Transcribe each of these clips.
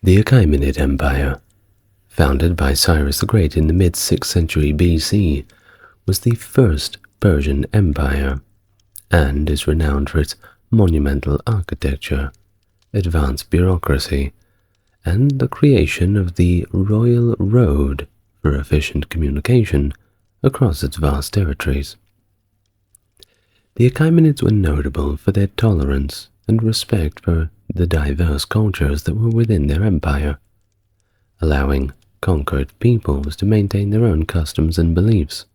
The Achaemenid Empire, founded by Cyrus the Great in the mid-6th century BC, was the first Persian empire, and is renowned for its monumental architecture, advanced bureaucracy, and the creation of the royal road for efficient communication across its vast territories. The Achaemenids were notable for their tolerance and respect for the diverse cultures that were within their empire, allowing conquered peoples to maintain their own customs and beliefs.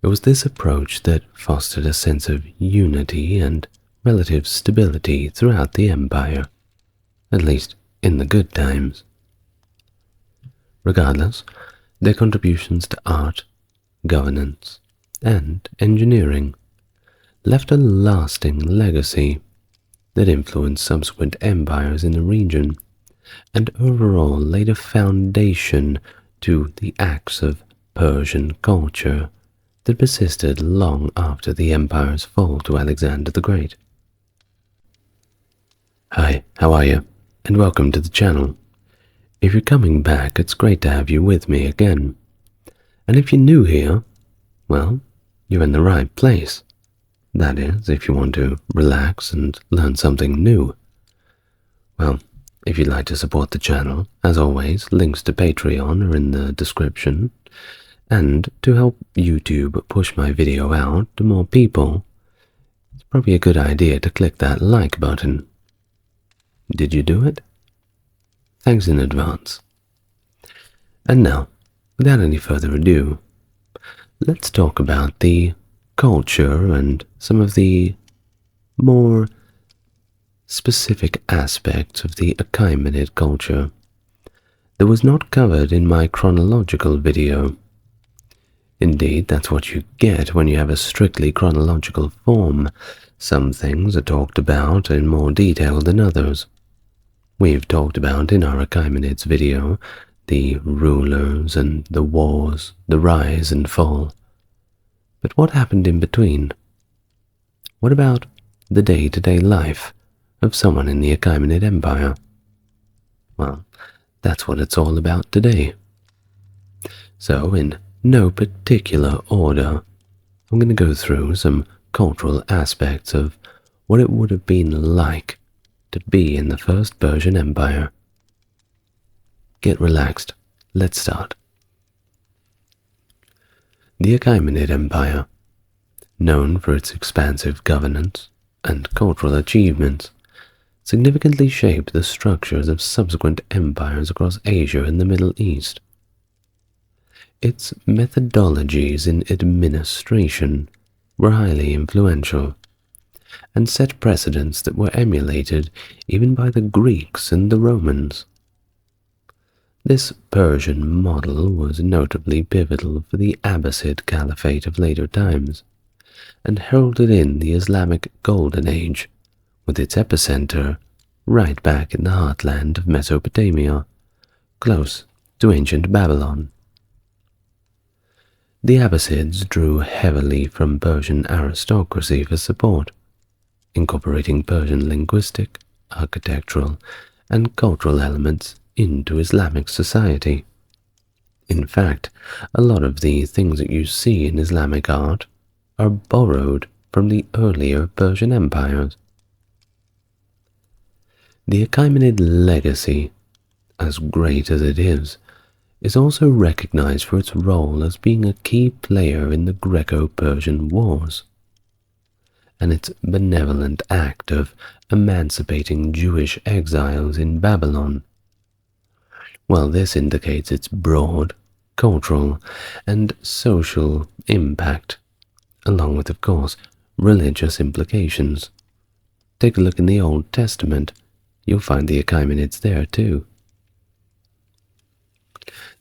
It was this approach that fostered a sense of unity and relative stability throughout the empire, at least in the good times. Regardless, their contributions to art, governance, and engineering left a lasting legacy that influenced subsequent empires in the region and overall laid a foundation to the acts of Persian culture that persisted long after the empire's fall to Alexander the Great. Hi, how are you? And welcome to the channel. If you're coming back, it's great to have you with me again. And if you're new here, well, you're in the right place. That is, if you want to relax and learn something new. Well, if you'd like to support the channel, as always, links to Patreon are in the description. And to help YouTube push my video out to more people, it's probably a good idea to click that like button. Did you do it? Thanks in advance. And now, without any further ado, let's talk about the culture and some of the more specific aspects of the Achaemenid culture that was not covered in my chronological video. Indeed, that's what you get when you have a strictly chronological form. Some things are talked about in more detail than others. We've talked about in our Achaemenids video the rulers and the wars, the rise and fall. But what happened in between? What about the day-to-day life of someone in the Achaemenid Empire? Well, that's what it's all about today. So, in no particular order, I'm going to go through some cultural aspects of what it would have been like to be in the First Persian Empire. Get relaxed. Let's start. The Achaemenid Empire, known for its expansive governance and cultural achievements, significantly shaped the structures of subsequent empires across Asia and the Middle East. Its methodologies in administration were highly influential and set precedents that were emulated even by the Greeks and the Romans. This Persian model was notably pivotal for the Abbasid Caliphate of later times, and heralded in the Islamic Golden Age, with its epicenter right back in the heartland of Mesopotamia, close to ancient Babylon. The Abbasids drew heavily from Persian aristocracy for support, incorporating Persian linguistic, architectural, and cultural elements into Islamic society. In fact, a lot of the things that you see in Islamic art are borrowed from the earlier Persian empires. The Achaemenid legacy, as great as it is also recognized for its role as being a key player in the Greco-Persian Wars, and its benevolent act of emancipating Jewish exiles in Babylon. While this indicates its broad cultural and social impact, along with, of course, religious implications. Take a look in the Old Testament. You'll find the Achaemenids there too.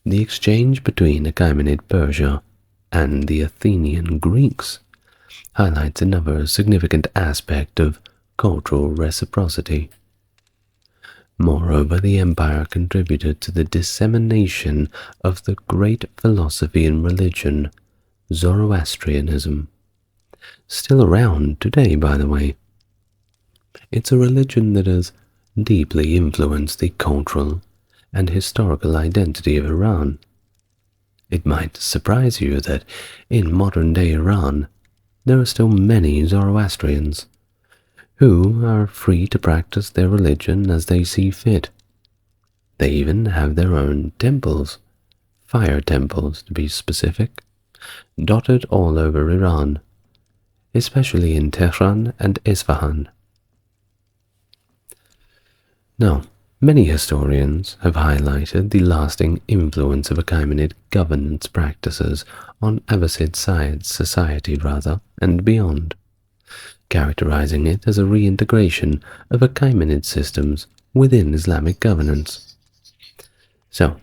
The exchange between Achaemenid Persia and the Athenian Greeks highlights another significant aspect of cultural reciprocity. Moreover, the empire contributed to the dissemination of the great philosophy and religion, Zoroastrianism. Still around today, by the way. It's a religion that has deeply influenced the cultural and historical identity of Iran. It might surprise you that in modern-day Iran there are still many Zoroastrians who are free to practice their religion as they see fit. They even have their own temples, fire temples to be specific, dotted all over Iran, especially in Tehran and Isfahan. Now, many historians have highlighted the lasting influence of Achaemenid governance practices on Abbasid society and beyond, characterizing it as a reintegration of Achaemenid systems within Islamic governance. So,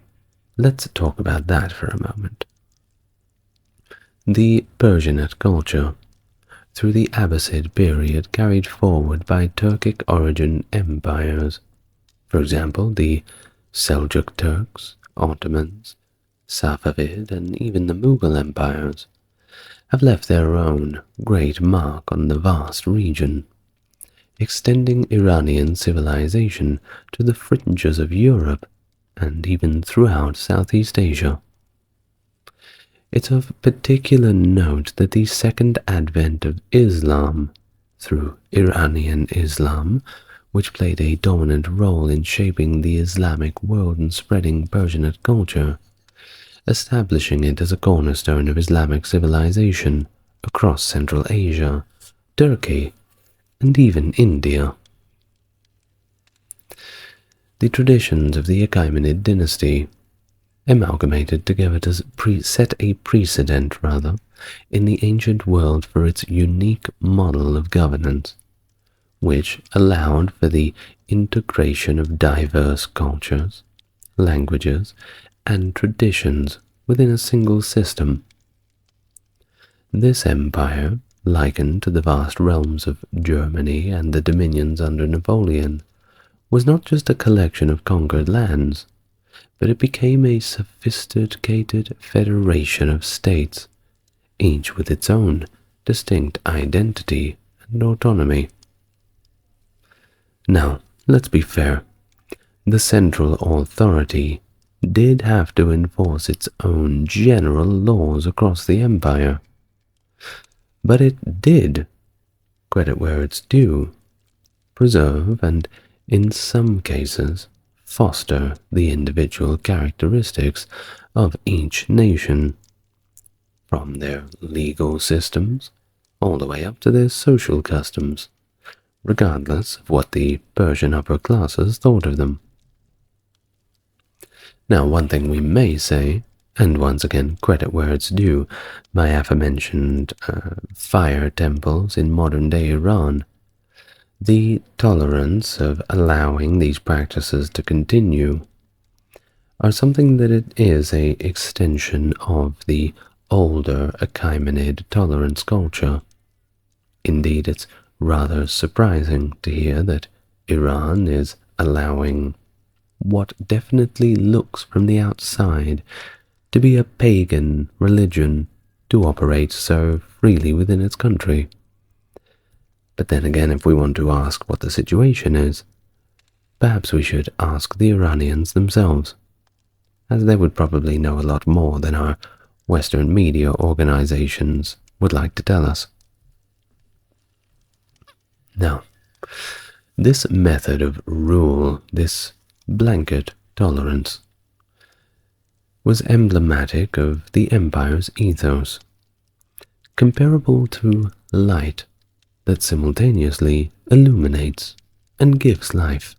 let's talk about that for a moment. The Persianate culture, through the Abbasid period carried forward by Turkic origin empires, for example, the Seljuk Turks, Ottomans, Safavid, and even the Mughal empires, have left their own great mark on the vast region, extending Iranian civilization to the fringes of Europe and even throughout Southeast Asia. It's of particular note that the second advent of Islam, through Iranian Islam, which played a dominant role in shaping the Islamic world and spreading Persianate culture, establishing it as a cornerstone of Islamic civilization across Central Asia, Turkey, and even India. The traditions of the Achaemenid dynasty, amalgamated together to set a precedent in the ancient world for its unique model of governance, which allowed for the integration of diverse cultures, languages, and traditions within a single system. This empire, likened to the vast realms of Germany and the dominions under Napoleon, was not just a collection of conquered lands, but it became a sophisticated federation of states, each with its own distinct identity and autonomy. Now, let's be fair. The central authority did have to enforce its own general laws across the empire. But it did, credit where it's due, preserve and, in some cases, foster the individual characteristics of each nation, from their legal systems all the way up to their social customs, regardless of what the Persian upper classes thought of them. Now, one thing we may say, and once again credit where it's due, my aforementioned fire temples in modern-day Iran, the tolerance of allowing these practices to continue are something that it is an extension of the older Achaemenid tolerance culture. Indeed, it's rather surprising to hear that Iran is allowing what definitely looks from the outside to be a pagan religion to operate so freely within its country. But then again, if we want to ask what the situation is, perhaps we should ask the Iranians themselves, as they would probably know a lot more than our Western media organizations would like to tell us. Now, this method of rule, this blanket tolerance, was emblematic of the empire's ethos, comparable to light that simultaneously illuminates and gives life,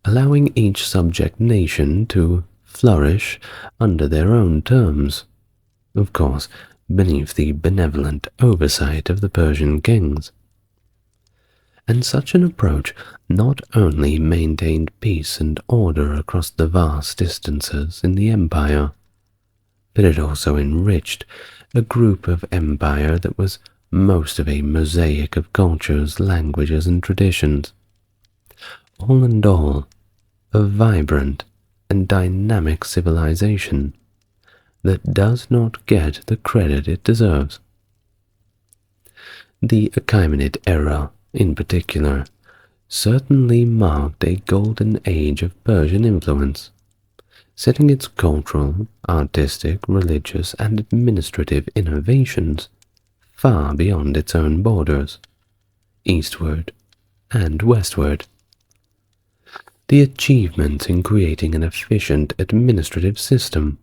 allowing each subject nation to flourish under their own terms, of course beneath the benevolent oversight of the Persian kings. And such an approach not only maintained peace and order across the vast distances in the empire, but it also enriched a group of empire that was most of a mosaic of cultures, languages, and traditions. All in all, a vibrant and dynamic civilization that does not get the credit it deserves. The Achaemenid era, in particular, certainly marked a golden age of Persian influence, setting its cultural, artistic, religious, and administrative innovations far beyond its own borders, eastward and westward. The achievements in creating an efficient administrative system,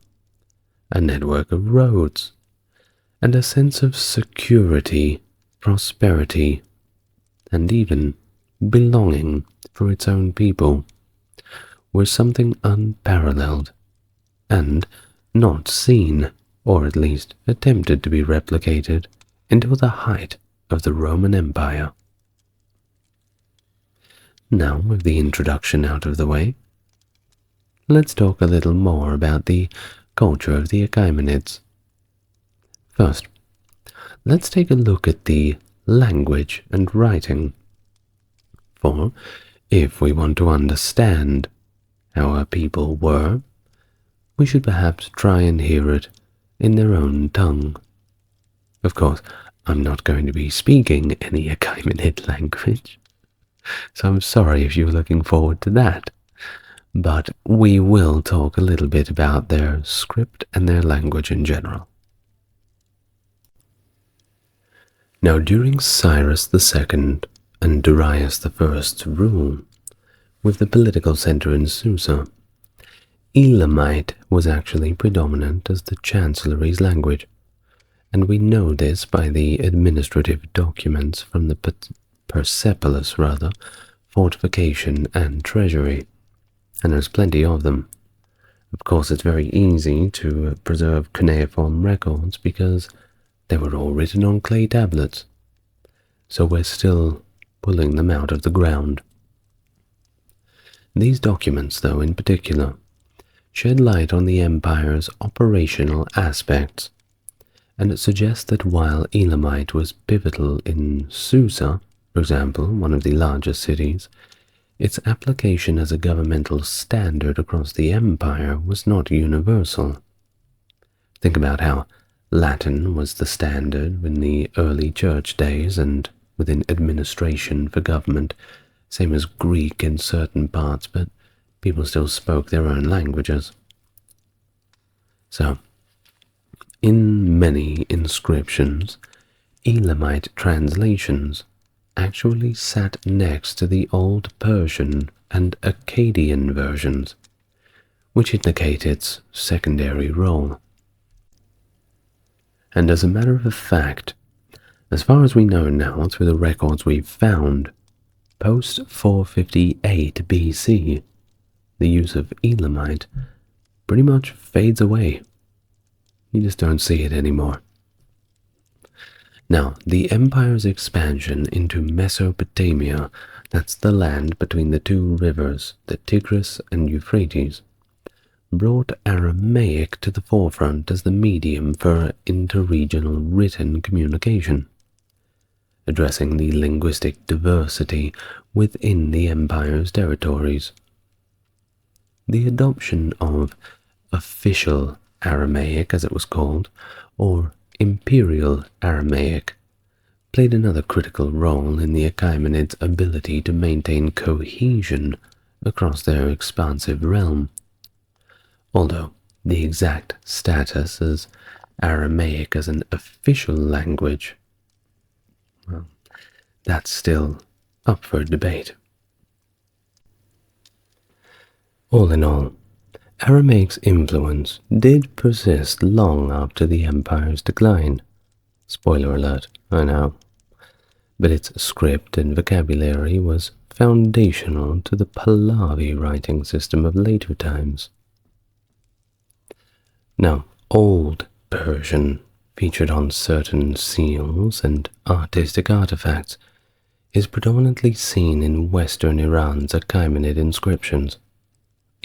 a network of roads, and a sense of security, prosperity, and even belonging for its own people were something unparalleled and not seen, or at least attempted to be replicated, until the height of the Roman Empire. Now, with the introduction out of the way, let's talk a little more about the culture of the Achaemenids. First, let's take a look at the language and writing. For if we want to understand how our people were, we should perhaps try and hear it in their own tongue. Of course, I'm not going to be speaking any Achaemenid language, so I'm sorry if you're looking forward to that. But we will talk a little bit about their script and their language in general. Now, during Cyrus II and Darius I's rule, with the political center in Susa, Elamite was actually predominant as the chancellery's language, and we know this by the administrative documents from the Persepolis, fortification and treasury, and there's plenty of them. Of course, it's very easy to preserve cuneiform records because they were all written on clay tablets, so we're still pulling them out of the ground. These documents, though, in particular, shed light on the empire's operational aspects, and it suggests that while Elamite was pivotal in Susa, for example, one of the largest cities, its application as a governmental standard across the empire was not universal. Think about how Latin was the standard in the early church days and within administration for government, same as Greek in certain parts, but people still spoke their own languages. So, in many inscriptions, Elamite translations actually sat next to the Old Persian and Akkadian versions, which indicate its secondary role. And as a matter of fact, as far as we know now through the records we've found, post 458 BC, the use of Elamite pretty much fades away. You just don't see it anymore. Now, the empire's expansion into Mesopotamia, that's the land between the two rivers, the Tigris and Euphrates, brought Aramaic to the forefront as the medium for interregional written communication, addressing the linguistic diversity within the empire's territories. The adoption of official Aramaic, as it was called, or Imperial Aramaic, played another critical role in the Achaemenids' ability to maintain cohesion across their expansive realm. Although the exact status as Aramaic as an official language, well, that's still up for debate. All in all, Aramaic's influence did persist long after the empire's decline. Spoiler alert, I know. But its script and vocabulary was foundational to the Pahlavi writing system of later times. Now, Old Persian, featured on certain seals and artistic artifacts, is predominantly seen in western Iran's Achaemenid inscriptions,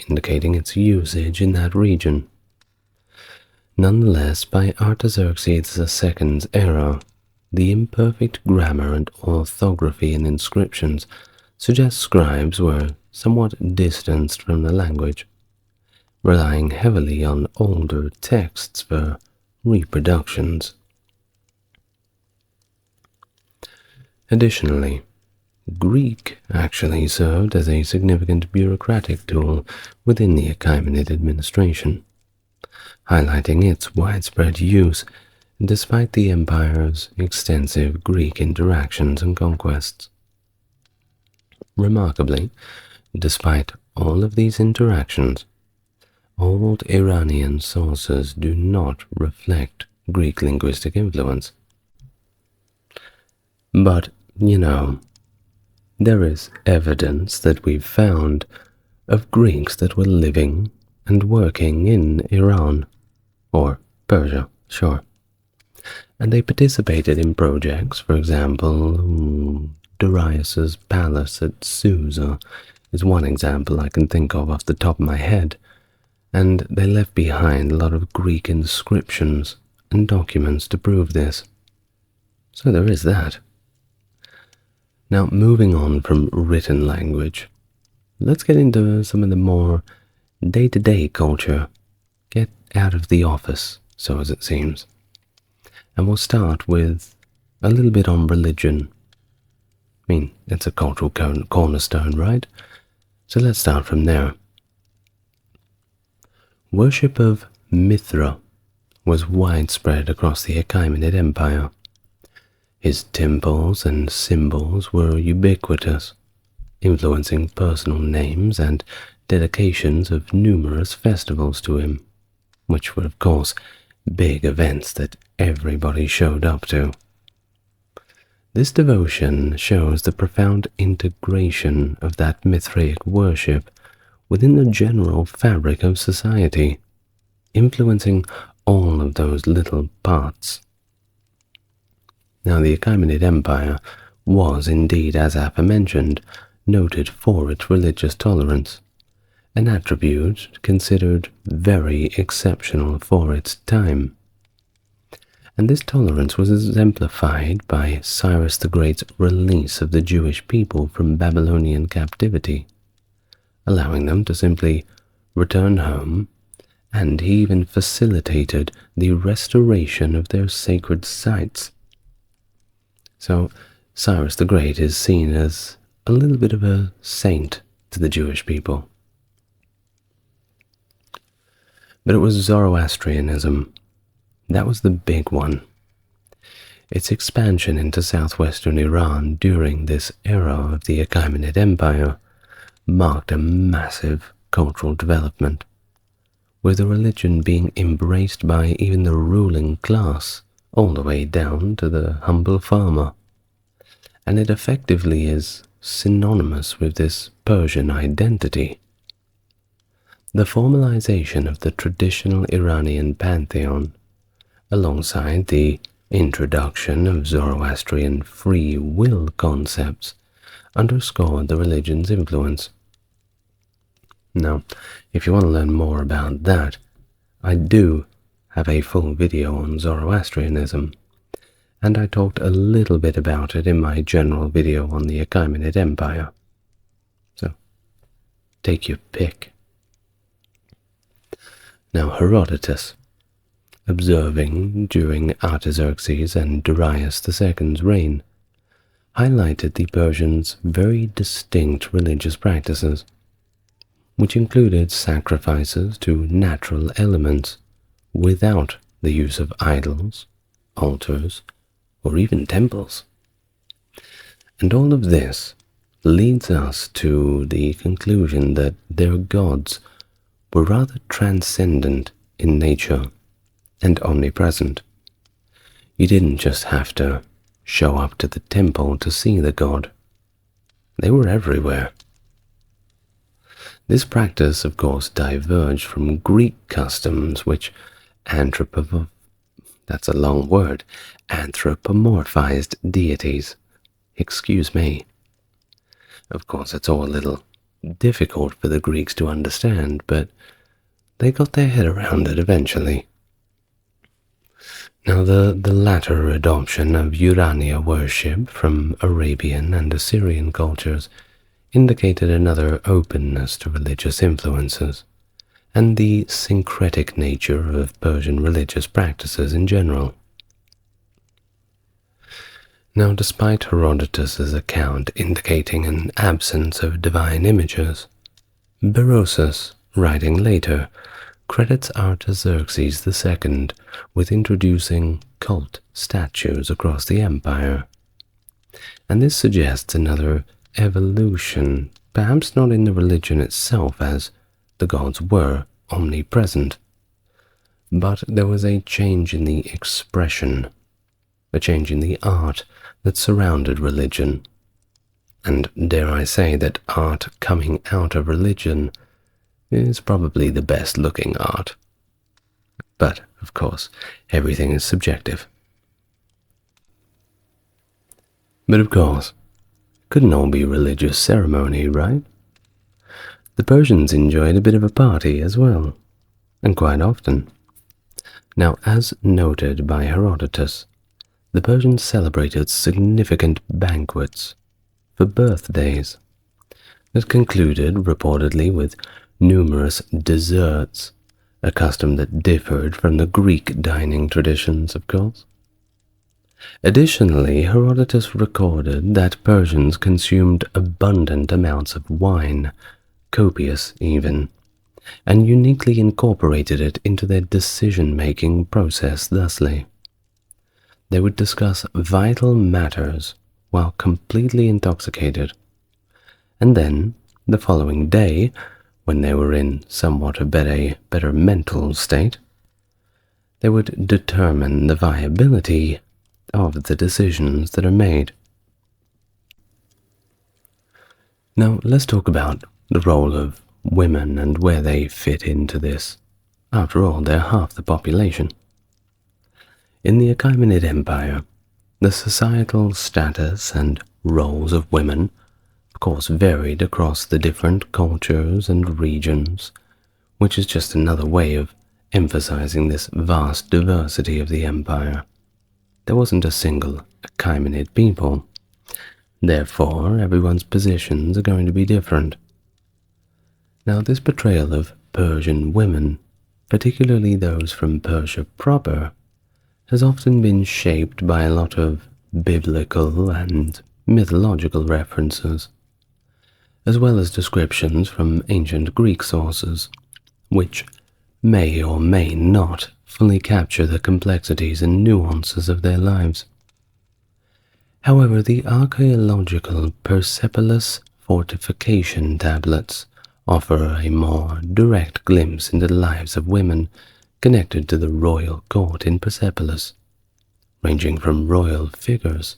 indicating its usage in that region. Nonetheless, by Artaxerxes II's era, the imperfect grammar and orthography in inscriptions suggest scribes were somewhat distanced from the language, relying heavily on older texts for reproductions. Additionally, Greek actually served as a significant bureaucratic tool within the Achaemenid administration, highlighting its widespread use despite the empire's extensive Greek interactions and conquests. Remarkably, despite all of these interactions, old Iranian sources do not reflect Greek linguistic influence. But, there is evidence that we've found of Greeks that were living and working in Iran, or Persia, sure. And they participated in projects, for example, Darius's palace at Susa is one example I can think of off the top of my head, and they left behind a lot of Greek inscriptions and documents to prove this. So there is that. Now, moving on from written language, let's get into some of the more day-to-day culture. Get out of the office, so as it seems. And we'll start with a little bit on religion. I mean, it's a cultural cornerstone, right? So let's start from there. Worship of Mithra was widespread across the Achaemenid Empire. His temples and symbols were ubiquitous, influencing personal names and dedications of numerous festivals to him, which were, of course, big events that everybody showed up to. This devotion shows the profound integration of that Mithraic worship within the general fabric of society, influencing all of those little parts. Now, the Achaemenid Empire was indeed, as aforementioned, noted for its religious tolerance, an attribute considered very exceptional for its time. And this tolerance was exemplified by Cyrus the Great's release of the Jewish people from Babylonian captivity, allowing them to simply return home, and he even facilitated the restoration of their sacred sites. So Cyrus the Great is seen as a little bit of a saint to the Jewish people. But it was Zoroastrianism. That was the big one. Its expansion into southwestern Iran during this era of the Achaemenid Empire marked a massive cultural development, with the religion being embraced by even the ruling class, all the way down to the humble farmer. And it effectively is synonymous with this Persian identity. The formalization of the traditional Iranian pantheon, alongside the introduction of Zoroastrian free will concepts, underscored the religion's influence. Now, if you want to learn more about that, I do have a full video on Zoroastrianism, and I talked a little bit about it in my general video on the Achaemenid Empire. So, take your pick. Now, Herodotus, observing during Artaxerxes and Darius II's reign, highlighted the Persians' very distinct religious practices, which included sacrifices to natural elements without the use of idols, altars, or even temples. And all of this leads us to the conclusion that their gods were rather transcendent in nature and omnipresent. You didn't just have to show up to the temple to see the god. They were everywhere. This practice, of course, diverged from Greek customs, which anthropomorphized deities. Excuse me. Of course, it's all a little difficult for the Greeks to understand, but they got their head around it eventually. Now, the latter adoption of Urania worship from Arabian and Assyrian cultures indicated another openness to religious influences, and the syncretic nature of Persian religious practices in general. Now, despite Herodotus's account indicating an absence of divine images, Berosus, writing later, credits Artaxerxes II with introducing cult statues across the empire. And this suggests another evolution, perhaps not in the religion itself, as the gods were omnipresent, but there was a change in the expression, a change in the art that surrounded religion. And dare I say that art coming out of religion is probably the best looking art. But, of course, everything is subjective. But of course, couldn't all be religious ceremony, right? The Persians enjoyed a bit of a party as well, and quite often. Now, as noted by Herodotus, the Persians celebrated significant banquets for birthdays that concluded reportedly with numerous desserts, a custom that differed from the Greek dining traditions, of course. Additionally, Herodotus recorded that Persians consumed abundant amounts of wine, copious even, and uniquely incorporated it into their decision-making process thusly. They would discuss vital matters while completely intoxicated, and then, the following day, when they were in somewhat a better mental state, they would determine the viability of the decisions that are made. Now, let's talk about the role of women and where they fit into this. After all, they're half the population. In the Achaemenid Empire, the societal status and roles of women, of course, varied across the different cultures and regions, which is just another way of emphasizing this vast diversity of the empire. There wasn't a single Achaemenid people. Therefore, everyone's positions are going to be different. Now, this portrayal of Persian women, particularly those from Persia proper, has often been shaped by a lot of biblical and mythological references, as well as descriptions from ancient Greek sources, which may or may not fully capture the complexities and nuances of their lives. However, the archaeological Persepolis fortification tablets offer a more direct glimpse into the lives of women connected to the royal court in Persepolis, ranging from royal figures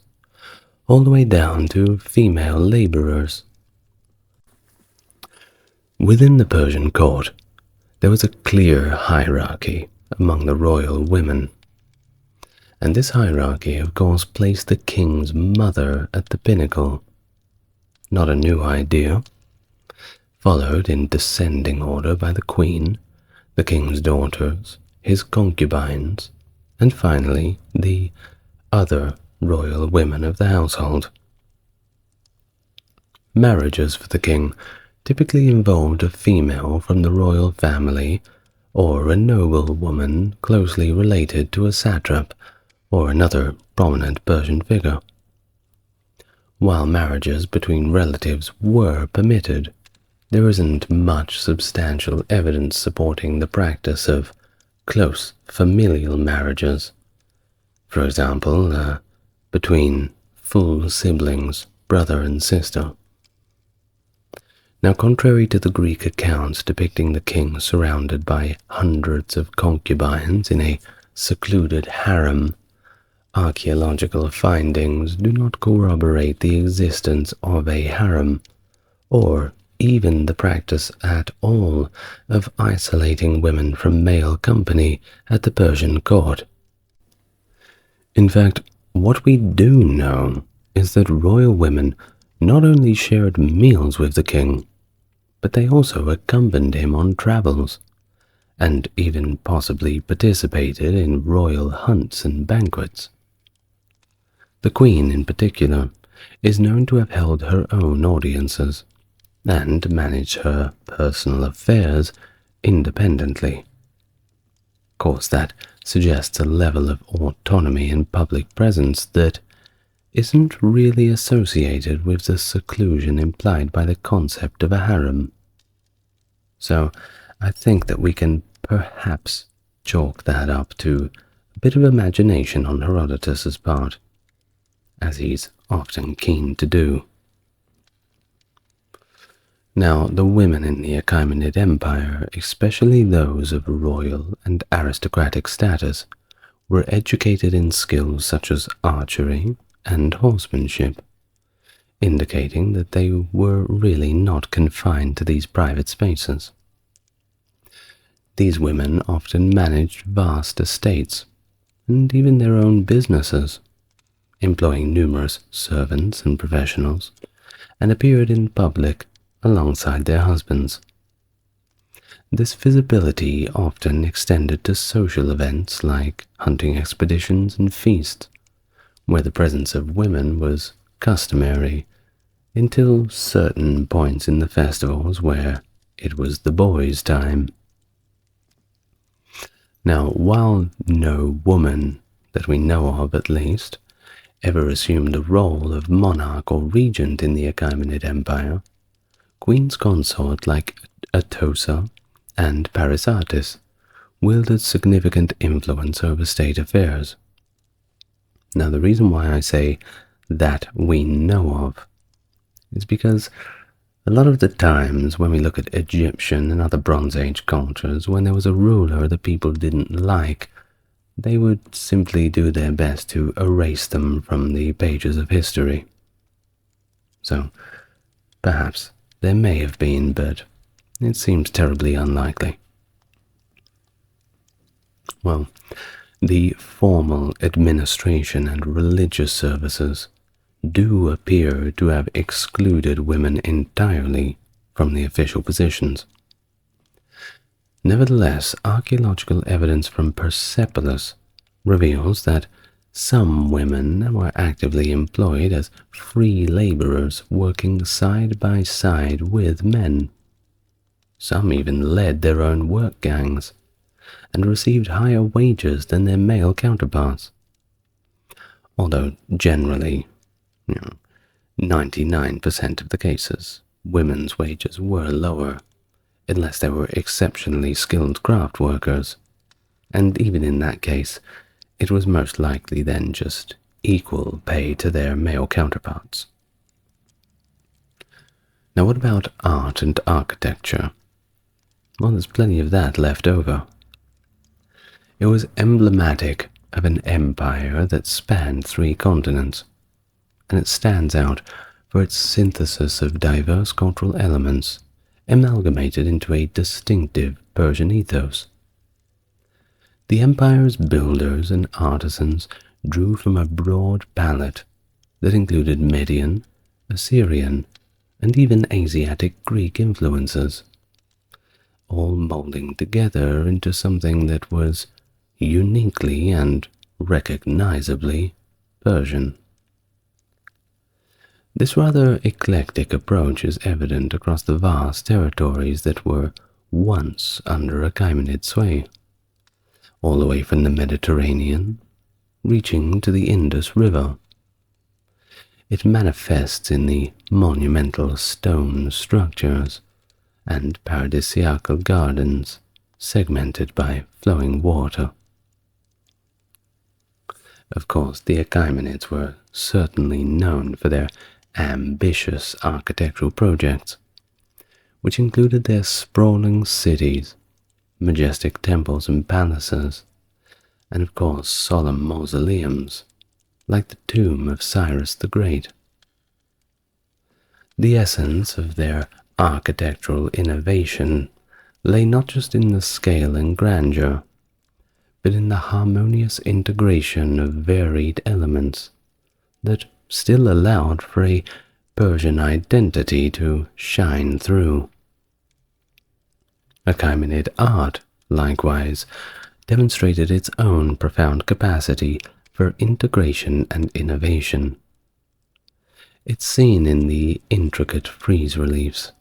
all the way down to female laborers. Within the Persian court, there was a clear hierarchy among the royal women, and this hierarchy, of course, placed the king's mother at the pinnacle. Not a new idea, followed in descending order by the queen, the king's daughters, his concubines, and finally the other royal women of the household. Marriages for the king typically involved a female from the royal family or a noble woman closely related to a satrap or another prominent Persian figure. While marriages between relatives were permitted, there isn't much substantial evidence supporting the practice of close familial marriages, for example, between full siblings, brother and sister. Now, contrary to the Greek accounts depicting the king surrounded by hundreds of concubines in a secluded harem, archaeological findings do not corroborate the existence of a harem, or even the practice at all of isolating women from male company at the Persian court. In fact, what we do know is that royal women not only shared meals with the king, but they also accompanied him on travels, and even possibly participated in royal hunts and banquets. The queen, in particular, is known to have held her own audiences, and managed her personal affairs independently. Of course, that suggests a level of autonomy and public presence that isn't really associated with the seclusion implied by the concept of a harem. So I think that we can perhaps chalk that up to a bit of imagination on Herodotus's part, as he's often keen to do. Now, the women in the Achaemenid Empire, especially those of royal and aristocratic status, were educated in skills such as archery and horsemanship, indicating that they were really not confined to these private spaces. These women often managed vast estates, and even their own businesses, employing numerous servants and professionals, and appeared in public alongside their husbands. This visibility often extended to social events like hunting expeditions and feasts, where the presence of women was customary until certain points in the festivals where it was the boys' time. Now, while no woman, that we know of at least, ever assumed the role of monarch or regent in the Achaemenid Empire, queens consort like Atossa and Parysatis wielded significant influence over state affairs. Now, the reason why I say that we know of is because a lot of the times when we look at Egyptian and other Bronze Age cultures, when there was a ruler that people didn't like, they would simply do their best to erase them from the pages of history. So, perhaps there may have been, but it seems terribly unlikely. Well, the formal administration and religious services do appear to have excluded women entirely from the official positions. Nevertheless, archaeological evidence from Persepolis reveals that some women were actively employed as free laborers working side by side with men. Some even led their own work gangs and received higher wages than their male counterparts. Although generally, 99% of the cases, women's wages were lower, unless they were exceptionally skilled craft workers, and even in that case, it was most likely then just equal pay to their male counterparts. Now, what about art and architecture? Well, there's plenty of that left over. It was emblematic of an empire that spanned 3 continents, and it stands out for its synthesis of diverse cultural elements amalgamated into a distinctive Persian ethos. The empire's builders and artisans drew from a broad palette that included Median, Assyrian, and even Asiatic Greek influences, all molding together into something that was uniquely and recognizably Persian. This rather eclectic approach is evident across the vast territories that were once under Achaemenid sway, all the way from the Mediterranean, reaching to the Indus River. It manifests in the monumental stone structures and paradisiacal gardens segmented by flowing water. Of course, the Achaemenids were certainly known for their ambitious architectural projects, which included their sprawling cities, majestic temples and palaces, and of course solemn mausoleums, like the tomb of Cyrus the Great. The essence of their architectural innovation lay not just in the scale and grandeur, but in the harmonious integration of varied elements that still allowed for a Persian identity to shine through. Achaemenid art, likewise, demonstrated its own profound capacity for integration and innovation. It's seen in the intricate frieze reliefs,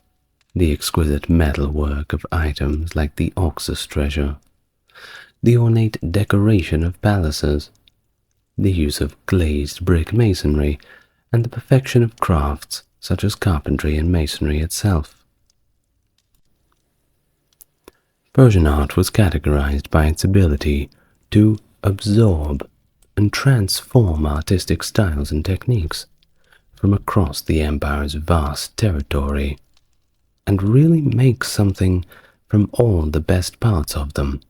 the exquisite metalwork of items like the Oxus treasure, the ornate decoration of palaces, the use of glazed brick masonry, and the perfection of crafts such as carpentry and masonry itself. Persian art was categorized by its ability to absorb and transform artistic styles and techniques from across the empire's vast territory, and really make something from all the best parts of them.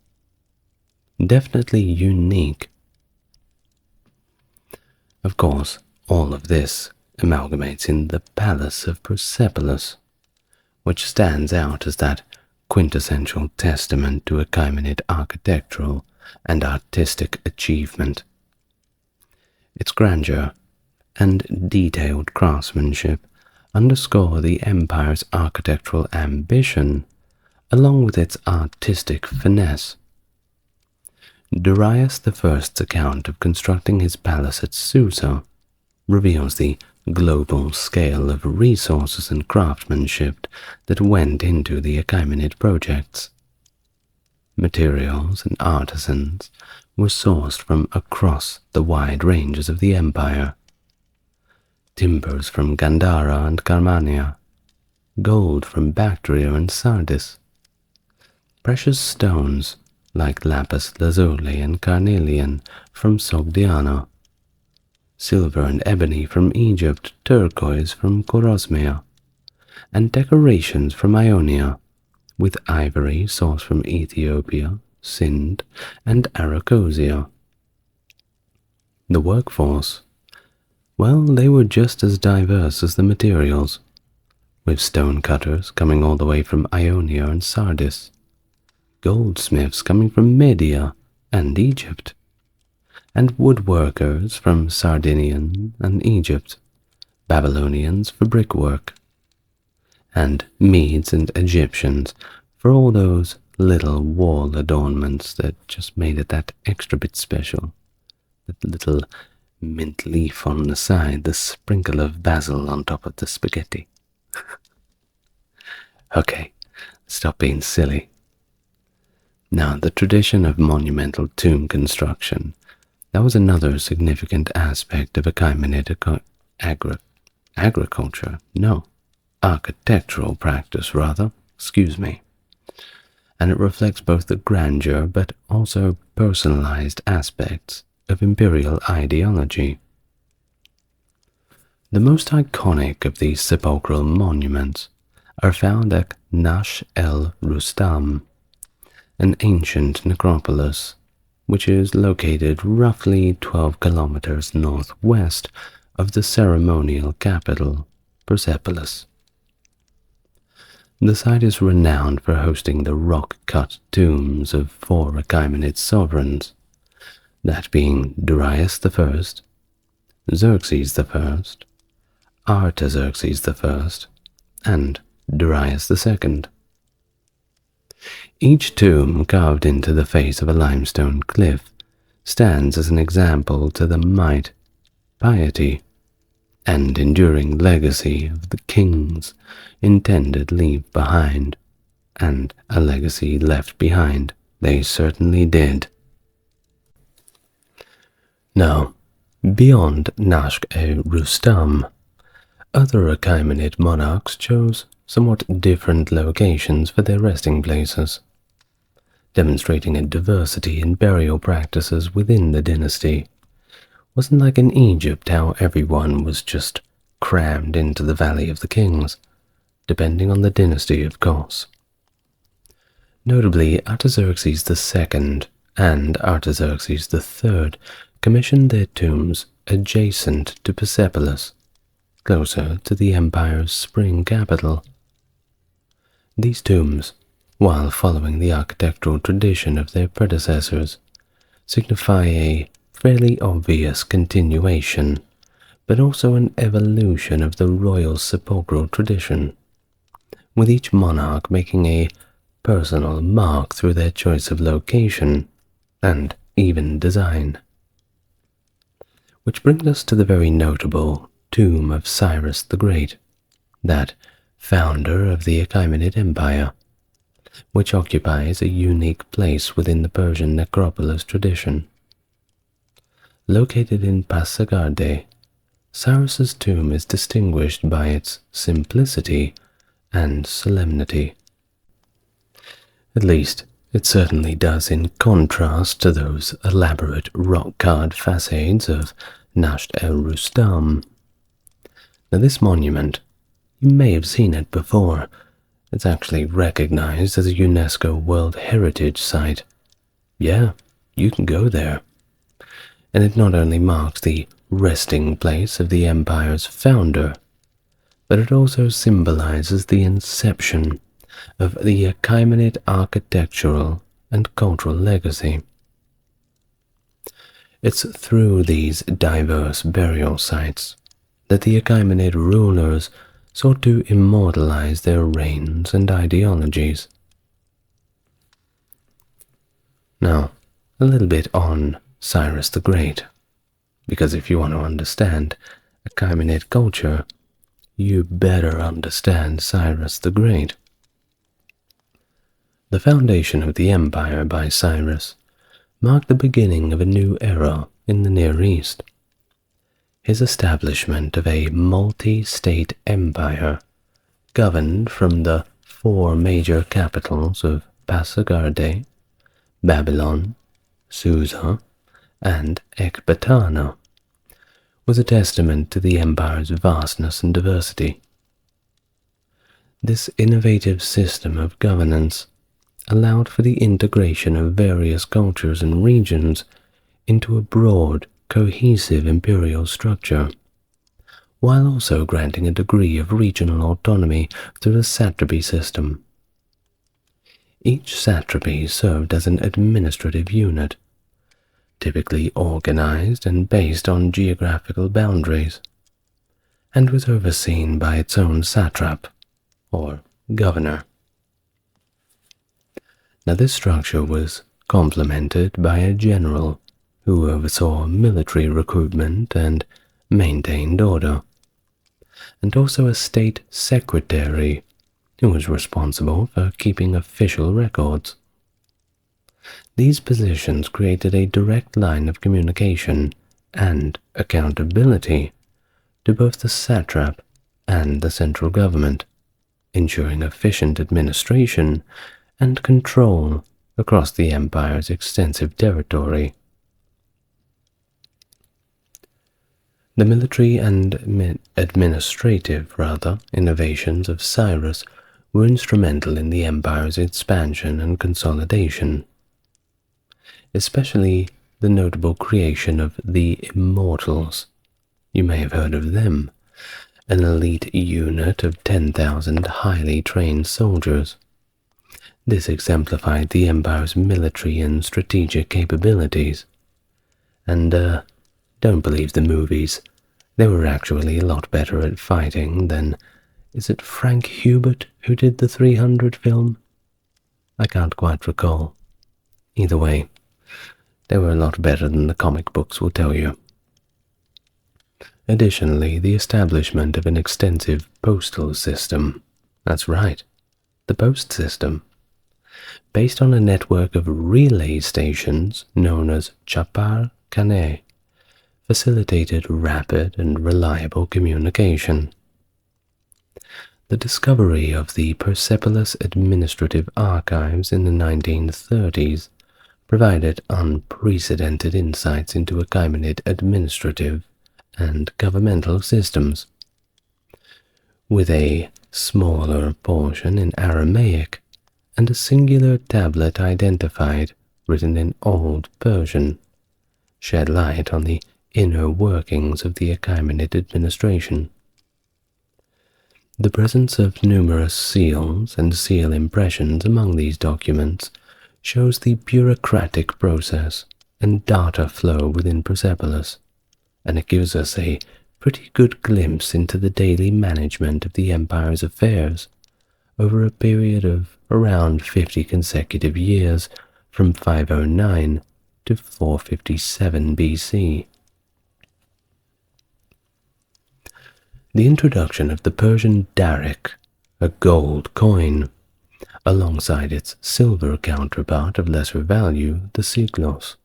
Definitely unique. Of course, all of this amalgamates in the Palace of Persepolis, which stands out as that quintessential testament to Achaemenid architectural and artistic achievement. Its grandeur and detailed craftsmanship underscore the empire's architectural ambition, along with its artistic finesse. Darius I's account of constructing his palace at Susa reveals the global scale of resources and craftsmanship that went into the Achaemenid projects. Materials and artisans were sourced from across the wide ranges of the empire. Timbers from Gandhara and Carmania, gold from Bactria and Sardis, precious stones like lapis lazuli and carnelian from Sogdiana, silver and ebony from Egypt, turquoise from Chorosmia, and decorations from Ionia, with ivory sourced from Ethiopia, Sind, and Arachosia. The workforce, well, they were just as diverse as the materials, with stone cutters coming all the way from Ionia and Sardis, goldsmiths coming from Media and Egypt, and woodworkers from Sardinian and Egypt, Babylonians for brickwork, and Medes and Egyptians for all those little wall adornments that just made it that extra bit special. That little mint leaf on the side, the sprinkle of basil on top of the spaghetti. Okay, stop being silly. Now, the tradition of monumental tomb construction, that was another significant aspect of Achaemenid architectural practice rather, and it reflects both the grandeur but also personalized aspects of imperial ideology. The most iconic of these sepulchral monuments are found at Nash el-Rustam, an ancient necropolis, which is located roughly 12 kilometers northwest of the ceremonial capital, Persepolis. The site is renowned for hosting the rock-cut tombs of 4 Achaemenid sovereigns, that being Darius I, Xerxes I, Artaxerxes I, and Darius II. Each tomb carved into the face of a limestone cliff stands as an example to the might, piety, and enduring legacy of the kings intended leave behind, and a legacy left behind they certainly did. Now, beyond Nashk-e-Rustam, other Achaemenid monarchs chose somewhat different locations for their resting places, demonstrating a diversity in burial practices within the dynasty. Wasn't like in Egypt how everyone was just crammed into the Valley of the Kings, depending on the dynasty, of course. Notably, Artaxerxes II and Artaxerxes III commissioned their tombs adjacent to Persepolis, closer to the empire's spring capital. These tombs, while following the architectural tradition of their predecessors, signify a fairly obvious continuation, but also an evolution of the royal sepulchral tradition, with each monarch making a personal mark through their choice of location and even design. Which brings us to the very notable tomb of Cyrus the Great, that founder of the Achaemenid Empire, which occupies a unique place within the Persian necropolis tradition. Located in Passagarde, Cyrus's tomb is distinguished by its simplicity and solemnity. At least, it certainly does in contrast to those elaborate rock-cut facades of Nasht el-Rustam. Now this monument, you may have seen it before. It's actually recognized as a UNESCO World Heritage Site. Yeah, you can go there. And it not only marks the resting place of the empire's founder, but it also symbolizes the inception of the Achaemenid architectural and cultural legacy. It's through these diverse burial sites that the Achaemenid rulers sought to immortalize their reigns and ideologies. Now, a little bit on Cyrus the Great, because if you want to understand Achaemenid culture, you better understand Cyrus the Great. The foundation of the empire by Cyrus marked the beginning of a new era in the Near East. His establishment of a multi-state empire governed from the 4 major capitals of Passagarde, Babylon, Susa, and Ecbatana was a testament to the empire's vastness and diversity. This innovative system of governance allowed for the integration of various cultures and regions into a broad, cohesive imperial structure, while also granting a degree of regional autonomy through the satrapy system. Each satrapy served as an administrative unit, typically organized and based on geographical boundaries, and was overseen by its own satrap, or governor. Now this structure was complemented by a general who oversaw military recruitment and maintained order, and also a state secretary who was responsible for keeping official records. These positions created a direct line of communication and accountability to both the satrap and the central government, ensuring efficient administration and control across the empire's extensive territory. The military and administrative innovations of Cyrus were instrumental in the empire's expansion and consolidation, especially the notable creation of the Immortals. You may have heard of them, an elite unit of 10,000 highly trained soldiers. This exemplified the empire's military and strategic capabilities. And don't believe the movies. They were actually a lot better at fighting than, is it Frank Hubert who did the 300 film? I can't quite recall. Either way, they were a lot better than the comic books will tell you. Additionally, the establishment of an extensive postal system, that's right, the post system, based on a network of relay stations known as chapar khane, facilitated rapid and reliable communication. The discovery of the Persepolis Administrative Archives in the 1930s provided unprecedented insights into Achaemenid administrative and governmental systems. With a smaller portion in Aramaic and a singular tablet identified written in Old Persian, shed light on the inner workings of the Achaemenid administration. The presence of numerous seals and seal impressions among these documents shows the bureaucratic process and data flow within Persepolis, and it gives us a pretty good glimpse into the daily management of the empire's affairs over a period of around 50 consecutive years from 509 to 457 BC. The introduction of the Persian darik, a gold coin, alongside its silver counterpart of lesser value, the siglos,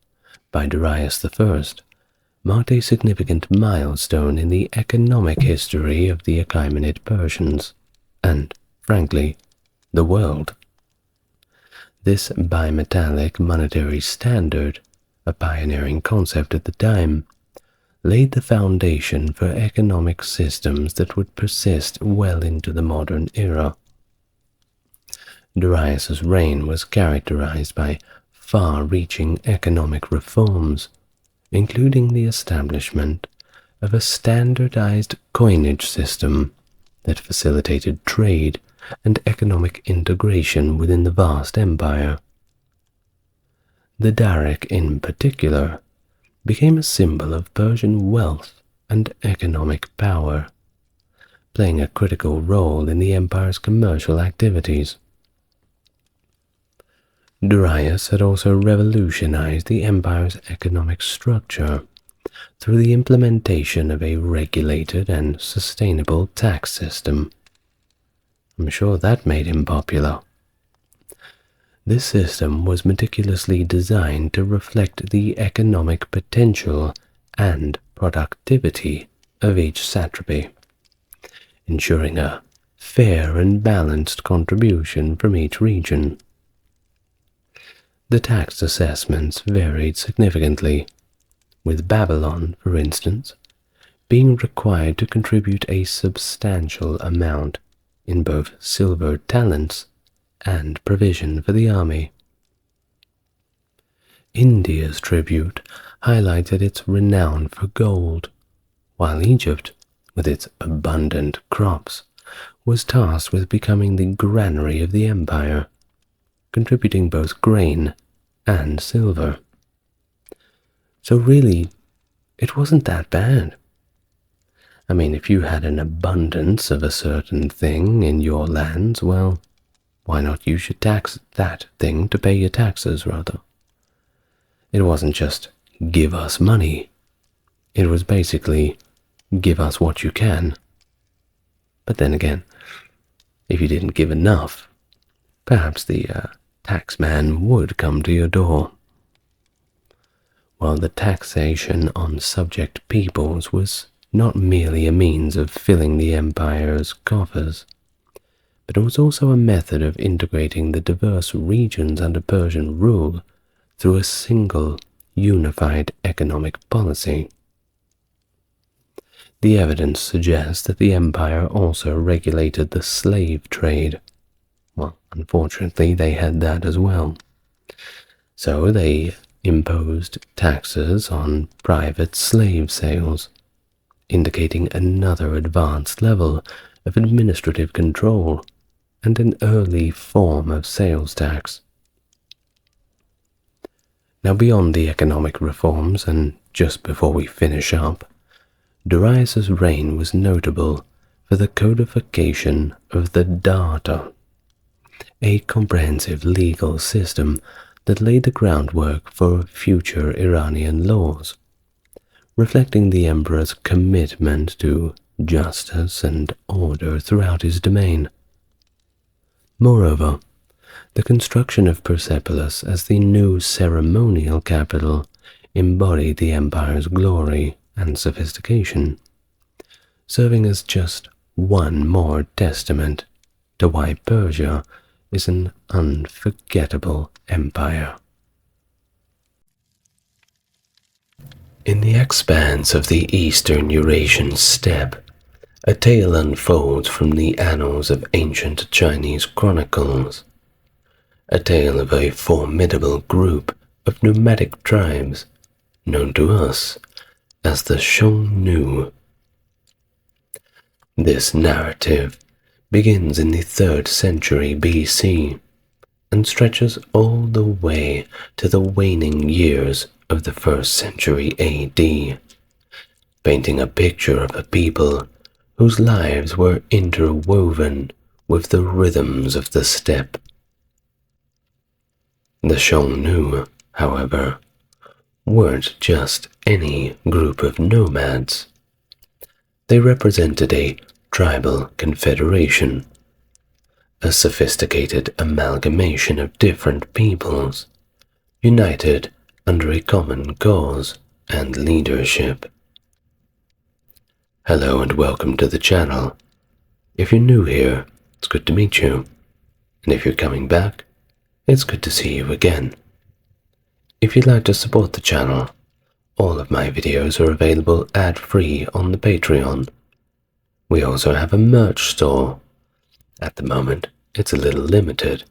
by Darius I, marked a significant milestone in the economic history of the Achaemenid Persians, and, frankly, the world. This bimetallic monetary standard, a pioneering concept at the time, laid the foundation for economic systems that would persist well into the modern era. Darius's reign was characterized by far-reaching economic reforms, including the establishment of a standardized coinage system that facilitated trade and economic integration within the vast empire. The daric, in particular, became a symbol of Persian wealth and economic power, playing a critical role in the empire's commercial activities. Darius had also revolutionized the empire's economic structure through the implementation of a regulated and sustainable tax system. I'm sure that made him popular. This system was meticulously designed to reflect the economic potential and productivity of each satrapy, ensuring a fair and balanced contribution from each region. The tax assessments varied significantly, with Babylon, for instance, being required to contribute a substantial amount in both silver talents and provision for the army. India's tribute highlighted its renown for gold, while Egypt, with its abundant crops, was tasked with becoming the granary of the empire, contributing both grain and silver. So really, it wasn't that bad. I mean, if you had an abundance of a certain thing in your lands, well, why not use your tax that thing to pay your taxes, rather? It wasn't just give us money. It was basically give us what you can. But then again, if you didn't give enough, perhaps the taxman would come to your door. While the taxation on subject peoples was not merely a means of filling the empire's coffers, but it was also a method of integrating the diverse regions under Persian rule through a single, unified economic policy. The evidence suggests that the empire also regulated the slave trade. Well, unfortunately, they had that as well. So they imposed taxes on private slave sales, indicating another advanced level of administrative control and an early form of sales tax. Now, beyond the economic reforms, and just before we finish up, Darius's reign was notable for the codification of the data, a comprehensive legal system that laid the groundwork for future Iranian laws, reflecting the emperor's commitment to justice and order throughout his domain. Moreover, the construction of Persepolis as the new ceremonial capital embodied the empire's glory and sophistication, serving as just one more testament to why Persia is an unforgettable empire. In the expanse of the eastern Eurasian steppe, a tale unfolds from the annals of ancient Chinese chronicles, a tale of a formidable group of nomadic tribes known to us as the Xiongnu. This narrative begins in the 3rd century BC and stretches all the way to the waning years of the 1st century AD, painting a picture of a people whose lives were interwoven with the rhythms of the steppe. The Xiongnu, however, weren't just any group of nomads. They represented a tribal confederation, a sophisticated amalgamation of different peoples, united under a common cause and leadership. Hello and welcome to the channel. If you're new here, it's good to meet you. And if you're coming back, it's good to see you again. If you'd like to support the channel, all of my videos are available ad-free on the Patreon. We also have a merch store. At the moment, it's a little limited,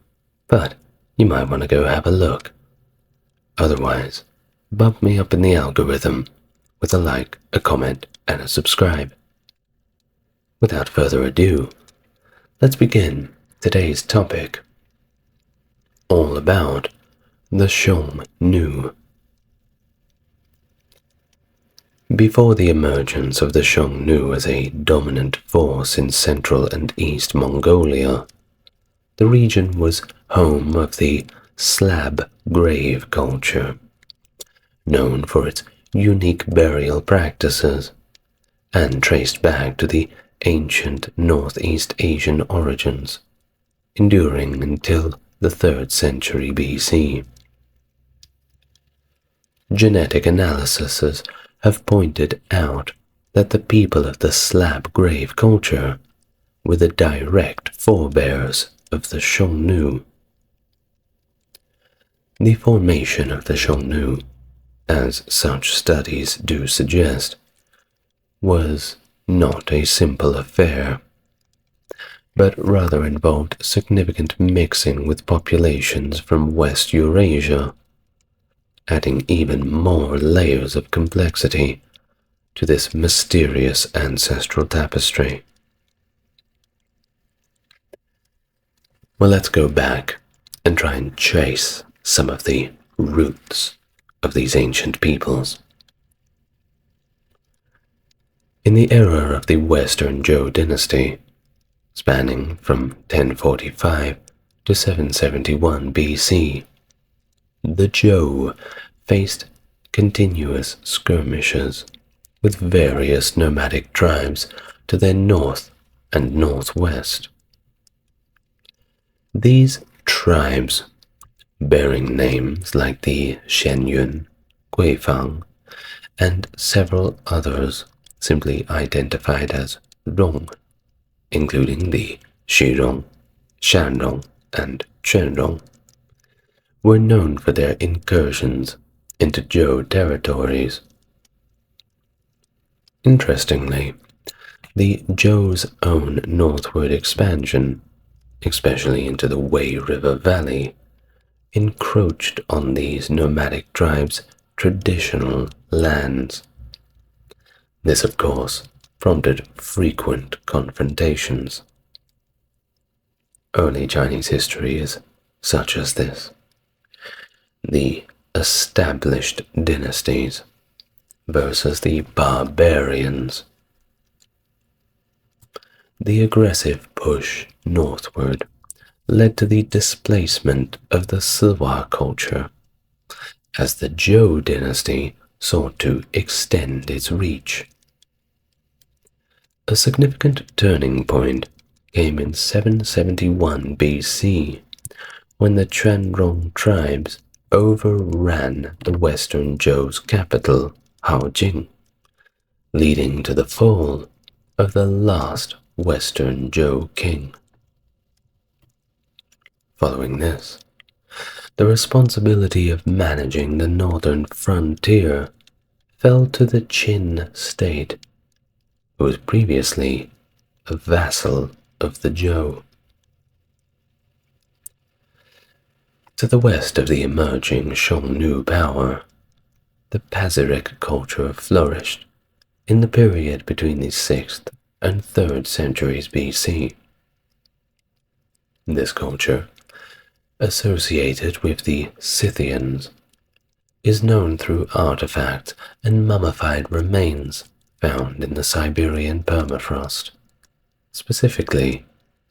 but you might want to go have a look. Otherwise, bump me up in the algorithm with a like, a comment, and a subscribe. Without further ado, let's begin today's topic, all about the Xiongnu. Before the emergence of the Xiongnu as a dominant force in Central and East Mongolia, the region was home of the slab grave culture, known for its unique burial practices, and traced back to the ancient Northeast Asian origins, enduring until the 3rd century BC. Genetic analyses have pointed out that the people of the slab grave culture were the direct forebears of the Xiongnu. The formation of the Xiongnu, as such studies do suggest, was not a simple affair, but rather involved significant mixing with populations from West Eurasia, adding even more layers of complexity to this mysterious ancestral tapestry. Well, let's go back and try and trace some of the roots of these ancient peoples. In the era of the Western Zhou dynasty, spanning from 1045 to 771 BC, the Zhou faced continuous skirmishes with various nomadic tribes to their north and northwest. These tribes, bearing names like the Shenyun, Guifang, and several others simply identified as Rong, including the Shirong, Shanrong, and Quanrong, were known for their incursions into Zhou territories. Interestingly, the Zhou's own northward expansion, especially into the Wei River Valley, encroached on these nomadic tribes' traditional lands. This, of course, prompted frequent confrontations. Early Chinese history is such as this. The established dynasties versus the barbarians. The aggressive push northward led to the displacement of the Siwa culture, as the Zhou dynasty sought to extend its reach. A significant turning point came in 771 BC, when the Quanrong tribes overran the western Zhou's capital, Haojing, leading to the fall of the last western Zhou king. Following this, the responsibility of managing the northern frontier fell to the Qin state, who was previously a vassal of the Zhou. To the west of the emerging Xiongnu power, the Pazyryk culture flourished in the period between the 6th and 3rd centuries BC. This culture, associated with the Scythians, is known through artifacts and mummified remains found in the Siberian permafrost, specifically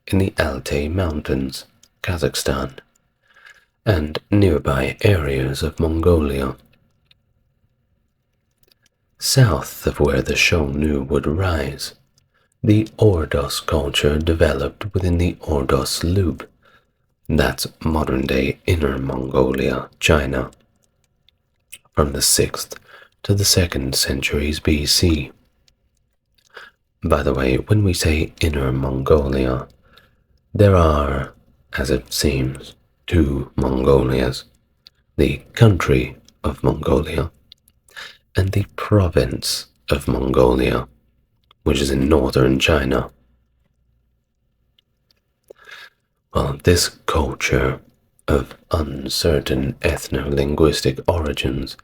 in the Altai Mountains, Kazakhstan, and nearby areas of Mongolia. South of where the Xiongnu would rise, the Ordos culture developed within the Ordos Loop, that's modern-day Inner Mongolia, China, from the 6th to the 2nd centuries BC. By the way, when we say Inner Mongolia, there are, as it seems, two Mongolias, the country of Mongolia and the province of Mongolia, which is in northern China. Well, this culture of uncertain ethno-linguistic origins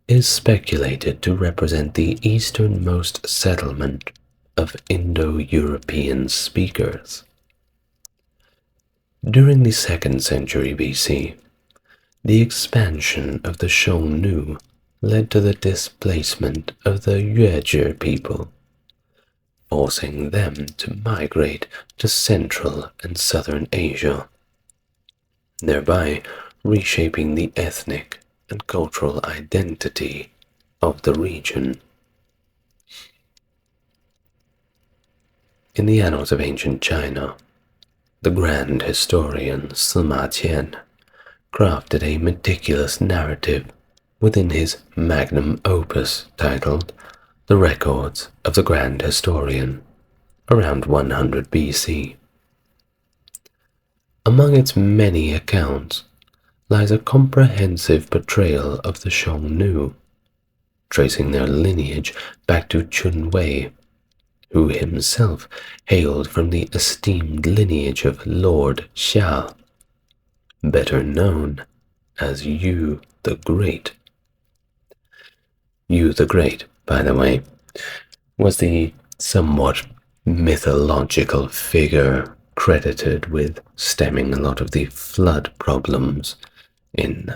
is speculated to represent the easternmost settlement of Indo-European speakers. During the 2nd century BC, the expansion of the Xiongnu led to the displacement of the Yuezhi people, forcing them to migrate to Central and Southern Asia, thereby reshaping the ethnic and cultural identity of the region. In the annals of ancient China, the grand historian Sima Qian crafted a meticulous narrative within his magnum opus titled The Records of the Grand Historian, around 100 BC. Among its many accounts lies a comprehensive portrayal of the Xiongnu, tracing their lineage back to Chun Wei, who himself hailed from the esteemed lineage of Lord Xia, better known as Yu the Great. Yu the Great, by the way, was the somewhat mythological figure credited with stemming a lot of the flood problems in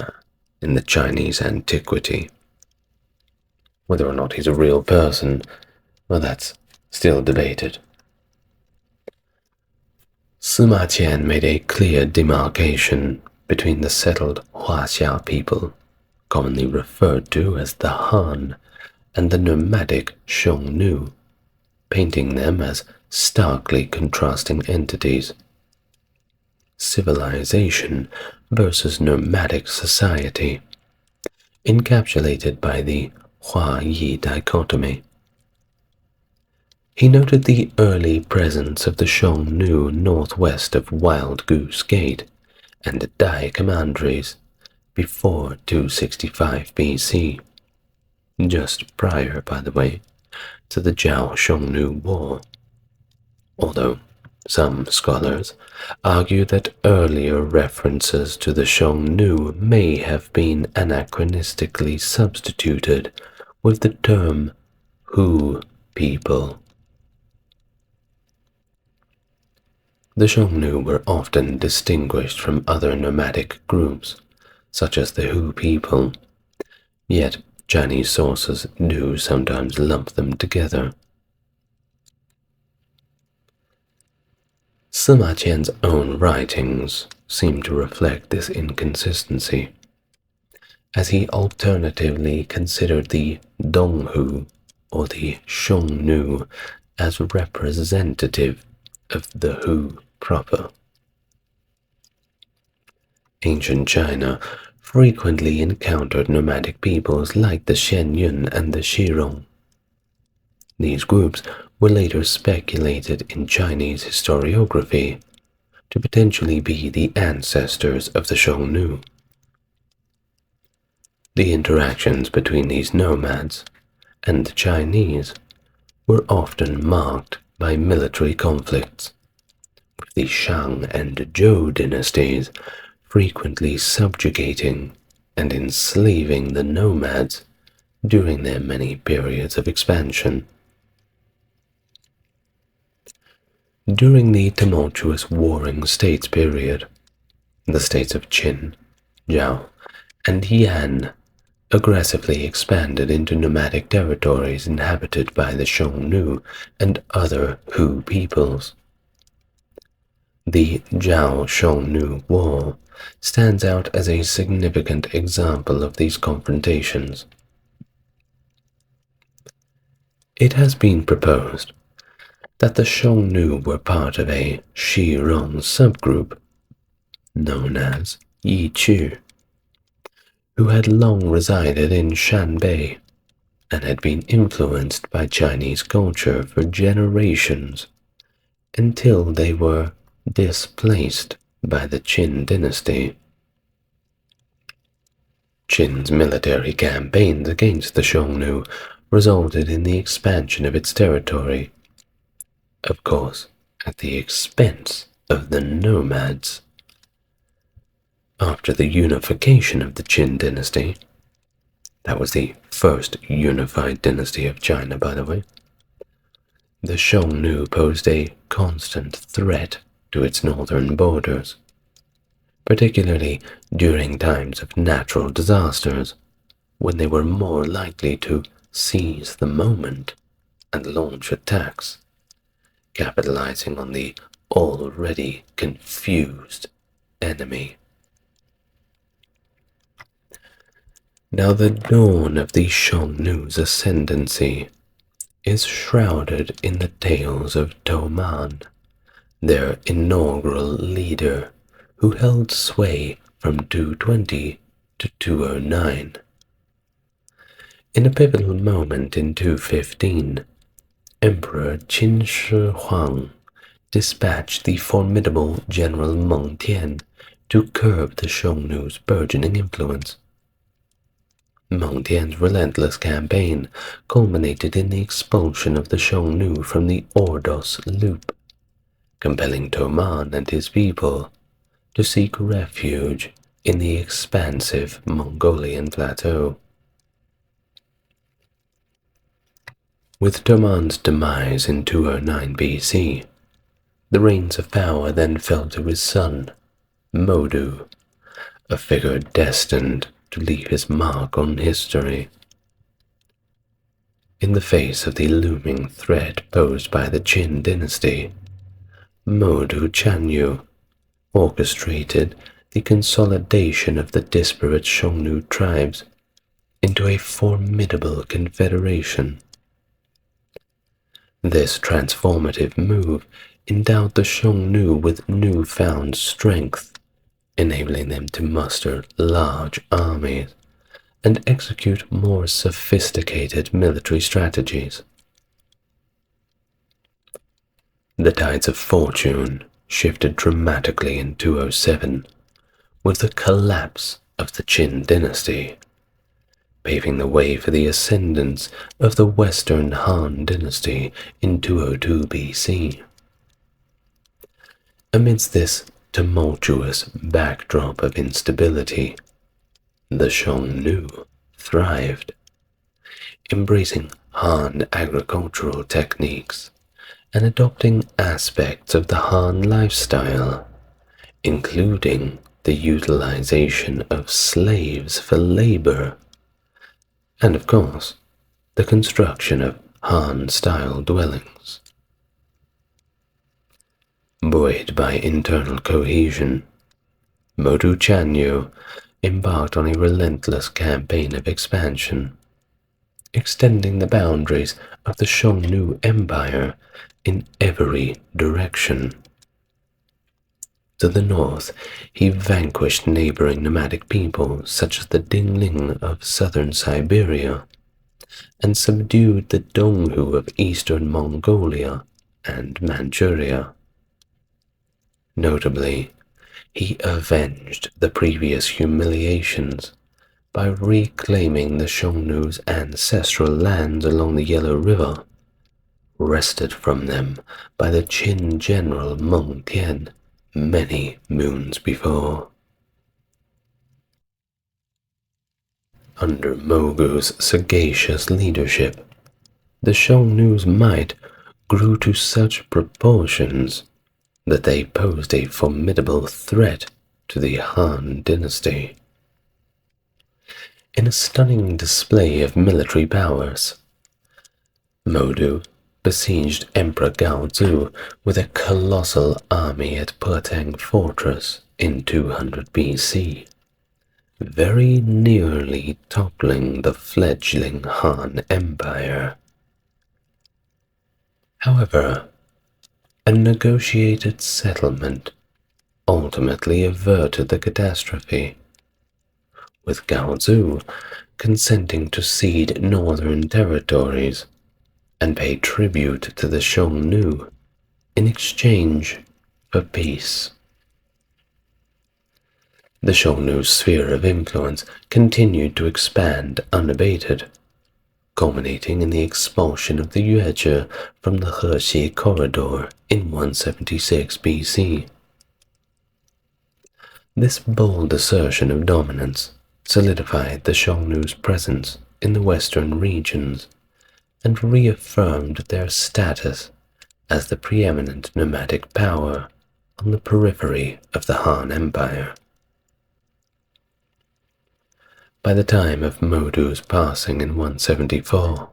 the Chinese antiquity. Whether or not he's a real person, well, that's still debated. Sima Qian made a clear demarcation between the settled Huaxia people, commonly referred to as the Han, and the nomadic Xiongnu, painting them as starkly contrasting entities. Civilization versus nomadic society, encapsulated by the Hua-Yi dichotomy. He noted the early presence of the Xiongnu northwest of Wild Goose Gate and Dai Commanderies before 265 BC, just prior, by the way, to the Zhao-Xiongnu War, although some scholars argue that earlier references to the Xiongnu may have been anachronistically substituted with the term Hu people. The Xiongnu were often distinguished from other nomadic groups, such as the Hu people, yet Chinese sources do sometimes lump them together. Sima Qian's own writings seem to reflect this inconsistency, as he alternatively considered the Donghu or the Xiongnu as representative of the Hu proper. Ancient China frequently encountered nomadic peoples like the Xianyun and the Xirong. These groups were later speculated in Chinese historiography to potentially be the ancestors of the Xiongnu. The interactions between these nomads and the Chinese were often marked by military conflicts, with the Shang and Zhou dynasties frequently subjugating and enslaving the nomads during their many periods of expansion. During the tumultuous warring states period, the states of Qin, Zhao, and Yan aggressively expanded into nomadic territories inhabited by the Xiongnu and other Hu peoples. The Zhao-Xiongnu War stands out as a significant example of these confrontations. It has been proposed that the Xiongnu were part of a Xirong subgroup known as Yiqu, who had long resided in Shanbei, and had been influenced by Chinese culture for generations until they were displaced by the Qin dynasty. Qin's military campaigns against the Xiongnu resulted in the expansion of its territory, of course, at the expense of the nomads. After the unification of the Qin dynasty, that was the first unified dynasty of China, by the way, the Xiongnu posed a constant threat to its northern borders, particularly during times of natural disasters, when they were more likely to seize the moment and launch attacks, capitalizing on the already confused enemy. Now the dawn of the Xiongnu's ascendancy is shrouded in the tales of Toman, their inaugural leader, who held sway from 220 to 209. In a pivotal moment in 215, Emperor Qin Shi Huang dispatched the formidable General Meng Tian to curb the Xiongnu's burgeoning influence. Meng Tian's relentless campaign culminated in the expulsion of the Xiongnu from the Ordos Loop, compelling Toman and his people to seek refuge in the expansive Mongolian plateau. With Toman's demise in 209 BC, the reins of power then fell to his son, Modu, a figure destined to leave his mark on history. In the face of the looming threat posed by the Qin dynasty, Modu Chanyu orchestrated the consolidation of the disparate Xiongnu tribes into a formidable confederation. This transformative move endowed the Xiongnu with newfound strength, enabling them to muster large armies and execute more sophisticated military strategies. The tides of fortune shifted dramatically in 207 with the collapse of the Qin dynasty, paving the way for the ascendance of the Western Han dynasty in 202 BC. Amidst this tumultuous backdrop of instability, the Xiongnu thrived, embracing Han agricultural techniques and adopting aspects of the Han lifestyle, including the utilization of slaves for labor, and of course, the construction of Han-style dwellings. Buoyed by internal cohesion, Modu Chanyu embarked on a relentless campaign of expansion, extending the boundaries of the Xiongnu Empire in every direction. To the north, he vanquished neighboring nomadic peoples such as the Dingling of southern Siberia, and subdued the Donghu of eastern Mongolia and Manchuria. Notably, he avenged the previous humiliations by reclaiming the Xiongnu's ancestral lands along the Yellow River, wrested from them by the Qin general Meng Tian many moons before. Under Mogu's sagacious leadership, the Xiongnu's might grew to such proportions that they posed a formidable threat to the Han dynasty. In a stunning display of military powers, Modu besieged Emperor Gaozu with a colossal army at Putang Fortress in 200 BC, very nearly toppling the fledgling Han Empire. However, a negotiated settlement ultimately averted the catastrophe, with Gaozu consenting to cede northern territories and pay tribute to the Xiongnu in exchange for peace. The Xiongnu's sphere of influence continued to expand unabated, culminating in the expulsion of the Yuezhi from the Hexi corridor in 176 BC. This bold assertion of dominance solidified the Xiongnu's presence in the western regions and reaffirmed their status as the preeminent nomadic power on the periphery of the Han Empire. By the time of Modu's passing in 174,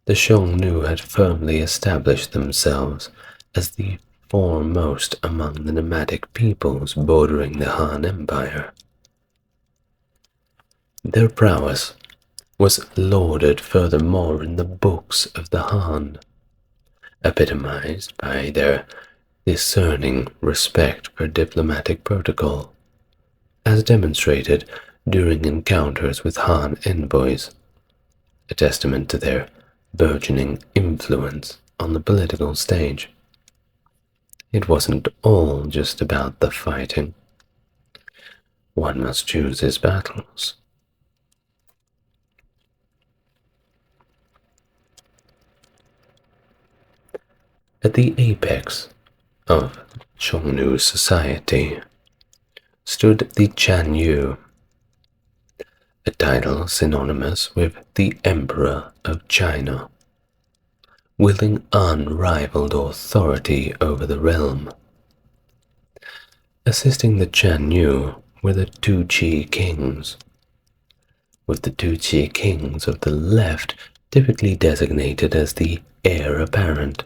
the Xiongnu had firmly established themselves as the foremost among the nomadic peoples bordering the Han Empire. Their prowess was lauded furthermore in the books of the Han, epitomized by their discerning respect for diplomatic protocol, as demonstrated during encounters with Han envoys, a testament to their burgeoning influence on the political stage. It wasn't all just about the fighting. One must choose his battles. At the apex of Xiongnu society stood the Chanyu, a title synonymous with the Emperor of China, wielding unrivaled authority over the realm. Assisting the Chanyu were the Tuqi kings, with the Tuqi kings of the left typically designated as the heir apparent.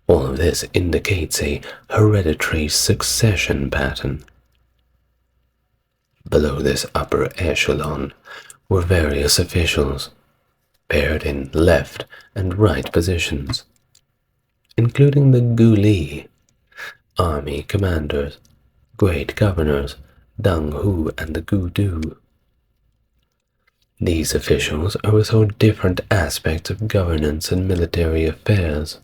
All of this indicates a hereditary succession pattern. Below this upper echelon were various officials, paired in left and right positions, including the Guli, army commanders, great governors, Danghu and the Gudu. These officials oversaw different aspects of governance and military affairs,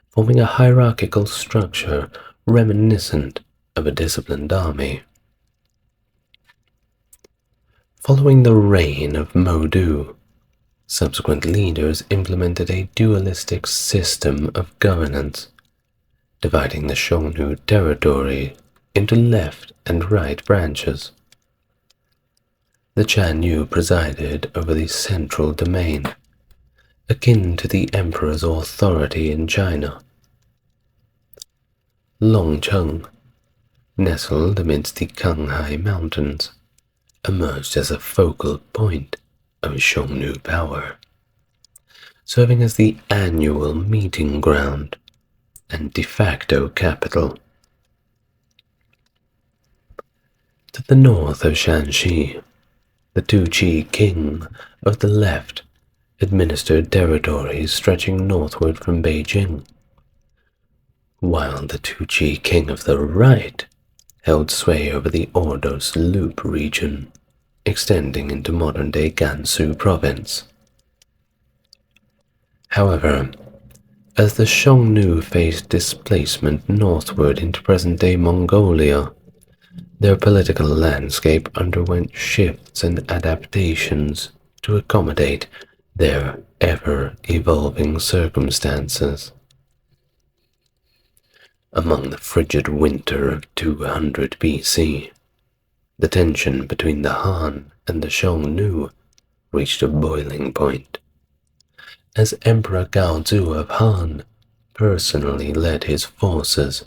forming a hierarchical structure reminiscent of a disciplined army. Following the reign of Modu, subsequent leaders implemented a dualistic system of governance, dividing the Xiongnu territory into left and right branches. The Chanyu presided over the central domain, akin to the emperor's authority in China. Longcheng, nestled amidst the Qinghai Mountains, emerged as a focal point of Xiongnu power, serving as the annual meeting ground and de facto capital. To the north of Shanxi, the Tuqi king of the left administered territories stretching northward from Beijing, while the Tuqi king of the right held sway over the Ordos Loop region, extending into modern-day Gansu province. However, as the Xiongnu faced displacement northward into present-day Mongolia, their political landscape underwent shifts and adaptations to accommodate their ever-evolving circumstances. Among the frigid winter of 200 BC, the tension between the Han and the Xiongnu reached a boiling point, as Emperor Gaozu of Han personally led his forces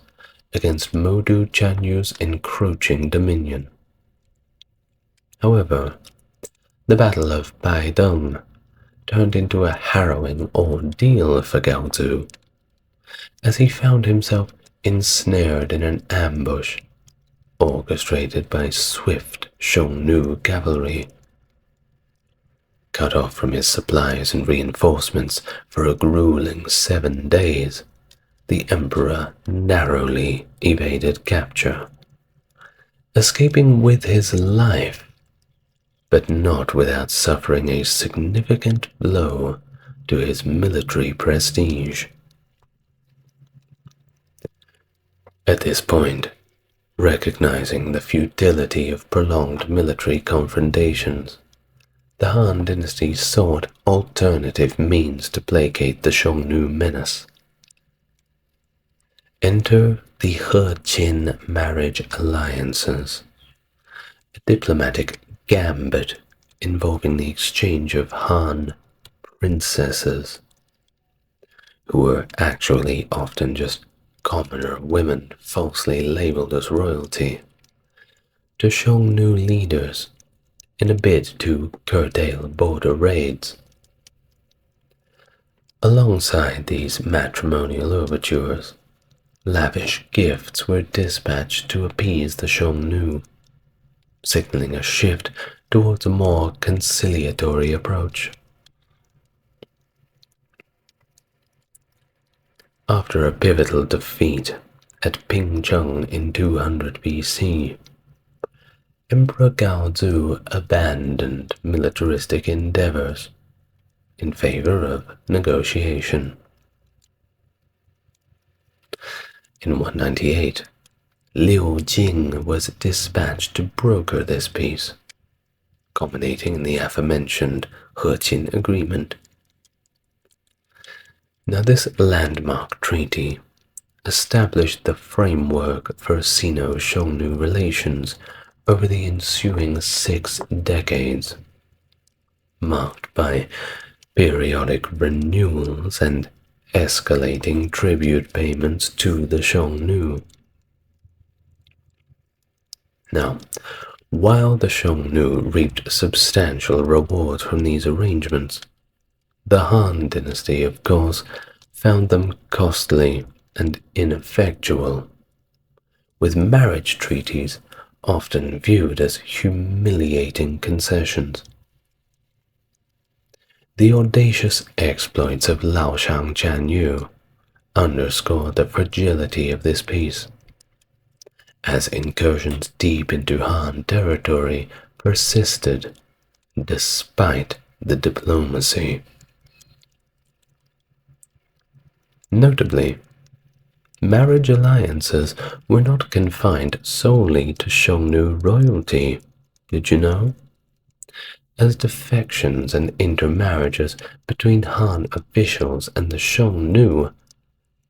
against Modu Chanyu's encroaching dominion. However, the Battle of Baidong turned into a harrowing ordeal for Gaozu, as he found himself ensnared in an ambush orchestrated by swift Xiongnu cavalry. Cut off from his supplies and reinforcements for a grueling 7 days, the emperor narrowly evaded capture, escaping with his life but not without suffering a significant blow to his military prestige. At this point, recognizing the futility of prolonged military confrontations, the Han dynasty sought alternative means to placate the Xiongnu menace. Enter the He-Qin marriage alliances, a diplomatic gambit involving the exchange of Han princesses, who were actually often just commoner women falsely labeled as royalty, to Xiongnu leaders in a bid to curtail border raids. Alongside these matrimonial overtures, lavish gifts were dispatched to appease the Xiongnu, signaling a shift towards a more conciliatory approach. After a pivotal defeat at Pingcheng in 200 BC, Emperor Gaozu abandoned militaristic endeavors in favor of negotiation. In 198, Liu Jing was dispatched to broker this peace, culminating in the aforementioned He-Qin Agreement. Now, this landmark treaty established the framework for Sino-Xiongnu relations over the ensuing 6 decades, marked by periodic renewals and escalating tribute payments to the Xiongnu. Now, while the Xiongnu reaped substantial rewards from these arrangements, the Han dynasty, of course, found them costly and ineffectual, with marriage treaties often viewed as humiliating concessions. The audacious exploits of Lao Shang Chanyu underscored the fragility of this peace, as incursions deep into Han territory persisted despite the diplomacy. Notably, marriage alliances were not confined solely to Xiongnu royalty, did you know? As defections and intermarriages between Han officials and the Xiongnu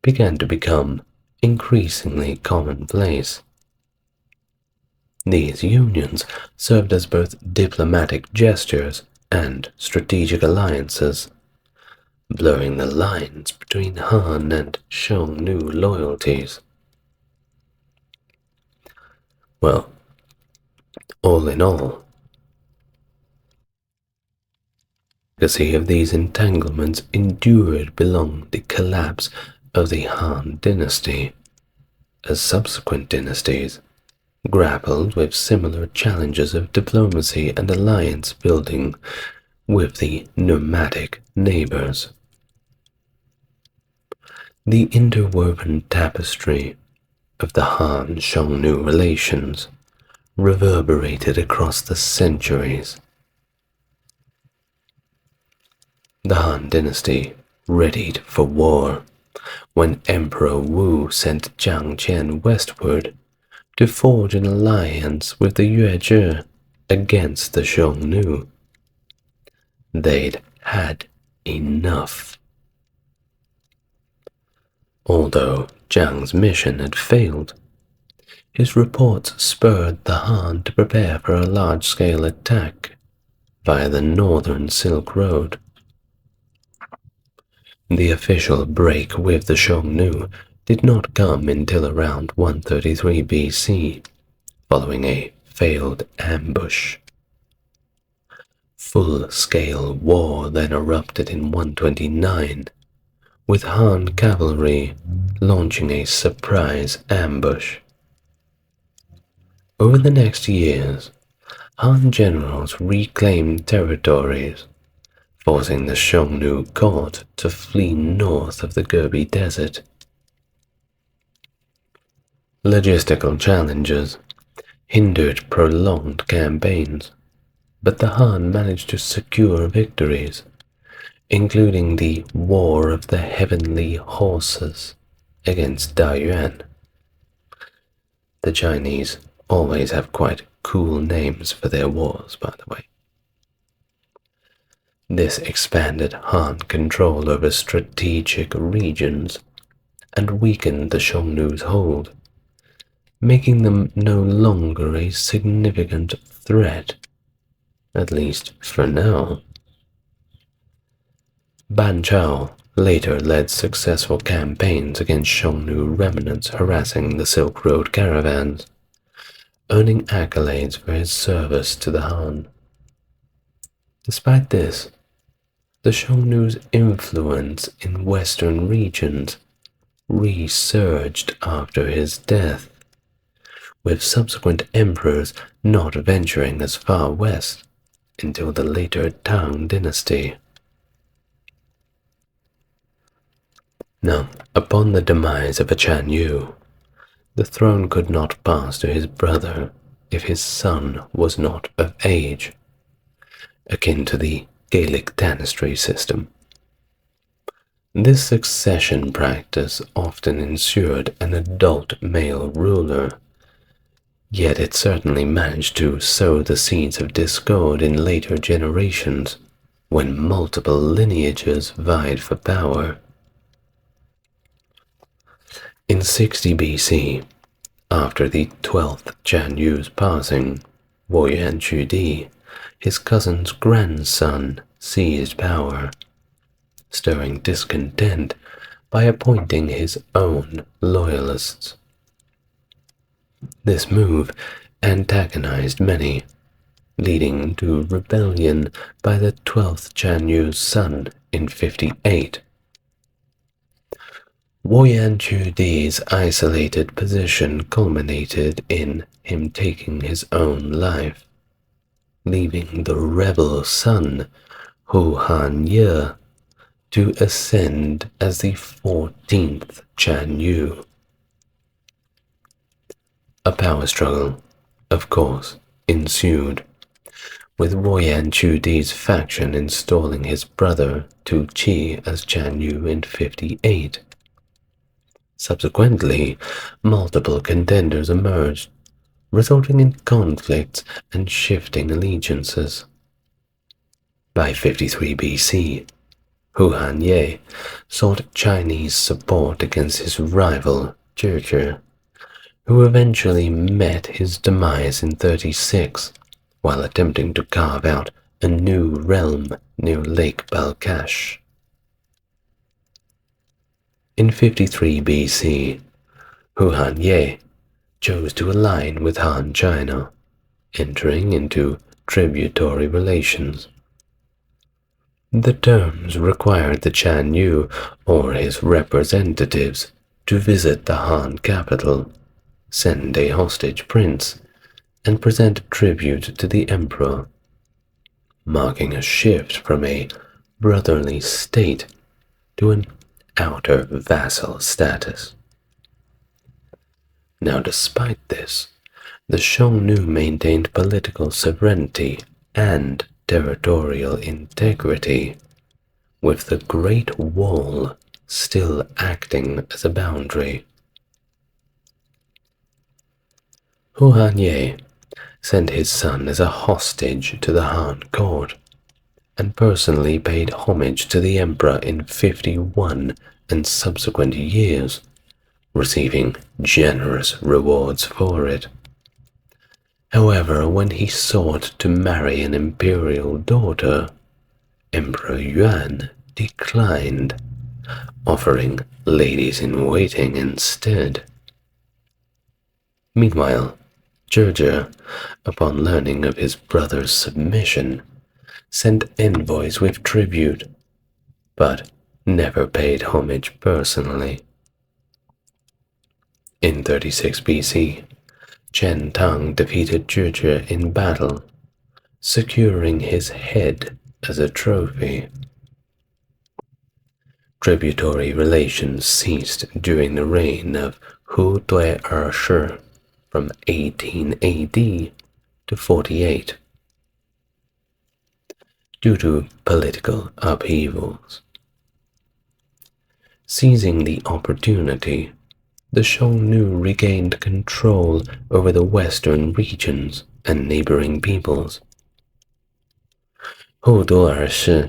began to become increasingly commonplace. These unions served as both diplomatic gestures and strategic alliances, blurring the lines between Han and Xiongnu loyalties. Well, all in all, the legacy of these entanglements endured beyond the collapse of the Han dynasty, as subsequent dynasties grappled with similar challenges of diplomacy and alliance building with the nomadic neighbors. The interwoven tapestry of the Han-Xiongnu relations reverberated across the centuries. The Han dynasty readied for war when Emperor Wu sent Jiang Qian westward to forge an alliance with the Yuezhi against the Xiongnu. They'd had enough. Although Jiang's mission had failed, his reports spurred the Han to prepare for a large-scale attack via the northern Silk Road. The official break with the Xiongnu did not come until around 133 BC, following a failed ambush. Full-scale war then erupted in 129, with Han cavalry launching a surprise ambush. Over the next years, Han generals reclaimed territories, forcing the Xiongnu court to flee north of the Gobi Desert. Logistical challenges hindered prolonged campaigns, but the Han managed to secure victories, including the War of the Heavenly Horses against Dayuan. The Chinese always have quite cool names for their wars, by the way. This expanded Han control over strategic regions and weakened the Xiongnu's hold, making them no longer a significant threat, at least for now. Ban Chao later led successful campaigns against Xiongnu remnants harassing the Silk Road caravans, earning accolades for his service to the Han. Despite this, the Xiongnu's influence in western regions resurged after his death, with subsequent emperors not venturing as far west until the later Tang dynasty. Now, upon the demise of Achaemenid, the throne could not pass to his brother if his son was not of age, akin to the Gaelic tapestry system. This succession practice often ensured an adult male ruler, yet it certainly managed to sow the seeds of discord in later generations when multiple lineages vied for power. In 60 BC, after the 12th Jianyu's passing, Woyan Chudi, his cousin's grandson, seized power, stirring discontent by appointing his own loyalists. This move antagonized many, leading to rebellion by the 12th Jianyu's son in 58. Woyan Chudi's isolated position culminated in him taking his own life, leaving the rebel son, Hu Han-ye, to ascend as the 14th Jianyu. A power struggle, of course, ensued, with Woyan Chudi's faction installing his brother Tu Chi as Jianyu in 58. Subsequently, multiple contenders emerged, resulting in conflicts and shifting allegiances. By 53 BC, Hu Han-ye sought Chinese support against his rival Zhi, who eventually met his demise in 36 while attempting to carve out a new realm near Lake Balkhash. In 53 BC, Hu Han-ye chose to align with Han China, entering into tributary relations. The terms required the Jianyu or his representatives to visit the Han capital, send a hostage prince, and present tribute to the emperor, marking a shift from a brotherly state to an outer vassal status. Now, despite this, the Xiongnu maintained political sovereignty and territorial integrity, with the Great Wall still acting as a boundary. Hu Han-ye sent his son as a hostage to the Han court, and personally paid homage to the emperor in 51 and subsequent years, receiving generous rewards for it. However, when he sought to marry an imperial daughter, Emperor Yuan declined, offering ladies-in-waiting instead. Meanwhile, Zhi, upon learning of his brother's submission, sent envoys with tribute, but never paid homage personally. In 36 BC, Chen Tang defeated Zhi in battle, securing his head as a trophy. Tributary relations ceased during the reign of Hu Dui-er Shi from 18 AD to 48. due to political upheavals. Seizing the opportunity, the Xiongnu regained control over the western regions and neighboring peoples. Shi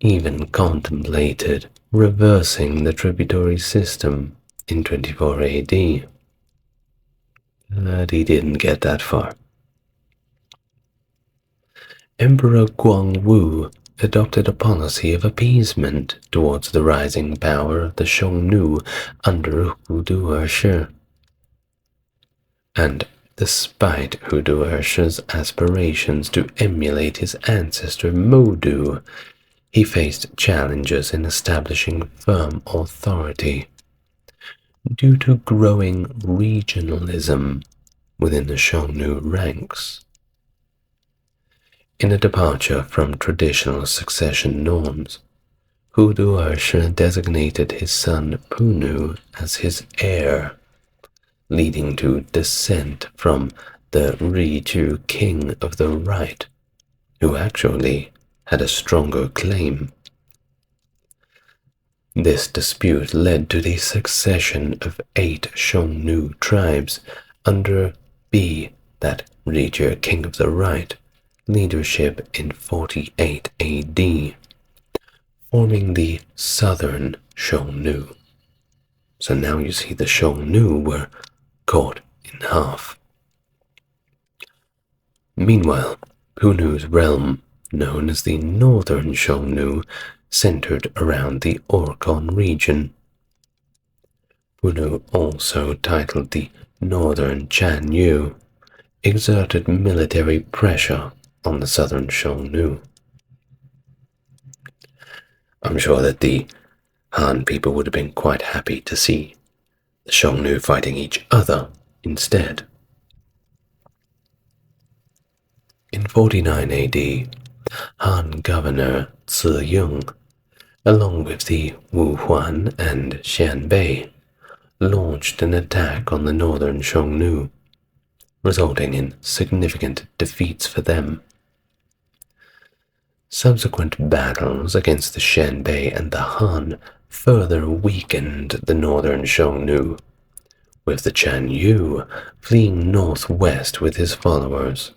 even contemplated reversing the tributary system in 24 AD, but he didn't get that far. Emperor Guangwu adopted a policy of appeasement towards the rising power of the Xiongnu under Shi. And despite Shi's aspirations to emulate his ancestor Modu, he faced challenges in establishing firm authority due to growing regionalism within the Xiongnu ranks. In a departure from traditional succession norms, Shi designated his son Punu as his heir, leading to dissent from the Richu king of the right, who actually had a stronger claim. This dispute led to the succession of 8 Xiongnu tribes under that Richu king of the right leadership in 48 AD, forming the southern Xiongnu. So now you see the Xiongnu were cut in half. Meanwhile, Punu's realm, known as the northern Xiongnu, centered around the Orkhon region. Punu, also titled the Northern Chanyu, exerted military pressure on the southern Xiongnu. I'm sure that the Han people would have been quite happy to see the Xiongnu fighting each other instead. In 49 AD, Han governor Ziyong, along with the Wu Huan and Xianbei, launched an attack on the northern Xiongnu, resulting in significant defeats for them. Subsequent battles against the Xianbei and the Han further weakened the northern Xiongnu, with the Chanyu fleeing northwest with his followers.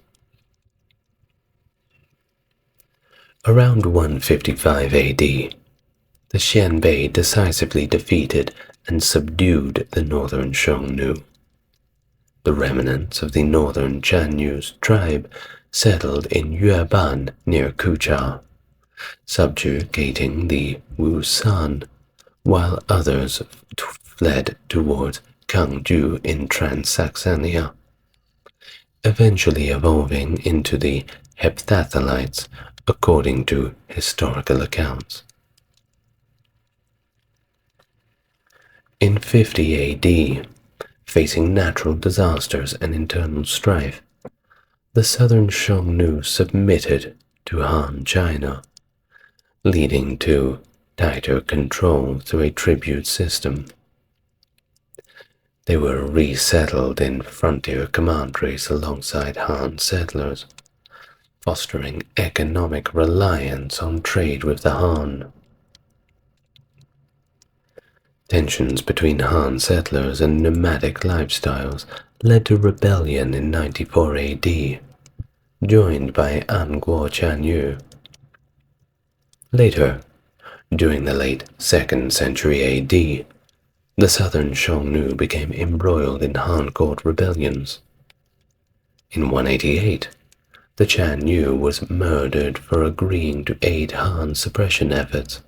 Around 155 AD, the Xianbei decisively defeated and subdued the northern Xiongnu. The remnants of the northern Chanyu's tribe settled in Yueban near Kucha, subjugating the Wusan, while others fled towards Kangju in Transsaxania, eventually evolving into the Heptathalites according to historical accounts. In 50 AD, facing natural disasters and internal strife, the southern Xiongnu submitted to Han China, leading to tighter control through a tribute system. They were resettled in frontier commanderies alongside Han settlers, fostering economic reliance on trade with the Han. Tensions between Han settlers and nomadic lifestyles led to rebellion in 94 AD, joined by Anguo Chanyu. Later, during the late 2nd century AD, the southern Xiongnu became embroiled in Han court rebellions. In 188, the Chanyu was murdered for agreeing to aid Han suppression efforts,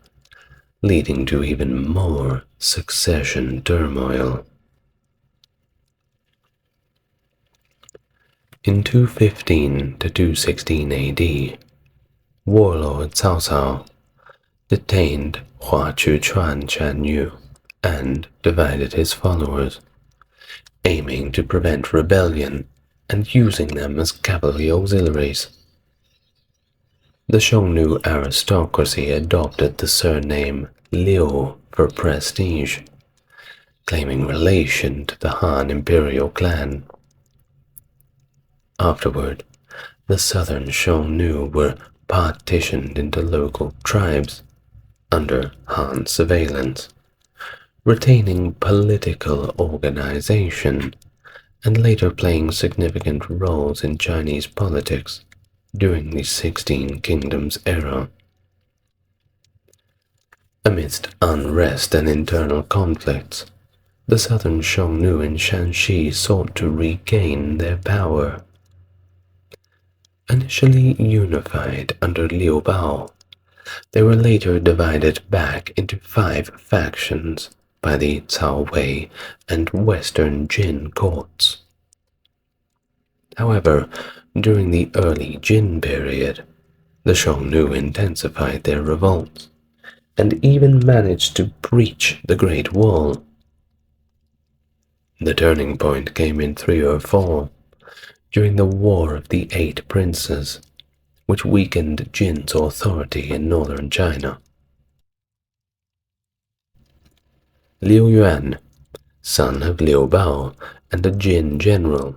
leading to even more succession turmoil. In 215 to 216 AD, warlord Cao Cao detained Hua Chuchuan Chanyu and divided his followers, aiming to prevent rebellion and using them as cavalry auxiliaries. The Xiongnu aristocracy adopted the surname Liu for prestige, claiming relation to the Han Imperial clan. Afterward, the southern Xiongnu were partitioned into local tribes under Han surveillance, retaining political organization and later playing significant roles in Chinese politics during the 16 Kingdoms era. Amidst unrest and internal conflicts, the southern Xiongnu in Shanxi sought to regain their power. Initially unified under Liu Bao, they were later divided back into 5 factions by the Cao Wei and Western Jin courts. However, during the early Jin period, the Xiongnu intensified their revolts and even managed to breach the Great Wall. The turning point came in 304, during the War of the Eight Princes, which weakened Jin's authority in northern China. Liu Yuan, son of Liu Bao and a Jin general,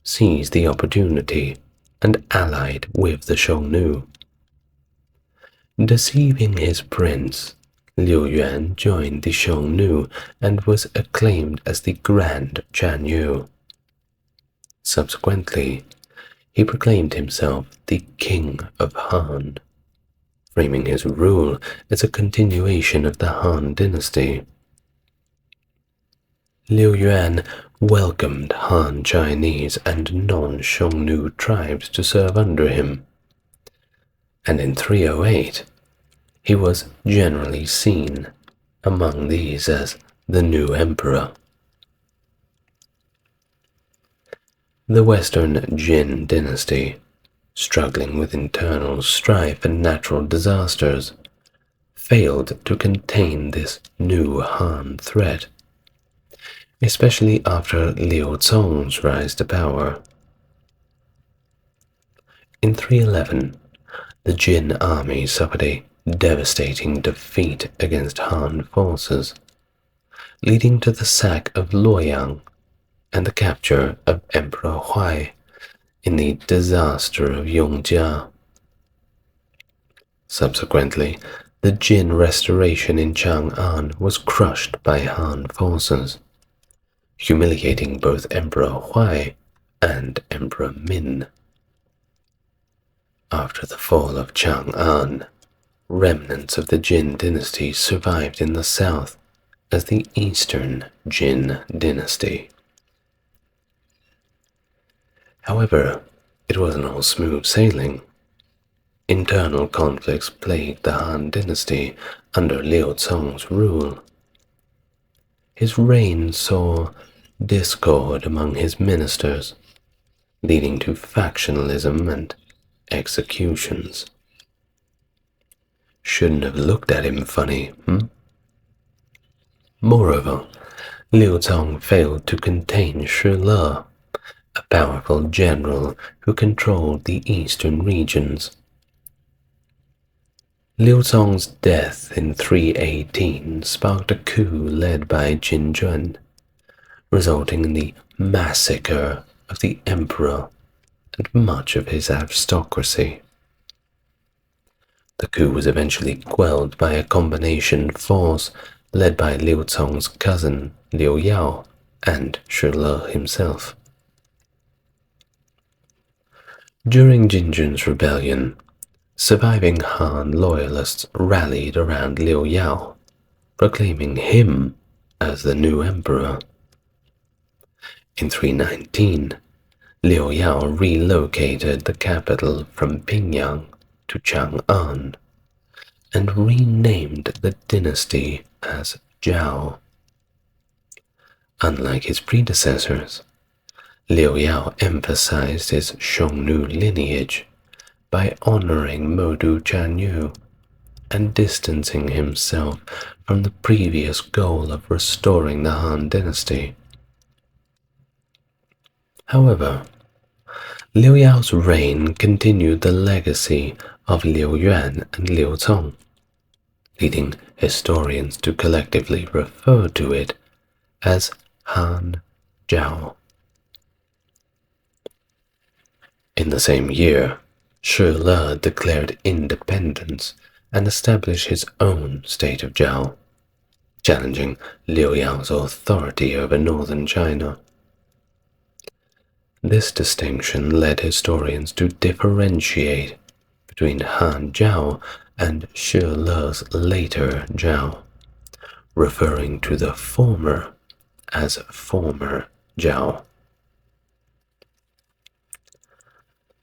seized the opportunity and allied with the Xiongnu. Deceiving his prince, Liu Yuan joined the Xiongnu and was acclaimed as the Grand Chanyu. Subsequently, he proclaimed himself the King of Han, framing his rule as a continuation of the Han dynasty. Liu Yuan welcomed Han Chinese and non-Xiongnu tribes to serve under him, and in 308, he was generally seen among these as the new emperor. The Western Jin dynasty, struggling with internal strife and natural disasters, failed to contain this new Han threat, especially after Liu Cong's rise to power. In 311, the Jin army suffered a devastating defeat against Han forces, leading to the sack of Luoyang and the capture of Emperor Huai in the disaster of Yongjia. Subsequently, the Jin restoration in Chang'an was crushed by Han forces, humiliating both Emperor Huai and Emperor Min. After the fall of Chang'an, remnants of the Jin dynasty survived in the south as the Eastern Jin dynasty. However, it wasn't all smooth sailing. Internal conflicts plagued the Han dynasty under Liu Cong's rule. His reign saw discord among his ministers, leading to factionalism and executions. Shouldn't have looked at him funny, Moreover, Liu Cong failed to contain Shi Le, a powerful general who controlled the eastern regions. Liu Cong's death in 318 sparked a coup led by Jin Zhun, resulting in the massacre of the emperor and much of his aristocracy. The coup was eventually quelled by a combination force led by Liu Cong's cousin Liu Yao and Shi Le himself. During Jin Zhun's rebellion, surviving Han loyalists rallied around Liu Yao, proclaiming him as the new emperor. In 319, Liu Yao relocated the capital from Pingyang to Chang'an and renamed the dynasty as Zhao. Unlike his predecessors, Liu Yao emphasized his Xiongnu lineage by honoring Modu Chanyu and distancing himself from the previous goal of restoring the Han dynasty. However, Liu Yao's reign continued the legacy of Liu Yuan and Liu Cong, leading historians to collectively refer to it as Han Zhao. In the same year, Shi declared independence and established his own state of Zhao, challenging Liu Yao's authority over northern China. This distinction led historians to differentiate between Han Zhao and Shi Le's later Zhao, referring to the former as former Zhao.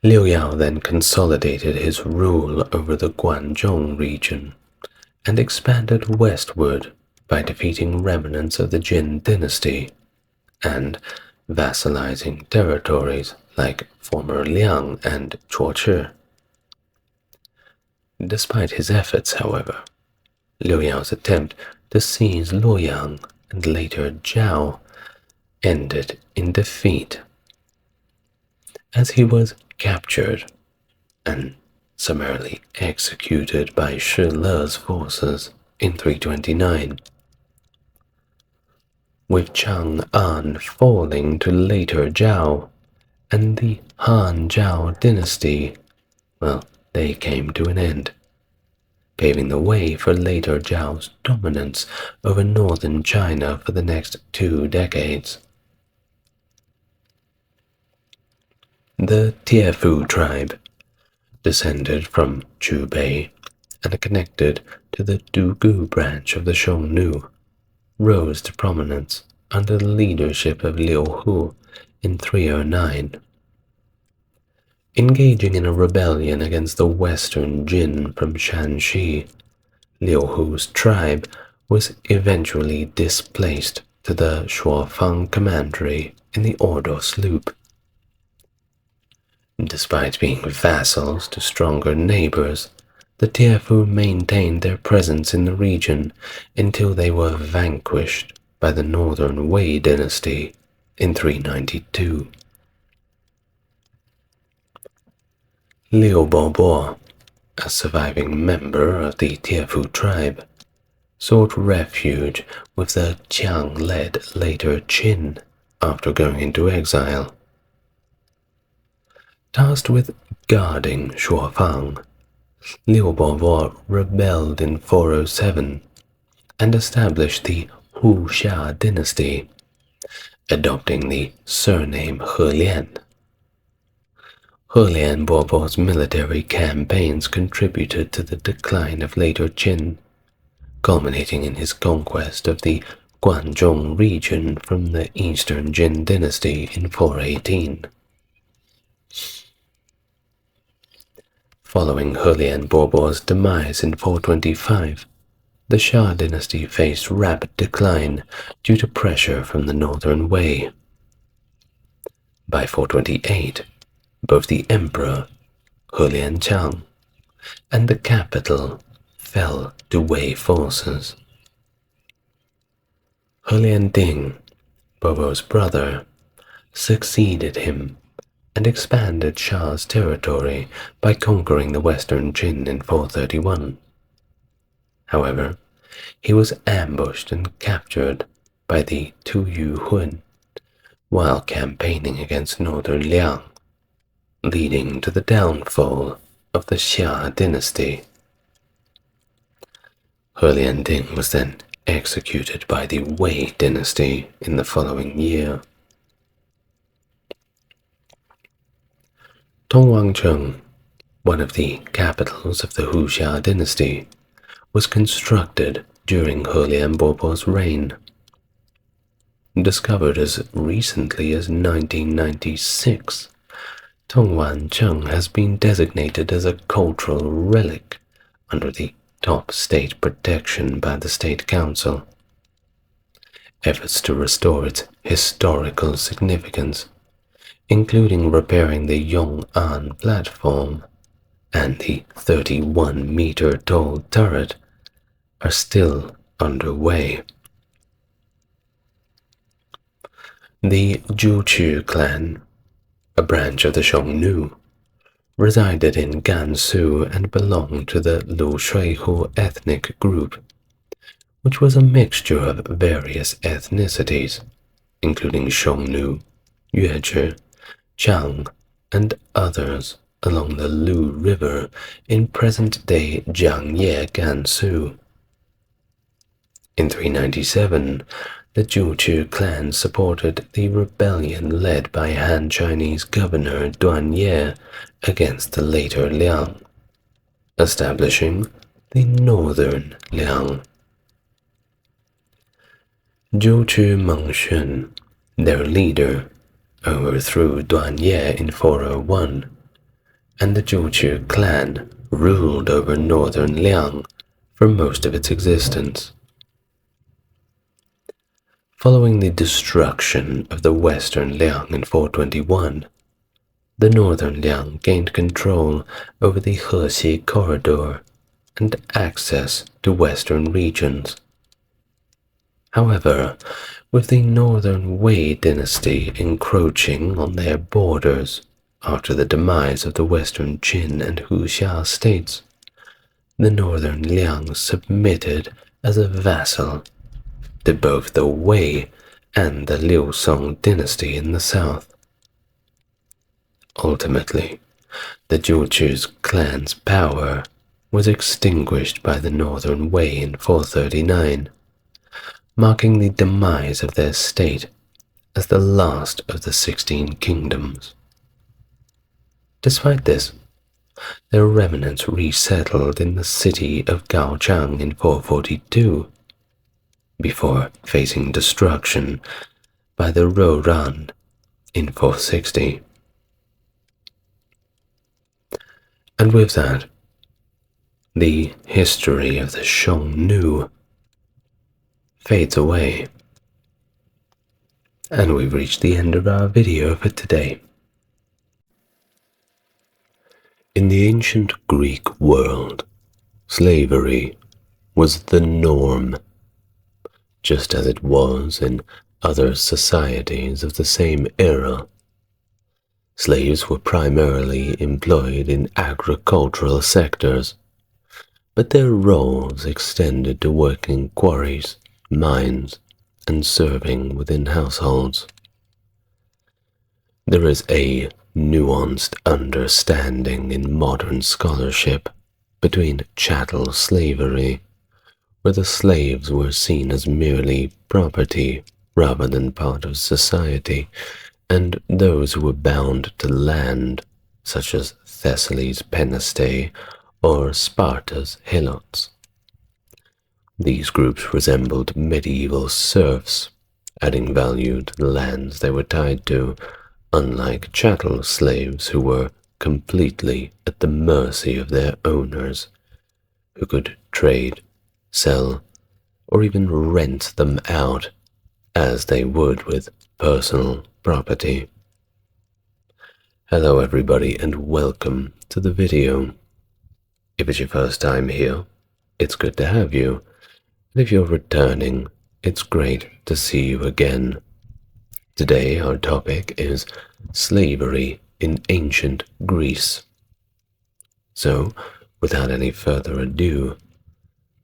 Liu Yao then consolidated his rule over the Guangzhou region and expanded westward by defeating remnants of the Jin dynasty and vassalizing territories like former Liang and Chuochi. Despite his efforts, however, Liu Yao's attempt to seize Luoyang and later Zhao ended in defeat, as he was captured and summarily executed by Shi Le's forces in 329, with Chang'an falling to later Zhao, and the Han Zhao dynasty, well, they came to an end, paving the way for later Zhao's dominance over northern China for the next 2 decades. The Tiefu tribe, descended from Zhubei and connected to the Dugu branch of the Xiongnu, rose to prominence under the leadership of Liu Hu in 309. Engaging in a rebellion against the western Jin from Shanxi, Liu Hu's tribe was eventually displaced to the Shuofang commandery in the Ordos Loop. Despite being vassals to stronger neighbors, the Tiefu maintained their presence in the region until they were vanquished by the Northern Wei dynasty in 392. Liu Bobo, a surviving member of the Tiefu tribe, sought refuge with the Qiang-led later Qin after going into exile. Tasked with guarding Shuofang, Liu Bobo rebelled in 407 and established the Hu Xia dynasty, adopting the surname Helian. Helian Bobo's military campaigns contributed to the decline of later Qin, culminating in his conquest of the Guangzhou region from the Eastern Jin dynasty in 418. Following Helian Bobo's demise in 425, the Xia dynasty faced rapid decline due to pressure from the Northern Wei. By 428, both the emperor, Helian Chang, and the capital fell to Wei forces. Helian Ding, Bobo's brother, succeeded him and expanded Xia's territory by conquering the western Jin in 431. However, he was ambushed and captured by the Tu Hun while campaigning against northern Liang, leading to the downfall of the Xia dynasty. Helian Ding was then executed by the Wei dynasty in the following year. Tongwangcheng, one of the capitals of the Hu Xia dynasty, was constructed during Helian Bobo's reign. Discovered as recently as 1996, Tongwangcheng has been designated as a cultural relic under the top state protection by the State Council. Efforts to restore its historical significance, including repairing the Yong'an platform and the 31-meter tall turret, are still underway. The Juchu clan, a branch of the Xiongnu, resided in Gansu and belonged to the Lu Shuihu ethnic group, which was a mixture of various ethnicities, including Xiongnu, Yuezhi, Chang, and others along the Lu River in present-day Jiangye, Gansu. In 397, the Jiuqu clan supported the rebellion led by Han Chinese governor Duan Ye against the later Liang, establishing the northern Liang. Jiuqu Mengxun, their leader, overthrew Duan Ye in 401, and the Jiuqu clan ruled over northern Liang for most of its existence. Following the destruction of the western Liang in 421, the northern Liang gained control over the Hexi corridor and access to western regions. However, with the northern Wei dynasty encroaching on their borders after the demise of the western Qin and Huxia states, the northern Liang submitted as a vassal to both the Wei and the Liu Song dynasty in the south. Ultimately, the Jiuqu's clan's power was extinguished by the northern Wei in 439, marking the demise of their state as the last of the 16 kingdoms. Despite this, their remnants resettled in the city of Gaochang in 442, before facing destruction by the Rouran in 460. And with that, the history of the Xiongnu fades away, and we've reached the end of our video for today. In the ancient Greek world, slavery was the norm, just as it was in other societies of the same era. Slaves were primarily employed in agricultural sectors, but their roles extended to working quarries, mines, and serving within households. There is a nuanced understanding in modern scholarship between chattel slavery, where the slaves were seen as merely property rather than part of society, and those who were bound to land, such as Thessaly's Penestae or Sparta's Helots. These groups resembled medieval serfs, adding value to the lands they were tied to, unlike chattel slaves who were completely at the mercy of their owners, who could trade, sell, or even rent them out as they would with personal property. Hello everybody and welcome to the video. If it's your first time here, it's good to have you, and if you're returning, it's great to see you again. Today our topic is slavery in ancient Greece. So, without any further ado,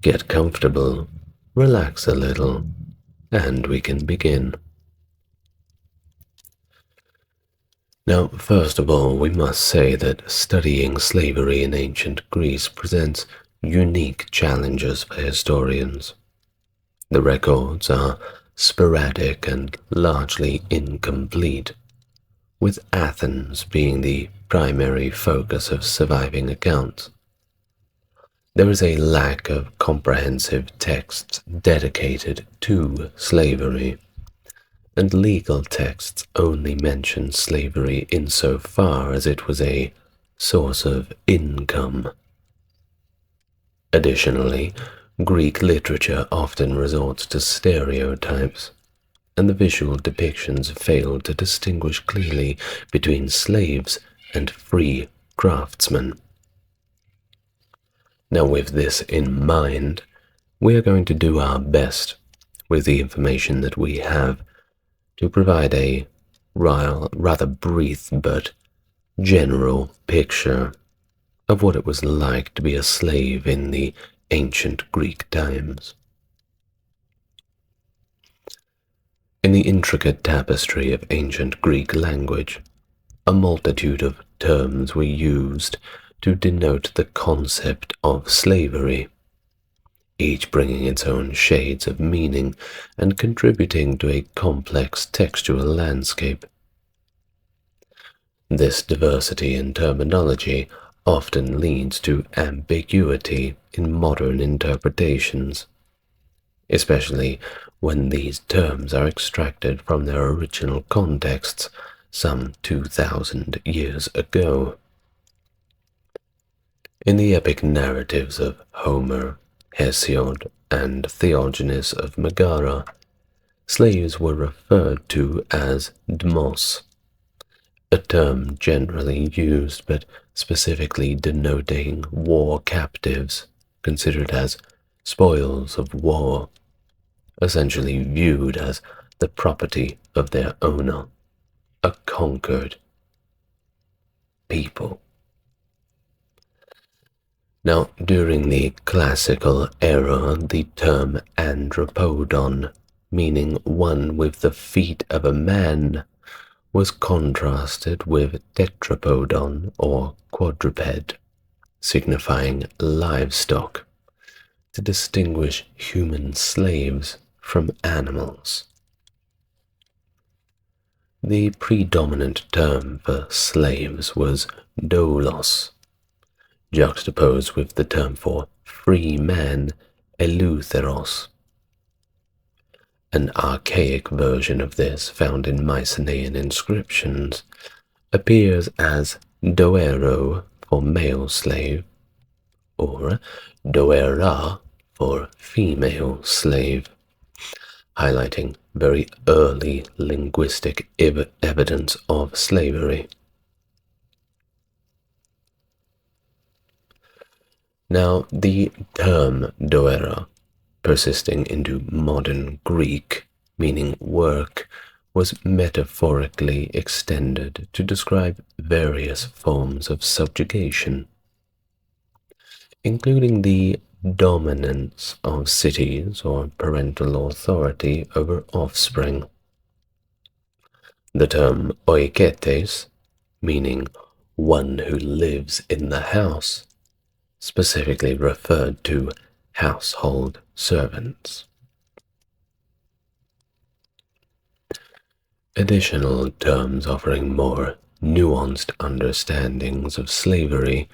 get comfortable, relax a little, and we can begin. Now, first of all, we must say that studying slavery in ancient Greece presents unique challenges for historians. The records are sporadic and largely incomplete, with Athens being the primary focus of surviving accounts. There is a lack of comprehensive texts dedicated to slavery, and legal texts only mention slavery insofar as it was a source of income. Additionally, Greek literature often resorts to stereotypes, and the visual depictions fail to distinguish clearly between slaves and free craftsmen. Now, with this in mind, we are going to do our best with the information that we have to provide a rather brief but general picture of what it was like to be a slave in the ancient Greek times. In the intricate tapestry of ancient Greek language, a multitude of terms were used to denote the concept of slavery, each bringing its own shades of meaning and contributing to a complex textual landscape. This diversity in terminology often leads to ambiguity in modern interpretations, especially when these terms are extracted from their original contexts some 2,000 years ago. In the epic narratives of Homer, Hesiod, and Theognis of Megara, slaves were referred to as dmos, a term generally used but specifically denoting war captives considered as spoils of war, essentially viewed as the property of their owner, a conquered people. Now, during the classical era, the term anthropodon, meaning one with the feet of a man, was contrasted with tetrapodon or quadruped, signifying livestock, to distinguish human slaves from animals. The predominant term for slaves was doulos, juxtaposed with the term for free man, eleutheros. An archaic version of this, found in Mycenaean inscriptions, appears as doero for male slave, or doera for female slave, highlighting very early linguistic evidence of slavery. Now, the term doera, persisting into modern Greek, meaning work, was metaphorically extended to describe various forms of subjugation, including the dominance of cities or parental authority over offspring. The term oiketes, meaning one who lives in the house, specifically referred to household servants. Additional terms offering more nuanced understandings of slavery,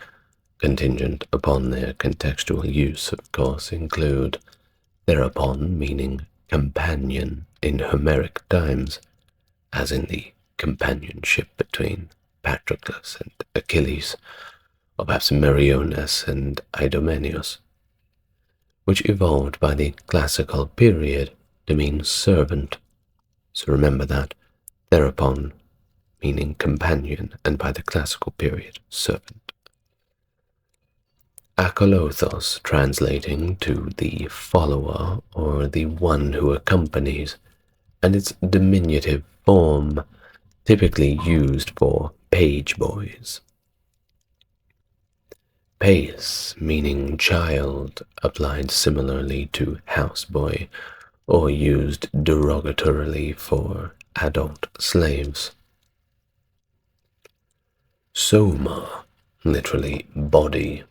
contingent upon their contextual use, of course, include therapon, meaning companion in Homeric times, as in the companionship between Patroclus and Achilles, or perhaps Meriones and Idomeneus, which evolved by the classical period to mean servant. So remember that, therapon meaning companion, and by the classical period, servant. Akolothos, translating to the follower or the one who accompanies, and its diminutive form typically used for page boys. Pais, meaning child, applied similarly to houseboy, or used derogatorily for adult slaves. Soma, literally body,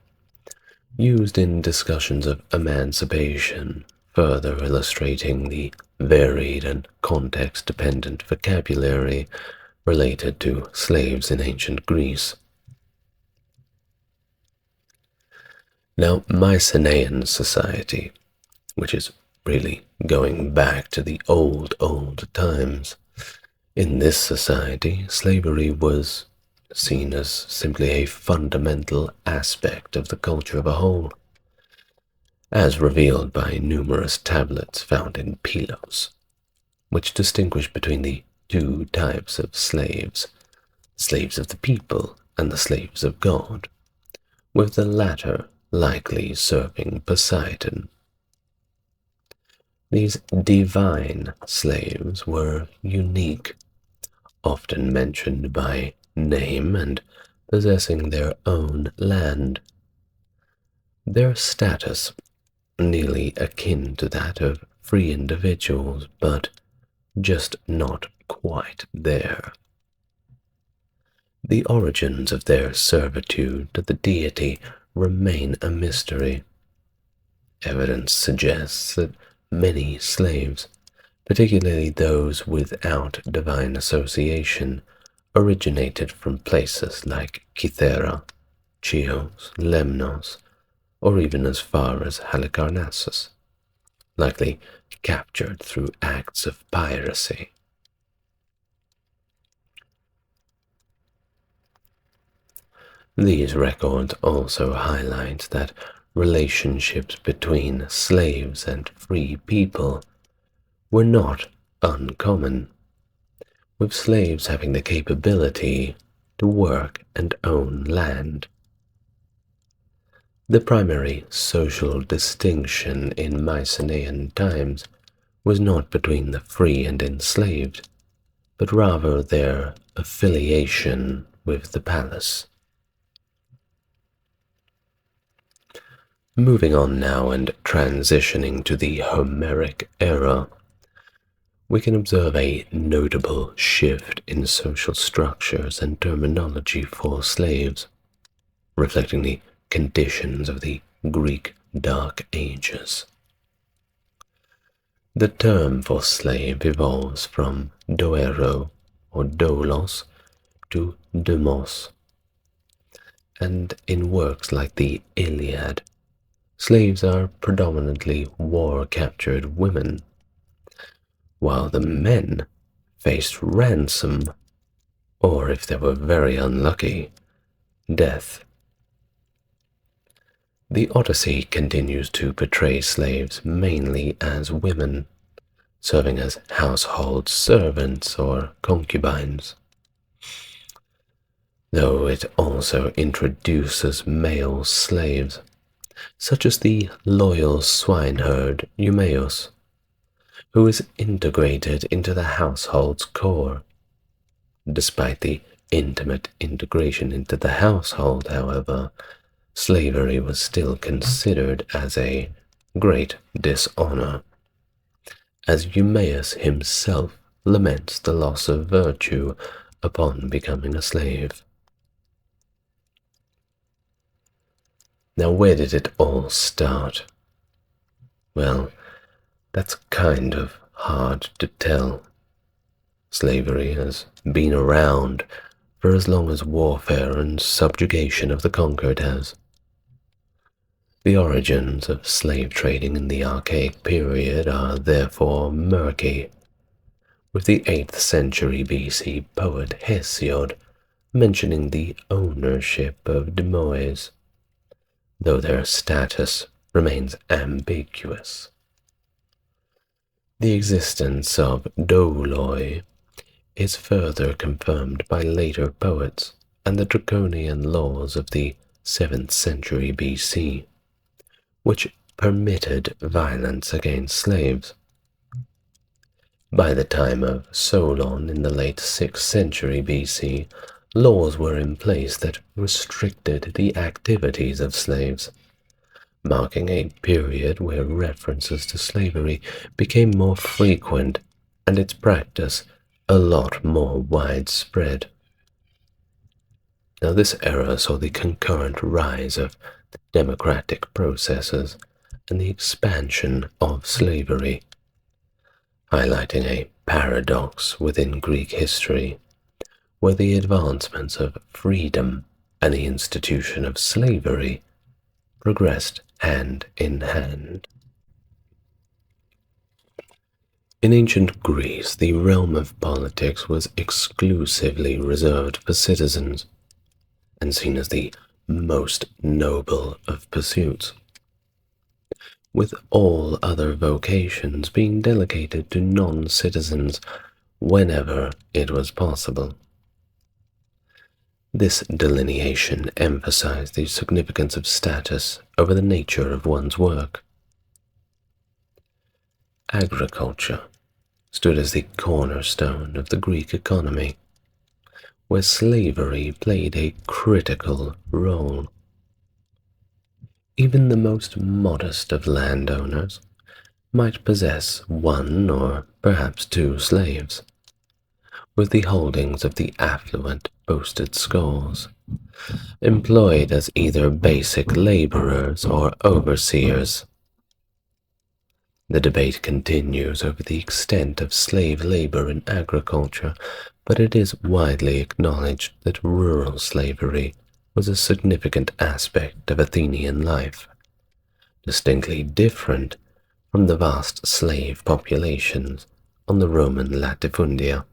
used in discussions of emancipation, further illustrating the varied and context-dependent vocabulary related to slaves in ancient Greece. Now, Mycenaean society, which is really going back to the old times, in this society, slavery was seen as simply a fundamental aspect of the culture of a whole, as revealed by numerous tablets found in Pylos, which distinguish between the two types of slaves, slaves of the people and the slaves of God, with the latter likely serving Poseidon. These divine slaves were unique, often mentioned by name and possessing their own land. Their status nearly akin to that of free individuals, but just not quite there. The origins of their servitude to the deity remain a mystery. Evidence suggests that many slaves, particularly those without divine association, originated from places like Cythera, Chios, Lemnos, or even as far as Halicarnassus, likely captured through acts of piracy. These records also highlight that relationships between slaves and free people were not uncommon, with slaves having the capability to work and own land. The primary social distinction in Mycenaean times was not between the free and enslaved, but rather their affiliation with the palace. Moving on now and transitioning to the Homeric era, we can observe a notable shift in social structures and terminology for slaves, reflecting the conditions of the Greek Dark Ages. The term for slave evolves from doero or doulos to demos, and in works like the Iliad, slaves are predominantly war-captured women, while the men faced ransom, or if they were very unlucky, death. The Odyssey continues to portray slaves mainly as women, serving as household servants or concubines, though it also introduces male slaves, such as the loyal swineherd Eumaeus, who is integrated into the household's core. Despite the intimate integration into the household, however, slavery was still considered as a great dishonor, as Eumaeus himself laments the loss of virtue upon becoming a slave. Now, where did it all start? Well, that's kind of hard to tell. Slavery has been around for as long as warfare and subjugation of the conquered has. The origins of slave trading in the Archaic period are therefore murky, with the 8th century BC poet Hesiod mentioning the ownership of demois, though their status remains ambiguous. The existence of douloi is further confirmed by later poets and the draconian laws of the 7th century BC, which permitted violence against slaves. By the time of Solon in the late 6th century BC, laws were in place that restricted the activities of slaves, marking a period where references to slavery became more frequent and its practice a lot more widespread. Now, this era saw the concurrent rise of the democratic processes and the expansion of slavery, highlighting a paradox within Greek history, where the advancements of freedom and the institution of slavery progressed hand in hand. In ancient Greece, the realm of politics was exclusively reserved for citizens and seen as the most noble of pursuits, with all other vocations being delegated to non-citizens whenever it was possible. This delineation emphasized the significance of status over the nature of one's work. Agriculture stood as the cornerstone of the Greek economy, where slavery played a critical role. Even the most modest of landowners might possess one or perhaps two slaves, with the holdings of the affluent boasted scores, employed as either basic laborers or overseers. The debate continues over the extent of slave labor in agriculture, but it is widely acknowledged that rural slavery was a significant aspect of Athenian life, distinctly different from the vast slave populations on the Roman latifundia.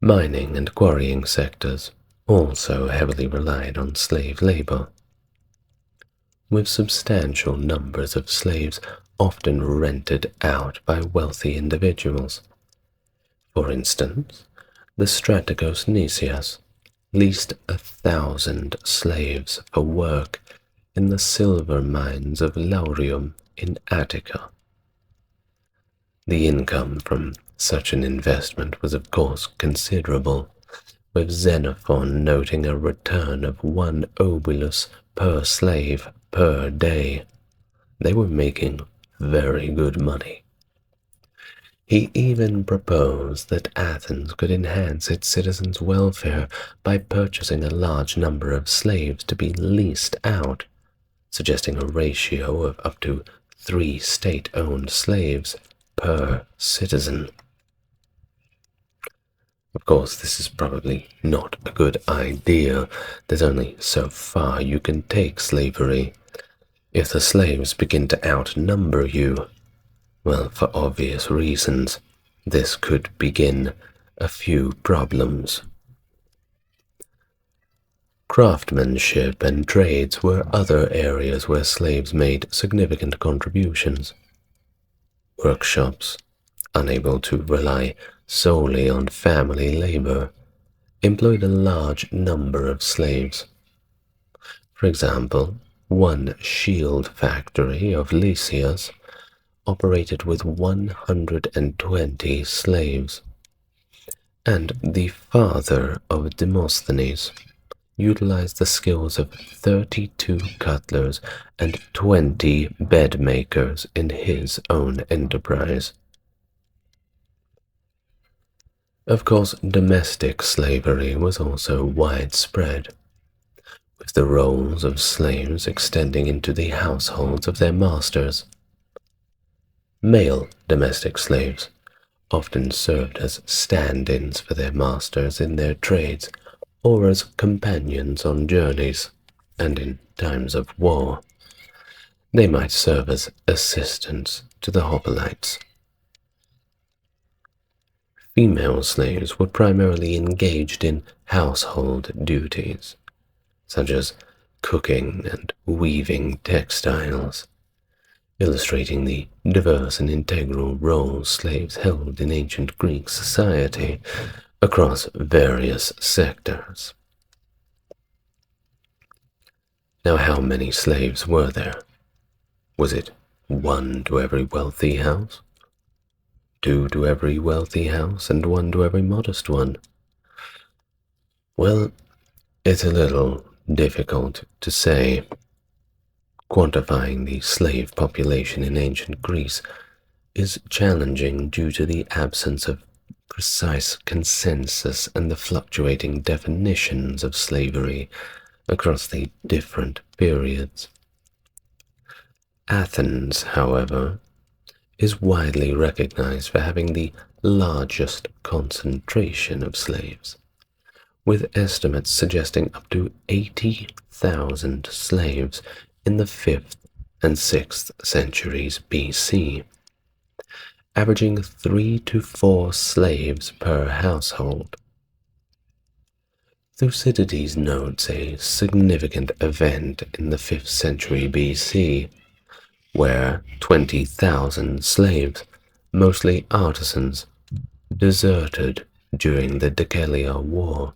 Mining and quarrying sectors also heavily relied on slave labor, with substantial numbers of slaves often rented out by wealthy individuals. For instance, the Strategos Nicias leased 1,000 slaves for work in the silver mines of Laurium in Attica. The income from such an investment was of course considerable, with Xenophon noting a return of 1 obolus per slave per day. They were making very good money. He even proposed that Athens could enhance its citizens' welfare by purchasing a large number of slaves to be leased out, suggesting a ratio of up to 3 state-owned slaves per citizen. Of course, this is probably not a good idea. There's only so far you can take slavery. If the slaves begin to outnumber you, well, for obvious reasons, this could begin a few problems. Craftsmanship and trades were other areas where slaves made significant contributions. Workshops, unable to rely solely on family labor, employed a large number of slaves. For example, one shield factory of Lysias operated with 120 slaves, and the father of Demosthenes utilized the skills of 32 cutlers and 20 bed makers in his own enterprise. Of course, domestic slavery was also widespread, with the roles of slaves extending into the households of their masters. Male domestic slaves often served as stand-ins for their masters in their trades or as companions on journeys, and in times of war, they might serve as assistants to the hoplites. Female slaves were primarily engaged in household duties, such as cooking and weaving textiles, illustrating the diverse and integral roles slaves held in ancient Greek society across various sectors. Now, how many slaves were there? Was it 1 to every wealthy house? 2 to every wealthy house, and 1 to every modest one? Well, it's a little difficult to say. Quantifying the slave population in ancient Greece is challenging due to the absence of precise consensus and the fluctuating definitions of slavery across the different periods. Athens, however, is widely recognized for having the largest concentration of slaves, with estimates suggesting up to 80,000 slaves in the 5th and 6th centuries BC, averaging 3 to 4 slaves per household. Thucydides notes a significant event in the 5th century BC, where 20,000 slaves, mostly artisans, deserted during the Decelea War.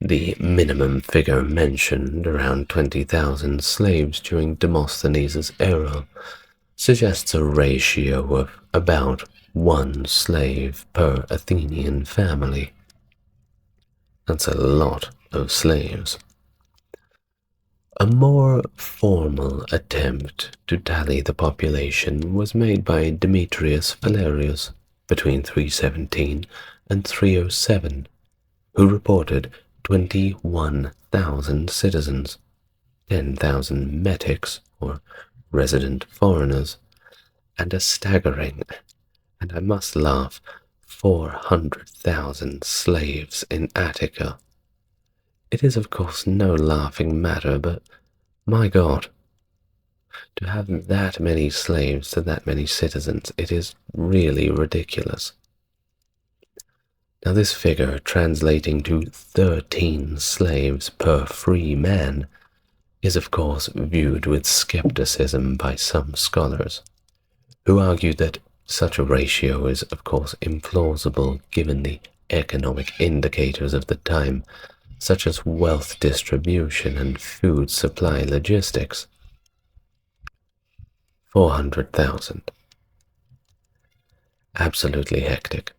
The minimum figure mentioned, around 20,000 slaves during Demosthenes' era, suggests a ratio of about 1 slave per Athenian family. That's a lot of slaves. A more formal attempt to tally the population was made by Demetrius Valerius between 317 and 307, who reported 21,000 citizens, 10,000 metics, or resident foreigners, and a staggering, and I must laugh, 400,000 slaves in Attica. It is of course no laughing matter, but my God, to have that many slaves to that many citizens, it is really ridiculous. Now this figure, translating to 13 slaves per free man, is of course viewed with skepticism by some scholars, who argue that such a ratio is of course implausible given the economic indicators of the time, such as wealth distribution and food supply logistics. 400,000. Absolutely hectic.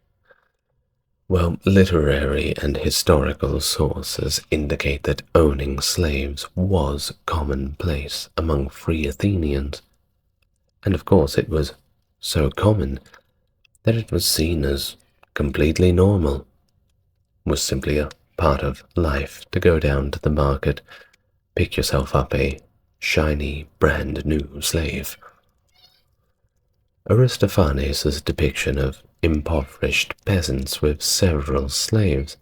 Well, literary and historical sources indicate that owning slaves was commonplace among free Athenians, and of course it was so common that it was seen as completely normal. It was simply a part of life to go down to the market, pick yourself up a shiny, brand new slave. Aristophanes' depiction of impoverished peasants with several slaves,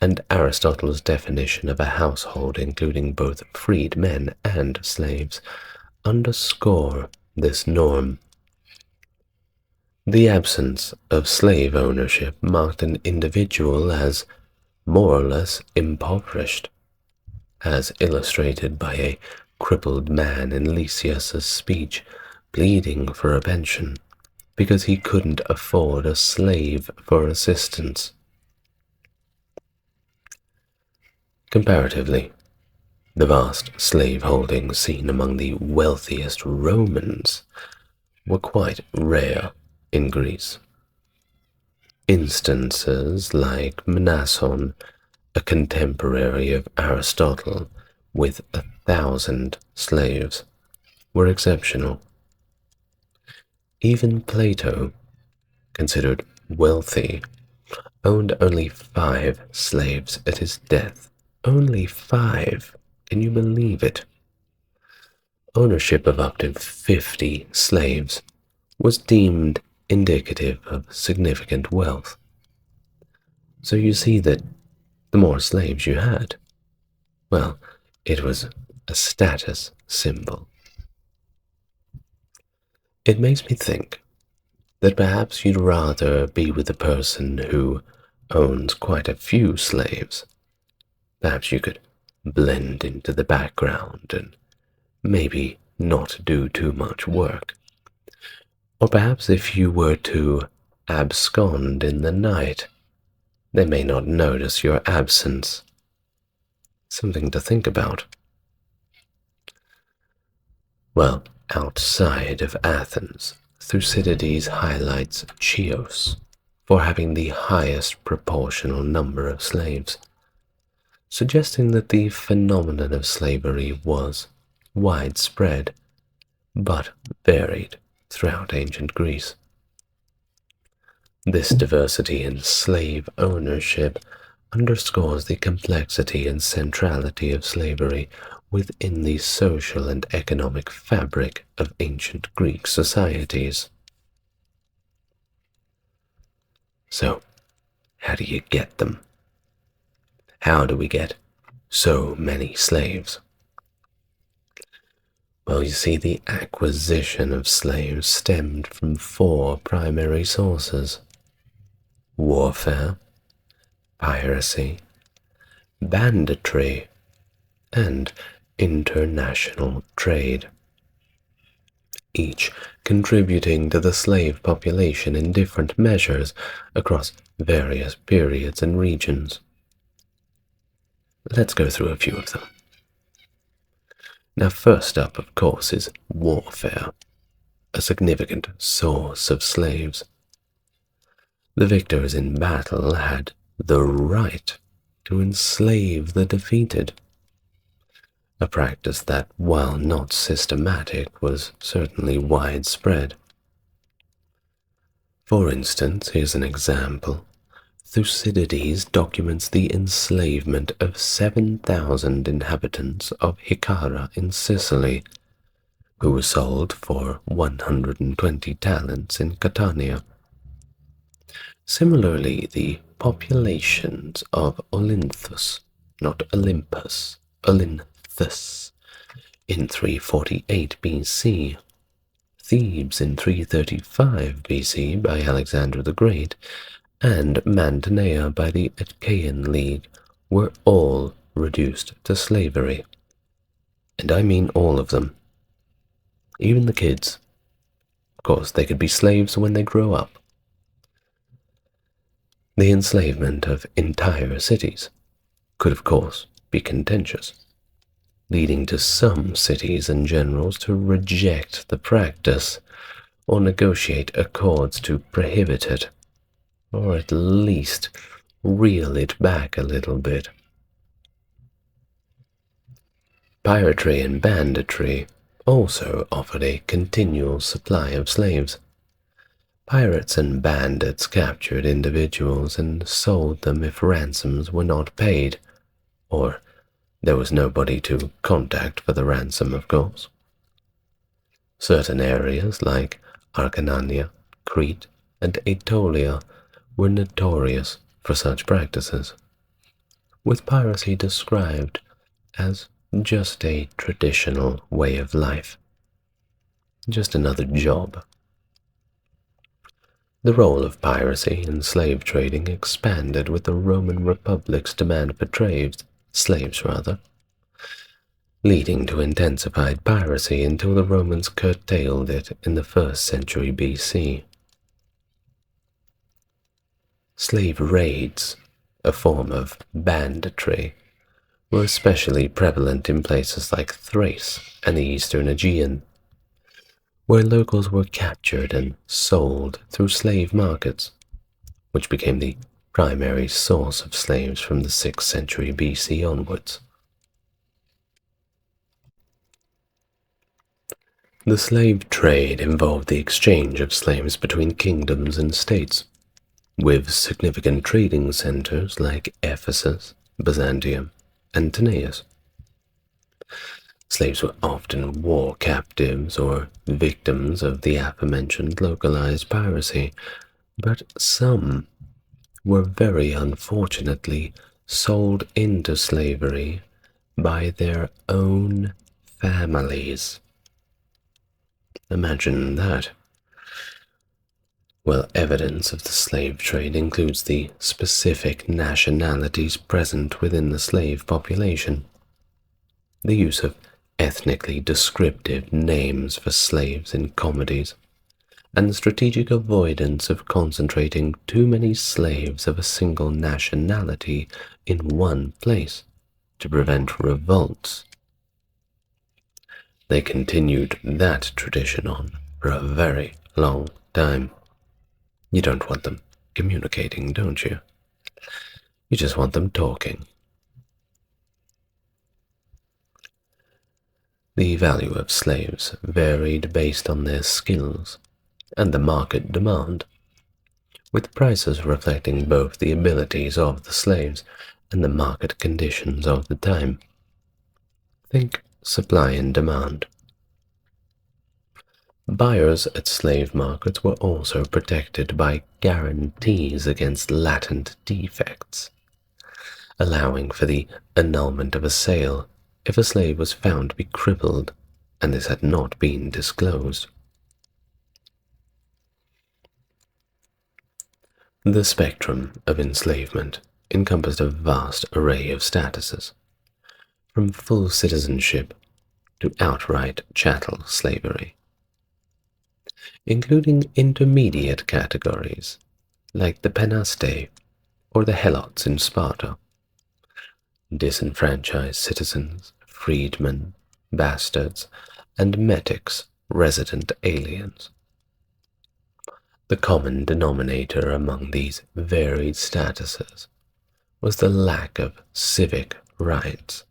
and Aristotle's definition of a household including both freed men and slaves, underscore this norm. The absence of slave ownership marked an individual as more or less impoverished, as illustrated by a crippled man in Lysias's speech pleading for a pension because he couldn't afford a slave for assistance. Comparatively, the vast slave-holding seen among the wealthiest Romans were quite rare in Greece. Instances like Mnason, a contemporary of Aristotle with 1,000 slaves, were exceptional. Even Plato, considered wealthy, owned only 5 slaves at his death. Only 5. Can you believe it? Ownership of up to 50 slaves was deemed indicative of significant wealth. So you see that the more slaves you had, well, it was a status symbol. It makes me think that perhaps you'd rather be with a person who owns quite a few slaves. Perhaps you could blend into the background and maybe not do too much work. Or perhaps if you were to abscond in the night, they may not notice your absence. Something to think about. Well, outside of Athens, Thucydides highlights Chios for having the highest proportional number of slaves, suggesting that the phenomenon of slavery was widespread, but varied throughout ancient Greece. This diversity in slave ownership underscores the complexity and centrality of slavery within the social and economic fabric of ancient Greek societies. So, how do you get them? How do we get so many slaves? Well, you see, the acquisition of slaves stemmed from 4 primary sources: warfare, piracy, banditry, and international trade, each contributing to the slave population in different measures across various periods and regions. Let's go through a few of them. Now, first up, of course, is warfare, a significant source of slaves. The victors in battle had the right to enslave the defeated. a practice that, while not systematic, was certainly widespread. For instance, here's an example. Thucydides documents the enslavement of 7,000 inhabitants of Hyccara in Sicily, who were sold for 120 talents in Catania. Similarly, the populations of Olynthus, not Olympus, Olynthus, in 348 BC, Thebes in 335 BC by Alexander the Great, and Mantinea by the Achaemenid League were all reduced to slavery. And I mean all of them. Even the kids. Of course, they could be slaves when they grow up. The enslavement of entire cities could, of course, be contentious, leading to some cities and generals to reject the practice or negotiate accords to prohibit it, or at least reel it back a little bit. Piracy and banditry also offered a continual supply of slaves. Pirates and bandits captured individuals and sold them if ransoms were not paid, or there was nobody to contact for the ransom, of course. Certain areas like Acarnania, Crete, and Aetolia were notorious for such practices, with piracy described as just a traditional way of life, just another job. The role of piracy in slave trading expanded with the Roman Republic's demand for slaves, leading to intensified piracy until the Romans curtailed it in the 1st century BC. Slave raids, a form of banditry, were especially prevalent in places like Thrace and the eastern Aegean, where locals were captured and sold through slave markets, which became the primary source of slaves from the 6th century BC onwards. The slave trade involved the exchange of slaves between kingdoms and states, with significant trading centers like Ephesus, Byzantium, and Tanais. Slaves were often war captives or victims of the aforementioned localized piracy, but some were very unfortunately sold into slavery by their own families. Imagine that. Well, evidence of the slave trade includes the specific nationalities present within the slave population, the use of ethnically descriptive names for slaves in comedies, and the strategic avoidance of concentrating too many slaves of a single nationality in one place to prevent revolts. They continued that tradition on for a very long time. You don't want them communicating, don't you? You just want them talking. The value of slaves varied based on their skills and the market demand, with prices reflecting both the abilities of the slaves and the market conditions of the time. Think supply and demand. Buyers at slave markets were also protected by guarantees against latent defects, allowing for the annulment of a sale if a slave was found to be crippled and this had not been disclosed. The spectrum of enslavement encompassed a vast array of statuses, from full citizenship to outright chattel slavery, including intermediate categories like the Penaste or the Helots in Sparta, disenfranchised citizens, freedmen, bastards, and metics, resident aliens. The common denominator among these varied statuses was the lack of civic rights,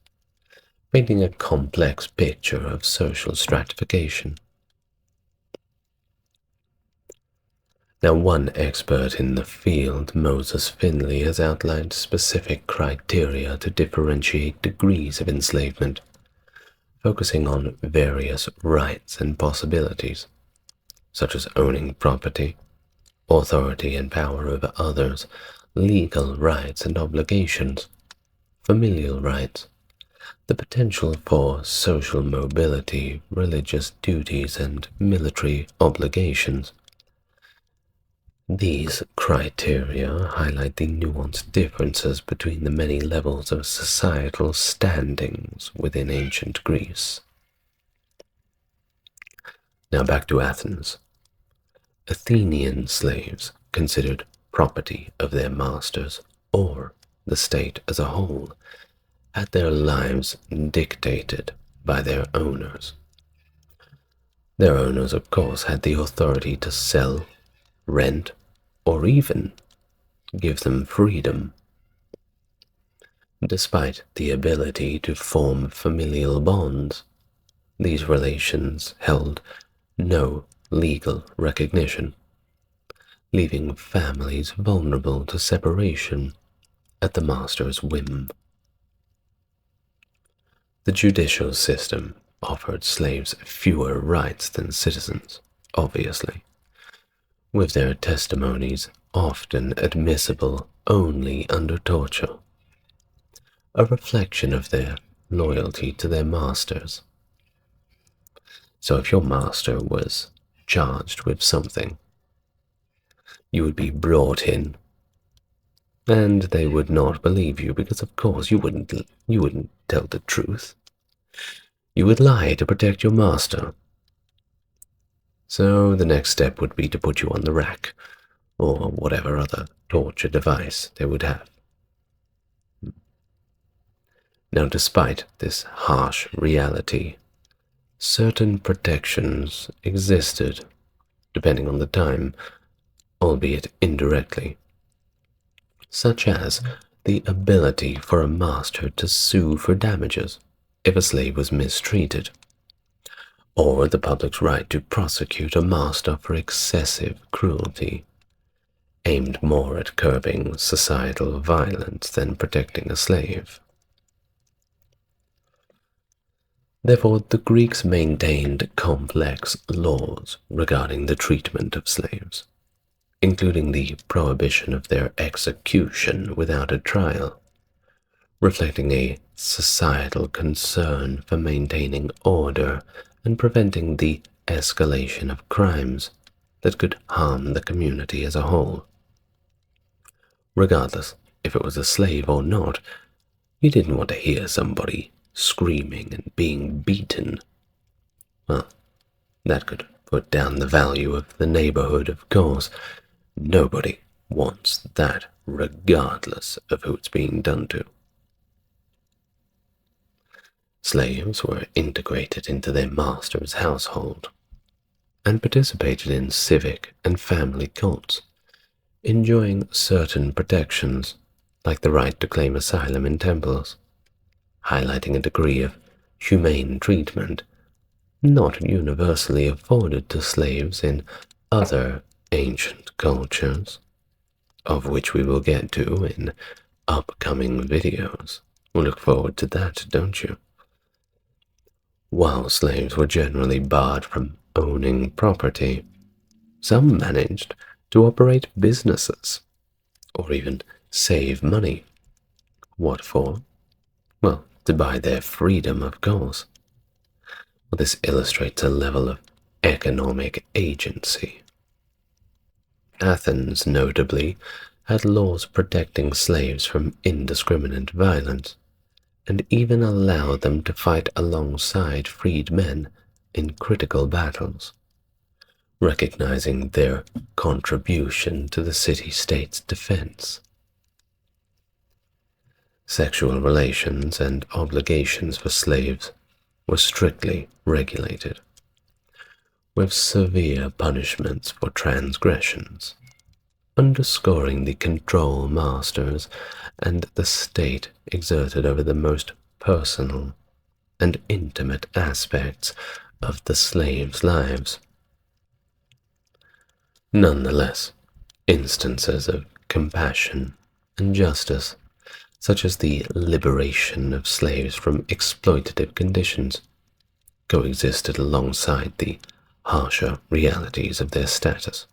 painting a complex picture of social stratification. Now, one expert in the field, Moses Finley, has outlined specific criteria to differentiate degrees of enslavement, focusing on various rights and possibilities, such as owning property, authority and power over others, legal rights and obligations, familial rights, the potential for social mobility, religious duties, and military obligations. These criteria highlight the nuanced differences between the many levels of societal standings within ancient Greece. Now back to Athens. Athenian slaves, considered property of their masters or the state as a whole, had their lives dictated by their owners. Their owners, of course, had the authority to sell, rent, or even give them freedom. Despite the ability to form familial bonds, these relations held no legal recognition, leaving families vulnerable to separation at the master's whim. The judicial system offered slaves fewer rights than citizens, obviously, with their testimonies often admissible only under torture, a reflection of their loyalty to their masters. So if your master was charged with something, you would be brought in, and they would not believe you because, of course, you wouldn't tell the truth. You would lie to protect your master. So the next step would be to put you on the rack, or whatever other torture device they would have. Now, despite this harsh reality, certain protections existed, depending on the time, albeit indirectly, such as the ability for a master to sue for damages if a slave was mistreated, or the public's right to prosecute a master for excessive cruelty, aimed more at curbing societal violence than protecting a slave. Therefore, the Greeks maintained complex laws regarding the treatment of slaves, including the prohibition of their execution without a trial, reflecting a societal concern for maintaining order and preventing the escalation of crimes that could harm the community as a whole. Regardless if it was a slave or not, you didn't want to hear somebody screaming and being beaten. Well, that could put down the value of the neighborhood, of course. Nobody wants that, regardless of who it's being done to. Slaves were integrated into their master's household and participated in civic and family cults, enjoying certain protections like the right to claim asylum in temples, highlighting a degree of humane treatment not universally afforded to slaves in other ancient cultures, of which we will get to in upcoming videos. We'll look forward to that, don't you? While slaves were generally barred from owning property, some managed to operate businesses or even save money. What for? Well, to buy their freedom, of course. Well, this illustrates a level of economic agency. Athens, notably, had laws protecting slaves from indiscriminate violence, and even allowed them to fight alongside freed men in critical battles, recognizing their contribution to the city-state's defense. Sexual relations and obligations for slaves were strictly regulated, with severe punishments for transgressions, underscoring the control masters and the state exerted over the most personal and intimate aspects of the slaves' lives. Nonetheless, instances of compassion and justice, such as the liberation of slaves from exploitative conditions, coexisted alongside the harsher realities of their status.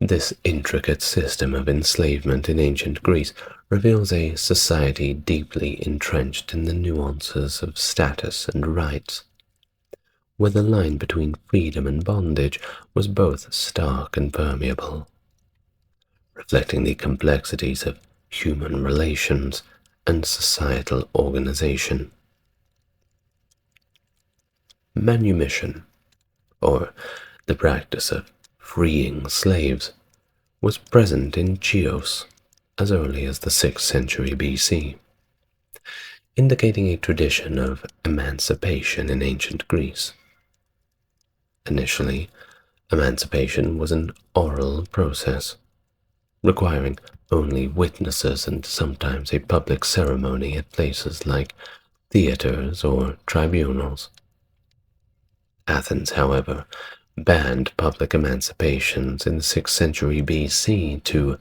This intricate system of enslavement in ancient Greece reveals a society deeply entrenched in the nuances of status and rights, where the line between freedom and bondage was both stark and permeable, reflecting the complexities of human relations and societal organization. Manumission, or the practice of freeing slaves, was present in Chios as early as the 6th century BC, indicating a tradition of emancipation in ancient Greece. Initially, emancipation was an oral process, requiring only witnesses and sometimes a public ceremony at places like theaters or tribunals. Athens, however, banned public emancipations in the 6th century BC to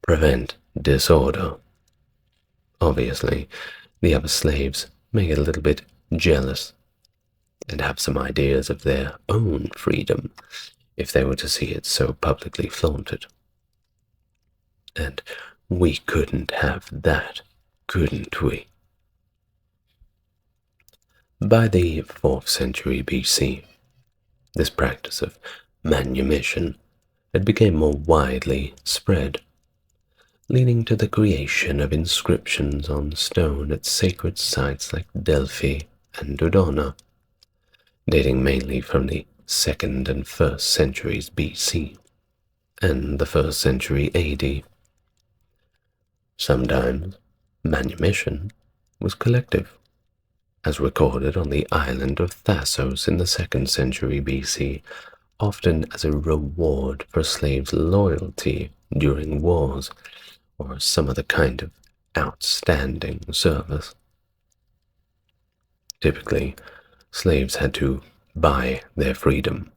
prevent disorder. Obviously, the other slaves may get a little bit jealous and have some ideas of their own freedom if they were to see it so publicly flaunted. And we couldn't have that, couldn't we? By the 4th century BC, this practice of manumission had become more widely spread, leading to the creation of inscriptions on stone at sacred sites like Delphi and Dodona, dating mainly from the 2nd and 1st centuries BC and the 1st century AD. Sometimes manumission was collective, as recorded on the island of Thasos in the 2nd century BC, often as a reward for slaves' loyalty during wars or some other kind of outstanding service. Typically, slaves had to buy their freedom,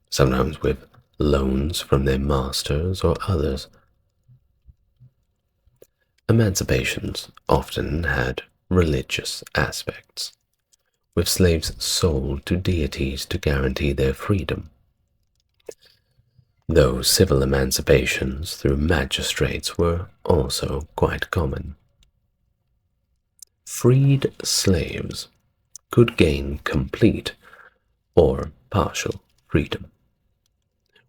sometimes with loans from their masters or others. Emancipations often had religious aspects, with slaves sold to deities to guarantee their freedom, though civil emancipations through magistrates were also quite common. Freed slaves could gain complete or partial freedom,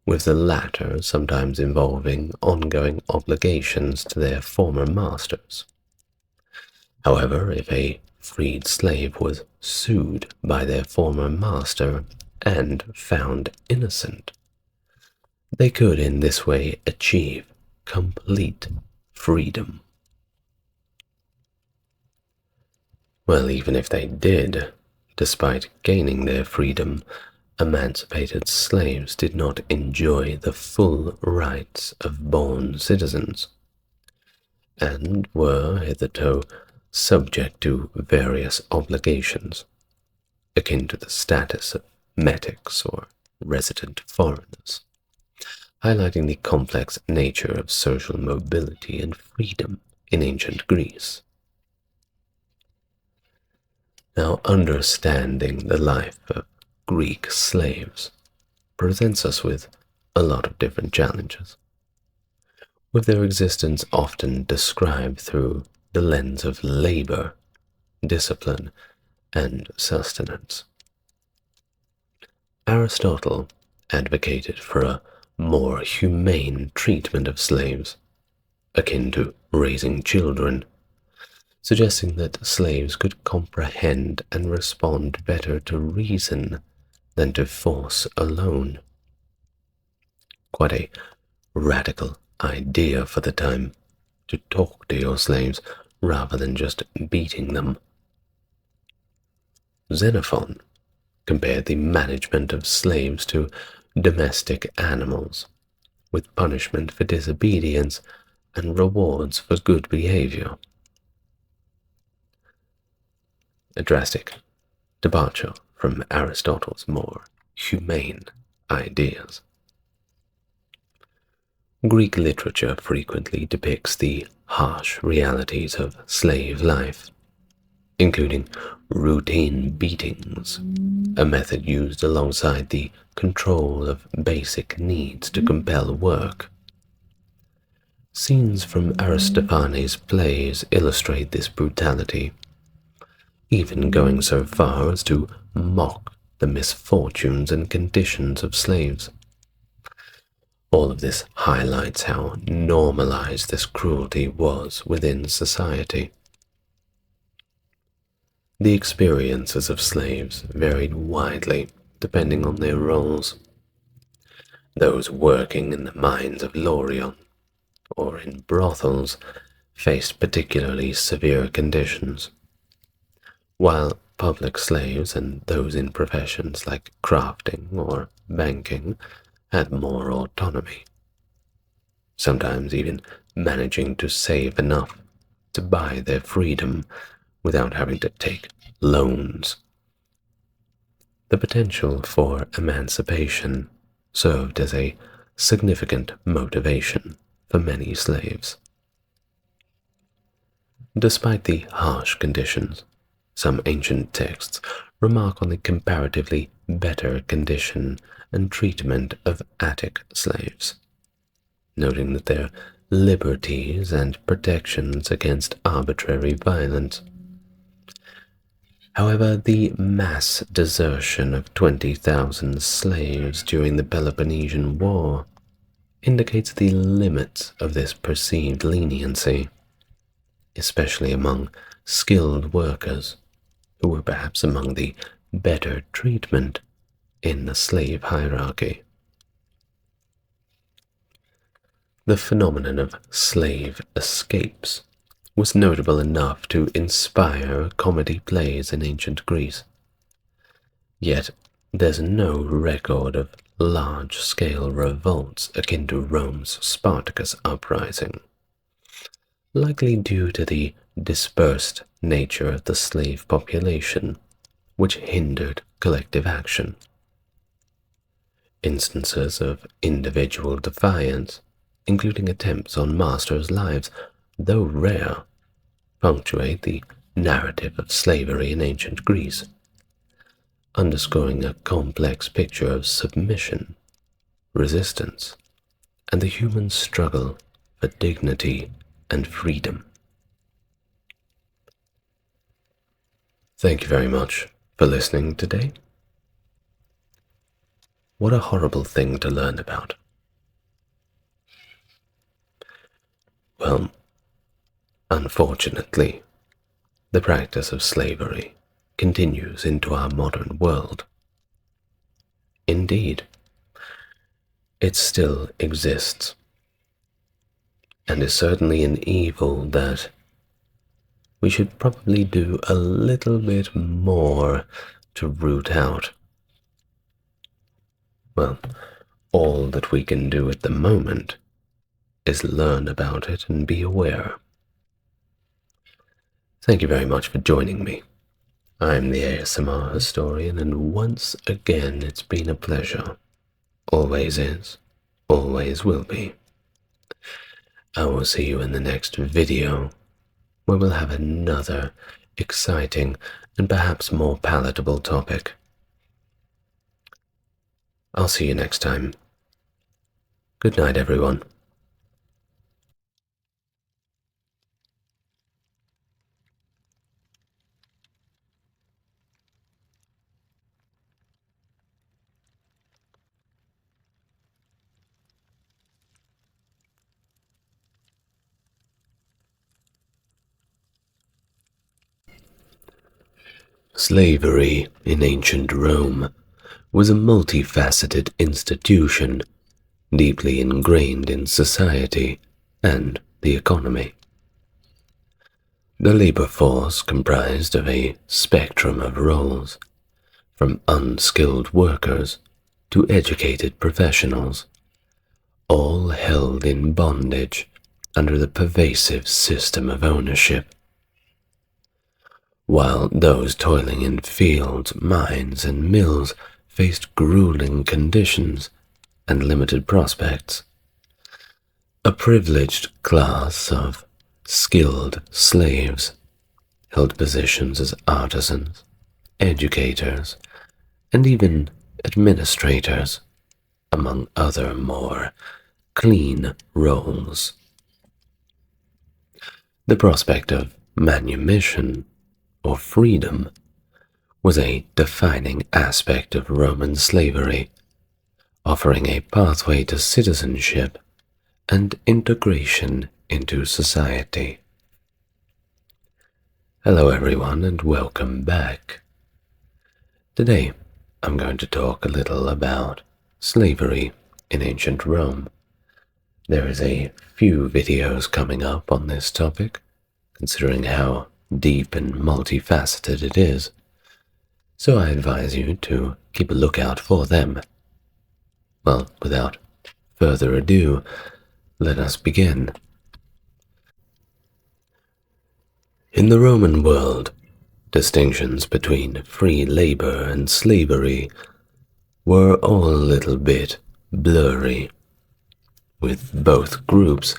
with the latter sometimes involving ongoing obligations to their former masters. However, if a freed slave was sued by their former master and found innocent, they could in this way achieve complete freedom. Well, even if they did, despite gaining their freedom, emancipated slaves did not enjoy the full rights of born citizens, and were hitherto subject to various obligations, akin to the status of metics or resident foreigners, highlighting the complex nature of social mobility and freedom in ancient Greece. Now, understanding the life of Greek slaves presents us with a lot of different challenges, with their existence often described through the lens of labor, discipline, and sustenance. Aristotle advocated for a more humane treatment of slaves, akin to raising children, suggesting that slaves could comprehend and respond better to reason than to force alone. Quite a radical idea for the time, to talk to your slaves rather than just beating them. Xenophon compared the management of slaves to domestic animals, with punishment for disobedience and rewards for good behavior. a drastic departure from Aristotle's more humane ideas. Greek literature frequently depicts the harsh realities of slave life, including routine beatings, a method used alongside the control of basic needs to compel work. Scenes from Aristophanes' plays illustrate this brutality, even going so far as to mock the misfortunes and conditions of slaves. All of this highlights how normalized this cruelty was within society. The experiences of slaves varied widely depending on their roles. Those working in the mines of Lorion or in brothels faced particularly severe conditions, while public slaves and those in professions like crafting or banking had more autonomy, sometimes even managing to save enough to buy their freedom without having to take loans. The potential for emancipation served as a significant motivation for many slaves. Despite the harsh conditions, some ancient texts remark on the comparatively better condition and treatment of Attic slaves, noting that their liberties and protections against arbitrary violence. However, the mass desertion of 20,000 slaves during the Peloponnesian War indicates the limits of this perceived leniency, especially among skilled workers who were perhaps among the better treatment in the slave hierarchy. The phenomenon of slave escapes was notable enough to inspire comedy plays in ancient Greece. Yet there's no record of large-scale revolts akin to Rome's Spartacus uprising, likely due to the dispersed nature of the slave population, which hindered collective action. Instances of individual defiance, including attempts on masters' lives, though rare, punctuate the narrative of slavery in ancient Greece, underscoring a complex picture of submission, resistance, and the human struggle for dignity and freedom. Thank you very much for listening today. What a horrible thing to learn about. Well, unfortunately, the practice of slavery continues into our modern world. Indeed, it still exists, and is certainly an evil that we should probably do a little bit more to root out. Well, all that we can do at the moment is learn about it and be aware. Thank you very much for joining me. I'm the ASMR historian, and once again it's been a pleasure. Always is, always will be. I will see you in the next video, where we'll have another exciting and perhaps more palatable topic. I'll see you next time. Good night, everyone. Slavery in ancient Rome was a multifaceted institution deeply ingrained in society and the economy. The labor force comprised of a spectrum of roles, from unskilled workers to educated professionals, all held in bondage under the pervasive system of ownership. while those toiling in fields, mines, and mills faced grueling conditions and limited prospects. A privileged class of skilled slaves held positions as artisans, educators, and even administrators, among other more clean roles. The prospect of manumission, or freedom, was a defining aspect of Roman slavery, offering a pathway to citizenship and integration into society. Hello everyone and welcome back. Today I'm going to talk a little about slavery in ancient Rome. There is a few videos coming up on this topic, considering how deep and multifaceted it is, so I advise you to keep a lookout for them. Well, without further ado, let us begin. In the Roman world, distinctions between free labor and slavery were all a little bit blurry, with both groups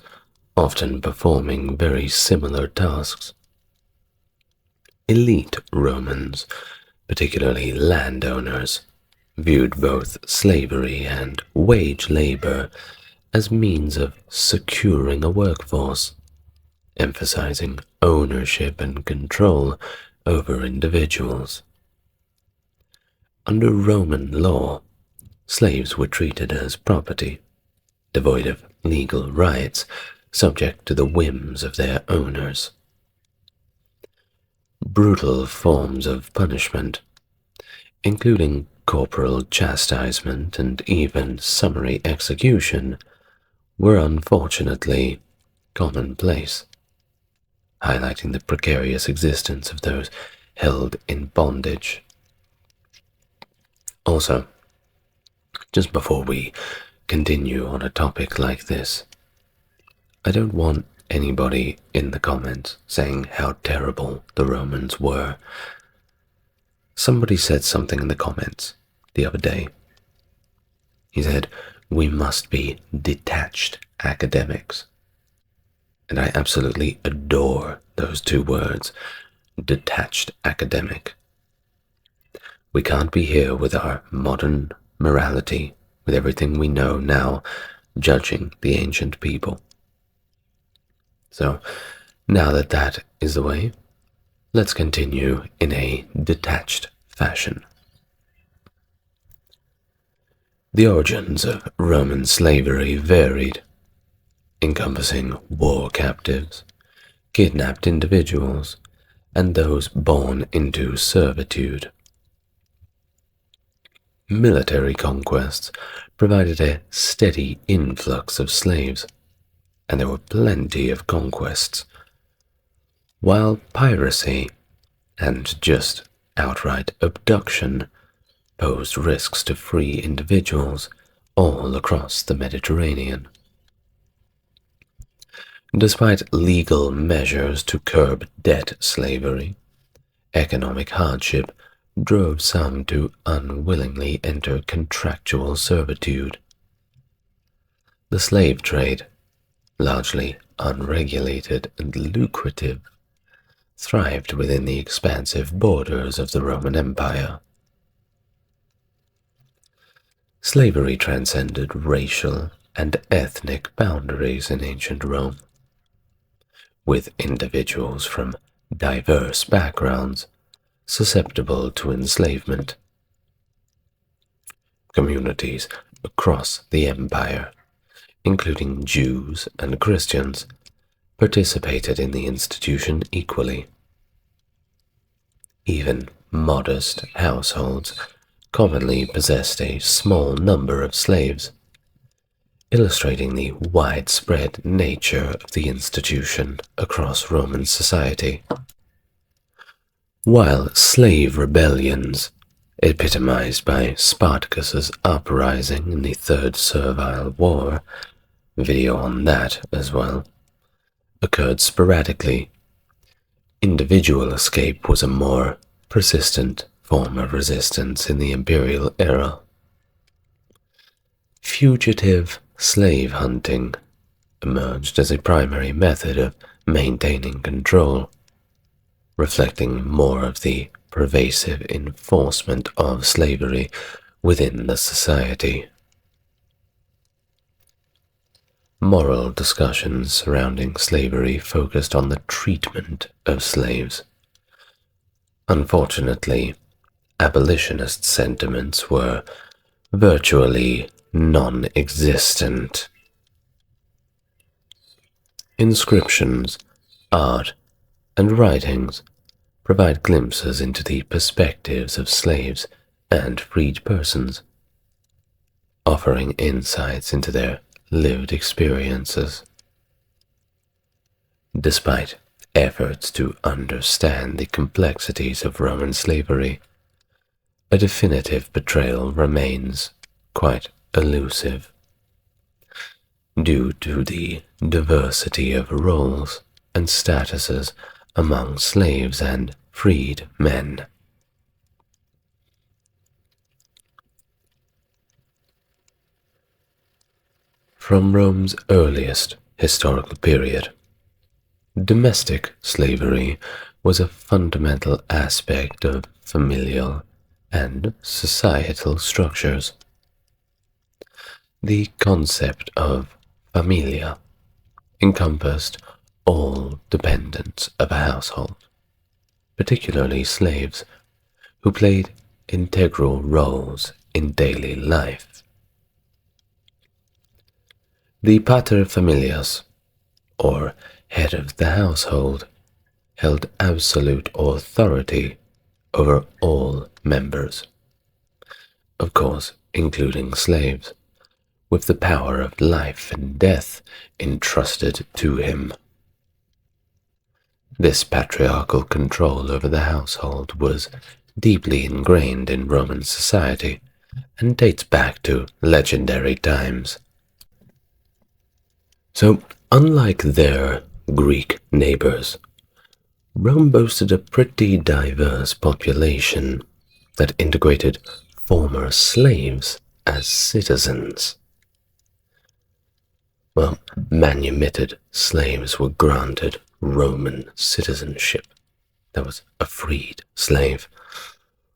often performing very similar tasks. Elite Romans, particularly landowners, viewed both slavery and wage labor as means of securing a workforce, emphasizing ownership and control over individuals. Under Roman law, slaves were treated as property, devoid of legal rights, subject to the whims of their owners. Brutal forms of punishment, including corporal chastisement and even summary execution, were unfortunately commonplace, highlighting the precarious existence of those held in bondage. Also, just before we continue on a topic like this, I don't want anybody in the comments saying how terrible the Romans were. Somebody said something in the comments the other day. He said, "We must be detached academics." And I absolutely adore those two words, detached academic. We can't be here with our modern morality, with everything we know now, judging the ancient people. So, now that that is the way, let's continue in a detached fashion. The origins of Roman slavery varied, encompassing war captives, kidnapped individuals, and those born into servitude. Military conquests provided a steady influx of slaves, and there were plenty of conquests, while piracy and just outright abduction posed risks to free individuals all across the Mediterranean. Despite legal measures to curb debt slavery, economic hardship drove some to unwillingly enter contractual servitude. The slave trade, largely unregulated and lucrative, thrived within the expansive borders of the Roman Empire. Slavery transcended racial and ethnic boundaries in ancient Rome, with individuals from diverse backgrounds susceptible to enslavement. Communities across the empire, including Jews and Christians, participated in the institution equally. Even modest households commonly possessed a small number of slaves, illustrating the widespread nature of the institution across Roman society. While slave rebellions, epitomized by Spartacus's uprising in the Third Servile War, video on that as well, occurred sporadically, Individual escape was a more persistent form of resistance in the Imperial era. Fugitive slave hunting emerged as a primary method of maintaining control, reflecting more of the pervasive enforcement of slavery within the society. Moral discussions surrounding slavery focused on the treatment of slaves. Unfortunately, abolitionist sentiments were virtually non-existent. Inscriptions, art, and writings provide glimpses into the perspectives of slaves and freed persons, offering insights into their lived experiences. Despite efforts to understand the complexities of Roman slavery, a definitive portrayal remains quite elusive, due to the diversity of roles and statuses among slaves and freed men. From Rome's earliest historical period, domestic slavery was a fundamental aspect of familial and societal structures. The concept of familia encompassed all dependents of a household, particularly slaves, who played integral roles in daily life. The pater familias, or head of the household, held absolute authority over all members, of course including slaves, with the power of life and death entrusted to him. This patriarchal control over the household was deeply ingrained in Roman society and dates back to legendary times. So, unlike their Greek neighbors, Rome boasted a pretty diverse population that integrated former slaves as citizens. Well, manumitted slaves were granted Roman citizenship. That was a freed slave,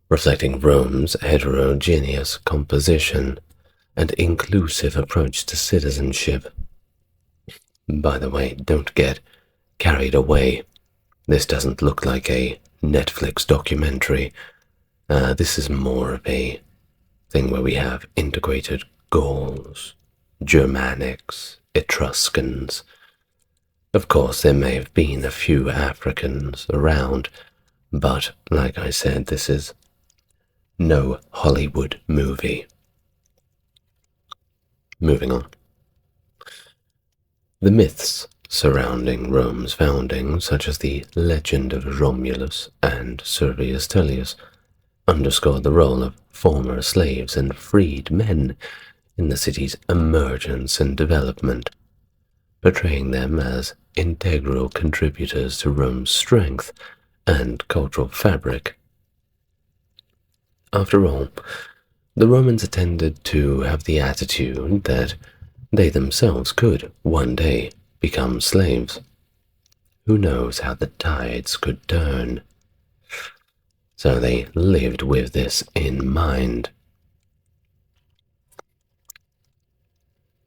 reflecting Rome's heterogeneous composition and inclusive approach to citizenship. By the way, don't get carried away. This doesn't look like a Netflix documentary. This is more of a thing where we have integrated Gauls, Germanics, Etruscans. Of course, there may have been a few Africans around, but like I said, this is no Hollywood movie. Moving on. The myths surrounding Rome's founding, such as the legend of Romulus and Servius Tullius, underscore the role of former slaves and freed men in the city's emergence and development, portraying them as integral contributors to Rome's strength and cultural fabric. After all, the Romans tended to have the attitude that they themselves could one day become slaves. Who knows how the tides could turn? So they lived with this in mind.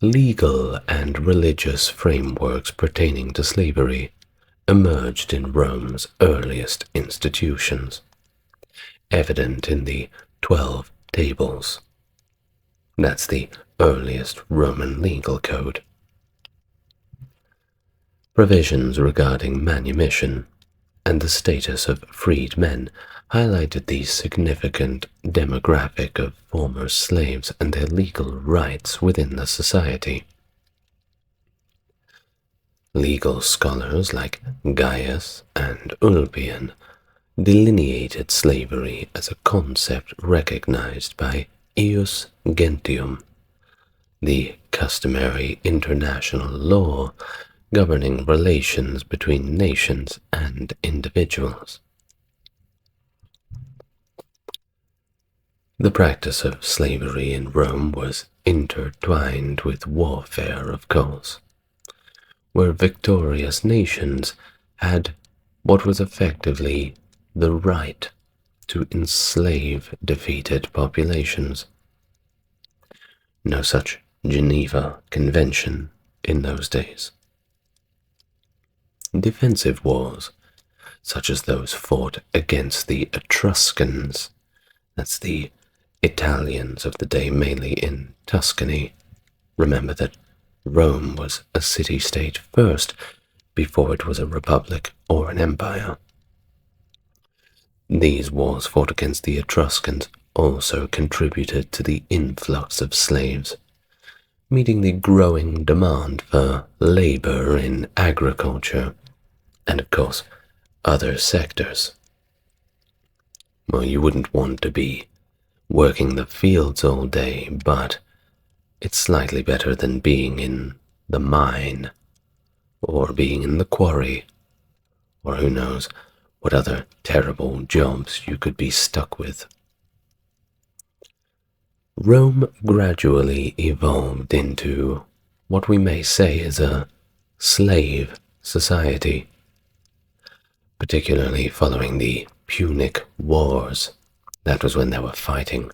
Legal and religious frameworks pertaining to slavery emerged in Rome's earliest institutions, evident in the 12 Tables. That's the earliest Roman legal code. Provisions regarding manumission and the status of freed men highlighted the significant demographic of former slaves and their legal rights within the society. Legal scholars like Gaius and Ulpian delineated slavery as a concept recognized by ius gentium, the customary international law governing relations between nations and individuals. The practice of slavery in Rome was intertwined with warfare, of course, where victorious nations had what was effectively the right to enslave defeated populations. No such Geneva Convention in those days. Defensive wars, such as those fought against the Etruscans, that's the Italians of the day, mainly in Tuscany. Remember that Rome was a city-state first, before it was a republic or an empire. These wars fought against the Etruscans also contributed to the influx of slaves, meeting the growing demand for labor in agriculture and, of course, other sectors. Well, you wouldn't want to be working the fields all day, but it's slightly better than being in the mine, or being in the quarry, or who knows what other terrible jobs you could be stuck with. Rome gradually evolved into what we may say is a slave society, particularly following the Punic Wars. That was when they were fighting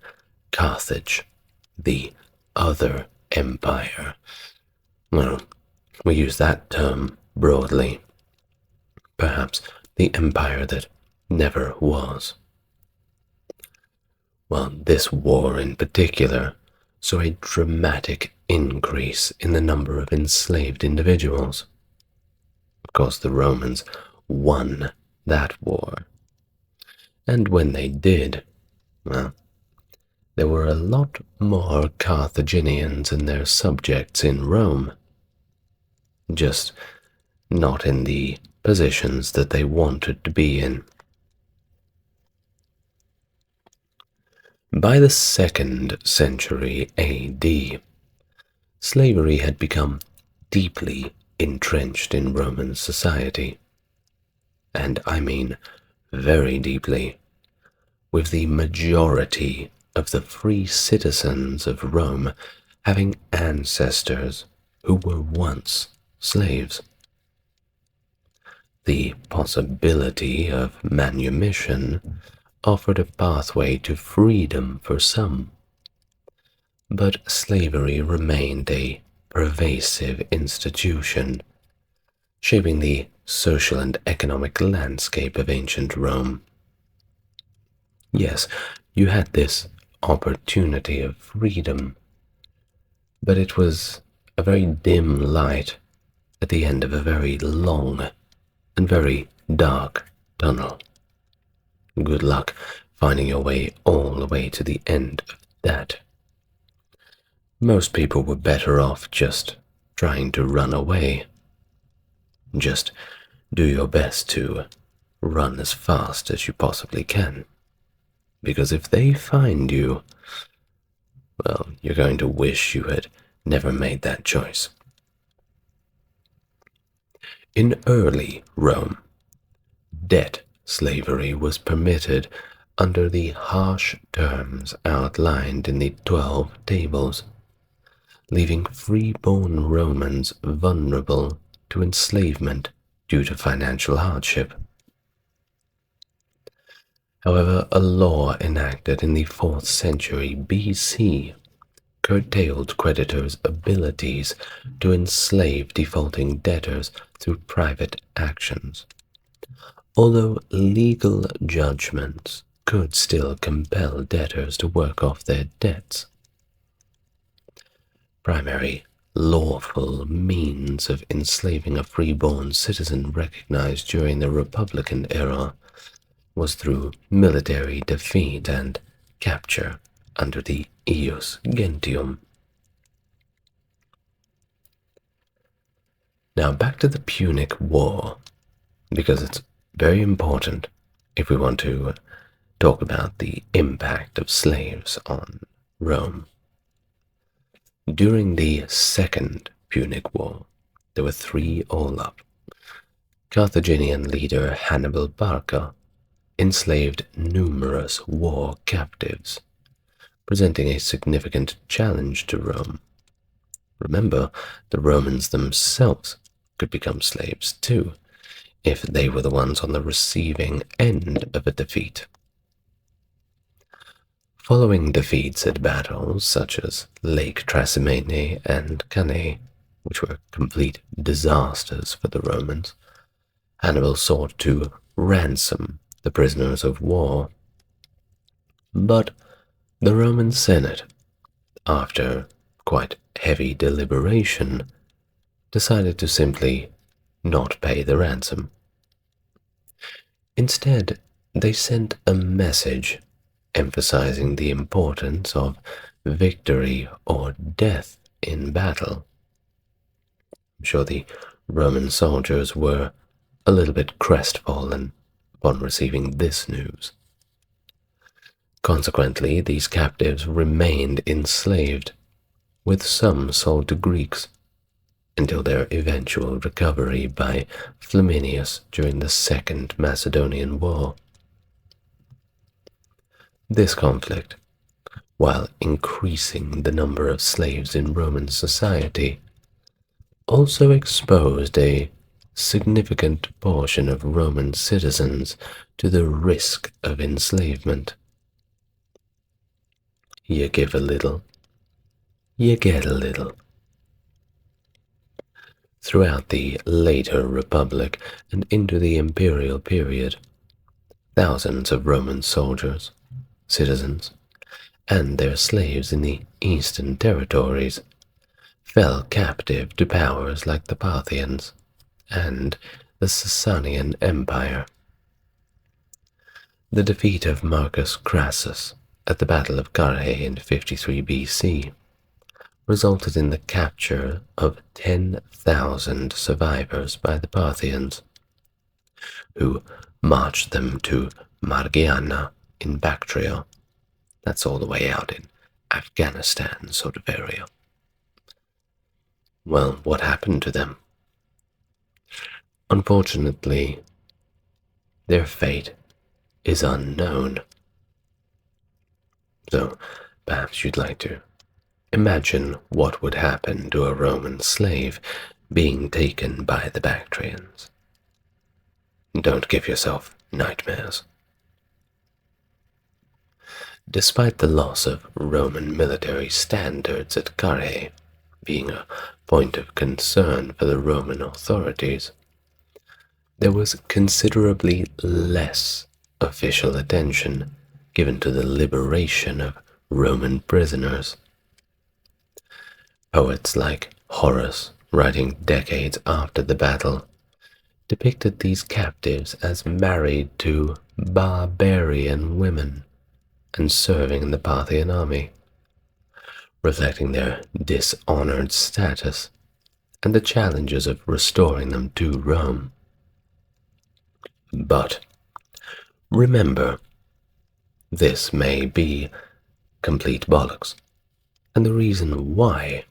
Carthage, the other empire. Well, we use that term broadly. Perhaps the empire that never was. Well, this war in particular saw a dramatic increase in the number of enslaved individuals. Of course, the Romans won that war. And when they did, well, there were a lot more Carthaginians and their subjects in Rome, just not in the positions that they wanted to be in. By the 2nd century AD, slavery had become deeply entrenched in Roman society, and I mean very deeply, with the majority of the free citizens of Rome having ancestors who were once slaves. The possibility of manumission offered a pathway to freedom for some, but slavery remained a pervasive institution, shaping the social and economic landscape of ancient Rome. Yes, you had this opportunity of freedom, but it was a very dim light at the end of a very long and very dark tunnel. Good luck finding your way all the way to the end of that. Most people were better off just trying to run away. Just do your best to run as fast as you possibly can, because if they find you, well, you're going to wish you had never made that choice. In early Rome, debt slavery was permitted under the harsh terms outlined in the 12 Tables, leaving free-born Romans vulnerable to enslavement due to financial hardship. However, a law enacted in the 4th century BC curtailed creditors' abilities to enslave defaulting debtors through private actions, although legal judgments could still compel debtors to work off their debts. Primary lawful means of enslaving a freeborn citizen recognized during the Republican era was through military defeat and capture under the ius gentium. Now back to the Punic War, because it's very important if we want to talk about the impact of slaves on Rome. During the Second Punic War, there were three all up. Carthaginian leader Hannibal Barca enslaved numerous war captives, presenting a significant challenge to Rome. Remember, the Romans themselves could become slaves too, if they were the ones on the receiving end of a defeat. Following defeats at battles such as Lake Trasimene and Cannae, which were complete disasters for the Romans, Hannibal sought to ransom the prisoners of war. But the Roman Senate, after quite heavy deliberation, decided to simply not pay the ransom. Instead, they sent a message emphasizing the importance of victory or death in battle. I'm sure the Roman soldiers were a little bit crestfallen upon receiving this news. Consequently, these captives remained enslaved, with some sold to Greeks, until their eventual recovery by Flaminius during the Second Macedonian War. This conflict, while increasing the number of slaves in Roman society, also exposed a significant portion of Roman citizens to the risk of enslavement. You give a little, you get a little. Throughout the later Republic and into the Imperial period, thousands of Roman soldiers, citizens, and their slaves in the eastern territories fell captive to powers like the Parthians and the Sasanian Empire. The defeat of Marcus Crassus at the Battle of Carrhae in 53 BC resulted in the capture of 10,000 survivors by the Parthians, who marched them to Margiana in Bactria. That's all the way out in Afghanistan sort of area. Well, what happened to them? Unfortunately, their fate is unknown. So, perhaps you'd like to imagine what would happen to a Roman slave being taken by the Bactrians. Don't give yourself nightmares. Despite the loss of Roman military standards at Carrhae being a point of concern for the Roman authorities, there was considerably less official attention given to the liberation of Roman prisoners. Poets like Horace, writing decades after the battle, depicted these captives as married to barbarian women and serving in the Parthian army, reflecting their dishonored status and the challenges of restoring them to Rome. But remember, this may be complete bollocks, and the reason why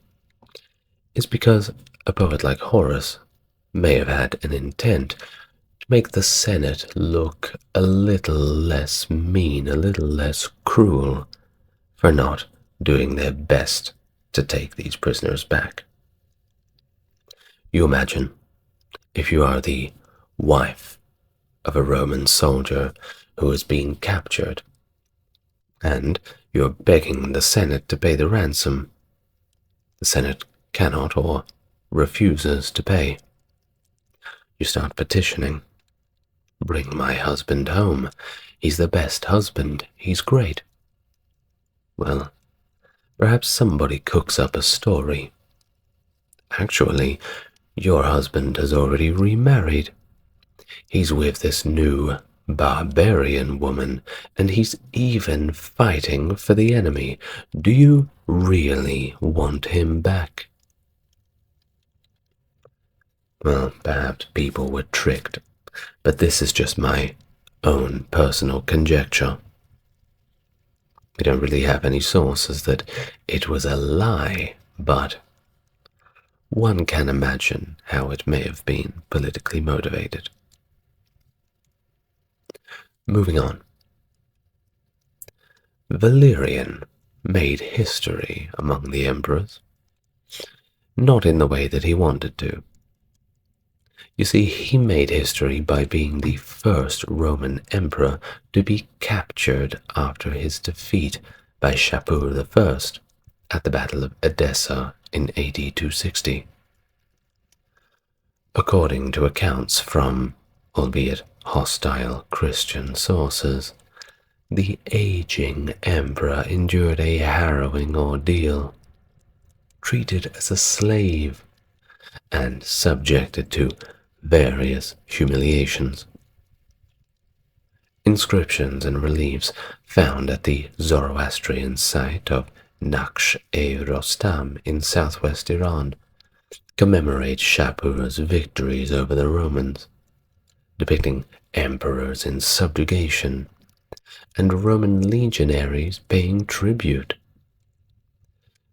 is because a poet like Horace may have had an intent to make the Senate look a little less mean, a little less cruel, for not doing their best to take these prisoners back. You imagine if you are the wife of a Roman soldier who is being captured, and you're begging the Senate to pay the ransom. The Senate cannot or refuses to pay. You start petitioning. Bring my husband home. He's the best husband. He's great. Well, perhaps somebody cooks up a story. Actually, your husband has already remarried. He's with this new barbarian woman, and he's even fighting for the enemy. Do you really want him back? Well, perhaps people were tricked, but this is just my own personal conjecture. We don't really have any sources that it was a lie, but one can imagine how it may have been politically motivated. Moving on. Valerian made history among the emperors, not in the way that he wanted to. You see, he made history by being the first Roman emperor to be captured after his defeat by Shapur I at the Battle of Edessa in AD 260. According to accounts from, albeit hostile, Christian sources, the aging emperor endured a harrowing ordeal, treated as a slave, and subjected to various humiliations. Inscriptions and reliefs found at the Zoroastrian site of Naqsh-e-Rostam in southwest Iran commemorate Shapur's victories over the Romans, depicting emperors in subjugation and Roman legionaries paying tribute.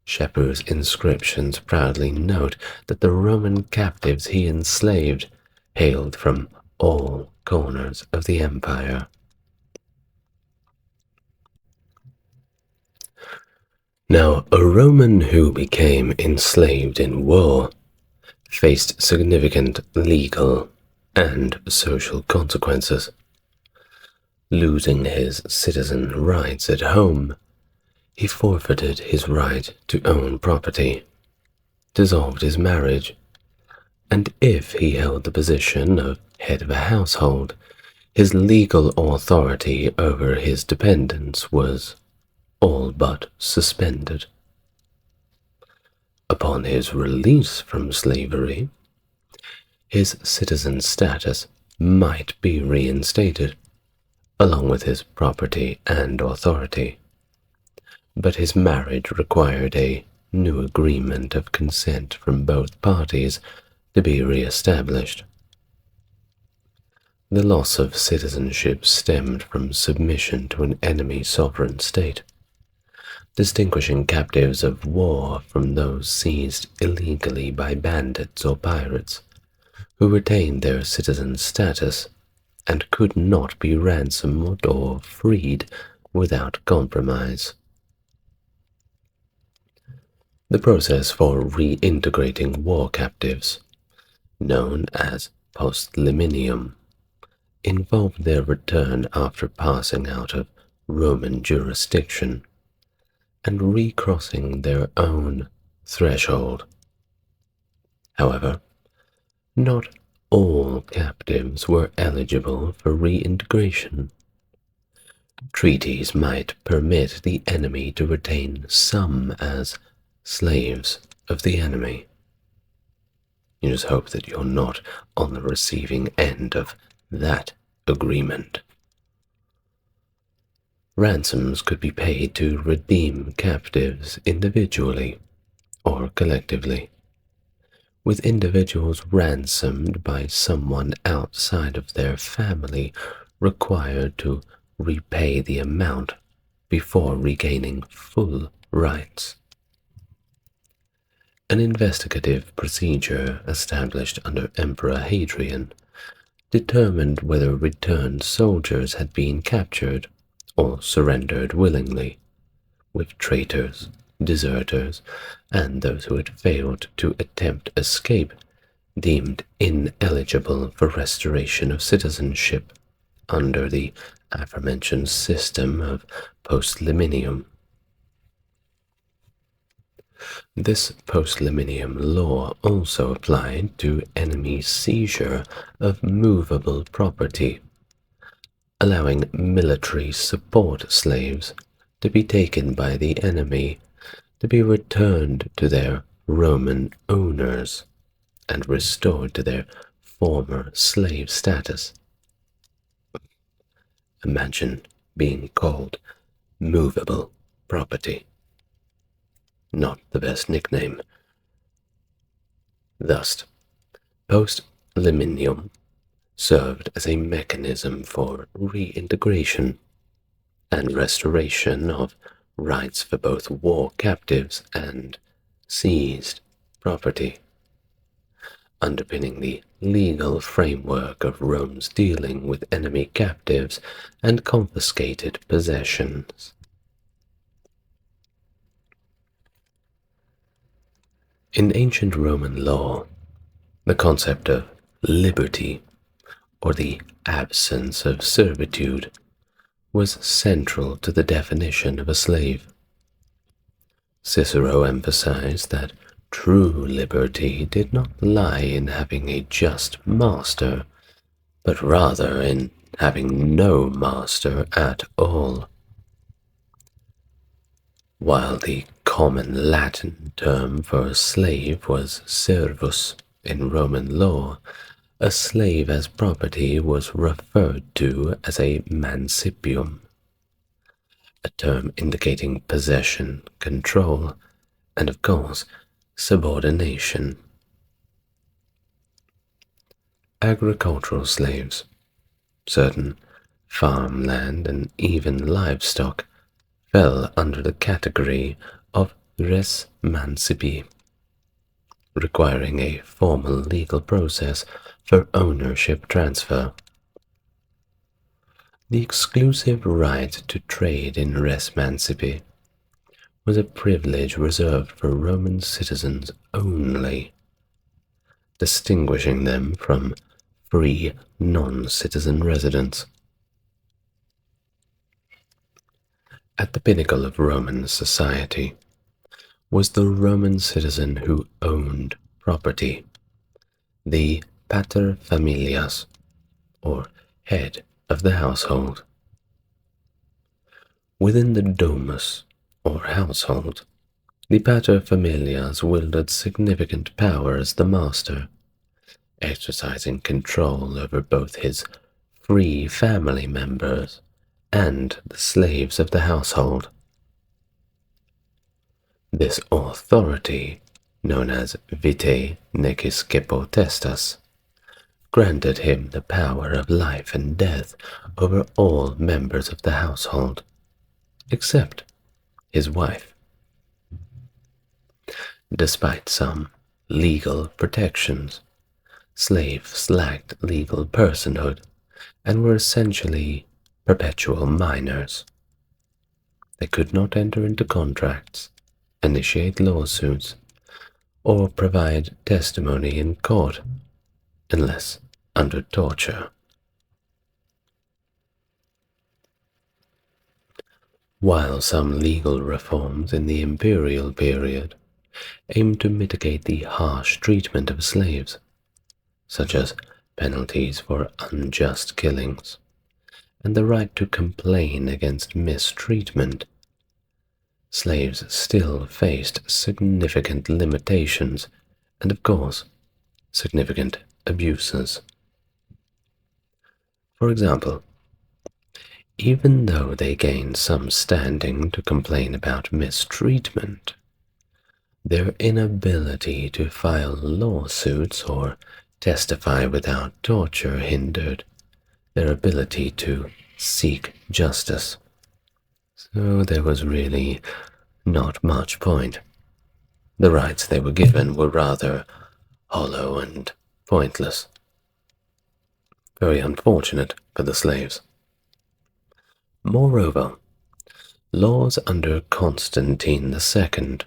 Shapur's inscriptions proudly note that the Roman captives he enslaved hailed from all corners of the empire. Now, a Roman who became enslaved in war faced significant legal and social consequences. Losing his citizen rights at home, he forfeited his right to own property, dissolved his marriage, and if he held the position of head of a household, his legal authority over his dependents was all but suspended. Upon his release from slavery, his citizen status might be reinstated, along with his property and authority, but his marriage required a new agreement of consent from both parties to be re-established. The loss of citizenship stemmed from submission to an enemy sovereign state, distinguishing captives of war from those seized illegally by bandits or pirates, who retained their citizen status and could not be ransomed or freed without compromise. The process for reintegrating war captives, known as post-liminium, involved their return after passing out of Roman jurisdiction and recrossing their own threshold. However, not all captives were eligible for reintegration. Treaties might permit the enemy to retain some as slaves of the enemy. You just hope that you're not on the receiving end of that agreement. Ransoms could be paid to redeem captives individually or collectively, with individuals ransomed by someone outside of their family required to repay the amount before regaining full rights. An investigative procedure established under Emperor Hadrian determined whether returned soldiers had been captured or surrendered willingly, with traitors, deserters, and those who had failed to attempt escape deemed ineligible for restoration of citizenship under the aforementioned system of post-liminium. This post-liminium law also applied to enemy seizure of movable property, allowing military support slaves to be taken by the enemy to be returned to their Roman owners and restored to their former slave status. Imagine being called movable property. Not the best nickname. Thus, post-liminium served as a mechanism for reintegration and restoration of rights for both war captives and seized property. underpinning the legal framework of Rome's dealing with enemy captives and confiscated possessions. In ancient Roman law, the concept of liberty, or the absence of servitude, was central to the definition of a slave. Cicero emphasized that true liberty did not lie in having a just master, but rather in having no master at all. While the common Latin term for a slave was servus in Roman law, a slave as property was referred to as a mancipium, a term indicating possession, control, and of course, subordination. Agricultural slaves, certain farmland and even livestock, fell under the category of res mancipi, requiring a formal legal process for ownership transfer. The exclusive right to trade in res mancipi was a privilege reserved for Roman citizens only, distinguishing them from free non-citizen residents. At the pinnacle of Roman society was the Roman citizen who owned property, the pater familias, or head of the household. Within the domus, or household, the pater familias wielded significant power as the master, exercising control over both his free family members and the slaves of the household. This authority, known as vitae necis potestas, granted him the power of life and death over all members of the household, except his wife. Despite some legal protections, slaves lacked legal personhood and were essentially perpetual minors. They could not enter into contracts, initiate lawsuits, or provide testimony in court unless under torture. While some legal reforms in the Imperial period aimed to mitigate the harsh treatment of slaves, such as penalties for unjust killings, and the right to complain against mistreatment, slaves still faced significant limitations and, of course, significant abuses. For example, even though they gained some standing to complain about mistreatment, their inability to file lawsuits or testify without torture hindered their ability to seek justice. So there was really not much point. The rights they were given were rather hollow and pointless. Very unfortunate for the slaves. Moreover, laws under Constantine II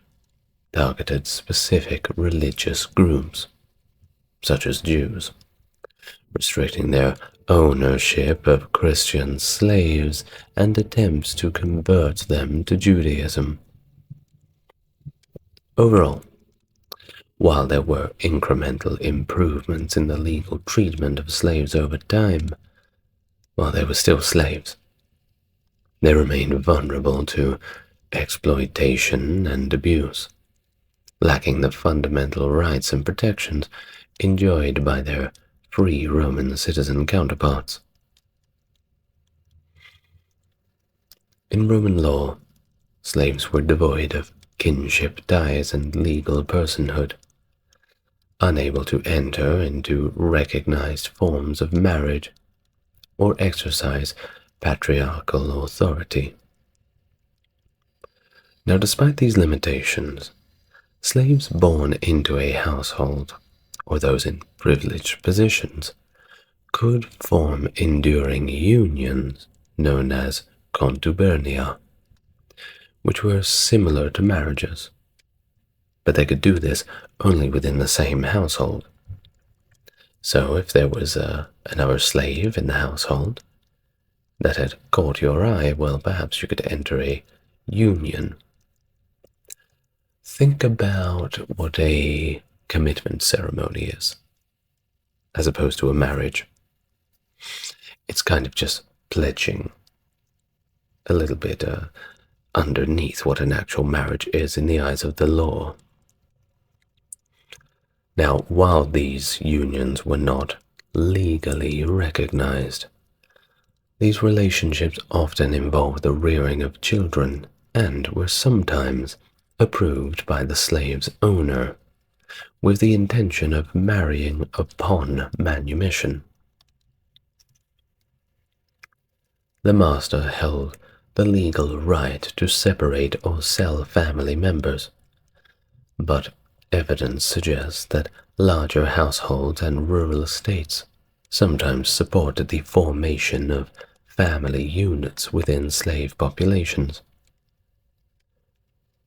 targeted specific religious groups, such as Jews, restricting their ownership of Christian slaves and attempts to convert them to Judaism. Overall, while there were incremental improvements in the legal treatment of slaves over time, while they were still slaves, they remained vulnerable to exploitation and abuse, lacking the fundamental rights and protections enjoyed by their free Roman citizen counterparts. In Roman law, slaves were devoid of kinship ties and legal personhood, unable to enter into recognized forms of marriage or exercise patriarchal authority. Now, despite these limitations, slaves born into a household or those in privileged positions, could form enduring unions known as contubernia, which were similar to marriages, but they could do this only within the same household. So if there was another slave in the household that had caught your eye, well, perhaps you could enter a union. Think about what a commitment ceremony is, as opposed to a marriage. It's kind of just pledging a little bit underneath what an actual marriage is in the eyes of the law. Now, while these unions were not legally recognized, these relationships often involved the rearing of children and were sometimes approved by the slave's owner, with the intention of marrying upon manumission. The master held the legal right to separate or sell family members, but evidence suggests that larger households and rural estates sometimes supported the formation of family units within slave populations.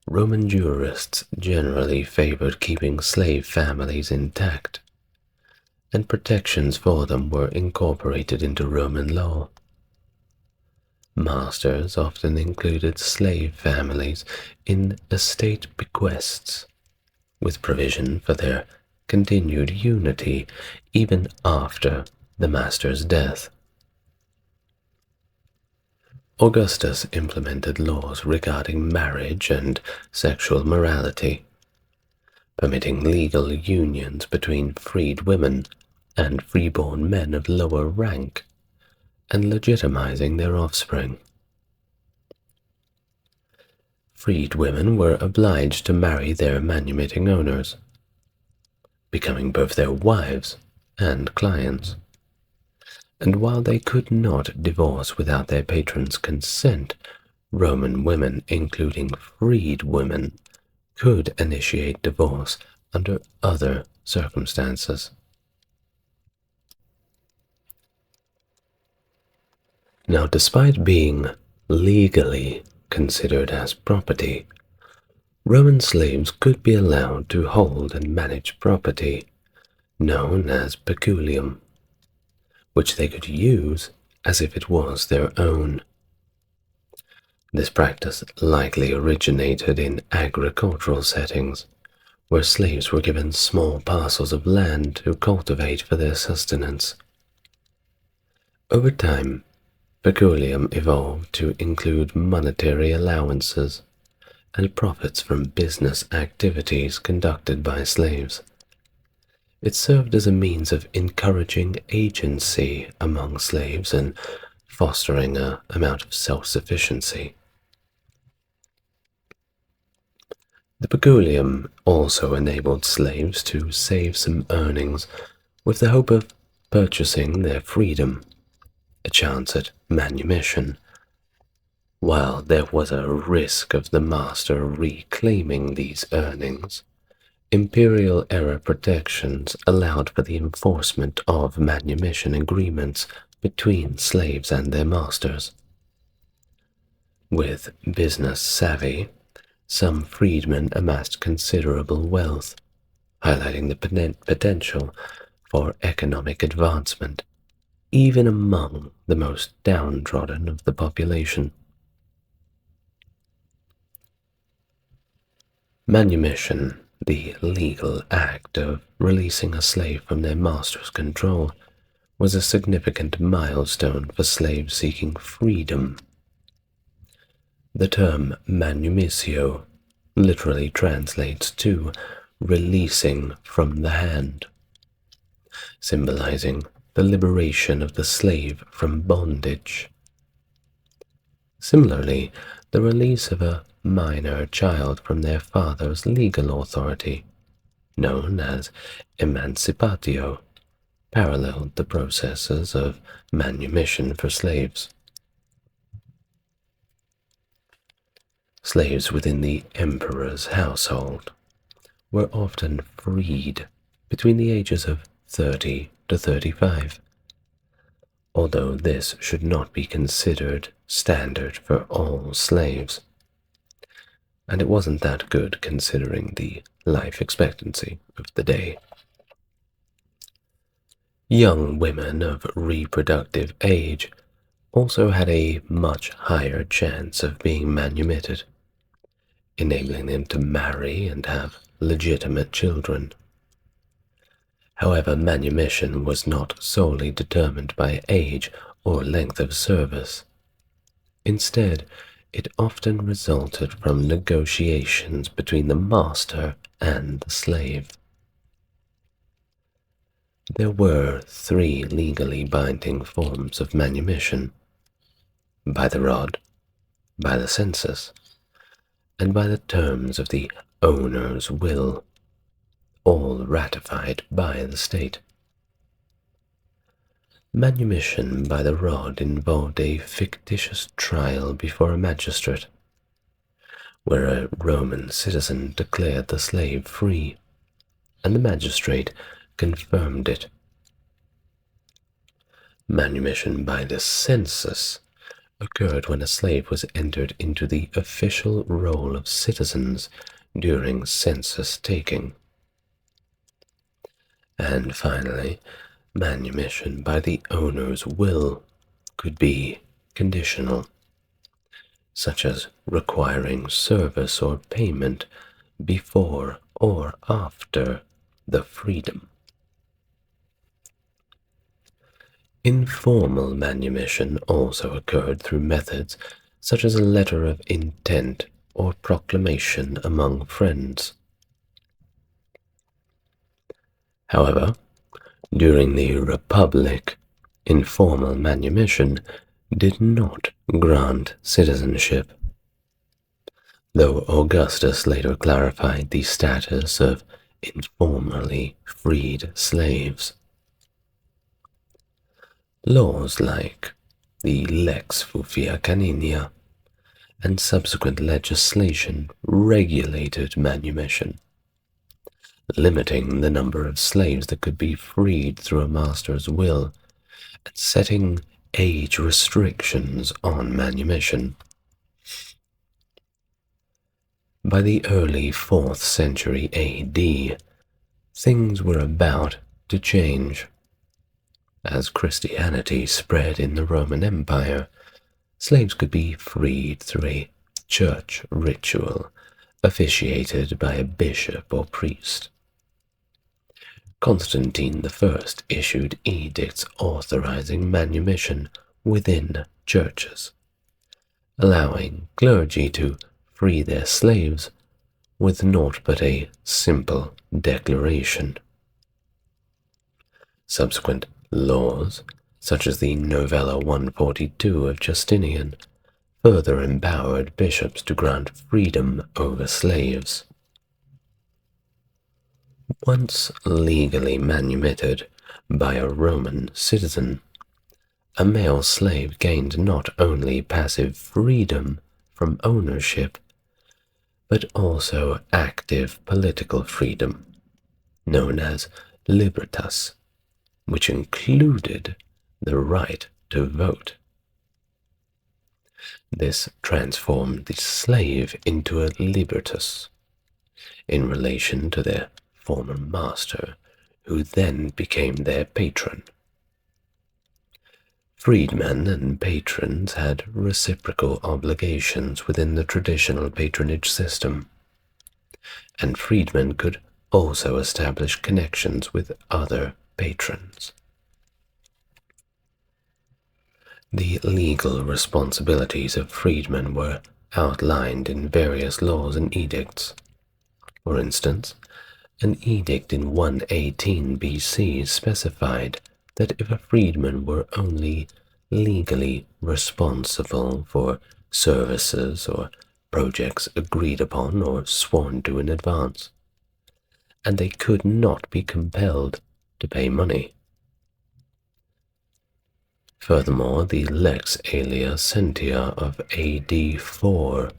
Roman jurists generally favored keeping slave families intact, and protections for them were incorporated into Roman law. Masters often included slave families in estate bequests, with provision for their continued unity even after the master's death. Augustus implemented laws regarding marriage and sexual morality, permitting legal unions between freed women and freeborn men of lower rank, and legitimizing their offspring. Freed women were obliged to marry their manumitting owners, becoming both their wives and clients. And while they could not divorce without their patron's consent, Roman women, including freed women, could initiate divorce under other circumstances. Now, despite being legally considered as property, Roman slaves could be allowed to hold and manage property, known as peculium, which they could use as if it was their own. This practice likely originated in agricultural settings, where slaves were given small parcels of land to cultivate for their sustenance. Over time, peculium evolved to include monetary allowances and profits from business activities conducted by slaves. It served as a means of encouraging agency among slaves and fostering an amount of self-sufficiency. The peculium also enabled slaves to save some earnings with the hope of purchasing their freedom, a chance at manumission. While there was a risk of the master reclaiming these earnings, Imperial era protections allowed for the enforcement of manumission agreements between slaves and their masters. With business savvy, some freedmen amassed considerable wealth, highlighting the potential for economic advancement, even among the most downtrodden of the population. Manumission, the legal act of releasing a slave from their master's control, was a significant milestone for slaves seeking freedom. The term manumissio literally translates to releasing from the hand, symbolizing the liberation of the slave from bondage. Similarly, the release of a minor child from their father's legal authority, known as emancipatio, paralleled the processes of manumission for slaves. Slaves within the emperor's household were often freed between the ages of 30 to 35, although this should not be considered standard for all slaves, and it wasn't that good considering the life expectancy of the day. Young women of reproductive age also had a much higher chance of being manumitted, enabling them to marry and have legitimate children. However, manumission was not solely determined by age or length of service. Instead, it often resulted from negotiations between the master and the slave. There were 3 legally binding forms of manumission: by the rod, by the census, and by the terms of the owner's will, all ratified by the state. Manumission by the rod involved a fictitious trial before a magistrate, where a Roman citizen declared the slave free, and the magistrate confirmed it. Manumission by the census occurred when a slave was entered into the official roll of citizens during census taking. And finally, manumission by the owner's will could be conditional, such as requiring service or payment before or after the freedom. Informal manumission also occurred through methods such as a letter of intent or proclamation among friends. However, during the Republic, informal manumission did not grant citizenship, though Augustus later clarified the status of informally freed slaves. Laws like the Lex Fufia Caninia and subsequent legislation regulated manumission, limiting the number of slaves that could be freed through a master's will and setting age restrictions on manumission. By the early 4th century AD, things were about to change. As Christianity spread in the Roman Empire, slaves could be freed through a church ritual officiated by a bishop or priest. Constantine I issued edicts authorizing manumission within churches, allowing clergy to free their slaves with naught but a simple declaration. Subsequent laws, such as the Novella 142 of Justinian, further empowered bishops to grant freedom over slaves. Once legally manumitted by a Roman citizen, a male slave gained not only passive freedom from ownership, but also active political freedom, known as libertas, which included the right to vote. This transformed the slave into a libertus in relation to their former master, who then became their patron. Freedmen and patrons had reciprocal obligations within the traditional patronage system, and freedmen could also establish connections with other patrons. The legal responsibilities of freedmen were outlined in various laws and edicts. For instance, an edict in 118 BC specified that if a freedman were only legally responsible for services or projects agreed upon or sworn to in advance, and they could not be compelled to pay money. Furthermore, the Lex Alia Sentia of AD 4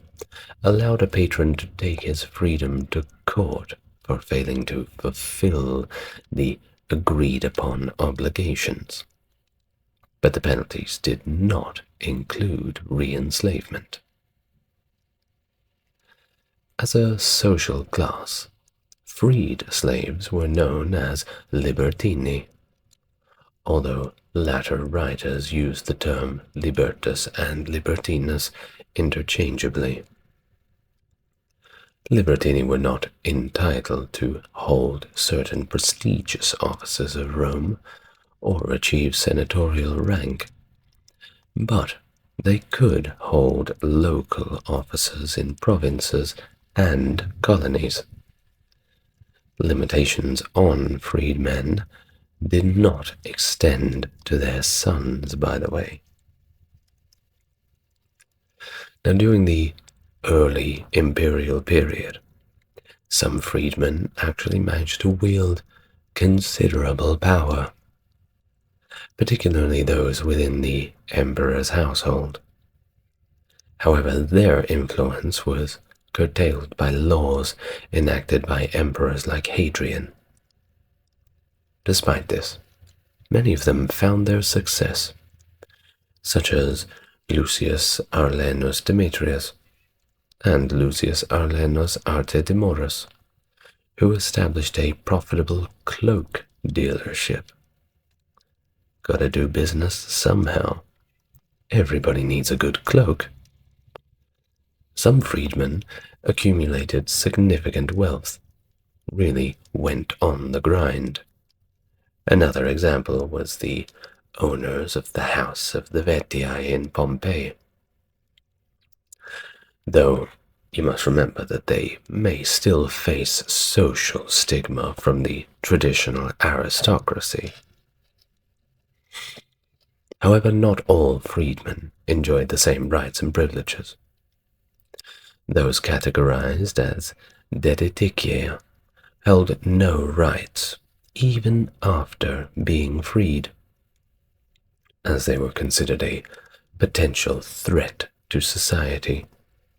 allowed a patron to take his freedom to court for failing to fulfill the agreed-upon obligations. But the penalties did not include re-enslavement. As a social class, freed slaves were known as libertini, although latter writers used the term libertus and libertinus interchangeably. Libertini were not entitled to hold certain prestigious offices of Rome or achieve senatorial rank, but they could hold local offices in provinces and colonies. Limitations on freedmen did not extend to their sons, by the way. Now, during the early imperial period, some freedmen actually managed to wield considerable power, particularly those within the emperor's household. However, their influence was curtailed by laws enacted by emperors like Hadrian. Despite this, many of them found their success, such as Lucius Arlenus Demetrius and Lucius Arlenus Artemidorus, who established a profitable cloak dealership. Gotta do business somehow. Everybody needs a good cloak. Some freedmen accumulated significant wealth, really went on the grind. Another example was the owners of the House of the Vetii in Pompeii. Though you must remember that they may still face social stigma from the traditional aristocracy. However, not all freedmen enjoyed the same rights and privileges. Those categorized as dedicatae held no rights, even after being freed, as they were considered a potential threat to society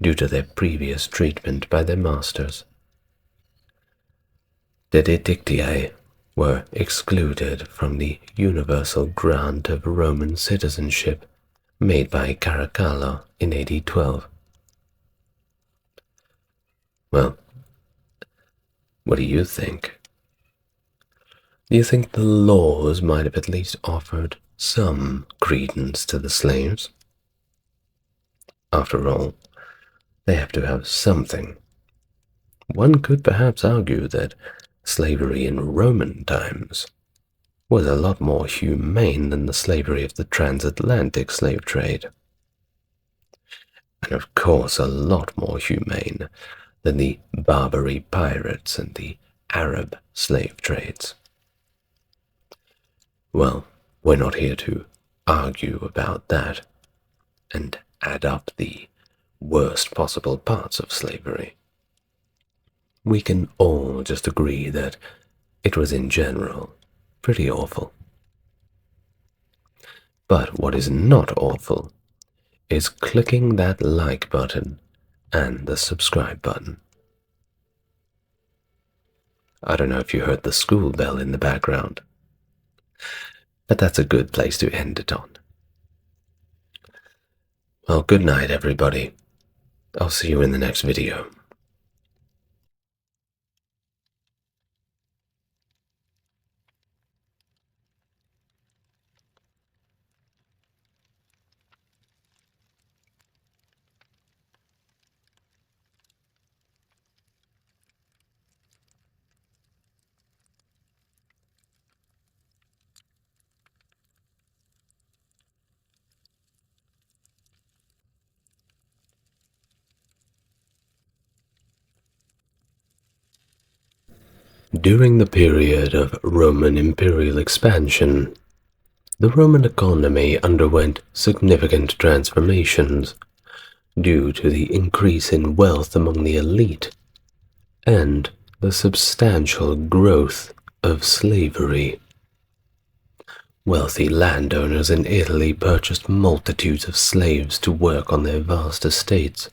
due to their previous treatment by their masters. Dedicatae were excluded from the universal grant of Roman citizenship made by Caracalla in AD 12. Well, what do you think? Do you think the laws might have at least offered some credence to the slaves? After all, they have to have something. One could perhaps argue that slavery in Roman times was a lot more humane than the slavery of the transatlantic slave trade. And of course a lot more humane than the Barbary pirates and the Arab slave trades. Well, we're not here to argue about that and add up the worst possible parts of slavery. We can all just agree that it was in general pretty awful. But what is not awful is clicking that like button and the subscribe button. I don't know if you heard the school bell in the background, but that's a good place to end it on. Well, good night, everybody. I'll see you in the next video. During the period of Roman imperial expansion, the Roman economy underwent significant transformations due to the increase in wealth among the elite and the substantial growth of slavery. Wealthy landowners in Italy purchased multitudes of slaves to work on their vast estates,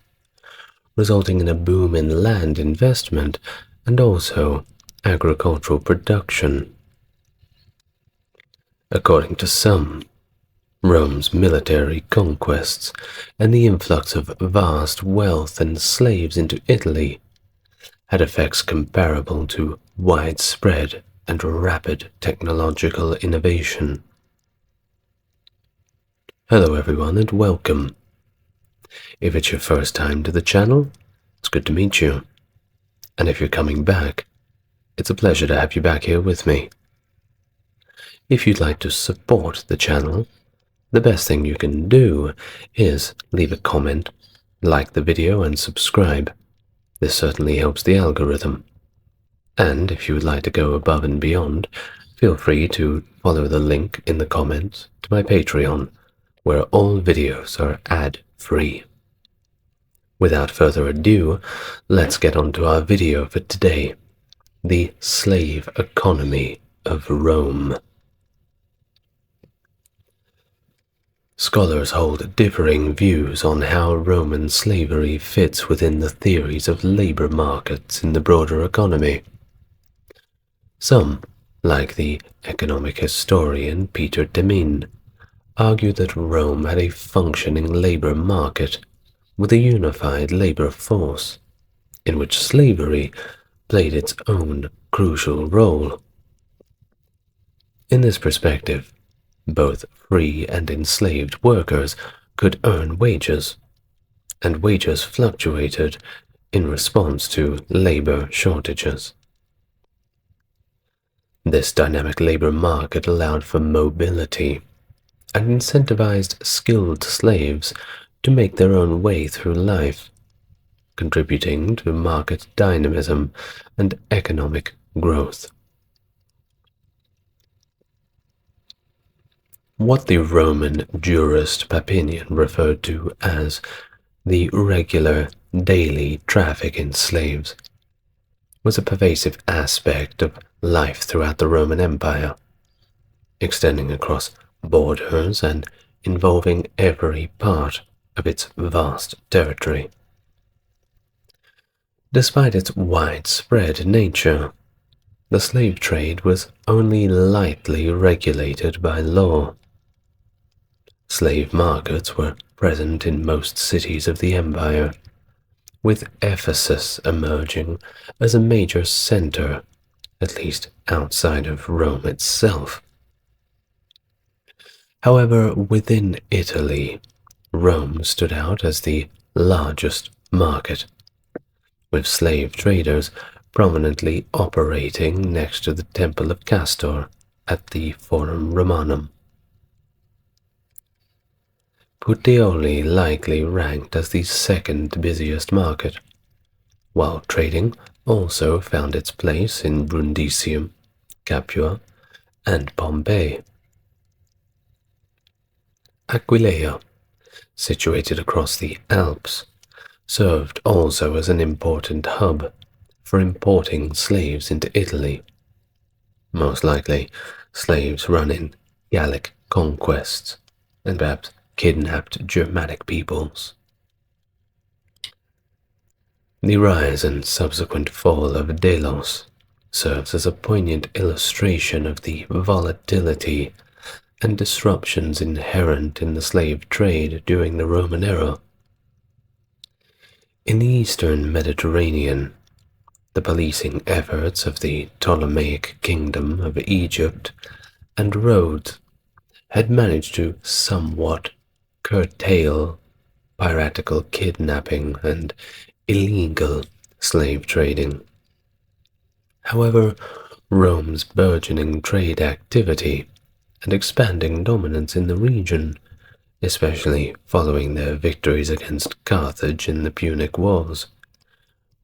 resulting in a boom in land investment and also agricultural production. According to some, Rome's military conquests and the influx of vast wealth and slaves into Italy had effects comparable to widespread and rapid technological innovation. Hello everyone and welcome. If it's your first time to the channel, it's good to meet you. And if you're coming back, it's a pleasure to have you back here with me. If you'd like to support the channel, the best thing you can do is leave a comment, like the video and subscribe. This certainly helps the algorithm. And if you would like to go above and beyond, feel free to follow the link in the comments to my Patreon, where all videos are ad-free. Without further ado, let's get on to our video for today, the slave economy of Rome. Scholars hold differing views on how Roman slavery fits within the theories of labor markets in the broader economy. Some, like the economic historian Peter Demin, argue that Rome had a functioning labor market with a unified labor force, in which slavery played its own crucial role. In this perspective, both free and enslaved workers could earn wages, and wages fluctuated in response to labor shortages. This dynamic labor market allowed for mobility and incentivized skilled slaves to make their own way through life, contributing to market dynamism and economic growth. What the Roman jurist Papinian referred to as the regular daily traffic in slaves was a pervasive aspect of life throughout the Roman Empire, extending across borders and involving every part of its vast territory. Despite its widespread nature, the slave trade was only lightly regulated by law. Slave markets were present in most cities of the empire, with Ephesus emerging as a major center, at least outside of Rome itself. However, within Italy, Rome stood out as the largest market, with slave traders prominently operating next to the Temple of Castor at the Forum Romanum. Puteoli likely ranked as the second busiest market, while trading also found its place in Brundisium, Capua, and Pompeii. Aquileia, situated across the Alps, served also as an important hub for importing slaves into Italy. Most likely, slaves run in Gallic conquests and perhaps kidnapped Germanic peoples. The rise and subsequent fall of Delos serves as a poignant illustration of the volatility and disruptions inherent in the slave trade during the Roman era. In the eastern Mediterranean, the policing efforts of the Ptolemaic Kingdom of Egypt and Rhodes had managed to somewhat curtail piratical kidnapping and illegal slave trading. However, Rome's burgeoning trade activity and expanding dominance in the region, especially following their victories against Carthage in the Punic Wars,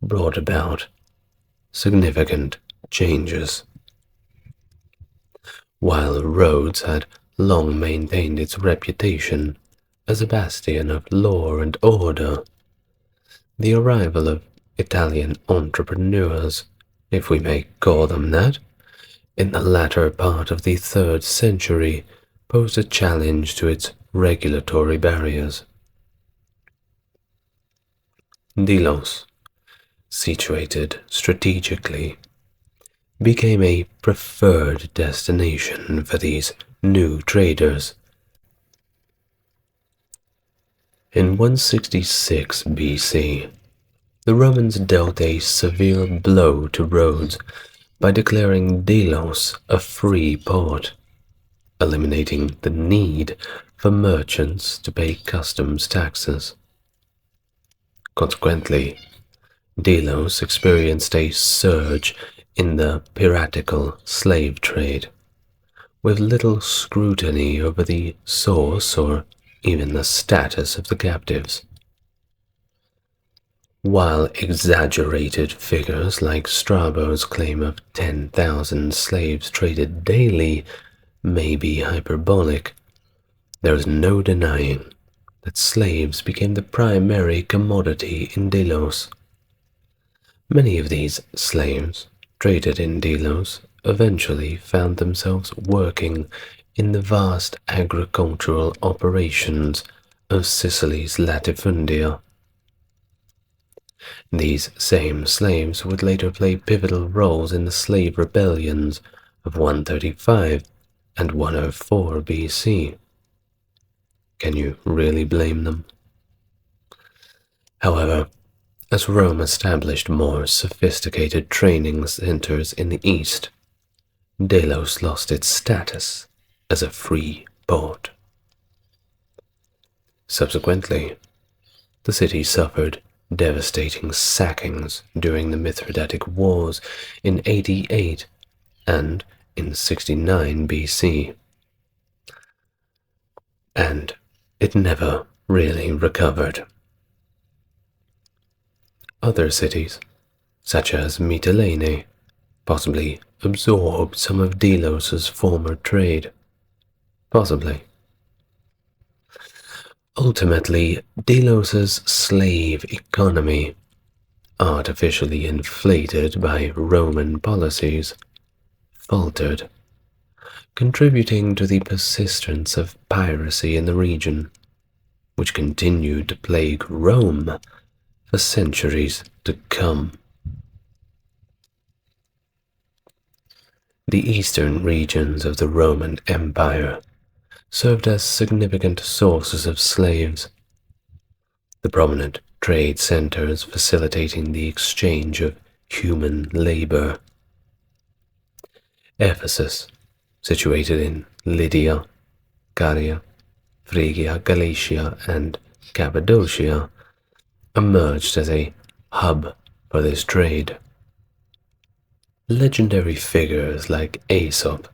brought about significant changes. While Rhodes had long maintained its reputation as a bastion of law and order, the arrival of Italian entrepreneurs, if we may call them that, in the latter part of the 3rd century posed a challenge to its regulatory barriers. Delos, situated strategically, became a preferred destination for these new traders. In 166 BC, the Romans dealt a severe blow to Rhodes by declaring Delos a free port, eliminating the need for merchants to pay customs taxes. Consequently, Delos experienced a surge in the piratical slave trade, with little scrutiny over the source or even the status of the captives. While exaggerated figures like Strabo's claim of 10,000 slaves traded daily may be hyperbolic, there is no denying that slaves became the primary commodity in Delos. Many of these slaves traded in Delos eventually found themselves working in the vast agricultural operations of Sicily's latifundia. These same slaves would later play pivotal roles in the slave rebellions of 135 and 104 BC. Can you really blame them? However, as Rome established more sophisticated training centers in the east, Delos lost its status as a free port. Subsequently, the city suffered devastating sackings during the Mithridatic Wars in 88 and in 69 BC, and it never really recovered. Other cities, such as Mytilene, possibly absorbed some of Delos's former trade. Possibly. Ultimately, Delos's slave economy, artificially inflated by Roman policies, faltered, contributing to the persistence of piracy in the region, which continued to plague Rome for centuries to come. The eastern regions of the Roman Empire served as significant sources of slaves, the prominent trade centers facilitating the exchange of human labor. Ephesus, situated in Lydia, Caria, Phrygia, Galatia, and Cappadocia, emerged as a hub for this trade. Legendary figures like Aesop,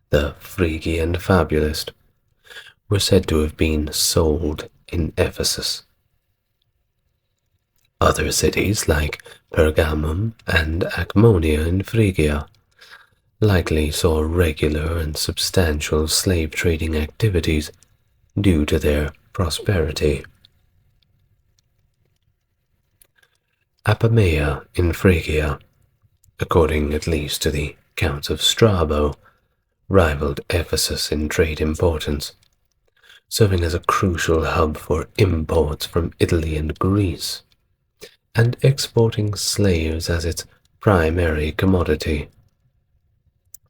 the Phrygian fabulist, were said to have been sold in Ephesus. Other cities like Pergamum and Achaemenid in Phrygia likely saw regular and substantial slave trading activities due to their prosperity. Apamea in Phrygia, according at least to the accounts of Strabo, rivaled Ephesus in trade importance, serving as a crucial hub for imports from Italy and Greece, and exporting slaves as its primary commodity.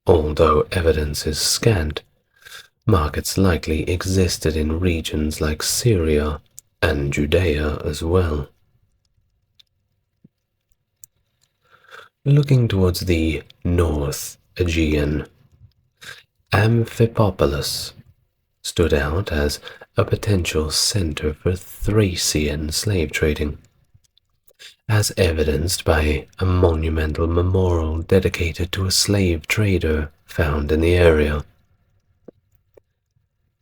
Although evidence is scant, markets likely existed in regions like Syria and Judea as well. Looking towards the North Aegean, Amphipolis stood out as a potential center for Thracian slave trading, as evidenced by a monumental memorial dedicated to a slave trader found in the area.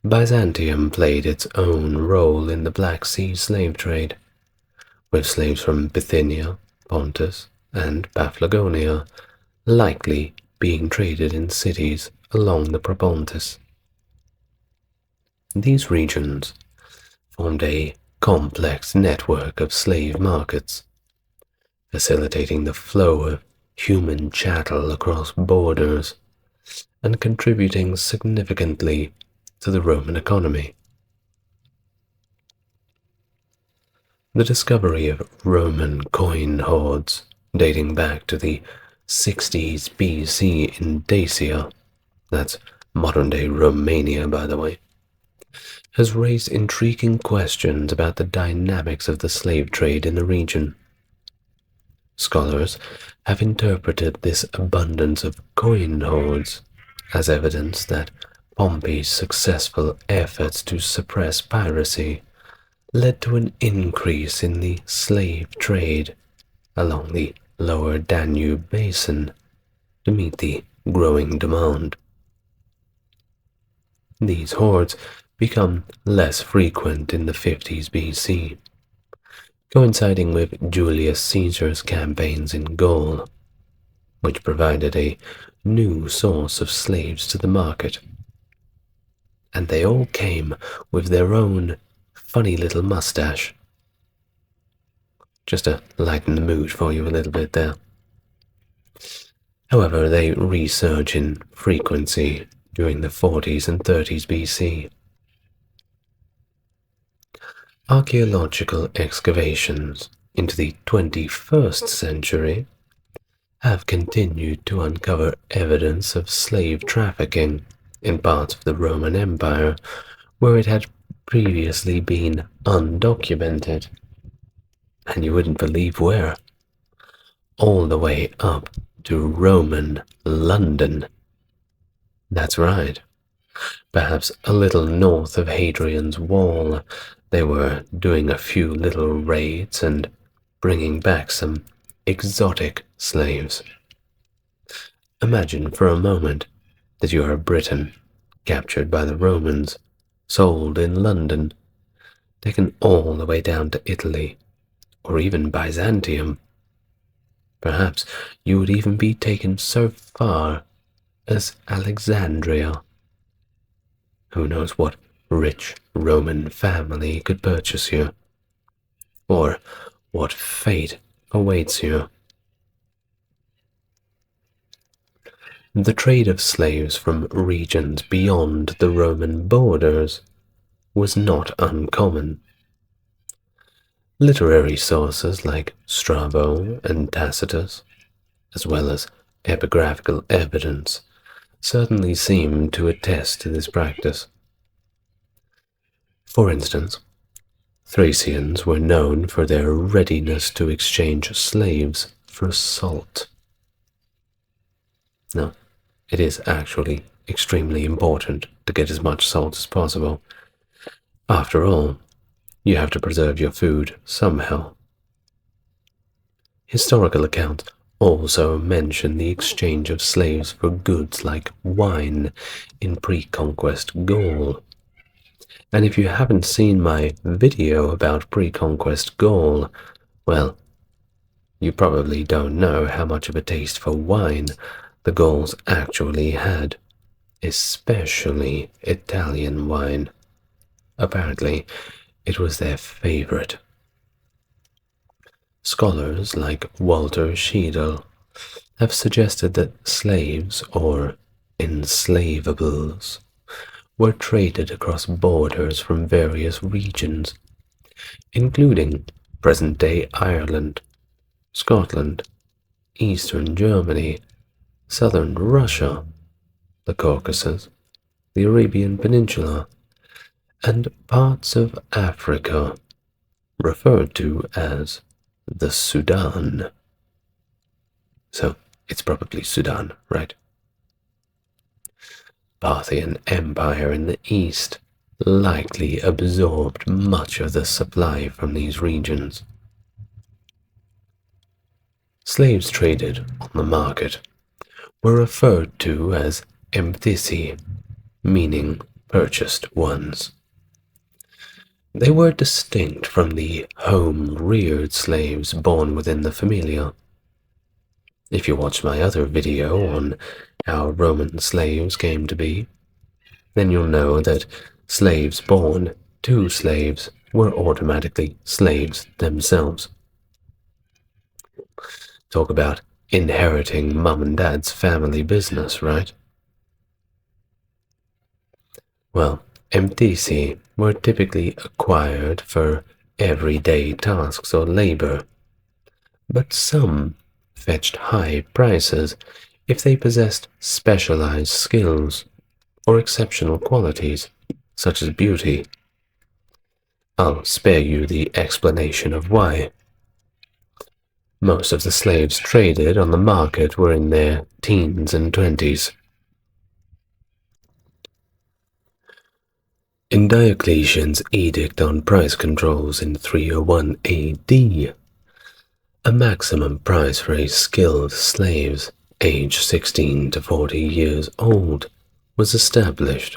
Byzantium played its own role in the Black Sea slave trade, with slaves from Bithynia, Pontus, and Paphlagonia likely being traded in cities along the Propontis. These regions formed a complex network of slave markets, facilitating the flow of human chattel across borders and contributing significantly to the Roman economy. The discovery of Roman coin hoards dating back to the 60s BC in Dacia, that's modern-day Romania, by the way, has raised intriguing questions about the dynamics of the slave trade in the region. Scholars have interpreted this abundance of coin hoards as evidence that Pompey's successful efforts to suppress piracy led to an increase in the slave trade along the lower Danube basin to meet the growing demand. These hordes become less frequent in the 50s BC, coinciding with Julius Caesar's campaigns in Gaul, which provided a new source of slaves to the market. And they all came with their own funny little mustache. Just to lighten the mood for you a little bit there. However, they resurge in frequency during the 40s and 30s BC. Archaeological excavations into the 21st century have continued to uncover evidence of slave trafficking in parts of the Roman Empire where it had previously been undocumented. And you wouldn't believe where. All the way up to Roman London. That's right. Perhaps a little north of Hadrian's Wall, they were doing a few little raids and bringing back some exotic slaves. Imagine for a moment that you are a Briton, captured by the Romans, sold in London, taken all the way down to Italy, or even Byzantium. Perhaps you would even be taken so far as Alexandria. Who knows what rich Roman family could purchase you, or what fate awaits you. The trade of slaves from regions beyond the Roman borders was not uncommon. Literary sources like Strabo and Tacitus, as well as epigraphical evidence, certainly seem to attest to this practice. For instance, Thracians were known for their readiness to exchange slaves for salt. Now, it is actually extremely important to get as much salt as possible. After all, you have to preserve your food somehow. Historical accounts also mention the exchange of slaves for goods like wine in pre-conquest Gaul. And if you haven't seen my video about pre-conquest Gaul, well, you probably don't know how much of a taste for wine the Gauls actually had, especially Italian wine. Apparently, it was their favorite. Scholars like Walter Schiedel have suggested that slaves, or enslavables, were traded across borders from various regions, including present-day Ireland, Scotland, Eastern Germany, Southern Russia, the Caucasus, the Arabian Peninsula, and parts of Africa, referred to as the Sudan. So, it's probably Sudan, right? Parthian Empire in the east likely absorbed much of the supply from these regions. Slaves traded on the market were referred to as emptisi, meaning purchased ones. They were distinct from the home-reared slaves born within the familia. If you watched my other video on how Roman slaves came to be, then you'll know that slaves born to slaves were automatically slaves themselves. Talk about inheriting mum and dad's family business, right? Well, emptisi were typically acquired for everyday tasks or labor, but some fetched high prices if they possessed specialized skills or exceptional qualities, such as beauty. I'll spare you the explanation of why. Most of the slaves traded on the market were in their teens and 20s. In Diocletian's edict on price controls in 301 AD, a maximum price for skilled slaves aged 16 to 40 years old was established,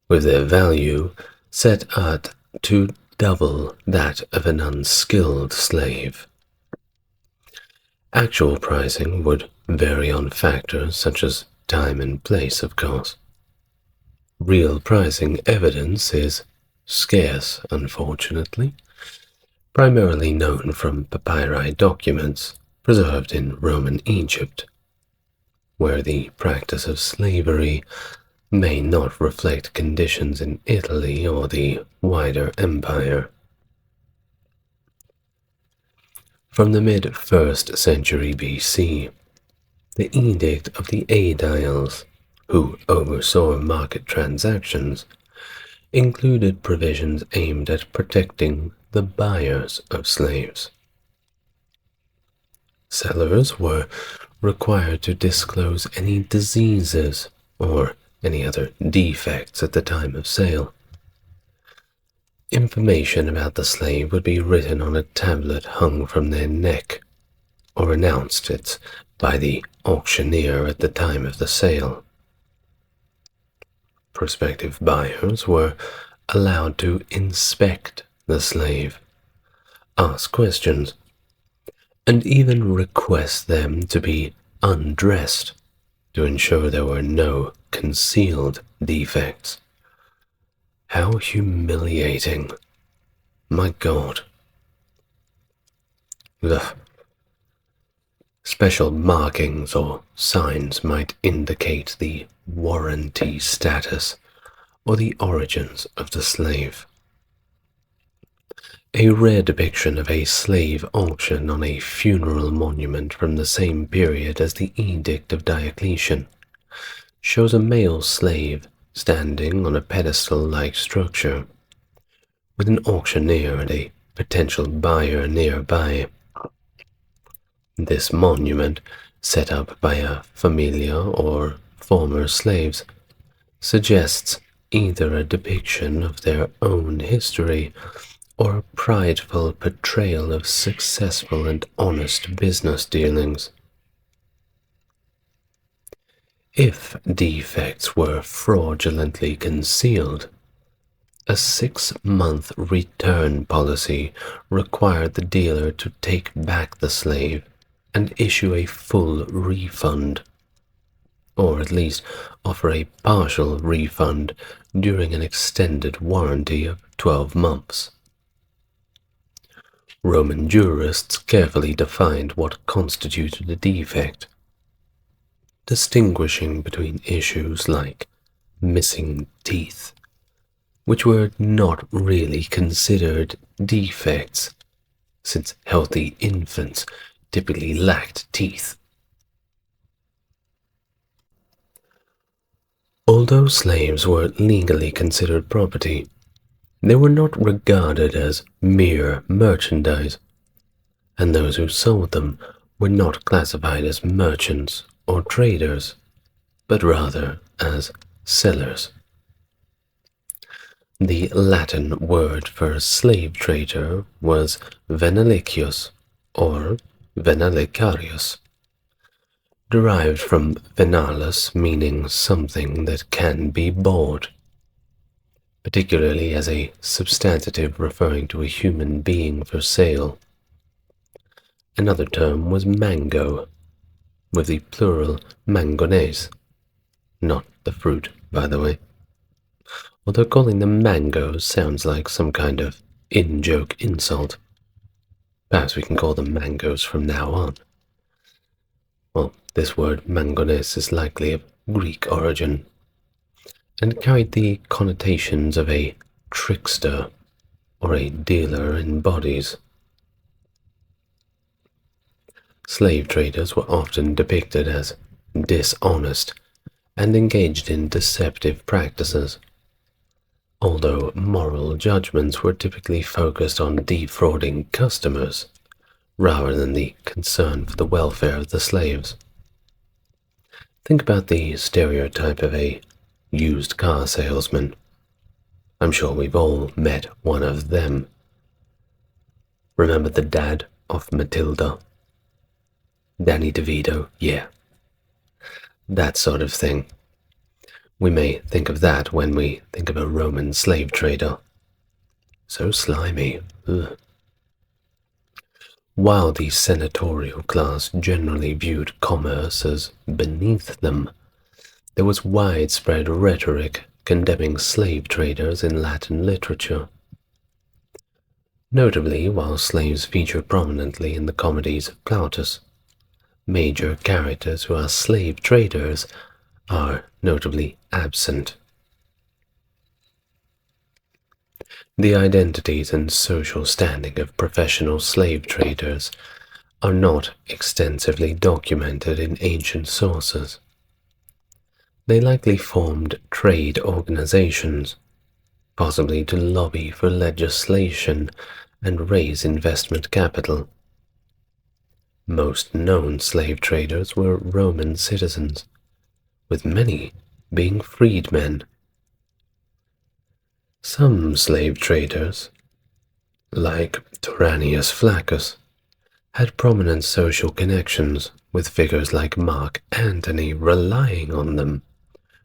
with their value set at to double that of an unskilled slave. Actual pricing would vary on factors such as time and place, of course. Real pricing evidence is scarce, unfortunately, primarily known from papyri documents preserved in Roman Egypt, where the practice of slavery may not reflect conditions in Italy or the wider empire. From the mid-1st century BC, the Edict of the Aediles, who oversaw market transactions, included provisions aimed at protecting the buyers of slaves. Sellers were required to disclose any diseases or any other defects at the time of sale. Information about the slave would be written on a tablet hung from their neck, or announced it by the auctioneer at the time of the sale. Prospective buyers were allowed to inspect the slave, ask questions, and even request them to be undressed to ensure there were no concealed defects. How humiliating. My God. Ugh. Special markings or signs might indicate the warranty status or the origins of the slave. A rare depiction of a slave auction on a funeral monument from the same period as the Edict of Diocletian shows a male slave standing on a pedestal-like structure, with an auctioneer and a potential buyer nearby. This monument, set up by a familia or former slaves, suggests either a depiction of their own history or a prideful portrayal of successful and honest business dealings. If defects were fraudulently concealed, a 6-month return policy required the dealer to take back the slave and issue a full refund, or at least offer a partial refund during an extended warranty of 12 months. Roman jurists carefully defined what constituted a defect, distinguishing between issues like missing teeth, which were not really considered defects, since healthy infants typically lacked teeth. Although slaves were legally considered property, they were not regarded as mere merchandise, and those who sold them were not classified as merchants or traders, but rather as sellers. The Latin word for slave trader was venalicius or venalicarius, derived from venalis, meaning something that can be bought, particularly as a substantive referring to a human being for sale. Another term was mango, with the plural mangones, not the fruit, by the way, although calling them mangoes sounds like some kind of in-joke insult. Perhaps we can call them mangoes from now on. Well, this word mangones is likely of Greek origin, and carried the connotations of a trickster or a dealer in bodies. Slave traders were often depicted as dishonest and engaged in deceptive practices, although moral judgments were typically focused on defrauding customers rather than the concern for the welfare of the slaves. Think about the stereotype of a used car salesman. I'm sure we've all met one of them. Remember the dad of Matilda? Danny DeVito, yeah. That sort of thing. We may think of that when we think of a Roman slave trader. So slimy. Ugh. While the senatorial class generally viewed commerce as beneath them, there was widespread rhetoric condemning slave traders in Latin literature. Notably, while slaves feature prominently in the comedies of Plautus, major characters who are slave traders are notably absent. The identities and social standing of professional slave traders are not extensively documented in ancient sources. They likely formed trade organizations, possibly to lobby for legislation and raise investment capital. Most known slave traders were Roman citizens, with many being freedmen. Some slave traders, like Tyrannius Flaccus, had prominent social connections, with figures like Mark Antony relying on them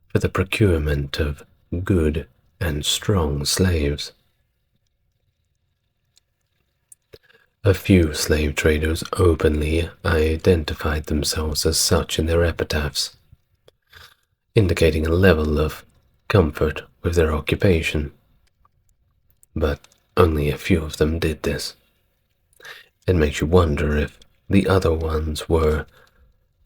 for the procurement of good and strong slaves. A few slave traders openly identified themselves as such in their epitaphs, indicating a level of comfort with their occupation. But only a few of them did this. It makes you wonder if the other ones were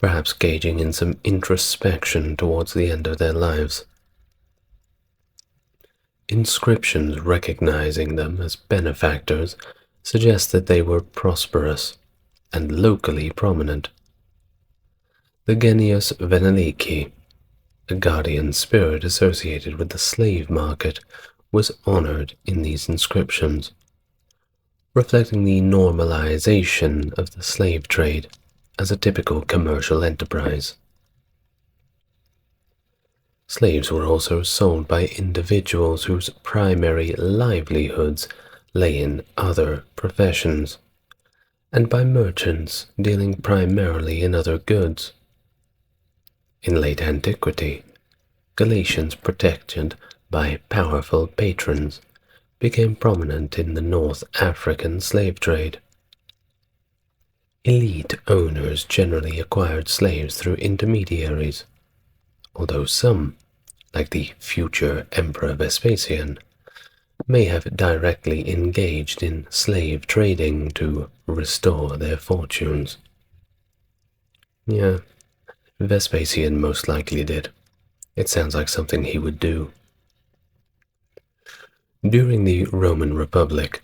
perhaps gauging in some introspection towards the end of their lives. Inscriptions recognizing them as benefactors suggest that they were prosperous and locally prominent. The Genius Venelici, a guardian spirit associated with the slave market, was honored in these inscriptions, reflecting the normalization of the slave trade as a typical commercial enterprise. Slaves were also sold by individuals whose primary livelihoods lay in other professions, and by merchants dealing primarily in other goods. In late antiquity, Galatians protected by powerful patrons became prominent in the North African slave trade. Elite owners generally acquired slaves through intermediaries, although some, like the future Emperor Vespasian, may have directly engaged in slave trading to restore their fortunes. Yeah, Vespasian most likely did. It sounds like something he would do. During the Roman Republic,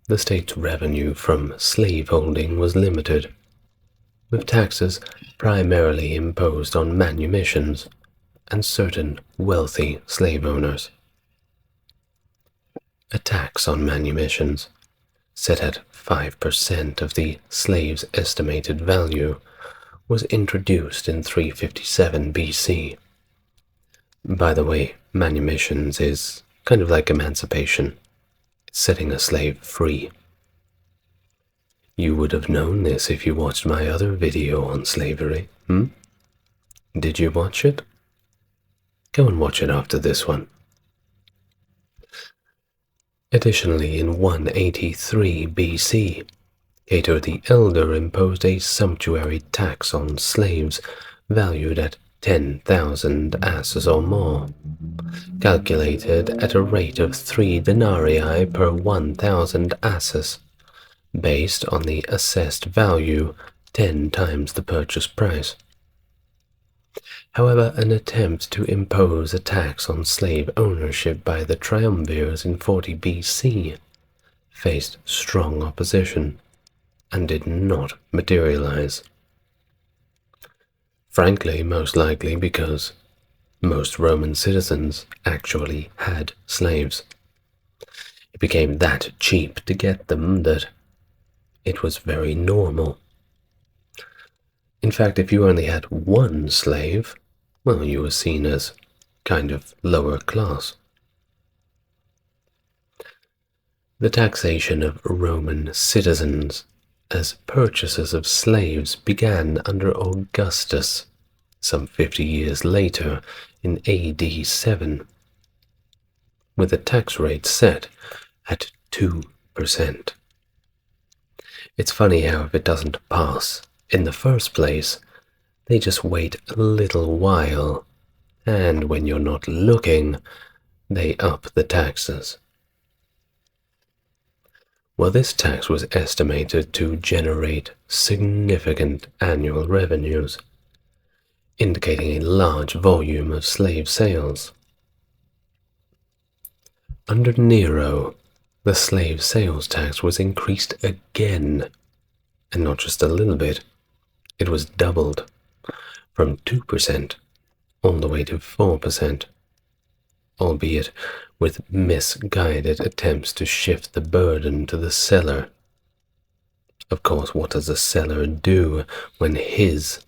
the state's revenue from slaveholding was limited, with taxes primarily imposed on manumissions and certain wealthy slave owners. A tax on manumissions, set at 5% of the slave's estimated value, was introduced in 357 BC. By the way, manumissions is kind of like emancipation. It's setting a slave free. You would have known this if you watched my other video on slavery, Did you watch it? Go and watch it after this one. Additionally, in 183 BC, Cato the Elder imposed a sumptuary tax on slaves valued at 10,000 asses or more, calculated at a rate of 3 denarii per 1,000 asses, based on the assessed value 10 times the purchase price. However, an attempt to impose a tax on slave ownership by the triumvirs in 40 BC faced strong opposition and did not materialize. Frankly, most likely because most Roman citizens actually had slaves. It became that cheap to get them that it was very normal. In fact, if you only had one slave, well, you were seen as kind of lower class. The taxation of Roman citizens as purchasers of slaves began under Augustus, some 50 years later in AD 7, with the tax rate set at 2%. It's funny how if it doesn't pass in the first place, they just wait a little while, and when you're not looking, they up the taxes. Well, this tax was estimated to generate significant annual revenues, indicating a large volume of slave sales. Under Nero, the slave sales tax was increased again, and not just a little bit, it was doubled, from 2% all the way to 4%, albeit with misguided attempts to shift the burden to the seller. Of course, what does the seller do when his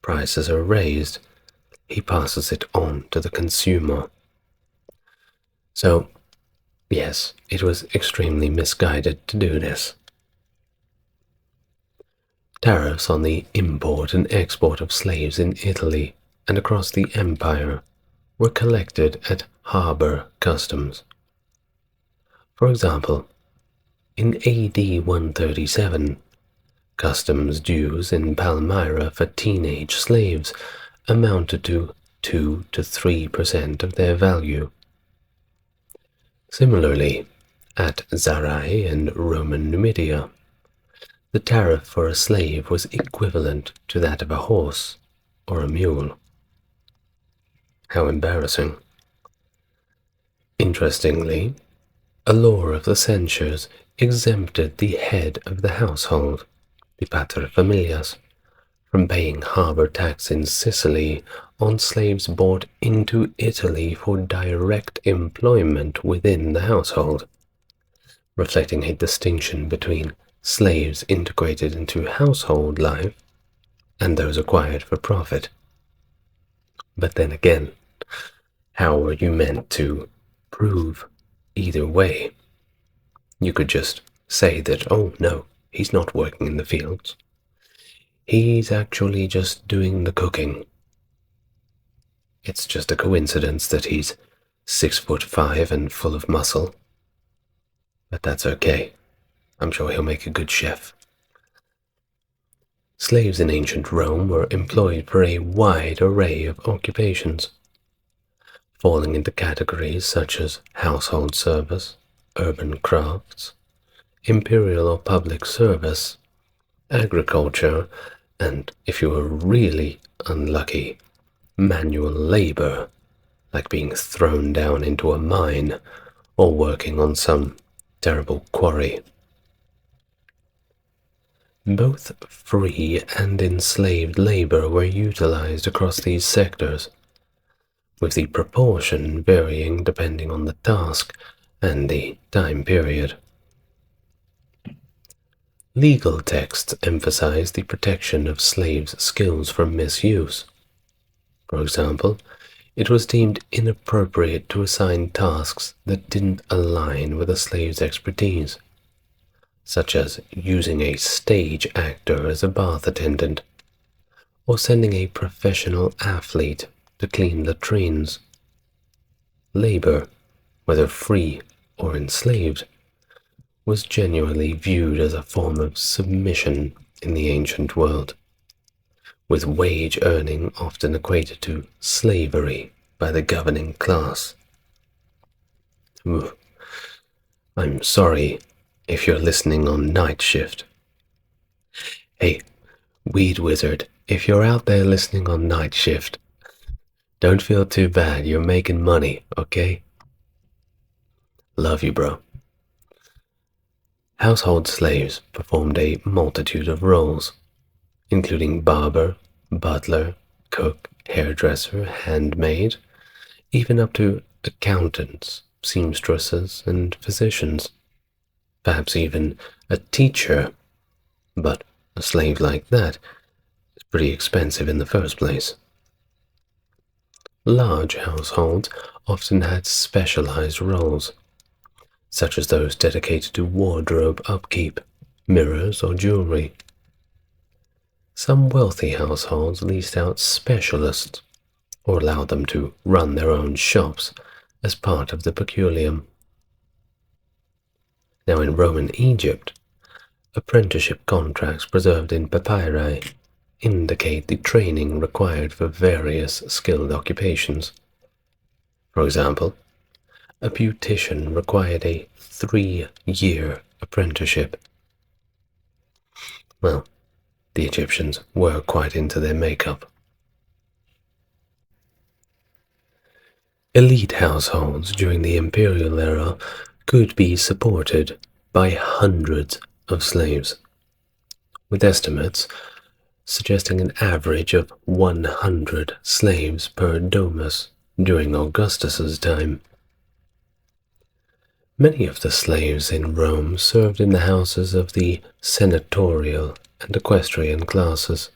prices are raised? He passes it on to the consumer. So, yes, it was extremely misguided to do this. Tariffs on the import and export of slaves in Italy and across the empire were collected at harbor customs. For example, in AD 137, customs dues in Palmyra for teenage slaves amounted to 2 to 3% of their value. Similarly, at Zarai in Roman Numidia, the tariff for a slave was equivalent to that of a horse or a mule. How embarrassing. Interestingly, a law of the censures exempted the head of the household, the paterfamilias, from paying harbor tax in Sicily on slaves brought into Italy for direct employment within the household, reflecting a distinction between slaves integrated into household life and those acquired for profit. But then again, how were you meant to prove either way? You could just say that, oh no, he's not working in the fields. He's actually just doing the cooking. It's just a coincidence that he's 6'5" and full of muscle. But that's okay. I'm sure he'll make a good chef. Slaves in ancient Rome were employed for a wide array of occupations, falling into categories such as household service, urban crafts, imperial or public service, agriculture, and, if you were really unlucky, manual labor, like being thrown down into a mine or working on some terrible quarry. Both free and enslaved labor were utilized across these sectors, with the proportion varying depending on the task and the time period. Legal texts emphasize the protection of slaves' skills from misuse. For example, it was deemed inappropriate to assign tasks that didn't align with a slave's expertise, such as using a stage actor as a bath attendant, or sending a professional athlete to clean latrines. Labor, whether free or enslaved, was genuinely viewed as a form of submission in the ancient world, with wage earning often equated to slavery by the governing class. I'm sorry if you're listening on night shift. Hey, Weed Wizard, if you're out there listening on night shift, don't feel too bad, you're making money, okay? Love you, bro. Household slaves performed a multitude of roles, including barber, butler, cook, hairdresser, handmaid, even up to accountants, seamstresses, and physicians, perhaps even a teacher. But a slave like that is pretty expensive in the first place. Large households often had specialized roles, such as those dedicated to wardrobe upkeep, mirrors, or jewelry. Some wealthy households leased out specialists or allowed them to run their own shops as part of the peculium. Now, in Roman Egypt, apprenticeship contracts preserved in papyri indicate the training required for various skilled occupations. For example, a beautician required a 3-year apprenticeship. Well, the Egyptians were quite into their makeup. Elite households during the Imperial era could be supported by hundreds of slaves, with estimates suggesting an average of 100 slaves per domus during Augustus's time. Many of the slaves in Rome served in the houses of the senatorial and equestrian classes.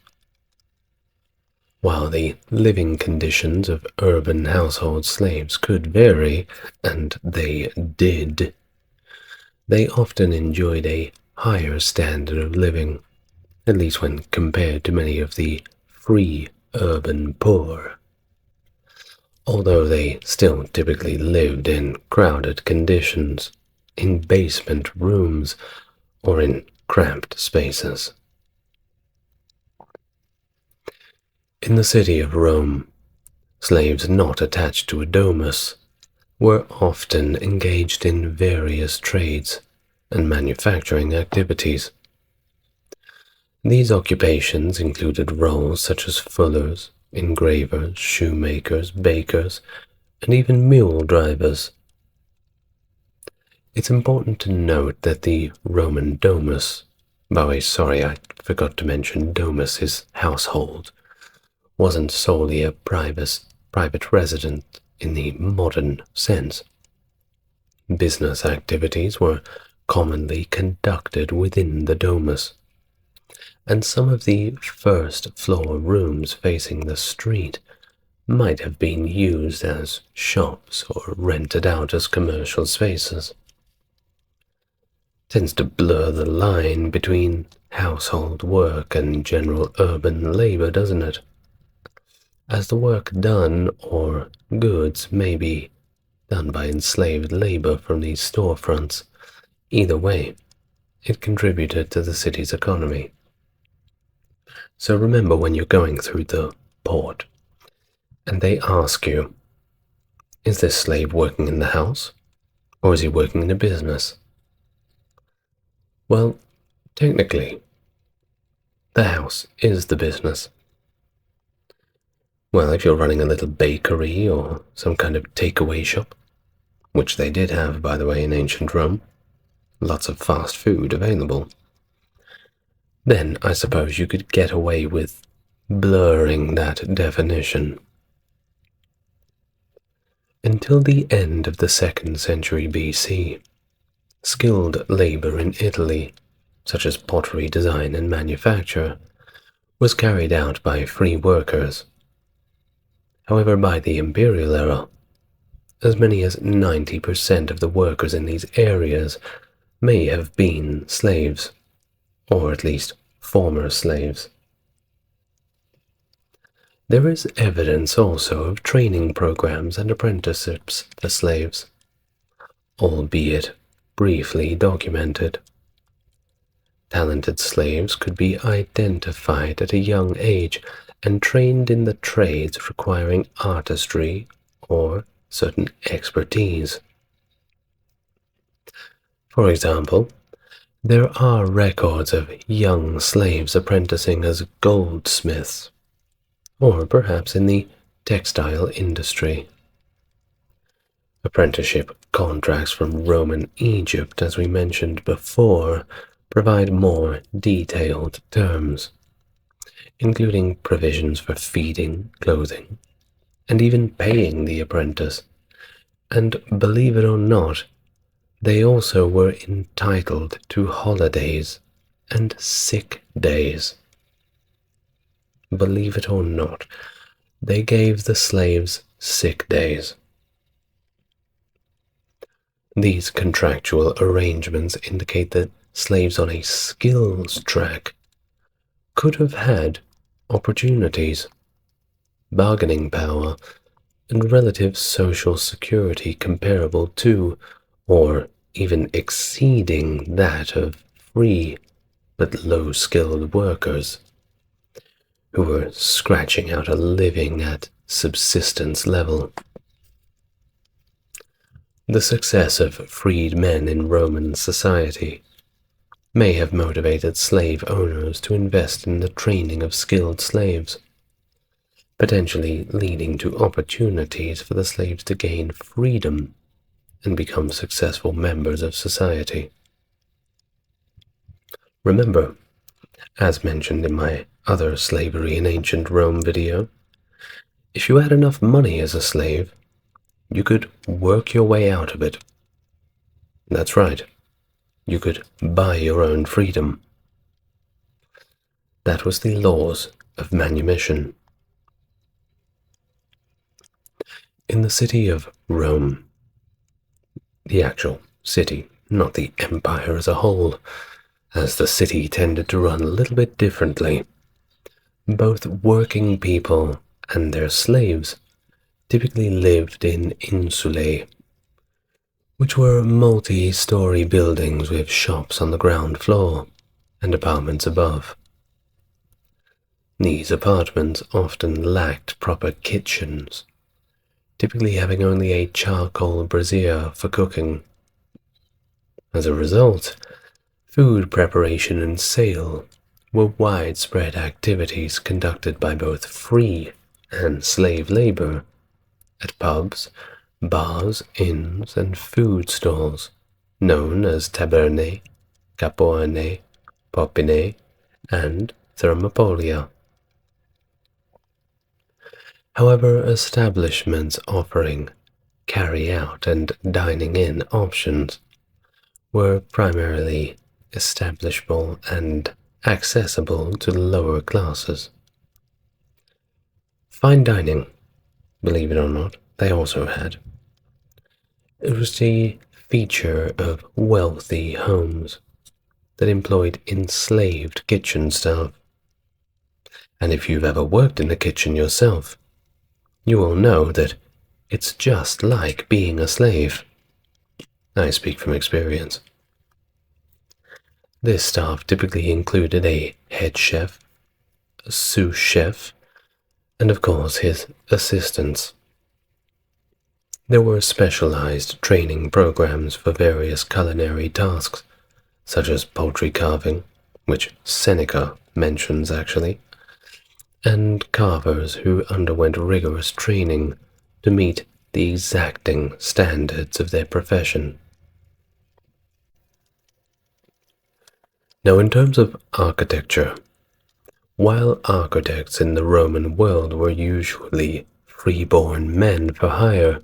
While the living conditions of urban household slaves could vary, and they did, they often enjoyed a higher standard of living, at least when compared to many of the free urban poor, although they still typically lived in crowded conditions, in basement rooms, or in cramped spaces. In the city of Rome, slaves not attached to a domus were often engaged in various trades and manufacturing activities. These occupations included roles such as fullers, engravers, shoemakers, bakers, and even mule drivers. It's important to note that the Roman domus, by the way, sorry, I forgot to mention domus is household, wasn't solely a private residence in the modern sense. Business activities were commonly conducted within the domus, and some of the first-floor rooms facing the street might have been used as shops or rented out as commercial spaces. Tends to blur the line between household work and general urban labor, doesn't it? As the work done or goods may be done by enslaved labor from these storefronts, either way, it contributed to the city's economy. So remember when you're going through the port and they ask you, is this slave working in the house or is he working in a business? Well, technically, the house is the business. Well, if you're running a little bakery or some kind of takeaway shop, which they did have, by the way, in ancient Rome, lots of fast food available, then I suppose you could get away with blurring that definition. Until the end of the 2nd century BC, skilled labor in Italy, such as pottery design and manufacture, was carried out by free workers. However, by the Imperial era, as many as 90% of the workers in these areas may have been slaves, or at least former slaves. There is evidence also of training programs and apprenticeships for slaves, albeit briefly documented. Talented slaves could be identified at a young age and trained in the trades requiring artistry or certain expertise. For example, there are records of young slaves apprenticing as goldsmiths, or perhaps in the textile industry. Apprenticeship contracts from Roman Egypt, as we mentioned before, provide more detailed terms, including provisions for feeding, clothing, and even paying the apprentice. And believe it or not, they also were entitled to holidays and sick days. Believe it or not, they gave the slaves sick days. These contractual arrangements indicate that slaves on a skills track could have had opportunities, bargaining power, and relative social security comparable to, or even exceeding that of free but low-skilled workers who were scratching out a living at subsistence level. The success of freed men in Roman society may have motivated slave owners to invest in the training of skilled slaves, potentially leading to opportunities for the slaves to gain freedom and become successful members of society. Remember, as mentioned in my other slavery in ancient Rome video, if you had enough money as a slave, you could work your way out of it. That's right, you could buy your own freedom. That was the laws of manumission. In the city of Rome, the actual city, not the empire as a whole, as the city tended to run a little bit differently, both working people and their slaves typically lived in insulae, which were multi-story buildings with shops on the ground floor and apartments above. These apartments often lacked proper kitchens, typically having only a charcoal brazier for cooking. As a result, food preparation and sale were widespread activities conducted by both free and slave labor at pubs, bars, inns, and food stalls known as tabernae, capoane, popine, and thermopolia. However, establishments offering carry-out and dining-in options were primarily establishable and accessible to the lower classes. Fine dining, believe it or not, they also had. It was the feature of wealthy homes that employed enslaved kitchen staff. And if you've ever worked in the kitchen yourself, you will know that it's just like being a slave. I speak from experience. This staff typically included a head chef, a sous chef, and of course his assistants. There were specialized training programs for various culinary tasks, such as poultry carving, which Seneca mentions actually, and carvers who underwent rigorous training to meet the exacting standards of their profession. Now, in terms of architecture, while architects in the Roman world were usually free-born men for hire,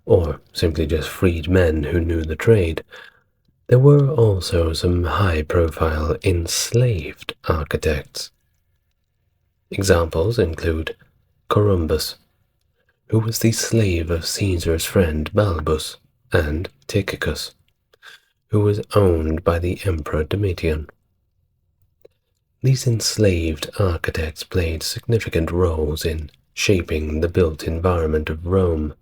or simply just freed men who knew the trade, there were also some high-profile enslaved architects. Examples include Corumbus, who was the slave of Caesar's friend Balbus, and Tychicus, who was owned by the Emperor Domitian. These enslaved architects played significant roles in shaping the built environment of Rome,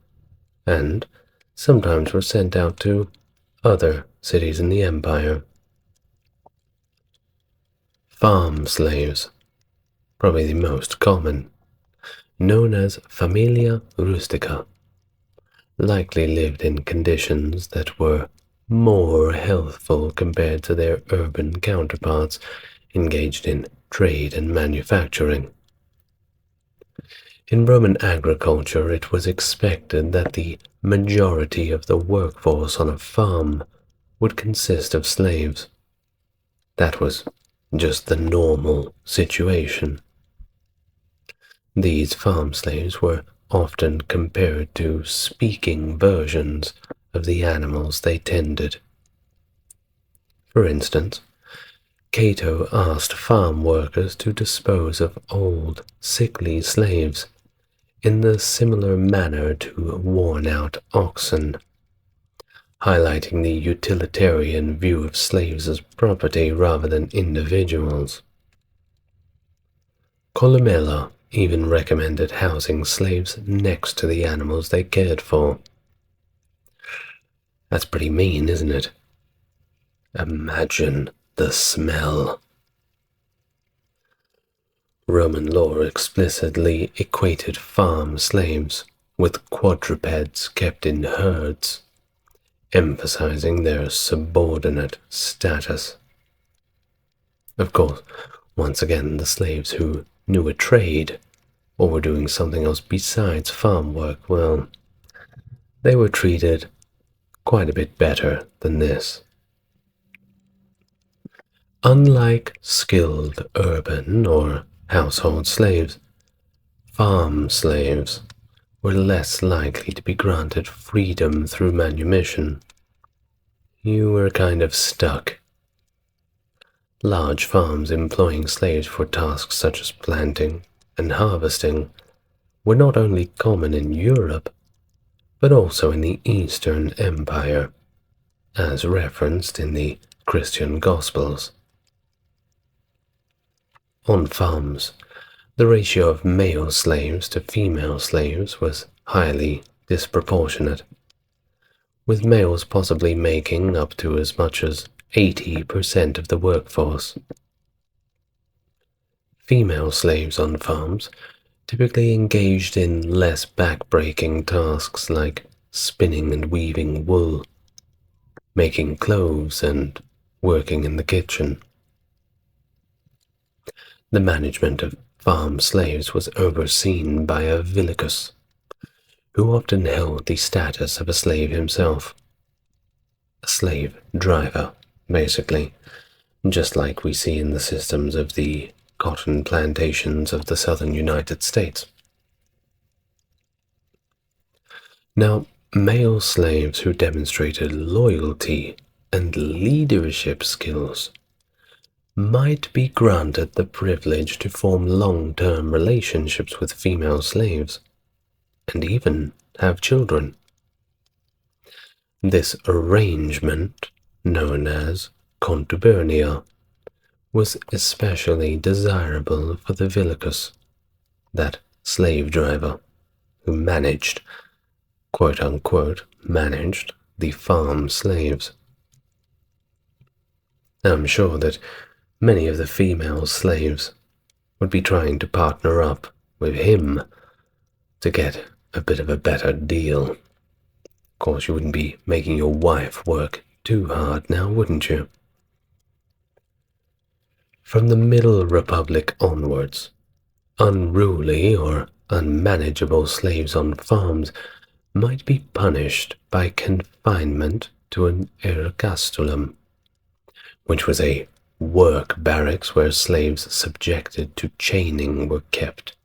and sometimes were sent out to other cities in the empire. Farm slaves, probably the most common, known as familia rustica, likely lived in conditions that were more healthful compared to their urban counterparts engaged in trade and manufacturing. In Roman agriculture, it was expected that the majority of the workforce on a farm would consist of slaves. That was just the normal situation. These farm slaves were often compared to speaking versions of the animals they tended. For instance, Cato asked farm workers to dispose of old, sickly slaves in the similar manner to worn-out oxen, highlighting the utilitarian view of slaves as property rather than individuals. Columella even recommended housing slaves next to the animals they cared for. That's pretty mean, isn't it? Imagine the smell. Roman law explicitly equated farm slaves with quadrupeds kept in herds, emphasizing their subordinate status. Of course, once again, the slaves who knew a trade or were doing something else besides farm work, well, they were treated quite a bit better than this. Unlike skilled urban or household slaves, farm slaves were less likely to be granted freedom through manumission. You were kind of stuck. Large farms employing slaves for tasks such as planting and harvesting were not only common in Europe, but also in the Eastern Empire, as referenced in the Christian Gospels. On farms, the ratio of male slaves to female slaves was highly disproportionate, with males possibly making up to as much as 80% of the workforce. Female slaves on farms typically engaged in less back-breaking tasks like spinning and weaving wool, making clothes, and working in the kitchen. The management of farm slaves was overseen by a villicus, who often held the status of a slave himself. A slave driver, basically, just like we see in the systems of the cotton plantations of the southern United States. Now, male slaves who demonstrated loyalty and leadership skills might be granted the privilege to form long-term relationships with female slaves, and even have children. This arrangement, known as contubernia, was especially desirable for the villicus, that slave driver who managed, quote-unquote, managed the farm slaves. I'm sure that many of the female slaves would be trying to partner up with him to get a bit of a better deal. Of course, you wouldn't be making your wife work too hard now, wouldn't you? From the Middle Republic onwards, unruly or unmanageable slaves on farms might be punished by confinement to an ergastulum, which was a work barracks where slaves subjected to chaining were kept.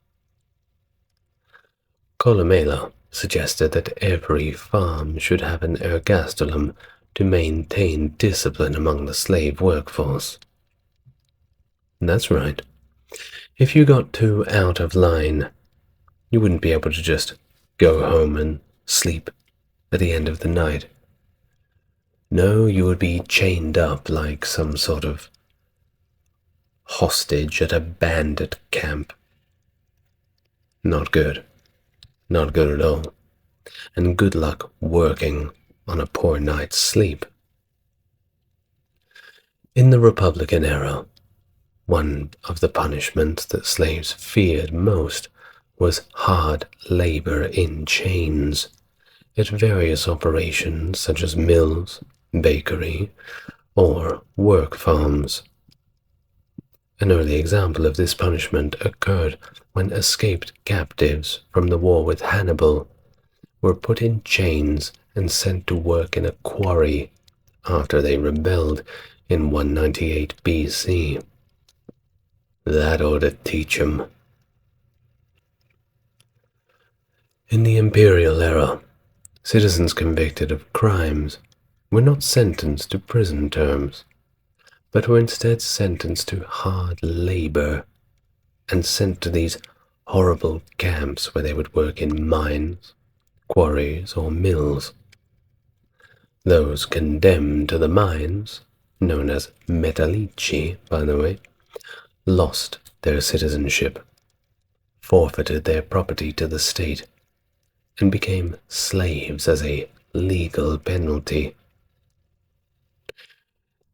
Columella suggested that every farm should have an ergastulum to maintain discipline among the slave workforce. That's right. If you got too out of line, you wouldn't be able to just go home and sleep at the end of the night. No, you would be chained up like some sort of hostage at a bandit camp. Not good. Not good at all. And good luck working on a poor night's sleep. In the Republican era, one of the punishments that slaves feared most was hard labor in chains at various operations such as mills, bakery, or work farms. An early example of this punishment occurred when escaped captives from the war with Hannibal were put in chains and sent to work in a quarry after they rebelled in 198 BC. That ought to teach 'em. In the Imperial era, citizens convicted of crimes were not sentenced to prison terms, but were instead sentenced to hard labor and sent to these horrible camps where they would work in mines, quarries, or mills. Those condemned to the mines, known as metallici, by the way, lost their citizenship, forfeited their property to the state, and became slaves as a legal penalty.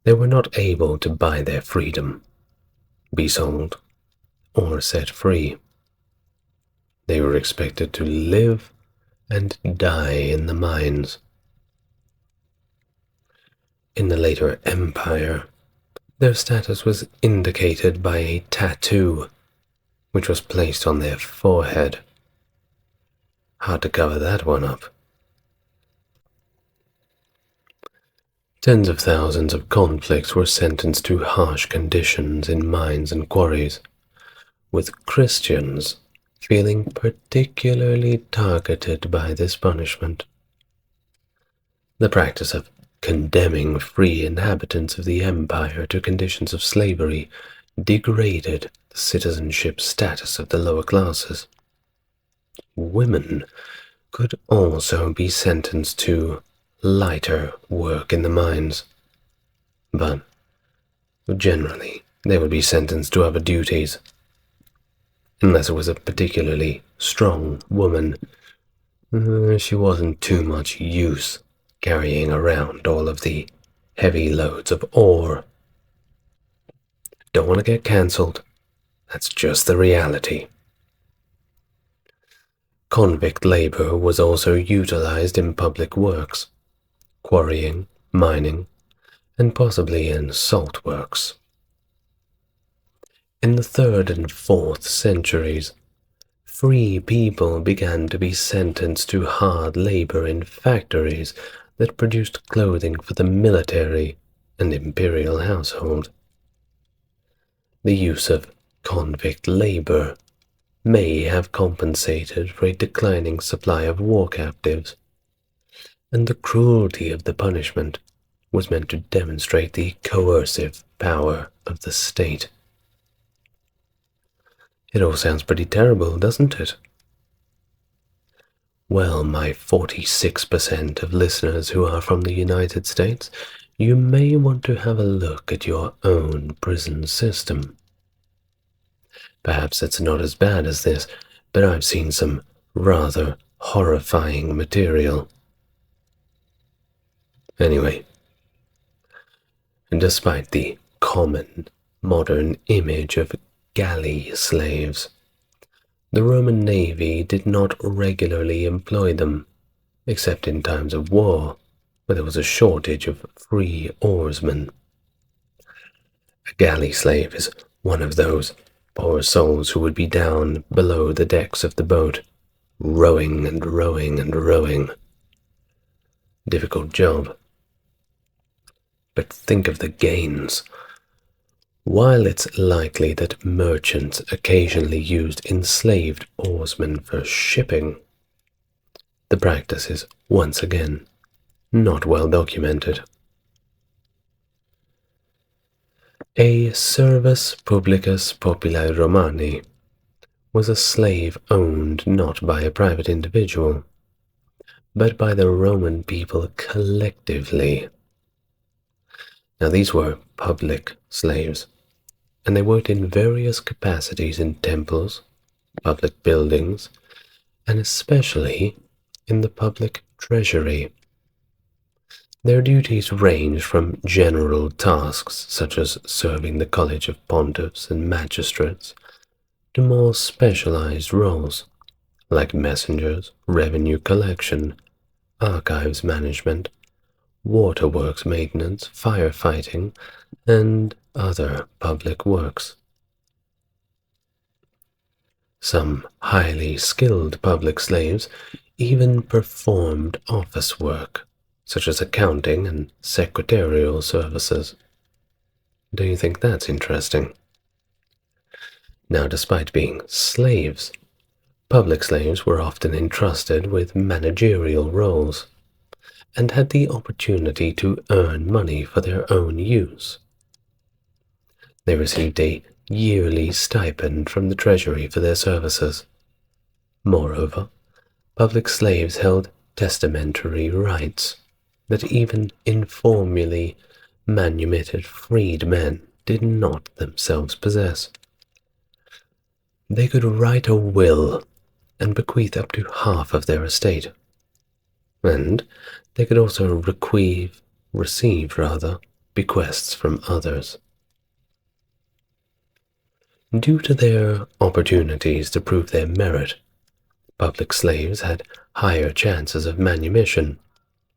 They were not able to buy their freedom, be sold, or set free. They were expected to live and die in the mines. In the later empire, their status was indicated by a tattoo, which was placed on their forehead. Hard to cover that one up. Tens of thousands of convicts were sentenced to harsh conditions in mines and quarries, with Christians feeling particularly targeted by this punishment. The practice of condemning free inhabitants of the empire to conditions of slavery degraded the citizenship status of the lower classes. Women could also be sentenced to lighter work in the mines, but generally they would be sentenced to other duties, unless it was a particularly strong woman. She wasn't too much use carrying around all of the heavy loads of ore. Don't want to get cancelled. That's just the reality. Convict labor was also utilized in public works, quarrying, mining, and possibly in salt works. In the 3rd and 4th centuries, free people began to be sentenced to hard labor in factories that produced clothing for the military and imperial household. The use of convict labor may have compensated for a declining supply of war captives, and the cruelty of the punishment was meant to demonstrate the coercive power of the state. It all sounds pretty terrible, doesn't it? Well, my 46% of listeners who are from the United States, you may want to have a look at your own prison system. Perhaps it's not as bad as this, but I've seen some rather horrifying material. Anyway, despite the common modern image of galley slaves, the Roman navy did not regularly employ them, except in times of war, where there was a shortage of free oarsmen. A galley slave is one of those poor souls who would be down below the decks of the boat, rowing and rowing and rowing. Difficult job. But think of the gains. While it's likely that merchants occasionally used enslaved oarsmen for shipping, the practice is once again not well documented. A servus publicus populi Romani was a slave owned not by a private individual, but by the Roman people collectively. Now these were public slaves, and they worked in various capacities in temples, public buildings, and especially in the public treasury. Their duties ranged from general tasks such as serving the College of Pontiffs and Magistrates to more specialized roles like messengers, revenue collection, archives management, waterworks maintenance, firefighting, and other public works. Some highly skilled public slaves even performed office work, such as accounting and secretarial services. Do you think that's interesting? Now, despite being slaves, public slaves were often entrusted with managerial roles and had the opportunity to earn money for their own use. They received a yearly stipend from the treasury for their services. Moreover, public slaves held testamentary rights that even informally manumitted freedmen did not themselves possess. They could write a will and bequeath up to half of their estate, and they could also receive bequests from others. Due to their opportunities to prove their merit, public slaves had higher chances of manumission,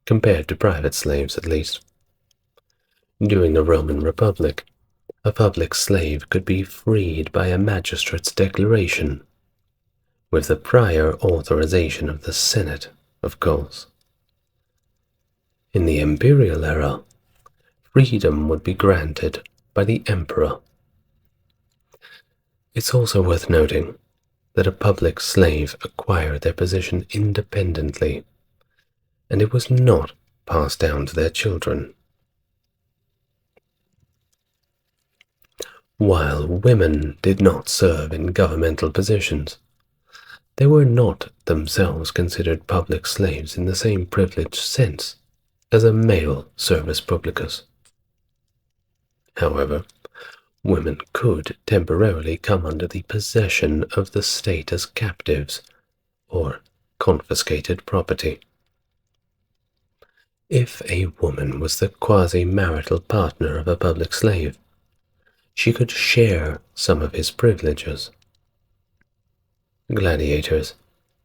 compared to private slaves at least. During the Roman Republic, a public slave could be freed by a magistrate's declaration, with the prior authorization of the Senate, of course. In the Imperial era, freedom would be granted by the emperor. It's also worth noting that a public slave acquired their position independently, and it was not passed down to their children. While women did not serve in governmental positions, they were not themselves considered public slaves in the same privileged sense as a male servus publicus. However, women could temporarily come under the possession of the state as captives or confiscated property. If a woman was the quasi-marital partner of a public slave, she could share some of his privileges. Gladiators,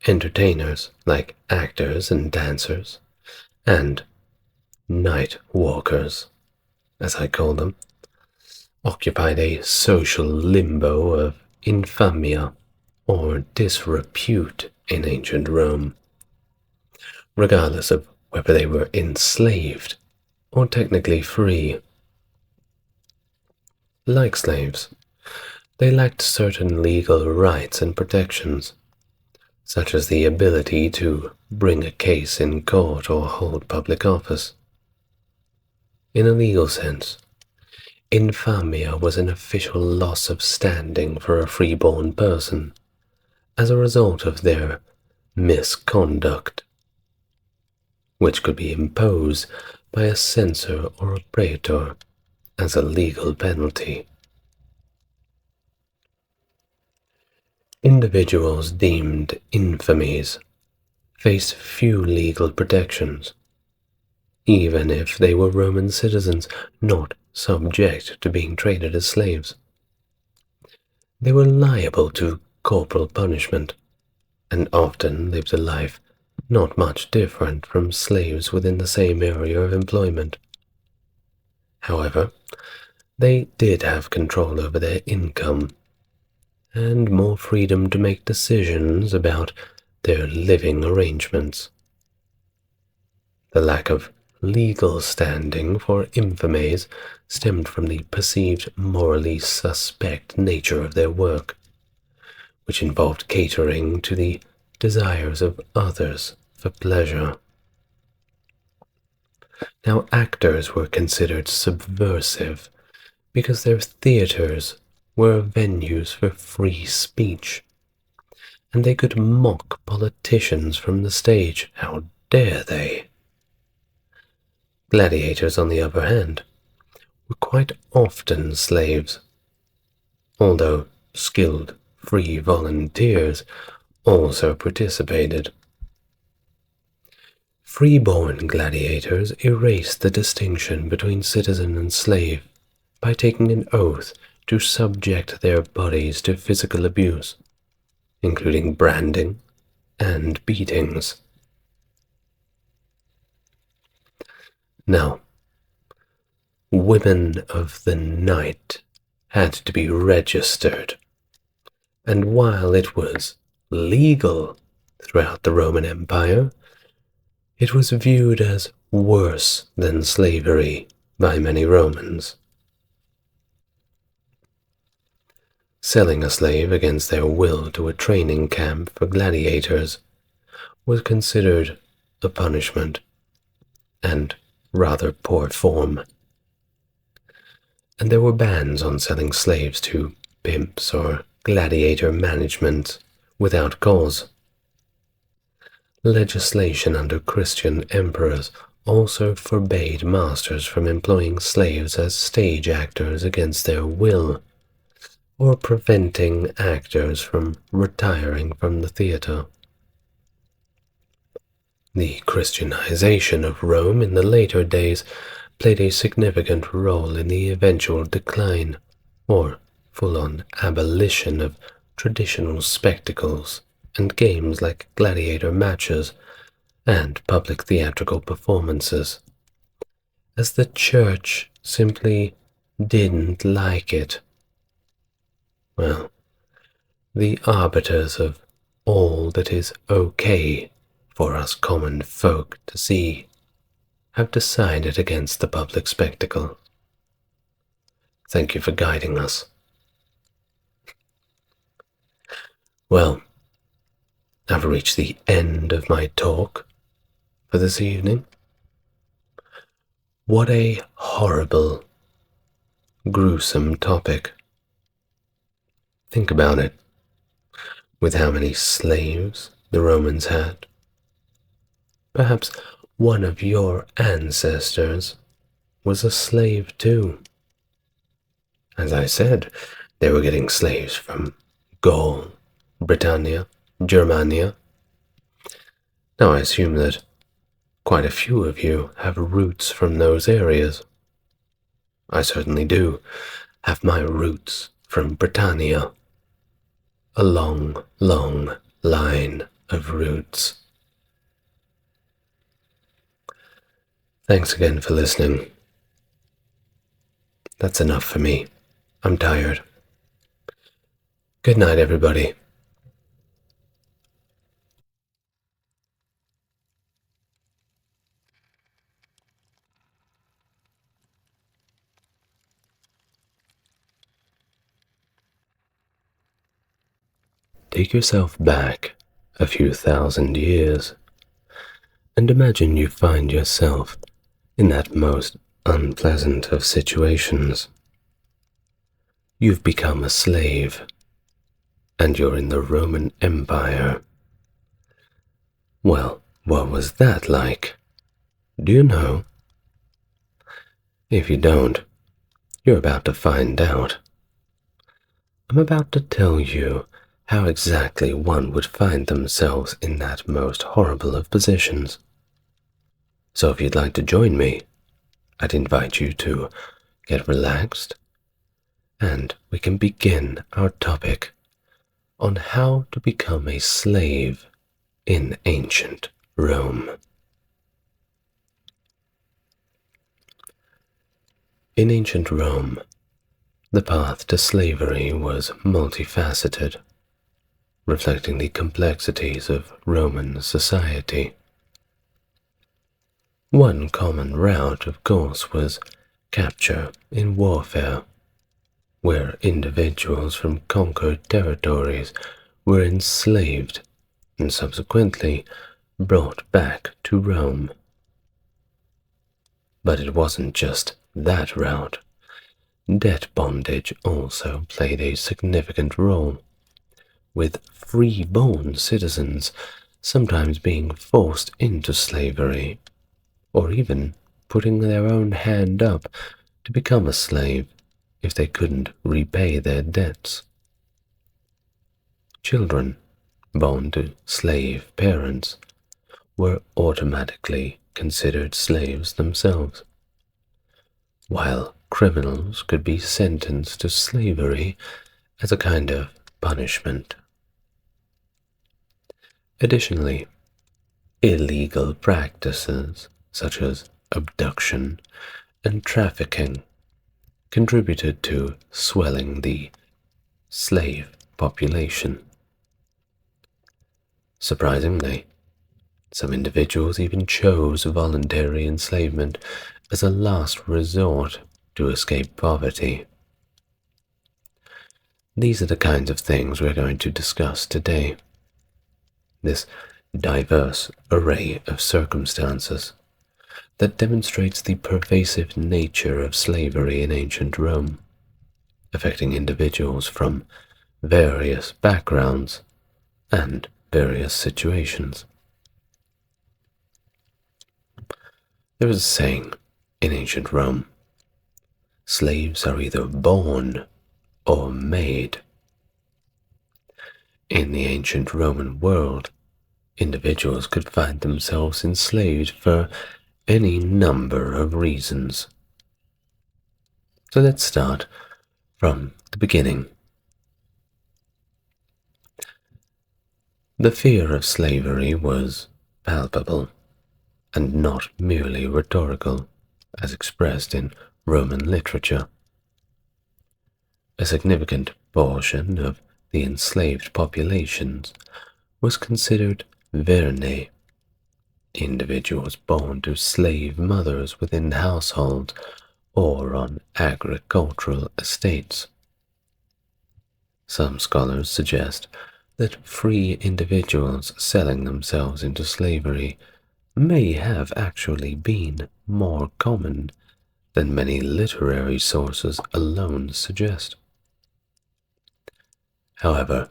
entertainers like actors and dancers, and night walkers, as I call them, occupied a social limbo of infamia or disrepute in ancient Rome, regardless of whether they were enslaved or technically free. Like slaves, they lacked certain legal rights and protections, such as the ability to bring a case in court or hold public office. In a legal sense, infamia was an official loss of standing for a freeborn person as a result of their misconduct, which could be imposed by a censor or a praetor as a legal penalty. Individuals deemed infamies faced few legal protections, even if they were Roman citizens not subject to being traded as slaves. They were liable to corporal punishment, and often lived a life not much different from slaves within the same area of employment. However, they did have control over their income, and more freedom to make decisions about their living arrangements. The lack of legal standing for infames stemmed from the perceived morally suspect nature of their work, which involved catering to the desires of others for pleasure. Now, actors were considered subversive because their theaters were venues for free speech, and they could mock politicians from the stage. How dare they? Gladiators, on the other hand, were quite often slaves, although skilled free volunteers also participated. Freeborn gladiators erased the distinction between citizen and slave by taking an oath to subject their bodies to physical abuse, including branding and beatings. Now, women of the night had to be registered, And while it was legal throughout the Roman Empire, it was viewed as worse than slavery by many Romans. Selling a slave against their will to a training camp for gladiators was considered a punishment and rather poor form. And there were bans on selling slaves to pimps or gladiator management without cause. Legislation under Christian emperors also forbade masters from employing slaves as stage actors against their will, or preventing actors from retiring from the theater. The Christianization of Rome in the later days played a significant role in the eventual decline, or full-on abolition of traditional spectacles and games like gladiator matches and public theatrical performances, as the church simply didn't like it. Well, the arbiters of all that is okay for us common folk to see have decided against the public spectacle. Thank you for guiding us. Well, I've reached the end of my talk for this evening. What a horrible, gruesome topic. Think about it. With how many slaves the Romans had. Perhaps one of your ancestors was a slave too. As I said, they were getting slaves from Gaul, Britannia, Germania. Now I assume that quite a few of you have roots from those areas. I certainly do have my roots from Britannia. A long, long line of roots. Thanks again for listening. That's enough for me. I'm tired. Good night, everybody. Take yourself back a few thousand years and imagine you find yourself in that most unpleasant of situations. You've become a slave, and you're in the Roman Empire. Well, what was that like? Do you know? If you don't, you're about to find out. I'm about to tell you how exactly one would find themselves in that most horrible of positions. So if you'd like to join me, I'd invite you to get relaxed, and we can begin our topic on how to become a slave in ancient Rome. In ancient Rome, the path to slavery was multifaceted, reflecting the complexities of Roman society. One common route, of course, was capture in warfare, where individuals from conquered territories were enslaved and subsequently brought back to Rome. But it wasn't just that route. Debt bondage also played a significant role, with free-born citizens sometimes being forced into slavery, or even putting their own hand up to become a slave if they couldn't repay their debts. Children born to slave parents were automatically considered slaves themselves, while criminals could be sentenced to slavery as a kind of punishment. Additionally, illegal practices such as abduction and trafficking contributed to swelling the slave population. Surprisingly, some individuals even chose voluntary enslavement as a last resort to escape poverty. These are the kinds of things we're going to discuss today. This diverse array of circumstances that demonstrates the pervasive nature of slavery in ancient Rome, affecting individuals from various backgrounds and various situations. There was a saying in ancient Rome: slaves are either born or made. In the ancient Roman world, individuals could find themselves enslaved for any number of reasons. So let's start from the beginning. The fear of slavery was palpable and not merely rhetorical, as expressed in Roman literature. A significant portion of the enslaved populations was considered vernae, individuals born to slave mothers within households or on agricultural estates. Some scholars suggest that free individuals selling themselves into slavery may have actually been more common than many literary sources alone suggest. However,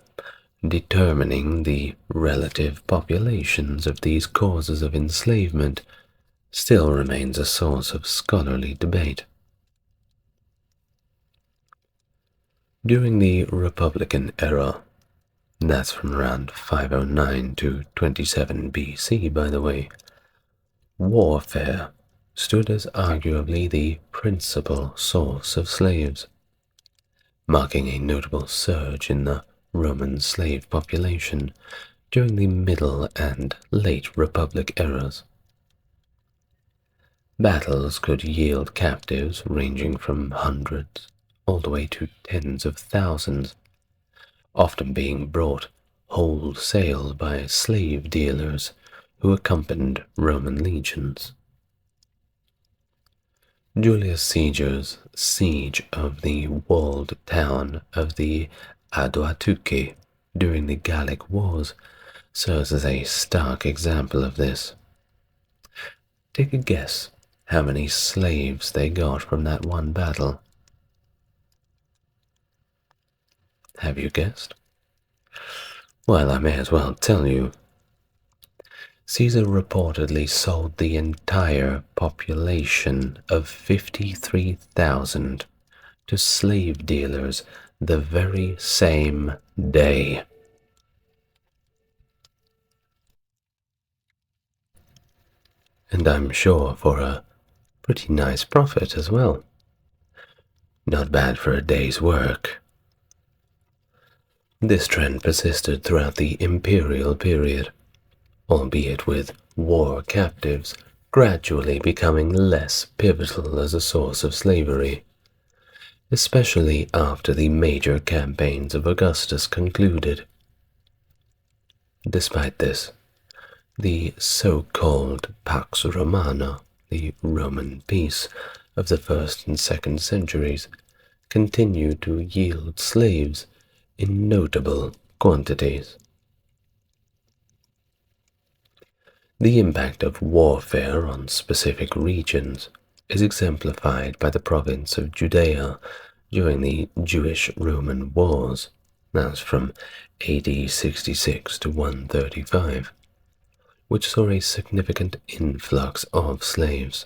determining the relative populations of these causes of enslavement still remains a source of scholarly debate. During the Republican era, that's from around 509 to 27 BC, by the way, warfare stood as arguably the principal source of slaves, marking a notable surge in the Roman slave population during the Middle and Late Republic eras. Battles could yield captives ranging from hundreds all the way to tens of thousands, often being brought wholesale by slave dealers who accompanied Roman legions. Julius Caesar's siege of the walled town of the Aduatuci during the Gallic Wars serves as a stark example of this. Take a guess how many slaves they got from that one battle. Have you guessed? Well, I may as well tell you. Caesar reportedly sold the entire population of 53,000 to slave dealers the very same day. And I'm sure for a pretty nice profit as well. Not bad for a day's work. This trend persisted throughout the Imperial period, albeit with war captives gradually becoming less pivotal as a source of slavery, especially after the major campaigns of Augustus concluded. Despite this, the so-called Pax Romana, the Roman peace of the 1st and 2nd centuries, continued to yield slaves in notable quantities. The impact of warfare on specific regions is exemplified by the province of Judea during the Jewish-Roman Wars, that's from AD 66 to 135, which saw a significant influx of slaves.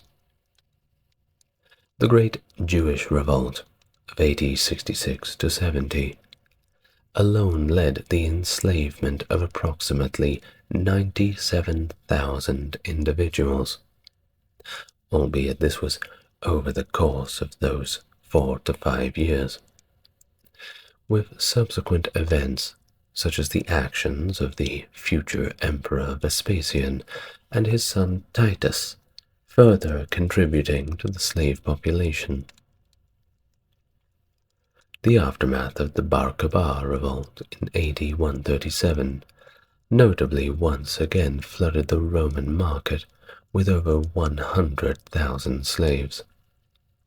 The Great Jewish Revolt of AD 66 to 70 alone led the enslavement of approximately 97,000 individuals, albeit this was over the course of those 4 to 5 years, with subsequent events such as the actions of the future Emperor Vespasian and his son Titus further contributing to the slave population. The aftermath of the Bar Kokhba revolt in AD 137 notably once again flooded the Roman market with over 100,000 slaves,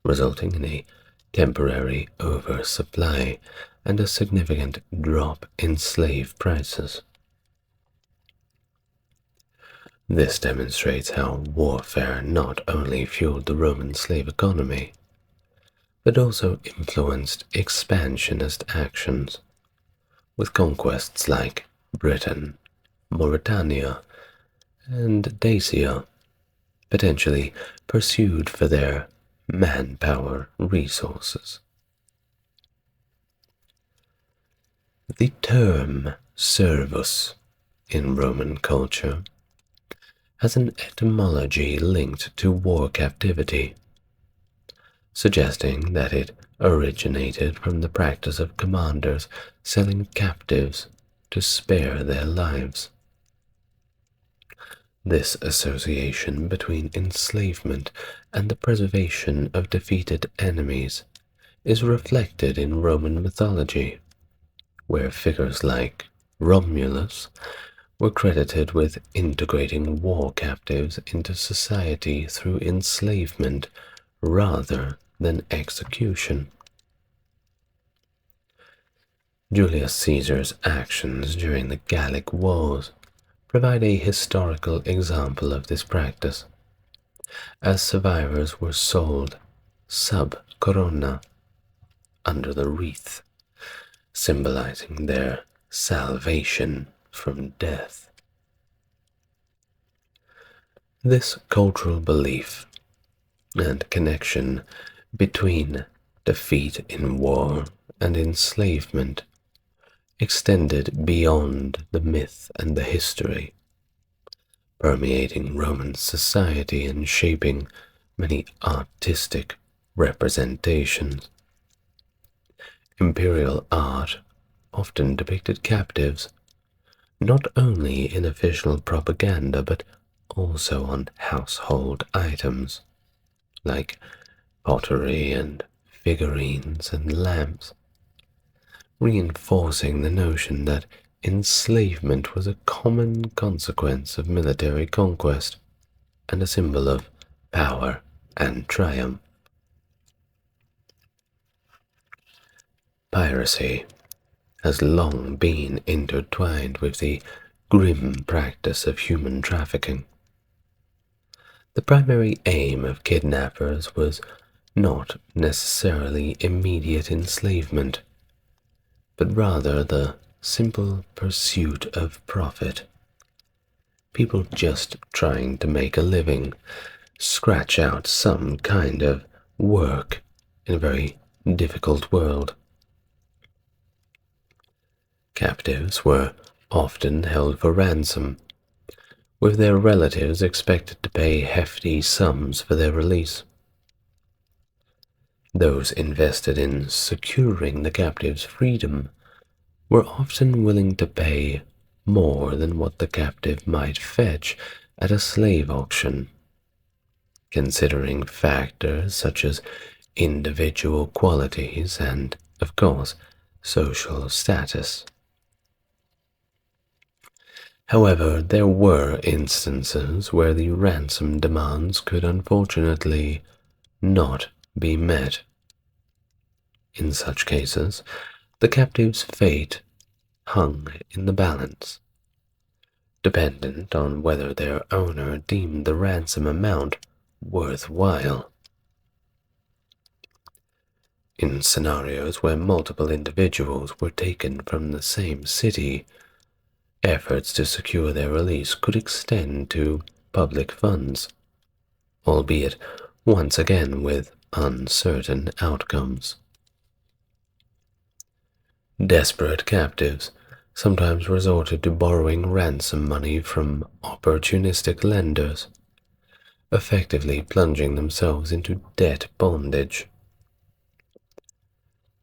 resulting in a temporary oversupply and a significant drop in slave prices. This demonstrates how warfare not only fueled the Roman slave economy, but also influenced expansionist actions, with conquests like Britain, Mauritania, and Dacia potentially pursued for their manpower resources. The term servus in Roman culture has an etymology linked to war captivity, suggesting that it originated from the practice of commanders selling captives to spare their lives. This association between enslavement and the preservation of defeated enemies is reflected in Roman mythology, where figures like Romulus were credited with integrating war captives into society through enslavement rather than execution. Julius Caesar's actions during the Gallic Wars provide a historical example of this practice, as survivors were sold sub corona, under the wreath, symbolizing their salvation from death. This cultural belief and connection between defeat in war and enslavement extended beyond the myth and the history, permeating Roman society and shaping many artistic representations. Imperial art often depicted captives, not only in official propaganda but also on household items, like pottery and figurines and lamps, reinforcing the notion that enslavement was a common consequence of military conquest and a symbol of power and triumph. Piracy has long been intertwined with the grim practice of human trafficking. The primary aim of kidnappers was not necessarily immediate enslavement, but rather the simple pursuit of profit. People just trying to make a living, scratch out some kind of work in a very difficult world. Captives were often held for ransom, with their relatives expected to pay hefty sums for their release. Those invested in securing the captive's freedom were often willing to pay more than what the captive might fetch at a slave auction, considering factors such as individual qualities and, of course, social status. However, there were instances where the ransom demands could unfortunately not be met. In such cases, the captive's fate hung in the balance, dependent on whether their owner deemed the ransom amount worthwhile. In scenarios where multiple individuals were taken from the same city, efforts to secure their release could extend to public funds, albeit once again with uncertain outcomes. Desperate captives sometimes resorted to borrowing ransom money from opportunistic lenders, effectively plunging themselves into debt bondage.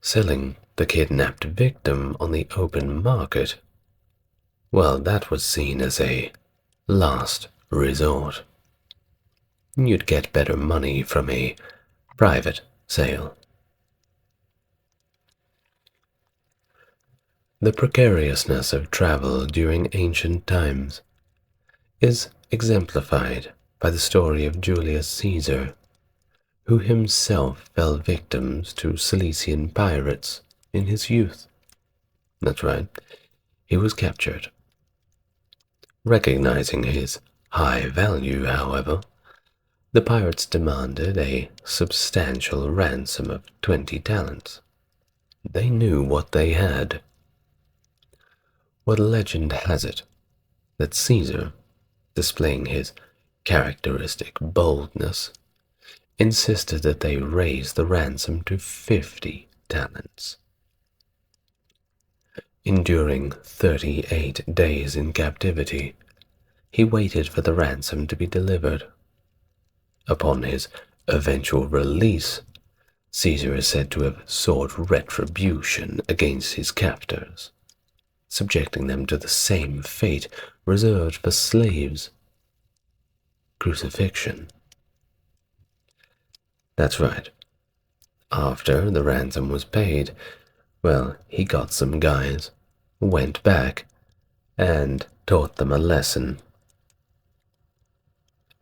Selling the kidnapped victim on the open market, well, that was seen as a last resort. You'd get better money from a private sale. The precariousness of travel during ancient times is exemplified by the story of Julius Caesar, who himself fell victims to Cilician pirates in his youth. That's right, he was captured. Recognizing his high value, however, the pirates demanded a substantial ransom of 20 talents. They knew what they had. What legend has it that Caesar, displaying his characteristic boldness, insisted that they raise the ransom to 50 talents. Enduring 38 days in captivity, he waited for the ransom to be delivered. Upon his eventual release, Caesar is said to have sought retribution against his captors, subjecting them to the same fate reserved for slaves: crucifixion. That's right. After the ransom was paid, well, he got some guys, went back, and taught them a lesson.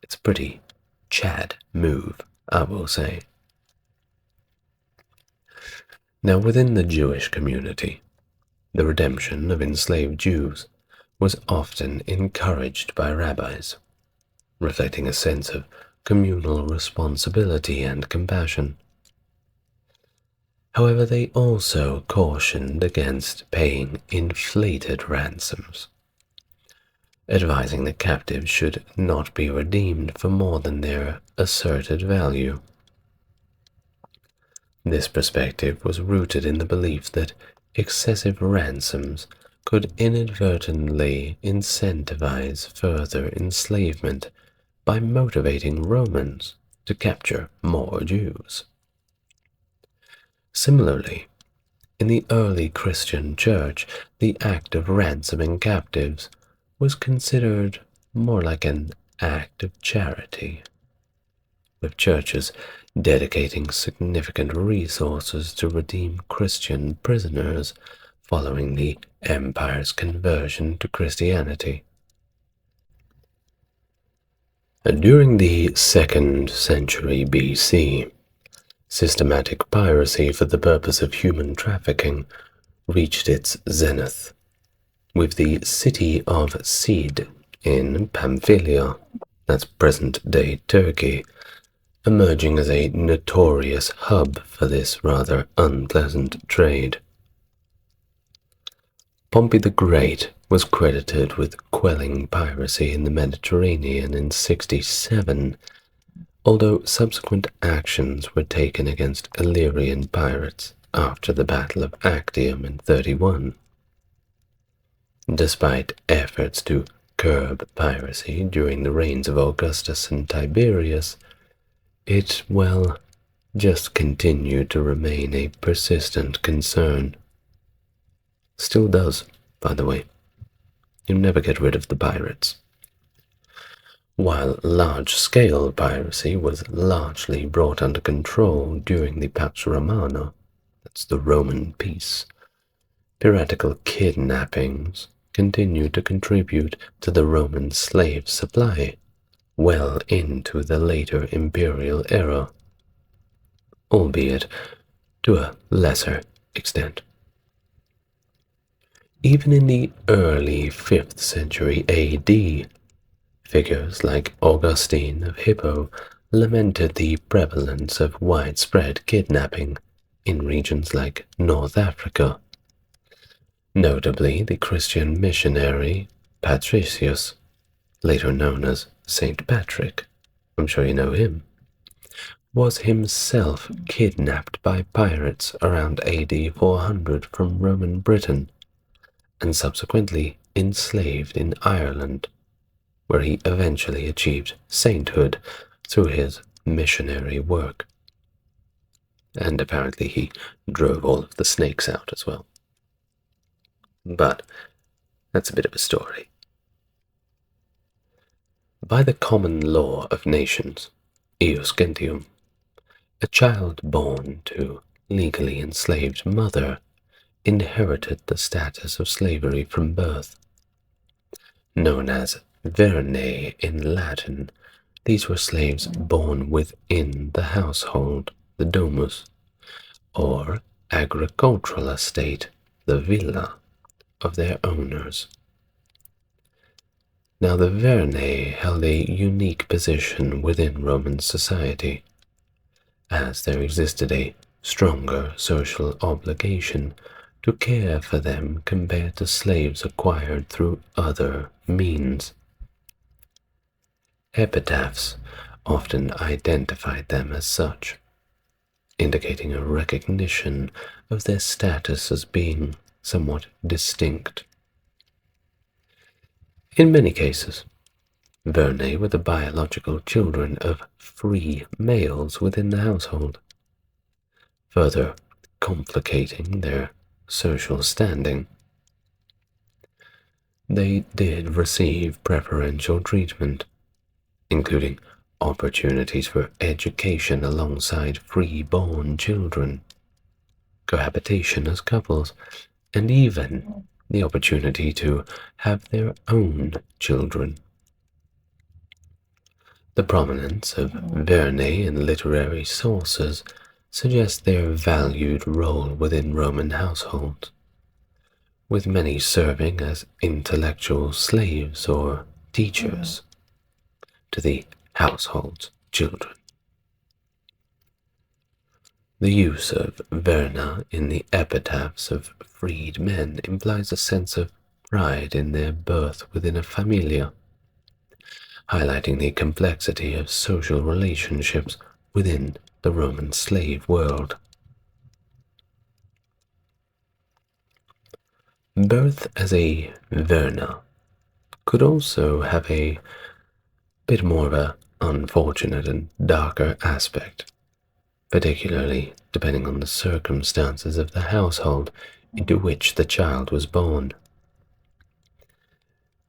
It's a pretty Chad move, I will say. Now, within the Jewish community, the redemption of enslaved Jews was often encouraged by rabbis, reflecting a sense of communal responsibility and compassion. However, they also cautioned against paying inflated ransoms, advising that captives should not be redeemed for more than their asserted value. This perspective was rooted in the belief that excessive ransoms could inadvertently incentivize further enslavement by motivating Romans to capture more Jews. Similarly, in the early Christian church, the act of ransoming captives was considered more like an act of charity, with churches dedicating significant resources to redeem Christian prisoners following the empire's conversion to Christianity. During the 2nd century BC, systematic piracy for the purpose of human trafficking reached its zenith, with the city of Sid in Pamphylia, that's present-day Turkey, emerging as a notorious hub for this rather unpleasant trade. Pompey the Great was credited with quelling piracy in the Mediterranean in 67, although subsequent actions were taken against Illyrian pirates after the Battle of Actium in 31. Despite efforts to curb piracy during the reigns of Augustus and Tiberius, it, well, just continued to remain a persistent concern. Still does, by the way. You never get rid of the pirates. While large-scale piracy was largely brought under control during the Pax Romana, that's the Roman peace, piratical kidnappings continued to contribute to the Roman slave supply well into the later Imperial era, albeit to a lesser extent. Even in the early 5th century AD, figures like Augustine of Hippo lamented the prevalence of widespread kidnapping in regions like North Africa. Notably, the Christian missionary Patricius, later known as Saint Patrick, I'm sure you know him, was himself kidnapped by pirates around AD 400 from Roman Britain, and subsequently enslaved in Ireland, where he eventually achieved sainthood through his missionary work. And apparently he drove all of the snakes out as well. But that's a bit of a story. By the common law of nations, ius gentium, a child born to legally enslaved mother inherited the status of slavery from birth. Known as vernae in Latin, these were slaves born within the household, the domus, or agricultural estate, the villa, of their owners. Now the vernae held a unique position within Roman society, as there existed a stronger social obligation to care for them compared to slaves acquired through other means. Epitaphs often identified them as such, indicating a recognition of their status as being somewhat distinct. In many cases, vernae were the biological children of free males within the household, further complicating their social standing. They did receive preferential treatment, including opportunities for education alongside free-born children, cohabitation as couples, and even the opportunity to have their own children. The prominence of vernae in literary sources suggests their valued role within Roman households, with many serving as intellectual slaves or teachers to the household's children. The use of verna in the epitaphs of freed men implies a sense of pride in their birth within a familia, highlighting the complexity of social relationships within the Roman slave world. Birth as a verna could also have a bit more of an unfortunate and darker aspect, particularly depending on the circumstances of the household into which the child was born.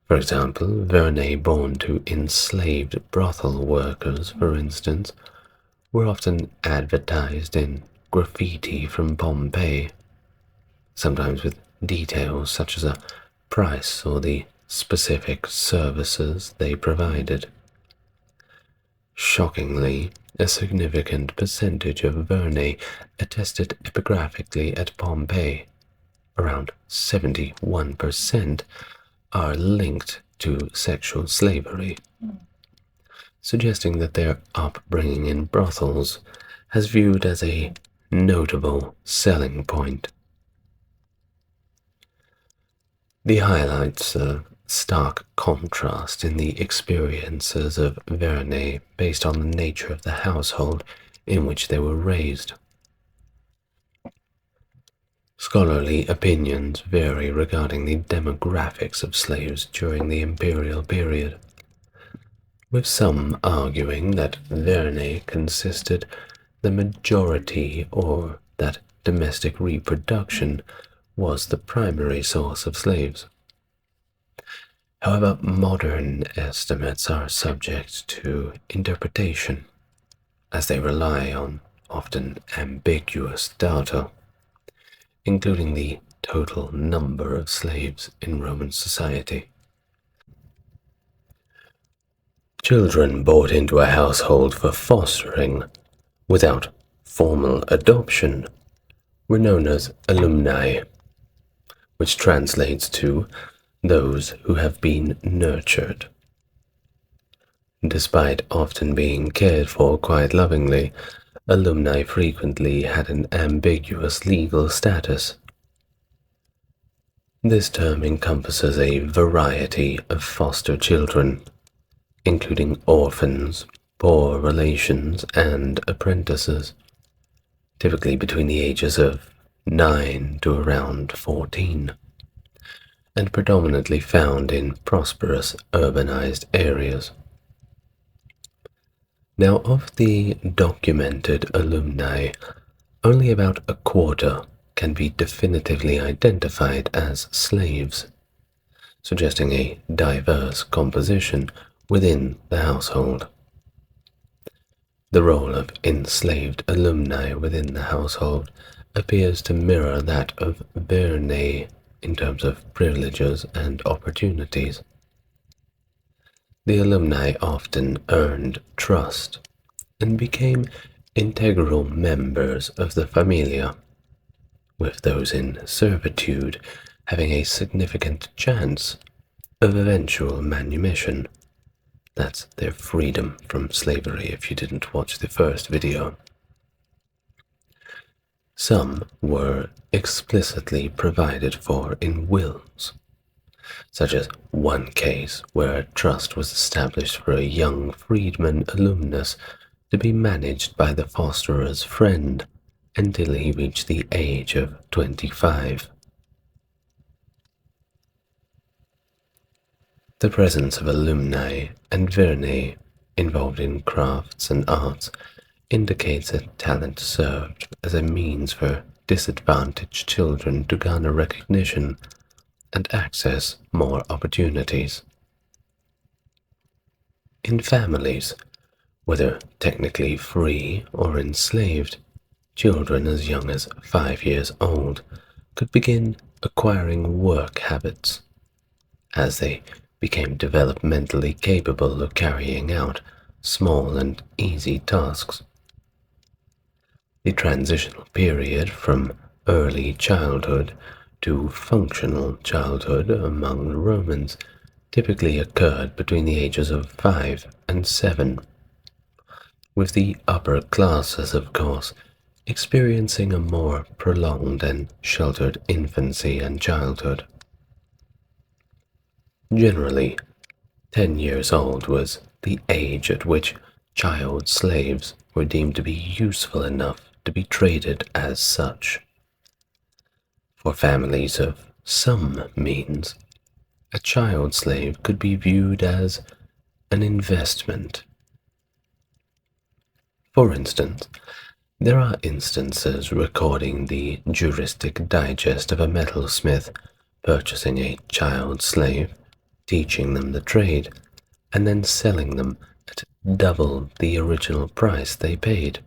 For example, vernae born to enslaved brothel workers, for instance, were often advertised in graffiti from Pompeii, sometimes with details such as a price or the specific services they provided. Shockingly, a significant percentage of vernae attested epigraphically at Pompeii, around 71%, are linked to sexual slavery, suggesting that their upbringing in brothels has viewed as a notable selling point. The highlights a stark contrast in the experiences of vernae based on the nature of the household in which they were raised. Scholarly opinions vary regarding the demographics of slaves during the Imperial period, with some arguing that vernae consisted the majority or that domestic reproduction was the primary source of slaves. However, modern estimates are subject to interpretation, as they rely on often ambiguous data, including the total number of slaves in Roman society. Children brought into a household for fostering, without formal adoption, were known as alumni, which translates to those who have been nurtured. Despite often being cared for quite lovingly, alumni frequently had an ambiguous legal status. This term encompasses a variety of foster children, including orphans, poor relations, and apprentices, typically between the ages of 9 to around 14, and predominantly found in prosperous urbanized areas. Now, of the documented alumni, only about a quarter can be definitively identified as slaves, suggesting a diverse composition within the household. The role of enslaved alumni within the household appears to mirror that of Verney in terms of privileges and opportunities. The alumni often earned trust and became integral members of the familia, with those in servitude having a significant chance of eventual manumission. That's their freedom from slavery if you didn't watch the first video. Some were explicitly provided for in wills, such as one case where a trust was established for a young freedman alumnus to be managed by the fosterer's friend until he reached the age of 25. The presence of alumni and vernei involved in crafts and arts indicates a talent served as a means for disadvantaged children to garner recognition and access more opportunities. In families, whether technically free or enslaved, children as young as 5 years old could begin acquiring work habits. As they became developmentally capable of carrying out small and easy tasks. The transitional period from early childhood to functional childhood among the Romans typically occurred between the ages of 5 and 7, with the upper classes, of course, experiencing a more prolonged and sheltered infancy and childhood. Generally, 10 years old was the age at which child slaves were deemed to be useful enough to be traded as such. For families of some means, a child slave could be viewed as an investment. For instance, there are instances recording the juristic digest of a metalsmith purchasing a child slave, teaching them the trade, and then selling them at double the original price they paid.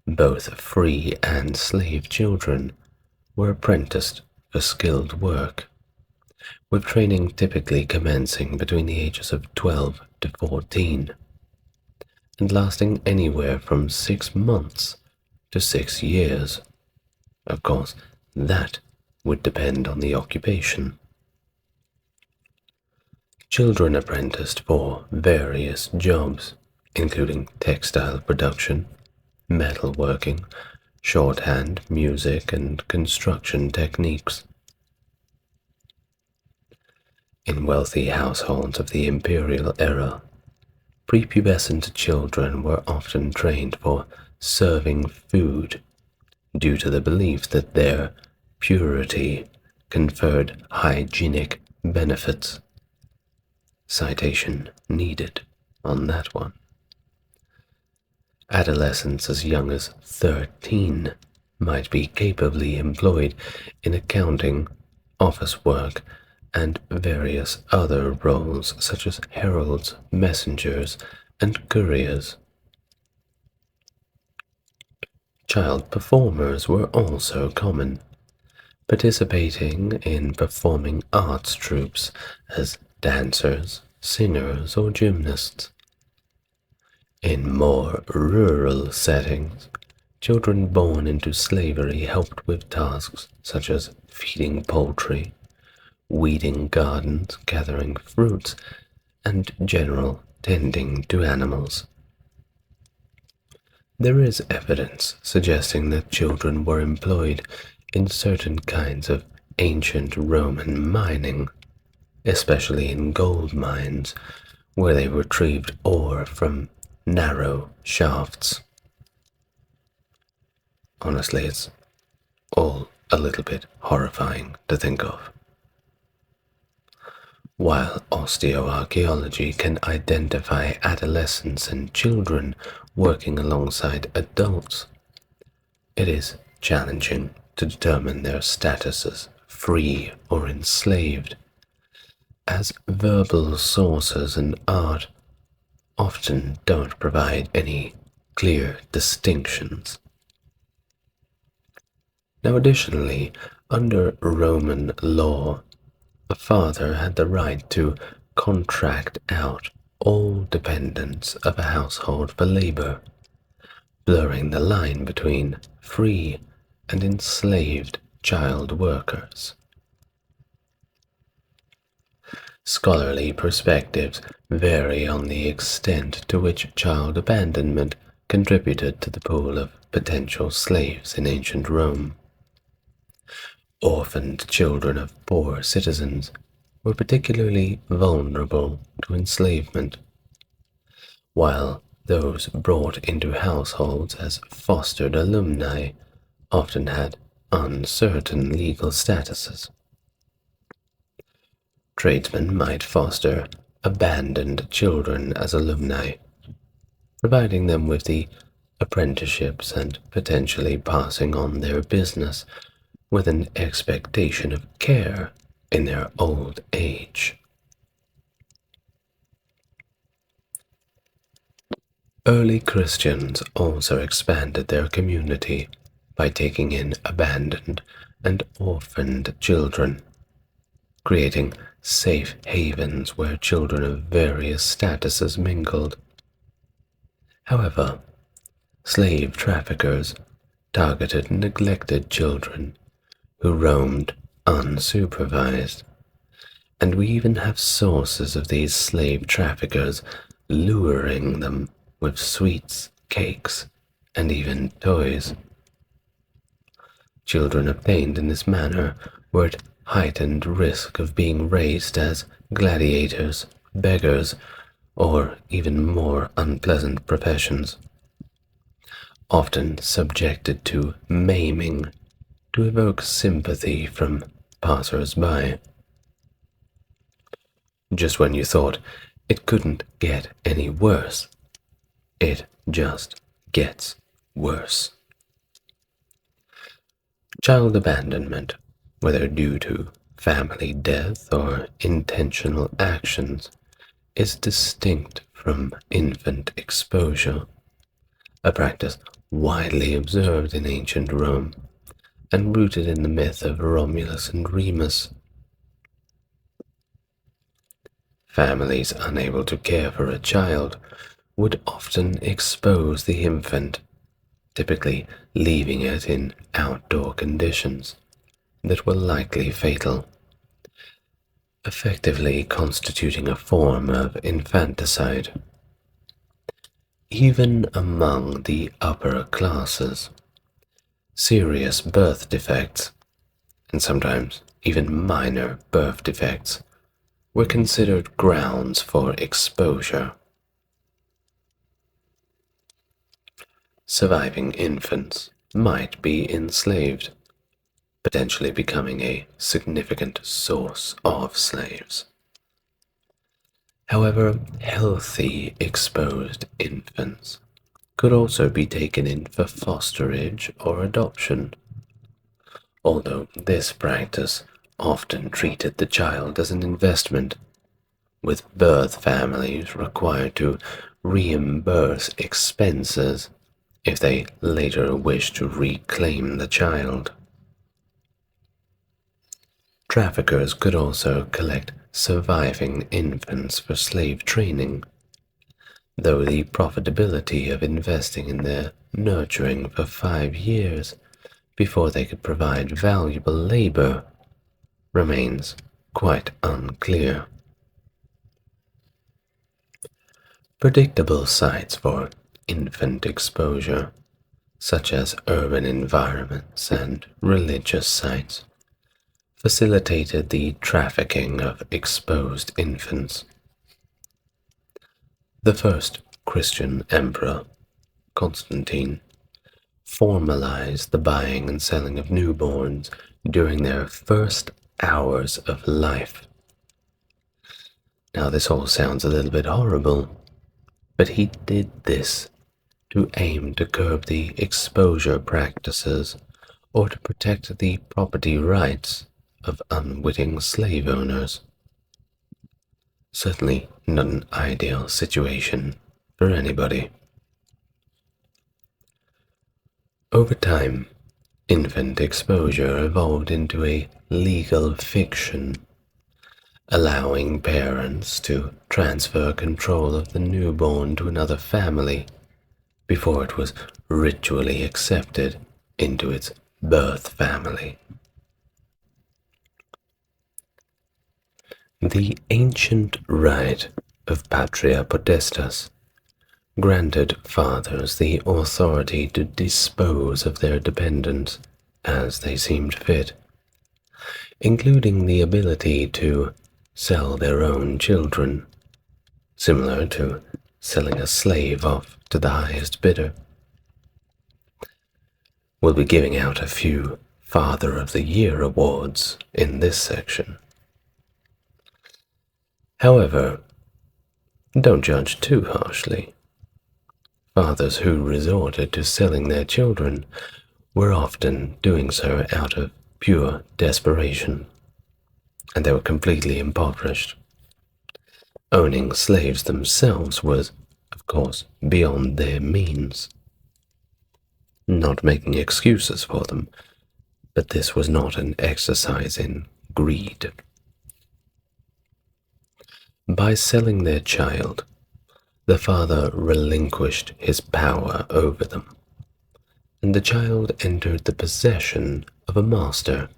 Both free and slave children were apprenticed for skilled work, with training typically commencing between the ages of 12 to 14, and lasting anywhere from 6 months to 6 years. Of course, that would depend on the occupation. Children apprenticed for various jobs, including textile production, metalworking, shorthand, music, and construction techniques. In wealthy households of the Imperial era, prepubescent children were often trained for serving food due to the belief that their purity conferred hygienic benefits. Citation needed on that one. Adolescents as young as 13 might be capably employed in accounting, office work, and various other roles such as heralds, messengers, and couriers. Child performers were also common, participating in performing arts troupes as dancers, singers, or gymnasts. In more rural settings, children born into slavery helped with tasks such as feeding poultry, weeding gardens, gathering fruits, and general tending to animals. There is evidence suggesting that children were employed in certain kinds of ancient Roman mining, especially in gold mines, where they retrieved ore from narrow shafts. Honestly, it's all a little bit horrifying to think of. While osteoarchaeology can identify adolescents and children working alongside adults, it is challenging to determine their status as free or enslaved, as verbal sources in art often don't provide any clear distinctions. Now, additionally, under Roman law, a father had the right to contract out all dependents of a household for labor, blurring the line between free and enslaved child workers. Scholarly perspectives vary on the extent to which child abandonment contributed to the pool of potential slaves in ancient Rome. Orphaned children of poor citizens were particularly vulnerable to enslavement, while those brought into households as fostered alumni often had uncertain legal statuses. Tradesmen might foster abandoned children as alumni, providing them with the apprenticeships and potentially passing on their business with an expectation of care in their old age. Early Christians also expanded their community by taking in abandoned and orphaned children, creating safe havens where children of various statuses mingled. However, slave traffickers targeted neglected children who roamed unsupervised, and we even have sources of these slave traffickers luring them with sweets, cakes, and even toys. Children obtained in this manner were at heightened risk of being raised as gladiators, beggars, or even more unpleasant professions, often subjected to maiming to evoke sympathy from passers-by. Just when you thought it couldn't get any worse, it just gets worse. Child abandonment, whether due to family death or intentional actions, is distinct from infant exposure, a practice widely observed in ancient Rome and rooted in the myth of Romulus and Remus. Families unable to care for a child would often expose the infant, typically leaving it in outdoor conditions that were likely fatal, effectively constituting a form of infanticide. Even among the upper classes, serious birth defects, and sometimes even minor birth defects, were considered grounds for exposure. Surviving infants might be enslaved, potentially becoming a significant source of slaves. However, healthy exposed infants could also be taken in for fosterage or adoption, although this practice often treated the child as an investment, with birth families required to reimburse expenses if they later wish to reclaim the child. Traffickers could also collect surviving infants for slave training, though the profitability of investing in their nurturing for 5 years before they could provide valuable labor remains quite unclear. Predictable sites for infant exposure, such as urban environments and religious sites, facilitated the trafficking of exposed infants. The first Christian emperor, Constantine, formalized the buying and selling of newborns during their first hours of life. Now, this all sounds a little bit horrible, but he did this to aim to curb the exposure practices or to protect the property rights of unwitting slave owners. Certainly not an ideal situation for anybody. Over time, infant exposure evolved into a legal fiction, allowing parents to transfer control of the newborn to another family before it was ritually accepted into its birth family. The ancient rite of patria potestas granted fathers the authority to dispose of their dependents as they seemed fit, including the ability to sell their own children, similar to selling a slave off to the highest bidder. We'll be giving out a few Father of the Year awards in this section. However, don't judge too harshly. Fathers who resorted to selling their children were often doing so out of pure desperation, and they were completely impoverished. Owning slaves themselves was, of course, beyond their means. Not making excuses for them, but this was not an exercise in greed. By selling their child, the father relinquished his power over them, and the child entered the possession of a master.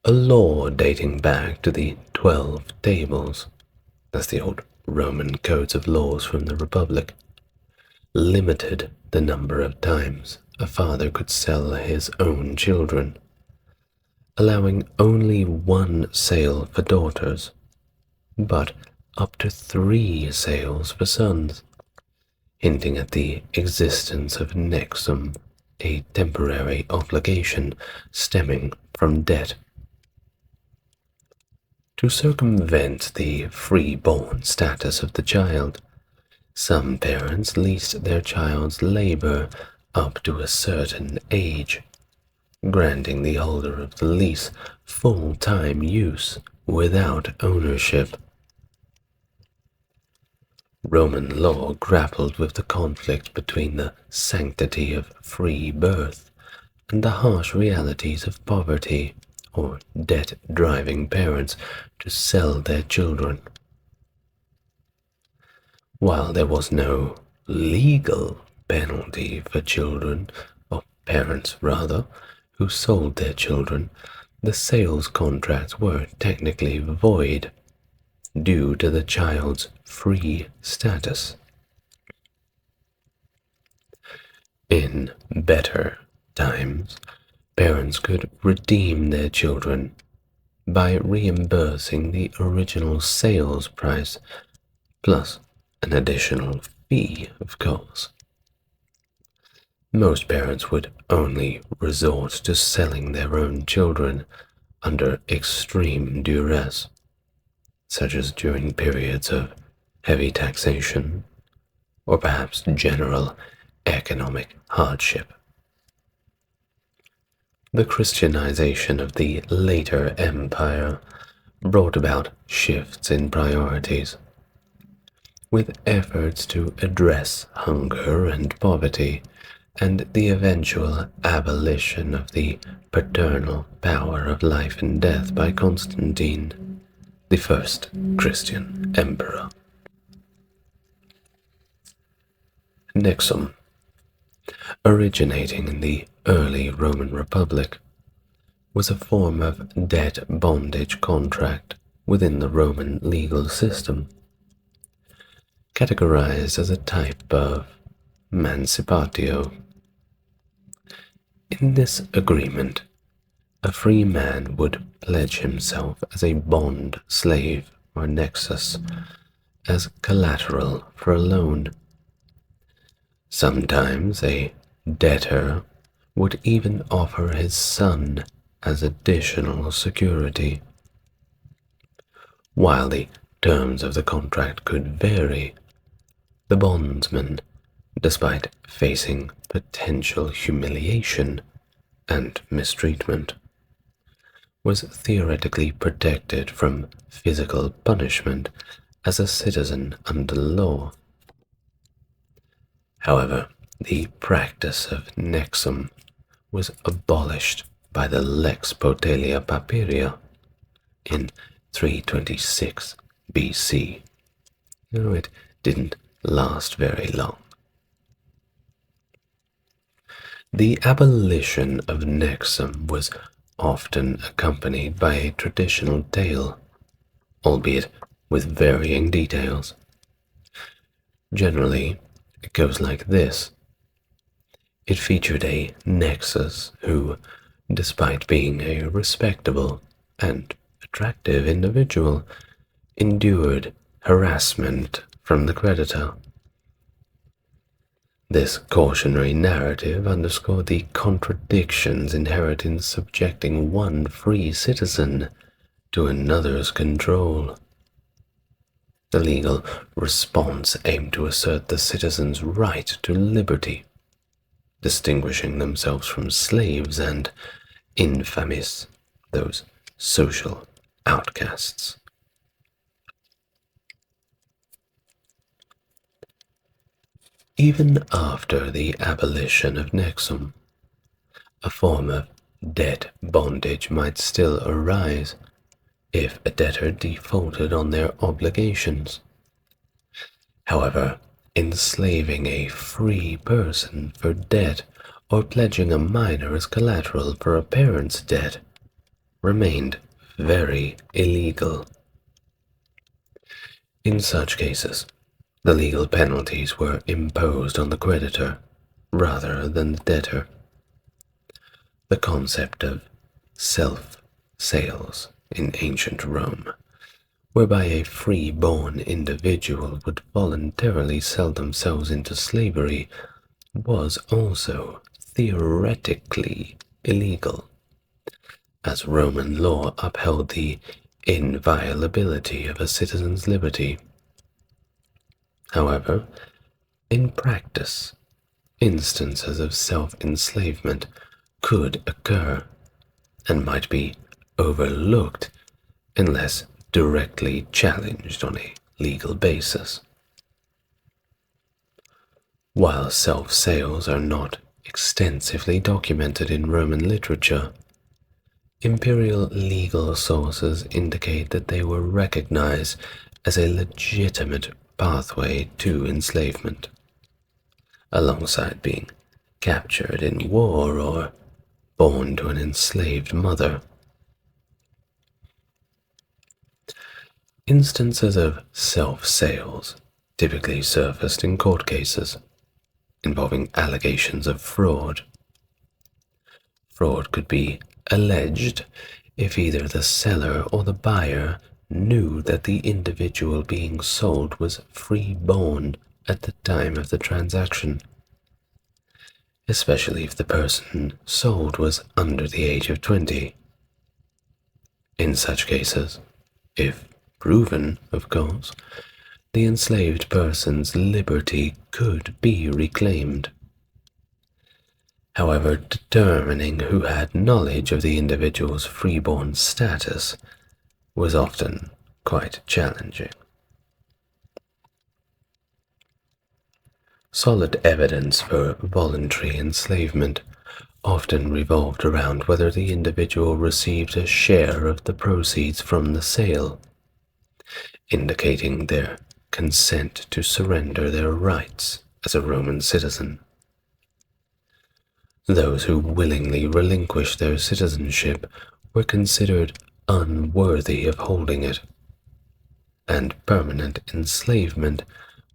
A law dating back to the 12 Tables, that's the old Roman codes of laws from the Republic, limited the number of times a father could sell his own children, allowing only one sale for daughters, but up to 3 sales for sons, hinting at the existence of nexum, a temporary obligation stemming from debt. To circumvent the free-born status of the child, some parents leased their child's labor up to a certain age, granting the holder of the lease full-time use without ownership. Roman law grappled with the conflict between the sanctity of free birth and the harsh realities of poverty or debt driving parents to sell their children. While there was no legal penalty for children, or parents rather, who sold their children, the sales contracts were technically void due to the child's free status. In better times, parents could redeem their children by reimbursing the original sales price plus an additional fee, of course. Most parents would only resort to selling their own children under extreme duress, such as during periods of heavy taxation or perhaps general economic hardship. The Christianization of the later empire brought about shifts in priorities, with efforts to address hunger and poverty and the eventual abolition of the paternal power of life and death by Constantine, the first Christian emperor. Nexum, originating in the early Roman Republic, was a form of debt bondage contract within the Roman legal system, categorized as a type of mancipatio. In this agreement, a free man would pledge himself as a bond slave or nexus as collateral for a loan. Sometimes a debtor would even offer his son as additional security. While the terms of the contract could vary, the bondsman, despite facing potential humiliation and mistreatment, was theoretically protected from physical punishment as a citizen under law. However, the practice of nexum was abolished by the Lex Potalia Papyria in 326 BC. No, it didn't last very long. The abolition of nexum was often accompanied by a traditional tale, albeit with varying details. Generally, it goes like this. It featured a nexus who, despite being a respectable and attractive individual, endured harassment from the creditor. This cautionary narrative underscored the contradictions inherent in subjecting one free citizen to another's control. The legal response aimed to assert the citizen's right to liberty, distinguishing themselves from slaves and infames, those social outcasts. Even after the abolition of nexum, a form of debt bondage might still arise if a debtor defaulted on their obligations. However, enslaving a free person for debt or pledging a minor as collateral for a parent's debt remained very illegal. In such cases, the legal penalties were imposed on the creditor rather than the debtor. The concept of self-sales in ancient Rome, whereby a free-born individual would voluntarily sell themselves into slavery, was also theoretically illegal, as Roman law upheld the inviolability of a citizen's liberty. However, in practice, instances of self-enslavement could occur and might be overlooked unless directly challenged on a legal basis. While self-sales are not extensively documented in Roman literature, imperial legal sources indicate that they were recognized as a legitimate pathway to enslavement, alongside being captured in war or born to an enslaved mother. Instances of self-sales typically surfaced in court cases involving allegations of fraud. Fraud could be alleged if either the seller or the buyer knew that the individual being sold was free-born at the time of the transaction, especially if the person sold was under the age of 20. In such cases, if proven, of course, the enslaved person's liberty could be reclaimed. However, determining who had knowledge of the individual's freeborn status was often quite challenging. Solid evidence for voluntary enslavement often revolved around whether the individual received a share of the proceeds from the sale, indicating their consent to surrender their rights as a Roman citizen. Those who willingly relinquished their citizenship were considered unworthy of holding it, and permanent enslavement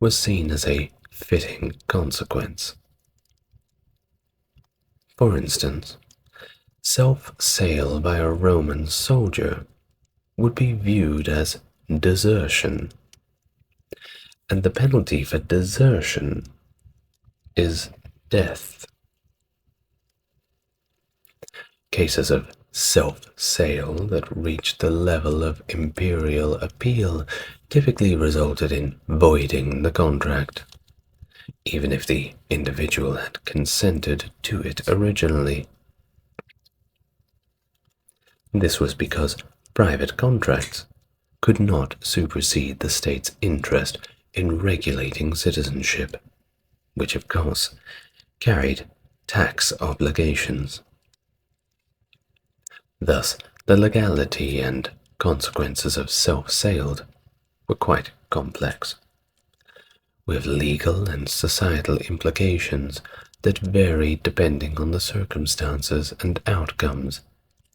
was seen as a fitting consequence. For instance, self-sale by a Roman soldier would be viewed as desertion, and the penalty for desertion is death. Cases of self-sale that reached the level of imperial appeal typically resulted in voiding the contract, even if the individual had consented to it originally. This was because private contracts could not supersede the state's interest in regulating citizenship, which of course carried tax obligations. Thus, the legality and consequences of self-sailed were quite complex, with legal and societal implications that varied depending on the circumstances and outcomes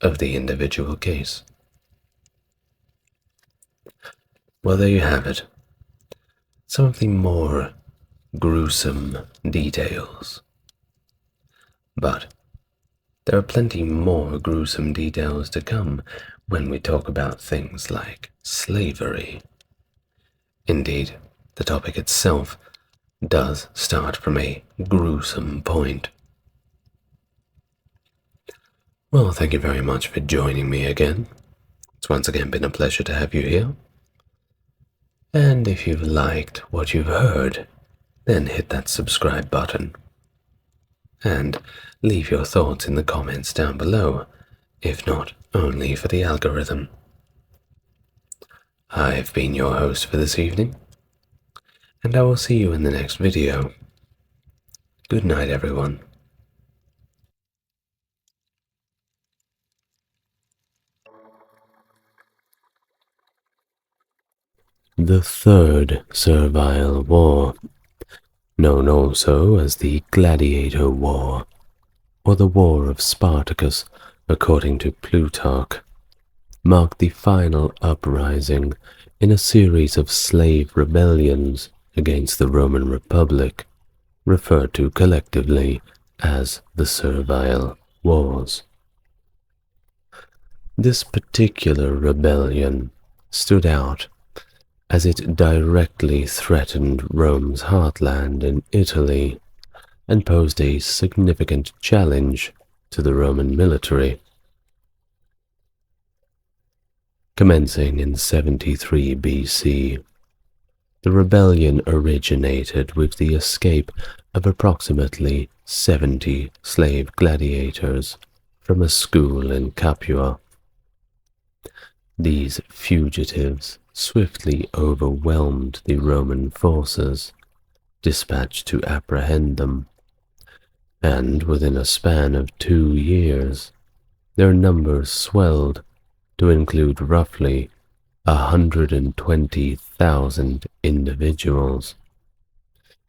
of the individual case. Well, there you have it. Some of the more gruesome details. But there are plenty more gruesome details to come when we talk about things like slavery. Indeed, the topic itself does start from a gruesome point. Well, thank you very much for joining me again. It's once again been a pleasure to have you here. And if you've liked what you've heard, then hit that subscribe button. And leave your thoughts in the comments down below, if not only for the algorithm. I've been your host for this evening, and I will see you in the next video. Good night, everyone. The Third Servile War, known also as the Gladiator War, or the War of Spartacus according to Plutarch, marked the final uprising in a series of slave rebellions against the Roman Republic, referred to collectively as the Servile Wars. This particular rebellion stood out as it directly threatened Rome's heartland in Italy and posed a significant challenge to the Roman military. Commencing in 73 BC, the rebellion originated with the escape of approximately 70 slave gladiators from a school in Capua. These fugitives swiftly overwhelmed the Roman forces dispatched to apprehend them, and within a span of 2 years, their numbers swelled to include roughly 120,000 individuals,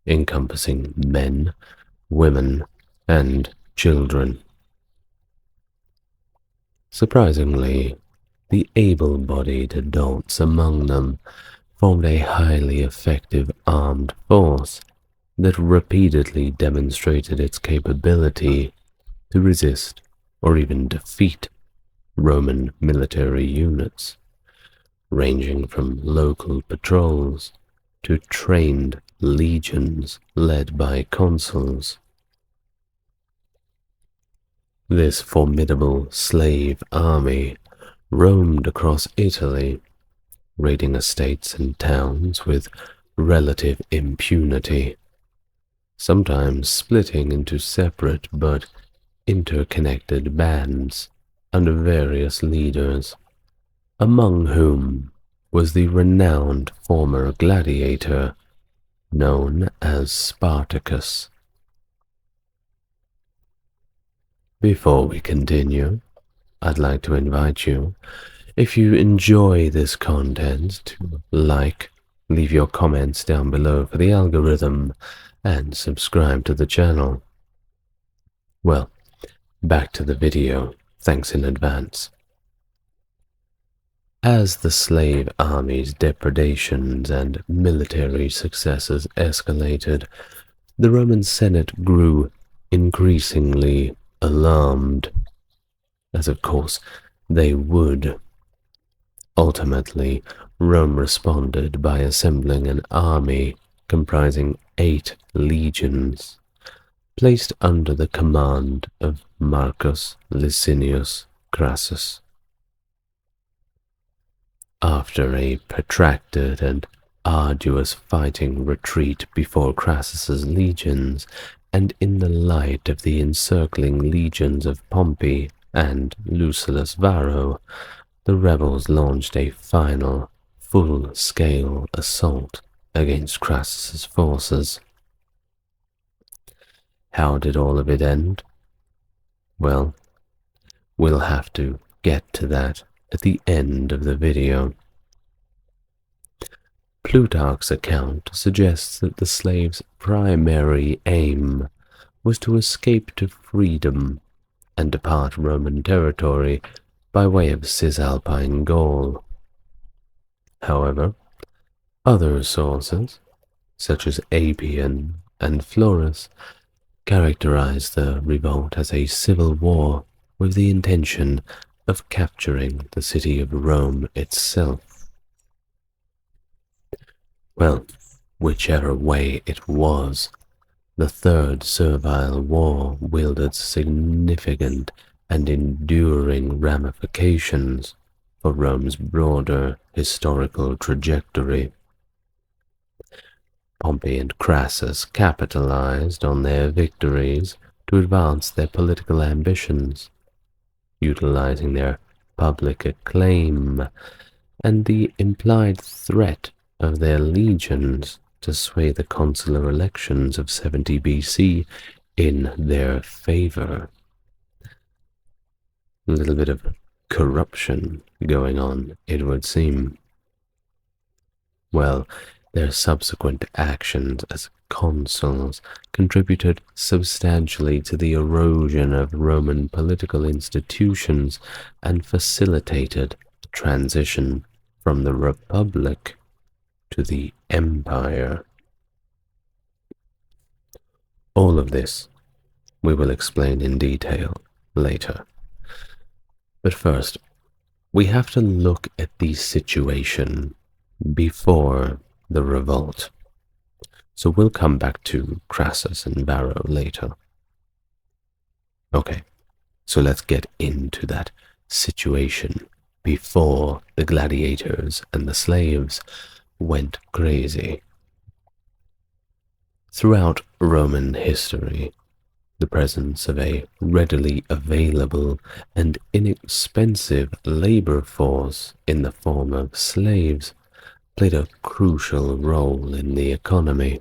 encompassing men, women, and children. Surprisingly, the able-bodied adults among them formed a highly effective armed force that repeatedly demonstrated its capability to resist or even defeat Roman military units, ranging from local patrols to trained legions led by consuls. This formidable slave army roamed across Italy, raiding estates and towns with relative impunity, sometimes splitting into separate but interconnected bands under various leaders, among whom was the renowned former gladiator known as Spartacus. Before we continue, I'd like to invite you, if you enjoy this content, to leave your comments down below for the algorithm, and subscribe to the channel. Well, back to the video. Thanks in advance. As the slave army's depredations and military successes escalated, the Roman Senate grew increasingly alarmed, as of course they would. Ultimately, Rome responded by assembling an army comprising 8 legions, placed under the command of Marcus Licinius Crassus. After a protracted and arduous fighting retreat before Crassus's legions, and in the light of the encircling legions of Pompey and Lucius Varro, the rebels launched a final, full-scale assault against Crassus's forces. How did all of it end? Well, we'll have to get to that at the end of the video. Plutarch's account suggests that the slave's primary aim was to escape to freedom and depart Roman territory by way of Cisalpine Gaul. However, other sources, such as Appian and Florus, characterize the revolt as a civil war with the intention of capturing the city of Rome itself. Well, whichever way it was, the Third Servile War wielded significant and enduring ramifications for Rome's broader historical trajectory. Pompey and Crassus capitalized on their victories to advance their political ambitions, utilizing their public acclaim and the implied threat of their legions to sway the consular elections of 70 BC in their favor. A little bit of corruption going on, it would seem. Well, their subsequent actions as consuls contributed substantially to the erosion of Roman political institutions and facilitated the transition from the Republic to the Empire. All of this we will explain in detail later. But first, we have to look at the situation before the revolt. So we'll come back to Crassus and Varro later. Okay, so let's get into that situation before the gladiators and the slaves went crazy. Throughout Roman history, the presence of a readily available and inexpensive labor force in the form of slaves played a crucial role in the economy.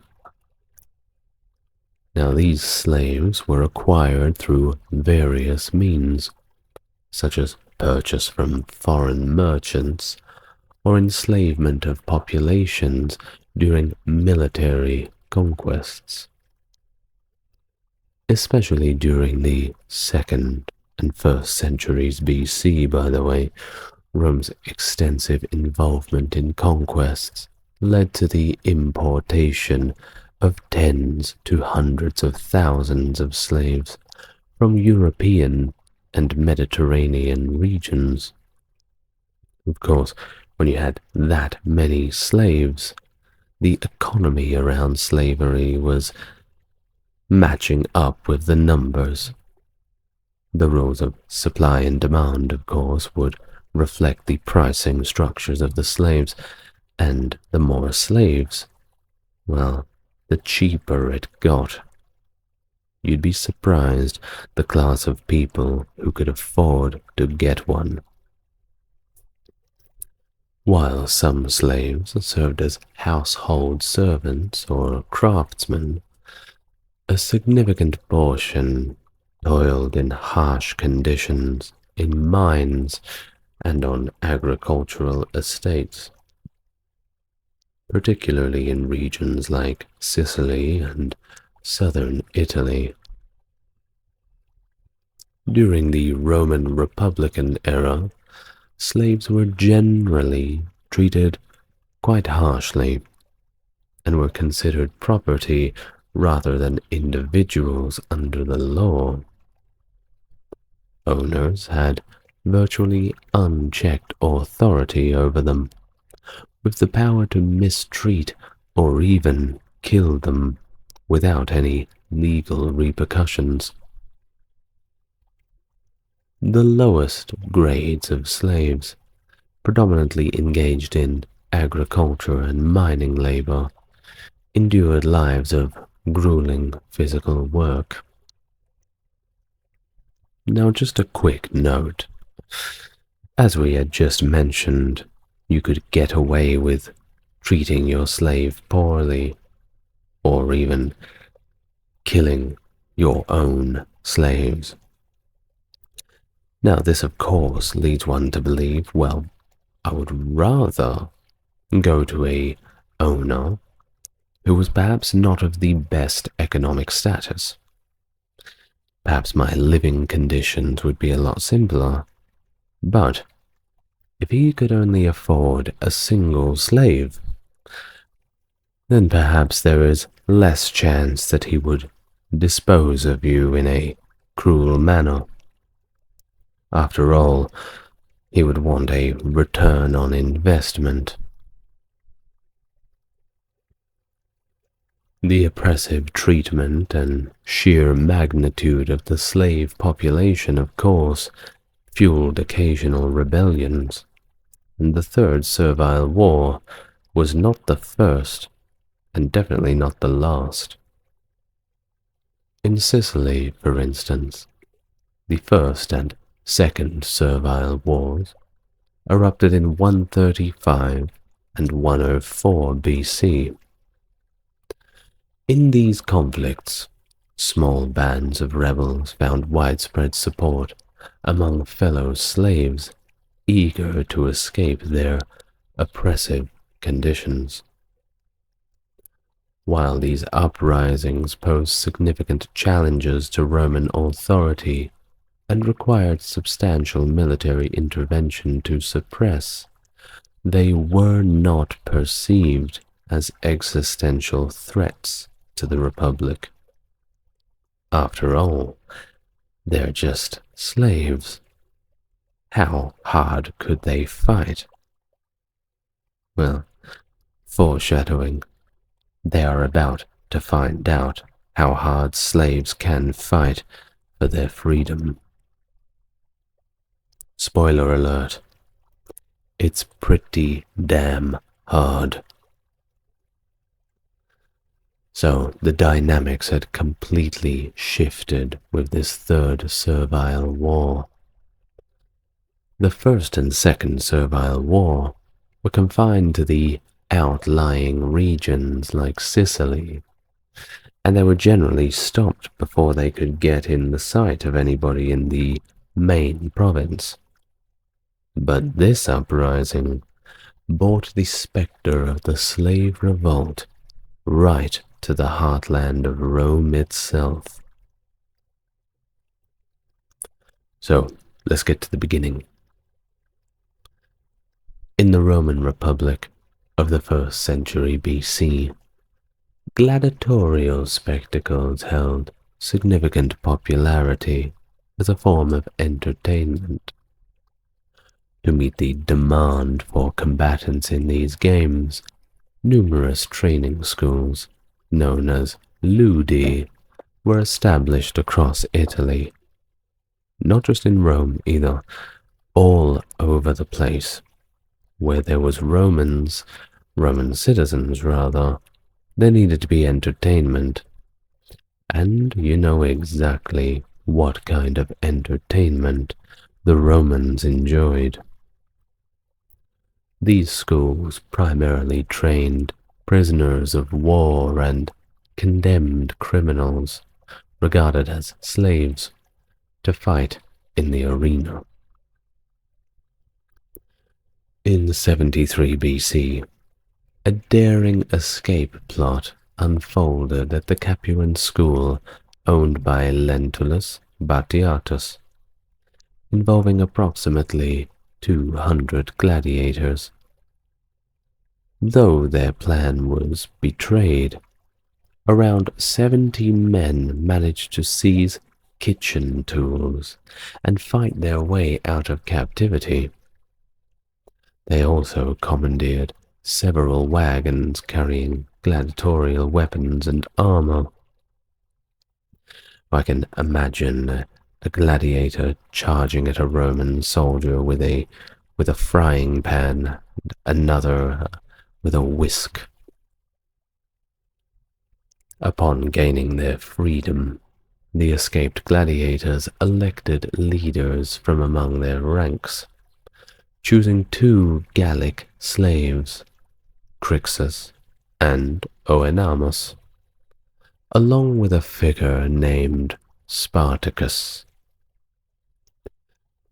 Now, these slaves were acquired through various means, such as purchase from foreign merchants or enslavement of populations during military conquests. Especially during the 2nd and 1st centuries BC, by the way, Rome's extensive involvement in conquests led to the importation of tens to hundreds of thousands of slaves from European and Mediterranean regions. Of course, when you had that many slaves, the economy around slavery was matching up with the numbers. The rules of supply and demand, of course, would reflect the pricing structures of the slaves, and the more slaves, well, the cheaper it got. You'd be surprised the class of people who could afford to get one. While some slaves served as household servants or craftsmen, a significant portion toiled in harsh conditions in mines and on agricultural estates, particularly in regions like Sicily and southern Italy. During the Roman Republican era, slaves were generally treated quite harshly and were considered property rather than individuals under the law. Owners had virtually unchecked authority over them, with the power to mistreat or even kill them without any legal repercussions. The lowest grades of slaves, predominantly engaged in agriculture and mining labor, endured lives of grueling physical work. Now, just a quick note. As we had just mentioned, you could get away with treating your slave poorly, or even killing your own slaves. Now, this of course leads one to believe, well, I would rather go to a owner who was perhaps not of the best economic status. Perhaps my living conditions would be a lot simpler, but if he could only afford a single slave, then perhaps there is less chance that he would dispose of you in a cruel manner. After all, he would want a return on investment. The oppressive treatment and sheer magnitude of the slave population, of course, fueled occasional rebellions, and the Third Servile War was not the first, and definitely not the last. In Sicily, for instance, the First and Second Servile Wars erupted in 135 and 104 BC. In these conflicts, small bands of rebels found widespread support among fellow slaves eager to escape their oppressive conditions. While these uprisings posed significant challenges to Roman authority and required substantial military intervention to suppress, they were not perceived as existential threats to the Republic. After all, they're just slaves. How hard could they fight? Well, foreshadowing. They are about to find out how hard slaves can fight for their freedom. Spoiler alert. It's pretty damn hard. So the dynamics had completely shifted with this Third Servile War. The First and Second Servile War were confined to the outlying regions like Sicily, and they were generally stopped before they could get in the sight of anybody in the main province. But this uprising brought the specter of the slave revolt right to the heartland of Rome itself. So, let's get to the beginning. In the Roman Republic of the 1st century BC, gladiatorial spectacles held significant popularity as a form of entertainment. To meet the demand for combatants in these games, numerous training schools, known as ludi, were established across Italy. Not just in Rome either, all over the place. Where there was Roman citizens rather, there needed to be entertainment. And you know exactly what kind of entertainment the Romans enjoyed. These schools primarily trained prisoners of war and condemned criminals, regarded as slaves, to fight in the arena. In 73 BC, a daring escape plot unfolded at the Capuan school owned by Lentulus Batiatus, involving approximately 200 gladiators. Though their plan was betrayed, around 70 men managed to seize kitchen tools and fight their way out of captivity. They also commandeered several wagons carrying gladiatorial weapons and armor. I can imagine a gladiator charging at a Roman soldier with a frying pan, and another with a whisk. Upon gaining their freedom, the escaped gladiators elected leaders from among their ranks, choosing 2 Gallic slaves, Crixus and Oenamos. along with a figure named Spartacus.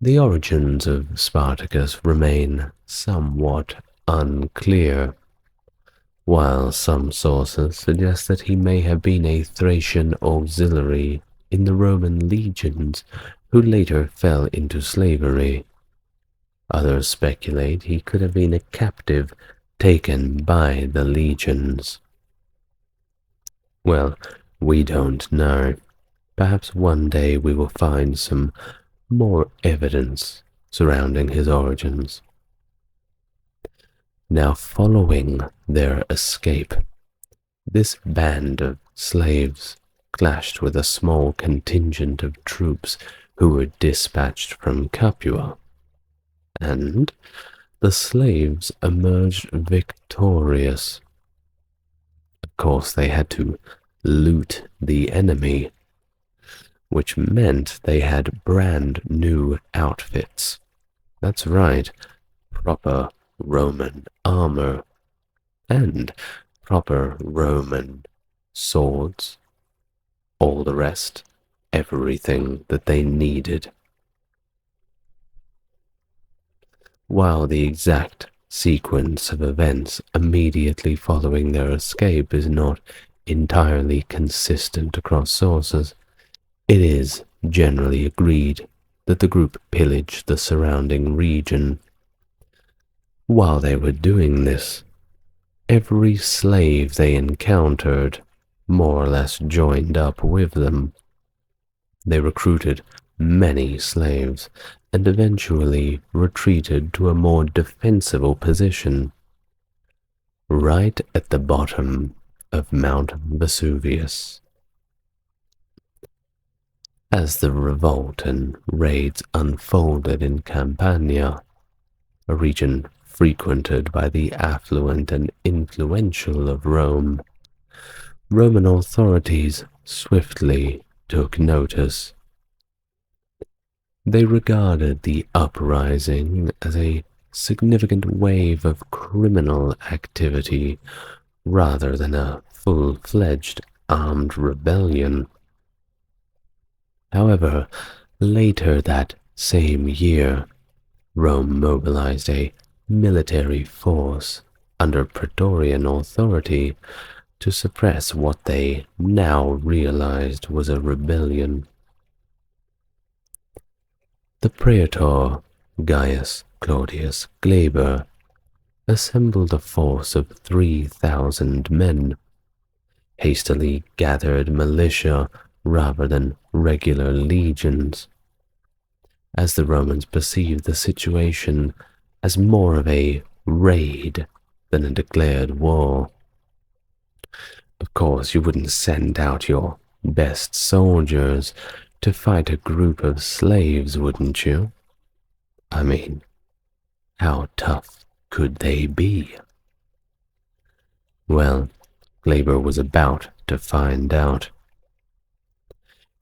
The origins of Spartacus remain somewhat unclear, while some sources suggest that he may have been a Thracian auxiliary in the Roman legions who later fell into slavery. Others speculate he could have been a captive taken by the legions. Well, we don't know. Perhaps one day we will find some more evidence surrounding his origins. Now, following their escape, this band of slaves clashed with a small contingent of troops who were dispatched from Capua, and the slaves emerged victorious. Of course, they had to loot the enemy, which meant they had brand new outfits. That's right, proper Roman armor and proper Roman swords, all the rest, everything that they needed. While the exact sequence of events immediately following their escape is not entirely consistent across sources, it is generally agreed that the group pillaged the surrounding region. While they were doing this, every slave they encountered more or less joined up with them. They recruited many slaves and eventually retreated to a more defensible position, right at the bottom of Mount Vesuvius. As the revolt and raids unfolded in Campania, a region frequented by the affluent and influential of Rome, Roman authorities swiftly took notice. They regarded the uprising as a significant wave of criminal activity rather than a full-fledged armed rebellion. However, later that same year, Rome mobilized a military force under Praetorian authority to suppress what they now realized was a rebellion. The praetor, Gaius Claudius Glaber, assembled a force of 3,000 men, hastily gathered militia rather than regular legions, as the Romans perceived the situation as more of a raid than a declared war. Of course, you wouldn't send out your best soldiers to fight a group of slaves, wouldn't you? I mean, how tough could they be? Well, Glaber was about to find out.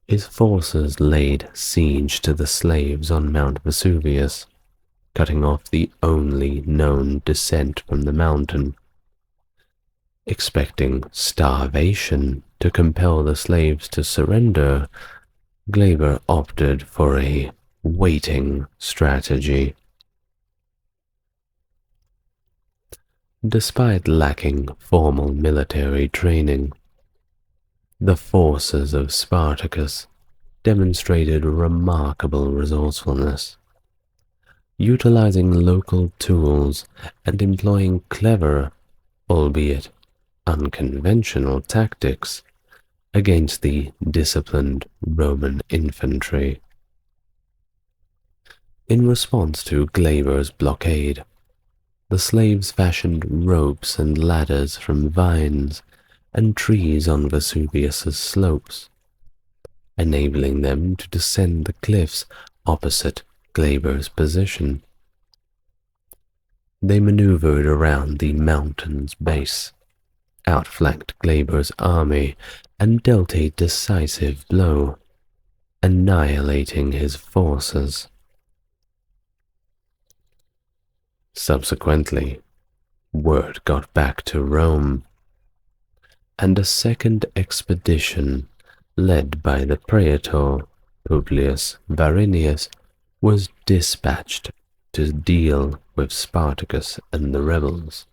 His forces laid siege to the slaves on Mount Vesuvius, cutting off the only known descent from the mountain. Expecting starvation to compel the slaves to surrender, Glaber opted for a waiting strategy. Despite lacking formal military training, the forces of Spartacus demonstrated remarkable resourcefulness, utilizing local tools and employing clever, albeit unconventional tactics against the disciplined Roman infantry. In response to Glaber's blockade, the slaves fashioned ropes and ladders from vines and trees on Vesuvius's slopes, enabling them to descend the cliffs opposite Glaber's position. They maneuvered around the mountain's base, outflanked Glaber's army, and dealt a decisive blow, annihilating his forces. Subsequently, word got back to Rome, and a second expedition, led by the praetor Publius Varinius, was dispatched to deal with Spartacus and the rebels.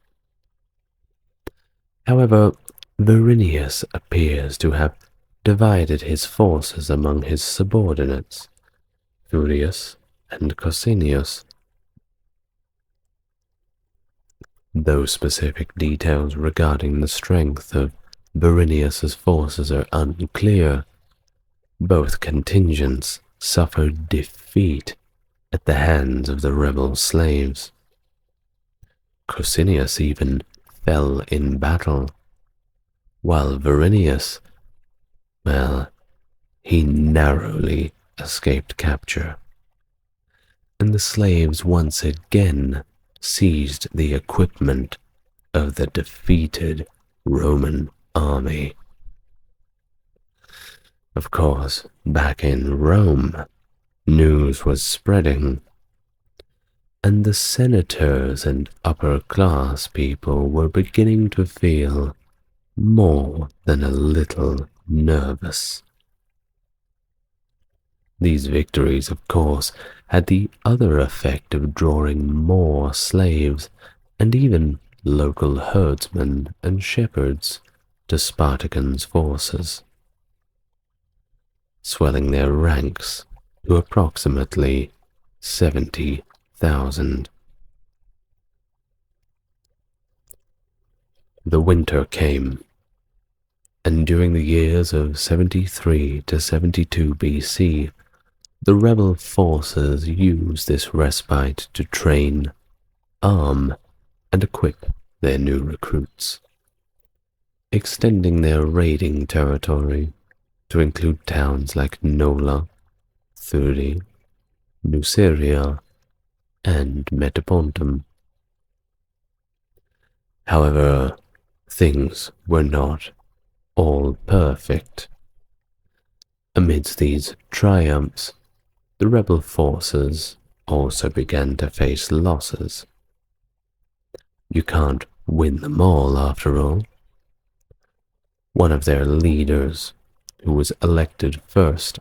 However, Varinius appears to have divided his forces among his subordinates, Furius and Cosinius. Though specific details regarding the strength of Varinius's forces are unclear, both contingents suffered defeat at the hands of the rebel slaves. Cosinius even fell in battle, while Varinius, well, he narrowly escaped capture, and the slaves once again seized the equipment of the defeated Roman army. Of course, back in Rome, news was spreading, and the senators and upper-class people were beginning to feel more than a little nervous. These victories, of course, had the other effect of drawing more slaves and even local herdsmen and shepherds to Spartacans' forces, swelling their ranks to approximately 70,000. The winter came, and during the years of 73 to 72 BC, the rebel forces used this respite to train, arm, and equip their new recruits, extending their raiding territory to include towns like Nola, Thurii, Nuceria, and Metapontum. However, things were not all perfect. Amidst these triumphs, the rebel forces also began to face losses. You can't win them all, after all. One of their leaders, who was elected first,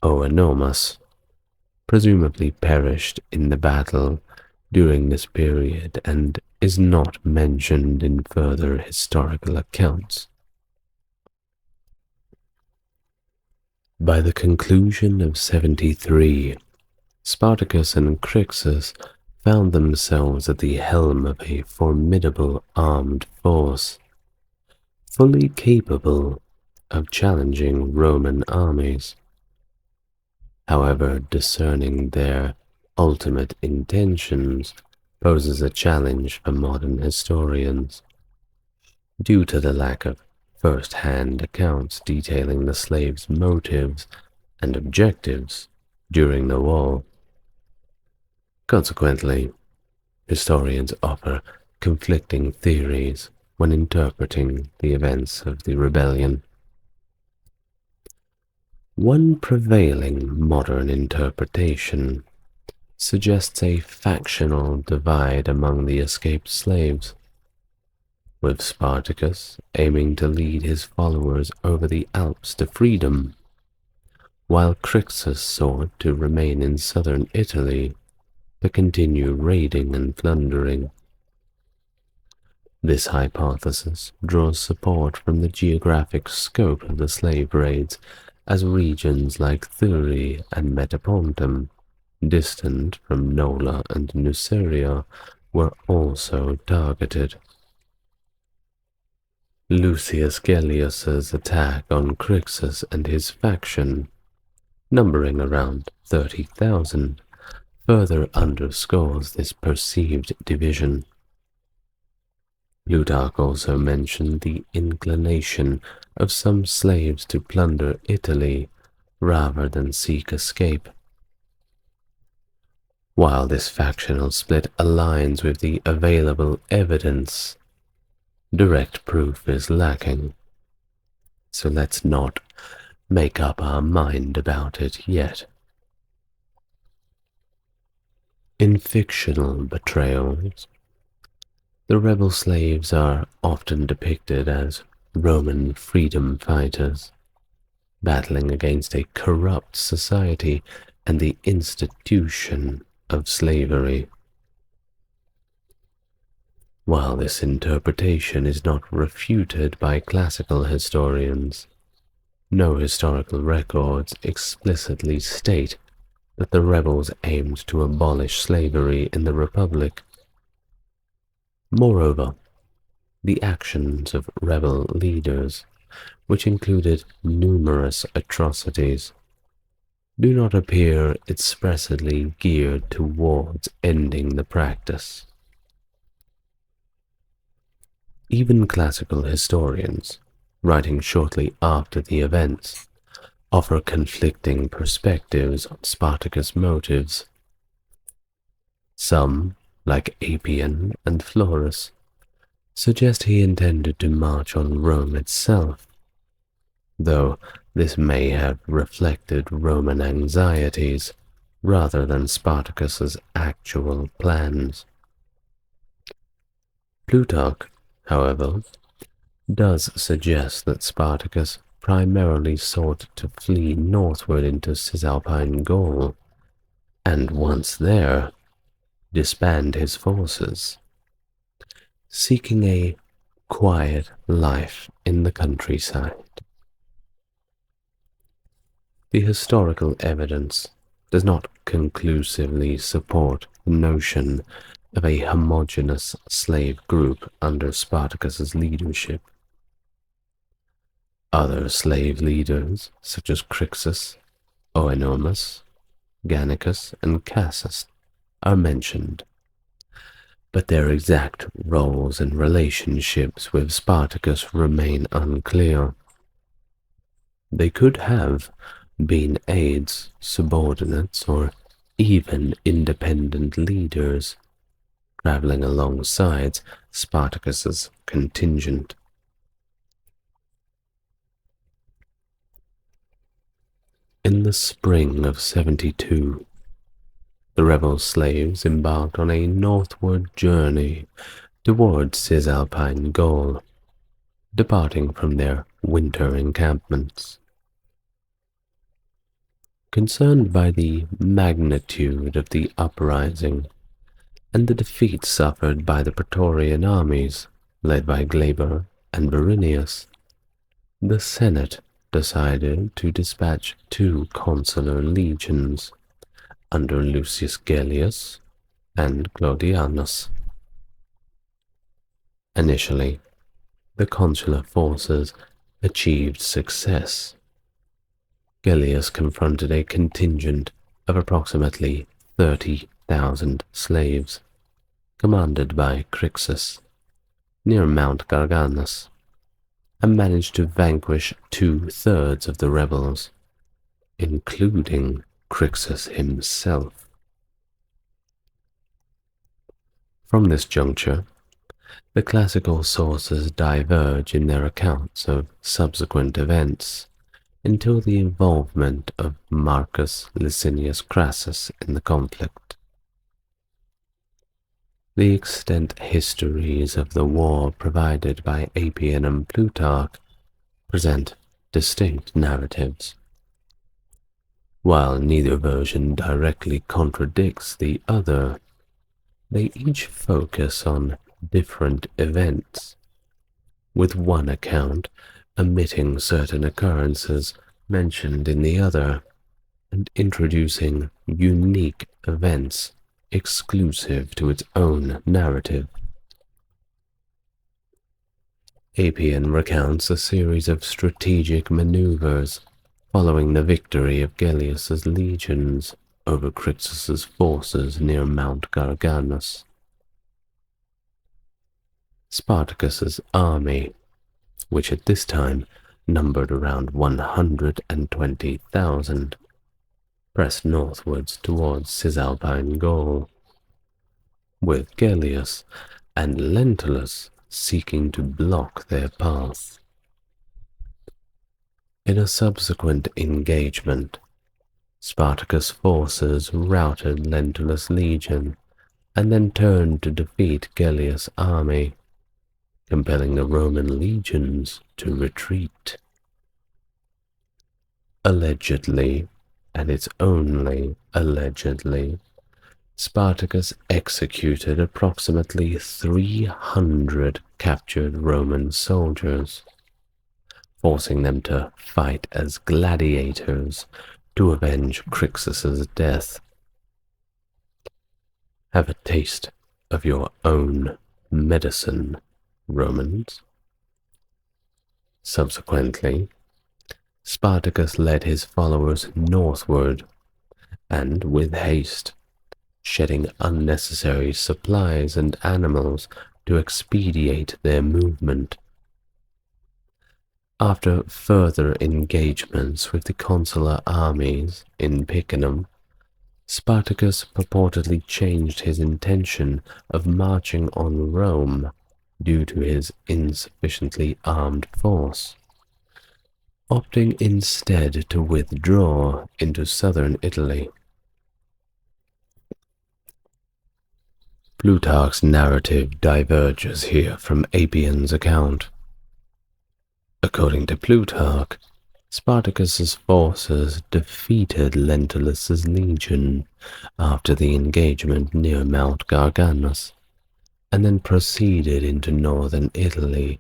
Oenomus, presumably perished in the battle during this period and is not mentioned in further historical accounts. By the conclusion of 73, Spartacus and Crixus found themselves at the helm of a formidable armed force, fully capable of challenging Roman armies. However, discerning their ultimate intentions poses a challenge for modern historians, due to the lack of first-hand accounts detailing the slaves' motives and objectives during the war. Consequently, historians offer conflicting theories when interpreting the events of the rebellion. One prevailing modern interpretation suggests a factional divide among the escaped slaves, with Spartacus aiming to lead his followers over the Alps to freedom, while Crixus sought to remain in southern Italy to continue raiding and plundering. This hypothesis draws support from the geographic scope of the slave raids, as regions like Thurii and Metapontum, distant from Nola and Nuceria, were also targeted. Lucius Gellius's attack on Crixus and his faction, numbering around 30,000, further underscores this perceived division. Plutarch also mentioned the inclination of some slaves to plunder Italy rather than seek escape. While this factional split aligns with the available evidence, direct proof is lacking, so let's not make up our mind about it yet. In fictional betrayals, the rebel slaves are often depicted as Roman freedom fighters, battling against a corrupt society and the institution of slavery. While this interpretation is not refuted by classical historians, no historical records explicitly state that the rebels aimed to abolish slavery in the Republic. Moreover, the actions of rebel leaders, which included numerous atrocities, do not appear expressly geared towards ending the practice. Even classical historians, writing shortly after the events, offer conflicting perspectives on Spartacus' motives. Some, like Appian and Florus, suggest he intended to march on Rome itself, though this may have reflected Roman anxieties rather than Spartacus's actual plans. Plutarch, however, does suggest that Spartacus primarily sought to flee northward into Cisalpine Gaul, and once there, disband his forces, seeking a quiet life in the countryside. The historical evidence does not conclusively support the notion of a homogeneous slave group under Spartacus's leadership. Other slave leaders, such as Crixus, Oenomus, Gannicus, and Cassus, are mentioned, but their exact roles and relationships with Spartacus remain unclear. They could have been aides, subordinates, or even independent leaders, traveling alongside Spartacus's contingent. In the spring of 72, the rebel slaves embarked on a northward journey towards Cisalpine Gaul, departing from their winter encampments. Concerned by the magnitude of the uprising and the defeat suffered by the Praetorian armies led by Glaber and Varinius, the Senate decided to dispatch 2 consular legions under Lucius Gellius and Claudianus. Initially, the consular forces achieved success. Gellius confronted a contingent of approximately 30,000 slaves, commanded by Crixus, near Mount Garganus, and managed to vanquish 2/3 of the rebels, including Crixus himself. From this juncture, the classical sources diverge in their accounts of subsequent events until the involvement of Marcus Licinius Crassus in the conflict. The extant histories of the war provided by Appian and Plutarch present distinct narratives. While neither version directly contradicts the other, they each focus on different events, with one account omitting certain occurrences mentioned in the other and introducing unique events exclusive to its own narrative. Appian recounts a series of strategic maneuvers following the victory of Gellius's legions over Crixus's forces near Mount Garganus. Spartacus's army, which at this time numbered around 120,000, pressed northwards towards Cisalpine Gaul, with Gellius and Lentulus seeking to block their path. In a subsequent engagement, Spartacus' forces routed Lentulus' legion and then turned to defeat Gellius' army. compelling the Roman legions to retreat. Allegedly, and it's only allegedly, Spartacus executed approximately 300 captured Roman soldiers, forcing them to fight as gladiators to avenge Crixus's death. Have a taste of your own medicine, Romans. Subsequently, Spartacus led his followers northward, and with haste, shedding unnecessary supplies and animals to expedite their movement. After further engagements with the consular armies in Picenum, Spartacus purportedly changed his intention of marching on Rome due to his insufficiently armed force, opting instead to withdraw into southern Italy. Plutarch's narrative diverges here from Appian's account. According to Plutarch, Spartacus's forces defeated Lentulus's legion after the engagement near Mount Garganus, and then proceeded into northern Italy,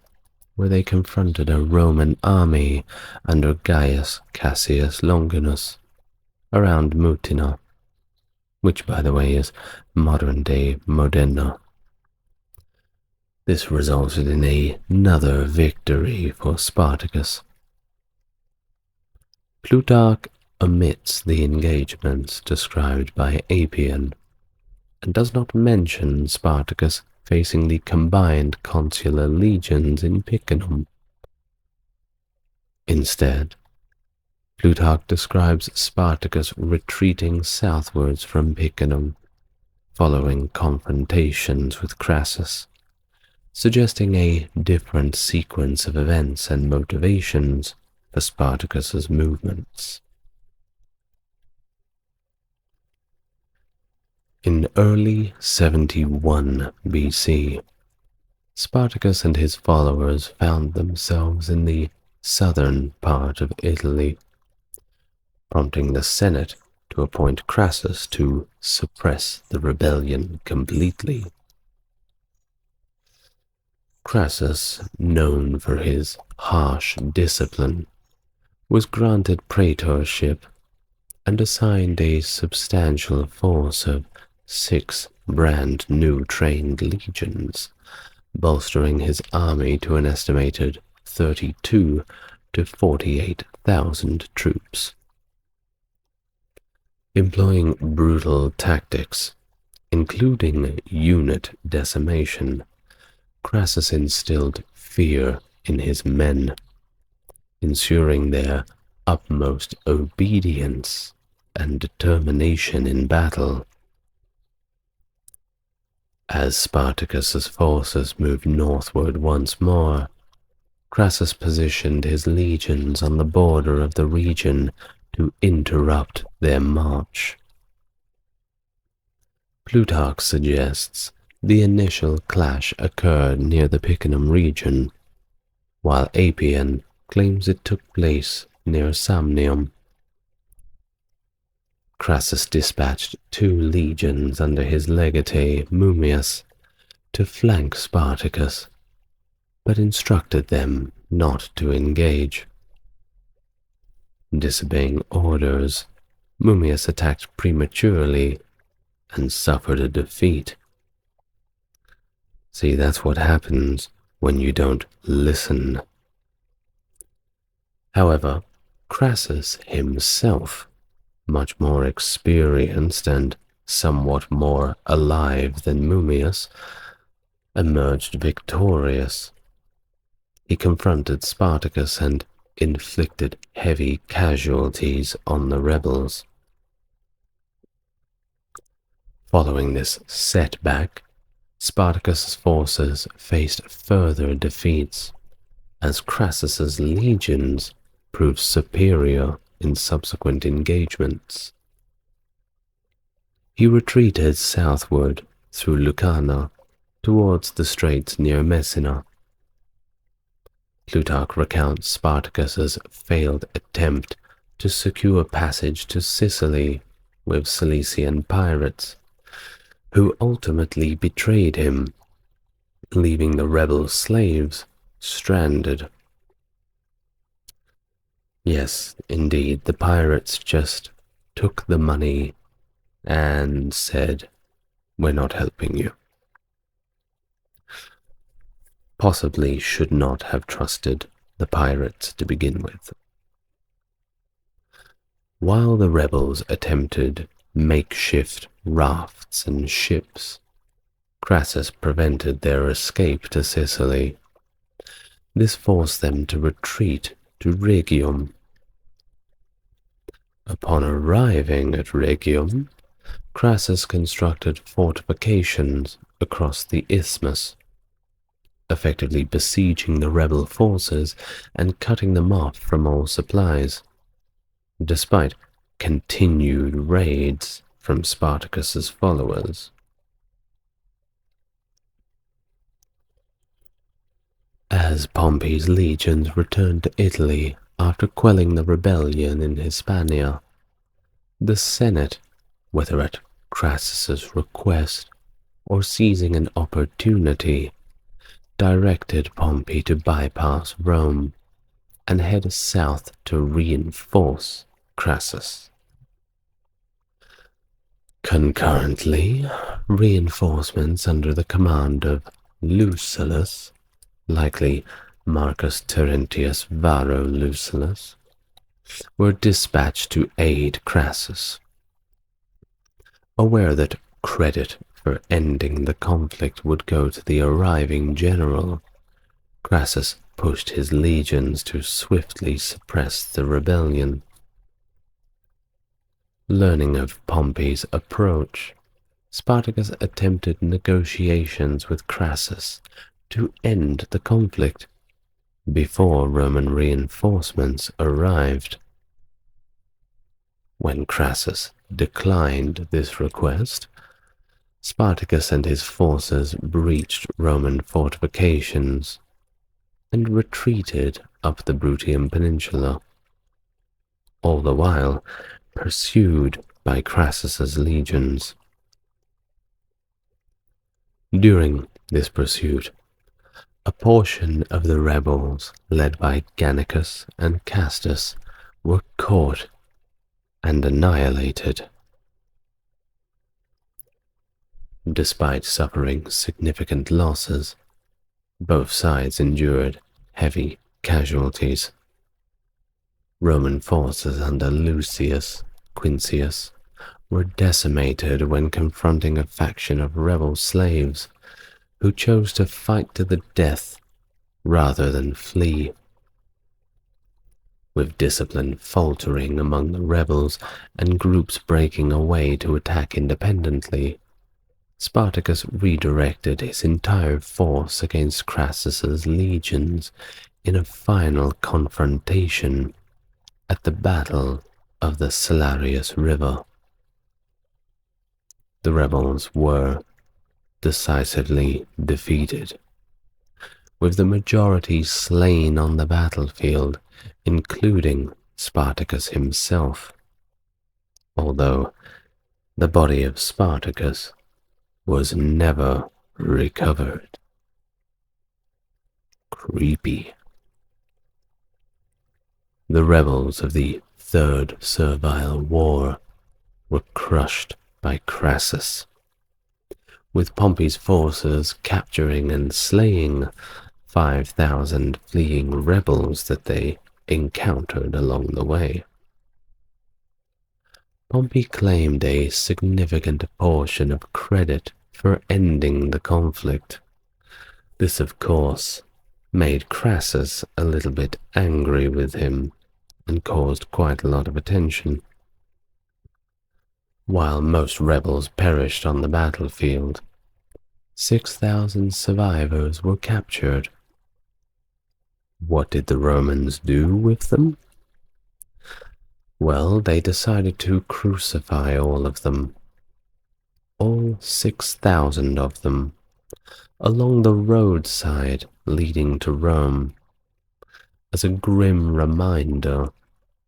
where they confronted a Roman army under Gaius Cassius Longinus around Mutina, which, by the way, is modern-day Modena. This resulted in another victory for Spartacus. Plutarch omits the engagements described by Appian, and does not mention Spartacus facing the combined consular legions in Picenum. Instead, Plutarch describes Spartacus retreating southwards from Picenum, following confrontations with Crassus, suggesting a different sequence of events and motivations for Spartacus's movements. In early 71 BC, Spartacus and his followers found themselves in the southern part of Italy, prompting the Senate to appoint Crassus to suppress the rebellion completely. Crassus, known for his harsh discipline, was granted praetorship and assigned a substantial force of 6 brand new trained legions, bolstering his army to an estimated 32 to 48,000 troops. Employing brutal tactics, including unit decimation, Crassus instilled fear in his men, ensuring their utmost obedience and determination in battle. As Spartacus's forces moved northward once more, Crassus positioned his legions on the border of the region to interrupt their march. Plutarch suggests the initial clash occurred near the Picenum region, while Appian claims it took place near Samnium. Crassus dispatched 2 legions under his legate Mummius to flank Spartacus, but instructed them not to engage. Disobeying orders, Mummius attacked prematurely and suffered a defeat. See, that's what happens when you don't listen. However, Crassus himself, much more experienced and somewhat more alive than Mummius, emerged victorious. He confronted Spartacus and inflicted heavy casualties on the rebels. Following this setback, Spartacus's forces faced further defeats, as Crassus's legions proved superior in subsequent engagements. He retreated southward through Lucana towards the straits near Messina, Plutarch recounts Spartacus's failed attempt to secure passage to Sicily with Cilician pirates, who ultimately betrayed him, leaving the rebel slaves stranded. Yes, indeed, the pirates just took the money and said, "We're not helping you." Possibly should not have trusted the pirates to begin with. While the rebels attempted makeshift rafts and ships, Crassus prevented their escape to Sicily. This forced them to retreat to Rhegium. Upon arriving at Rhegium, Crassus constructed fortifications across the isthmus, effectively besieging the rebel forces and cutting them off from all supplies, despite continued raids from Spartacus's followers. As Pompey's legions returned to Italy after quelling the rebellion in Hispania, the Senate, whether at Crassus's request or seizing an opportunity, directed Pompey to bypass Rome and head south to reinforce Crassus. Concurrently, reinforcements under the command of Lucullus, likely Marcus Terentius Varro Lucullus, were dispatched to aid Crassus. Aware that credit for ending the conflict would go to the arriving general, Crassus pushed his legions to swiftly suppress the rebellion. Learning of Pompey's approach, Spartacus attempted negotiations with Crassus to end the conflict before Roman reinforcements arrived. When Crassus declined this request, Spartacus and his forces breached Roman fortifications and retreated up the Bruttium Peninsula, all the while pursued by Crassus's legions. During this pursuit, a portion of the rebels, led by Gannicus and Castus, were caught and annihilated. Despite suffering significant losses, both sides endured heavy casualties. Roman forces under Lucius Quincius were decimated when confronting a faction of rebel slaves who chose to fight to the death rather than flee. With discipline faltering among the rebels and groups breaking away to attack independently, Spartacus redirected his entire force against Crassus's legions in a final confrontation at the Battle of the Salarius River. The rebels were decisively defeated, with the majority slain on the battlefield, including Spartacus himself, although the body of Spartacus was never recovered. Creepy. The rebels of the Third Servile War were crushed by Crassus, with Pompey's forces capturing and slaying 5,000 fleeing rebels that they encountered along the way. Pompey claimed a significant portion of credit for ending the conflict. This, of course, made Crassus a little bit angry with him and caused quite a lot of attention. While most rebels perished on the battlefield, 6,000 survivors were captured. What did the Romans do with them? Well, they decided to crucify all of them, all 6,000 of them, along the roadside leading to Rome, as a grim reminder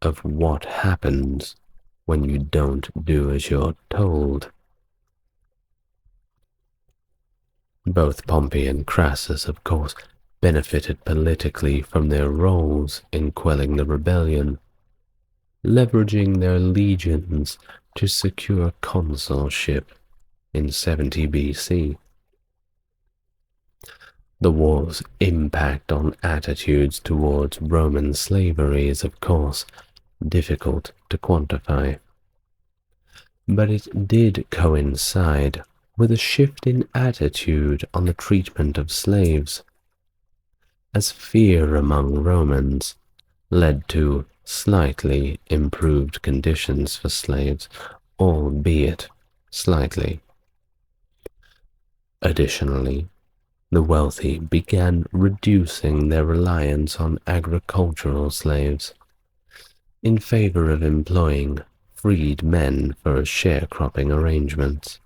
of what happens when you don't do as you're told. Both Pompey and Crassus, of course, benefited politically from their roles in quelling the rebellion, leveraging their legions to secure consulship in 70 BC. The war's impact on attitudes towards Roman slavery is, of course, difficult to quantify, but it did coincide with a shift in attitude on the treatment of slaves, as fear among Romans led to slightly improved conditions for slaves, albeit slightly. Additionally, the wealthy began reducing their reliance on agricultural slaves in favor of employing freed men for sharecropping arrangements.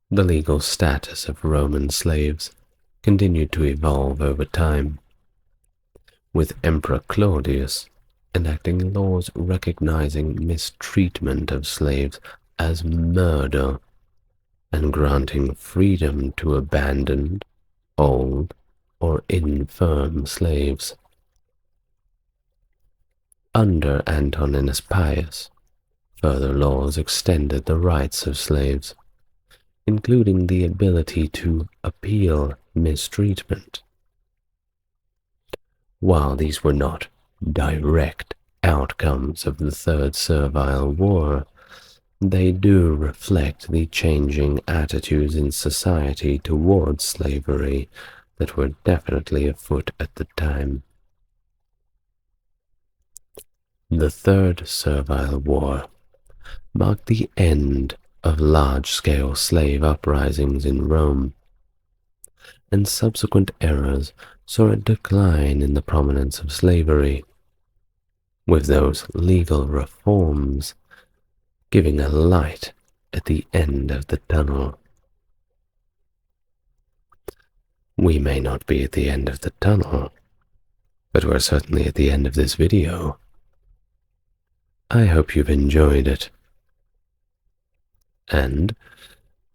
The legal status of Roman slaves continued to evolve over time, with Emperor Claudius enacting laws recognizing mistreatment of slaves as murder and granting freedom to abandoned, old, or infirm slaves. Under Antoninus Pius, further laws extended the rights of slaves, including the ability to appeal mistreatment. While these were not direct outcomes of the Third Servile War, they do reflect the changing attitudes in society towards slavery that were definitely afoot at the time. The Third Servile War marked the end of large-scale slave uprisings in Rome, and subsequent eras saw a decline in the prominence of slavery, with those legal reforms giving a light at the end of the tunnel. We may not be at the end of the tunnel, but we're certainly at the end of this video. I hope you've enjoyed it, and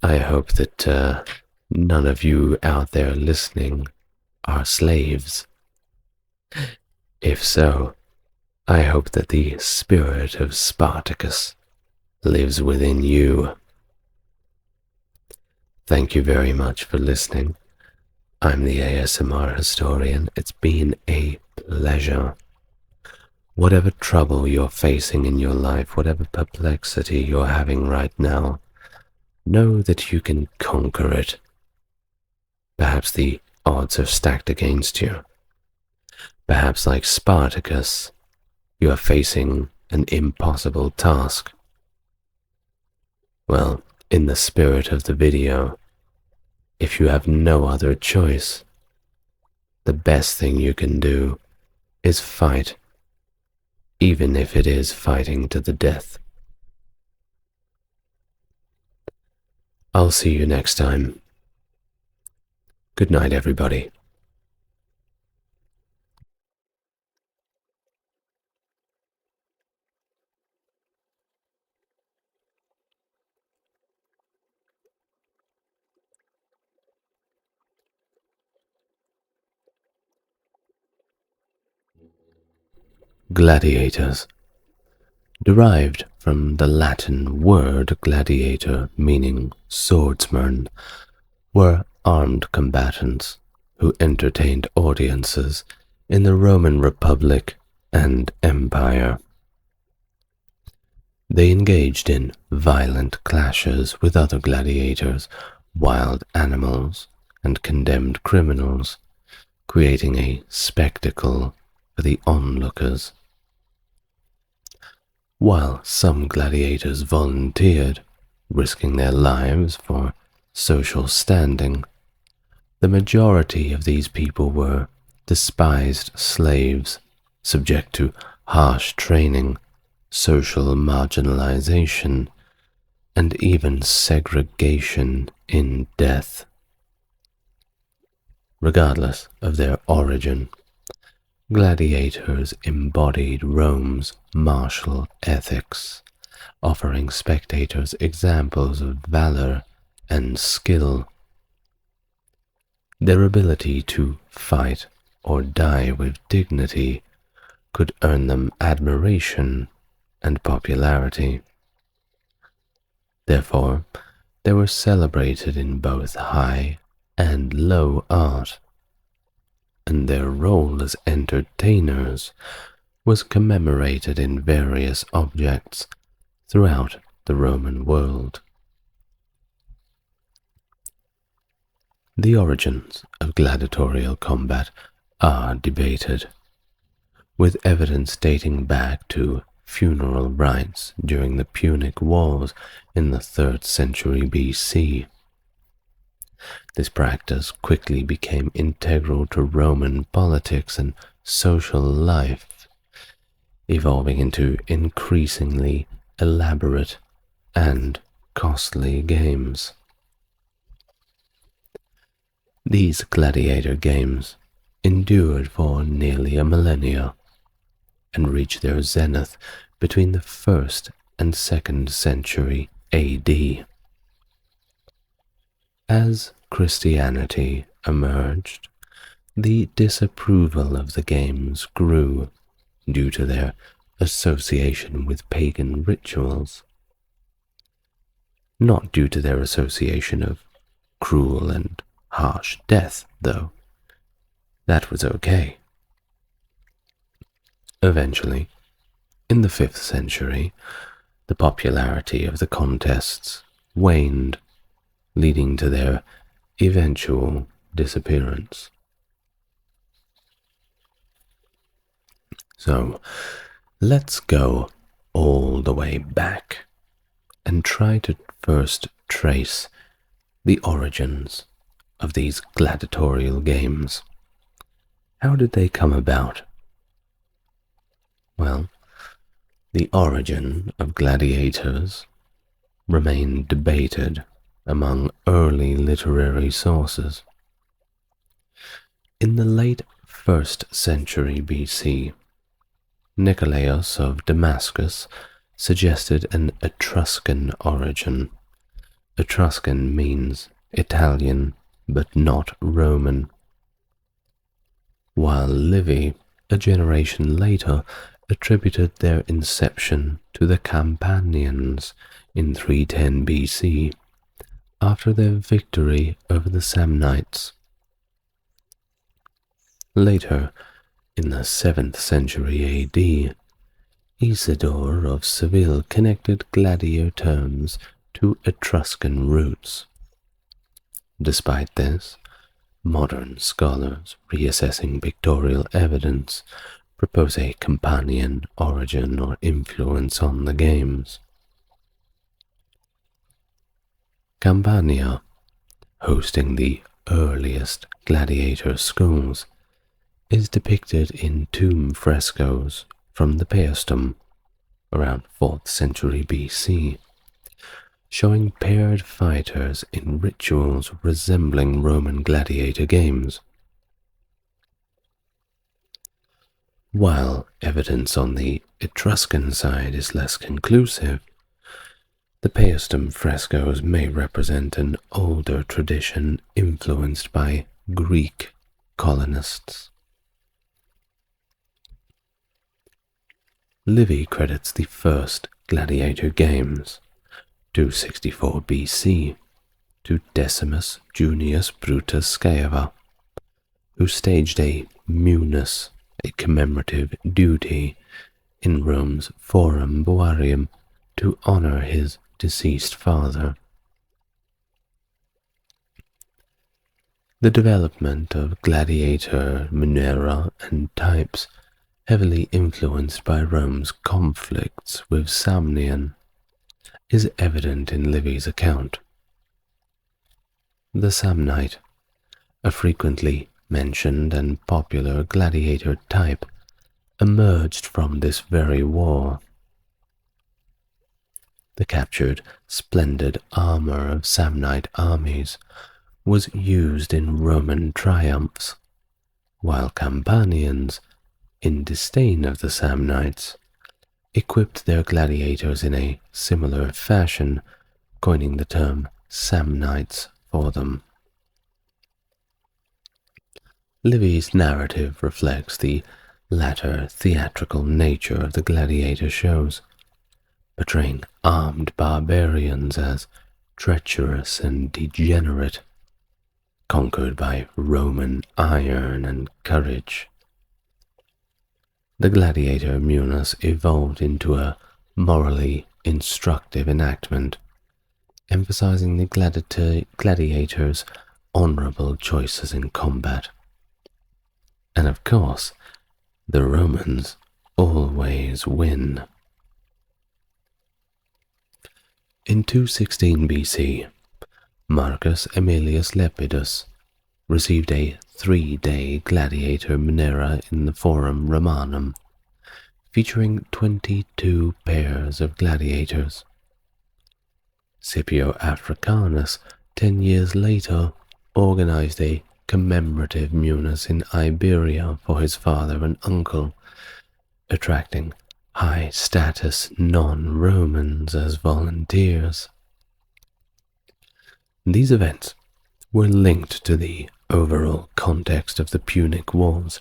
I hope that none of you out there listening are slaves. If so, I hope that the spirit of Spartacus lives within you. Thank you very much for listening. I'm the ASMR historian. It's been a pleasure. Whatever trouble you're facing in your life, whatever perplexity you're having right now, know that you can conquer it. Perhaps the odds are stacked against you. Perhaps, like Spartacus, you are facing an impossible task. Well, in the spirit of the video, if you have no other choice, the best thing you can do is fight, even if it is fighting to the death. I'll see you next time. Good night, everybody. Gladiators, derived from the Latin word gladiator meaning swordsman, were armed combatants who entertained audiences in the Roman Republic and Empire. They engaged in violent clashes with other gladiators, wild animals, and condemned criminals, creating a spectacle for the onlookers. While some gladiators volunteered, risking their lives for social standing, the majority of these people were despised slaves, subject to harsh training, social marginalization, and even segregation in death. Regardless of their origin, gladiators embodied Rome's martial ethics, offering spectators examples of valor and skill. Their ability to fight or die with dignity could earn them admiration and popularity. Therefore, they were celebrated in both high and low art, and their role as entertainers was commemorated in various objects throughout the Roman world. The origins of gladiatorial combat are debated, with evidence dating back to funeral rites during the Punic Wars in the 3rd century BC. This practice quickly became integral to Roman politics and social life, evolving into increasingly elaborate and costly games. These gladiator games endured for nearly a millennia and reached their zenith between the 1st and 2nd century AD. As Christianity emerged, the disapproval of the games grew due to their association with pagan rituals. Not due to their association of cruel and harsh death, though. That was okay. Eventually, in the 5th century, the popularity of the contests waned, leading to their eventual disappearance. So, let's go all the way back and try to first trace the origins of these gladiatorial games. How did they come about? Well, the origin of gladiators remained debated among early literary sources. In the late 1st century BC, Nicolaus of Damascus suggested an Etruscan origin. Etruscan means Italian, but not Roman. While Livy, a generation later, attributed their inception to the Campanians in 310 BC, after their victory over the Samnites. Later, in the 7th century AD, Isidore of Seville connected gladiator terms to Etruscan roots. Despite this, modern scholars reassessing pictorial evidence propose a Campanian origin or influence on the games. Campania, hosting the earliest gladiator schools, is depicted in tomb frescoes from the Paestum around 4th century BC, showing paired fighters in rituals resembling Roman gladiator games. While evidence on the Etruscan side is less conclusive, the Paestum frescoes may represent an older tradition influenced by Greek colonists. Livy credits the first gladiator games, 264 BC, to Decimus Junius Brutus Scaeva, who staged a munus, a commemorative duty, in Rome's Forum Boarium to honor his deceased father. The development of gladiator munera and types, heavily influenced by Rome's conflicts with Samnium, is evident in Livy's account. The Samnite, a frequently mentioned and popular gladiator type, emerged from this very war. The captured splendid armor of Samnite armies was used in Roman triumphs, while Campanians, in disdain of the Samnites, equipped their gladiators in a similar fashion, coining the term Samnites for them. Livy's narrative reflects the latter theatrical nature of the gladiator shows, portraying armed barbarians as treacherous and degenerate, conquered by Roman iron and courage. The gladiator Munas evolved into a morally instructive enactment, emphasizing the gladiator's honorable choices in combat. And of course, the Romans always win. In 216 BC, Marcus Aemilius Lepidus received a 3-day gladiator munera in the Forum Romanum, featuring 22 pairs of gladiators. Scipio Africanus, 10 years later, organized a commemorative munus in Iberia for his father and uncle, attracting high-status non-Romans as volunteers. These events were linked to the overall context of the Punic Wars,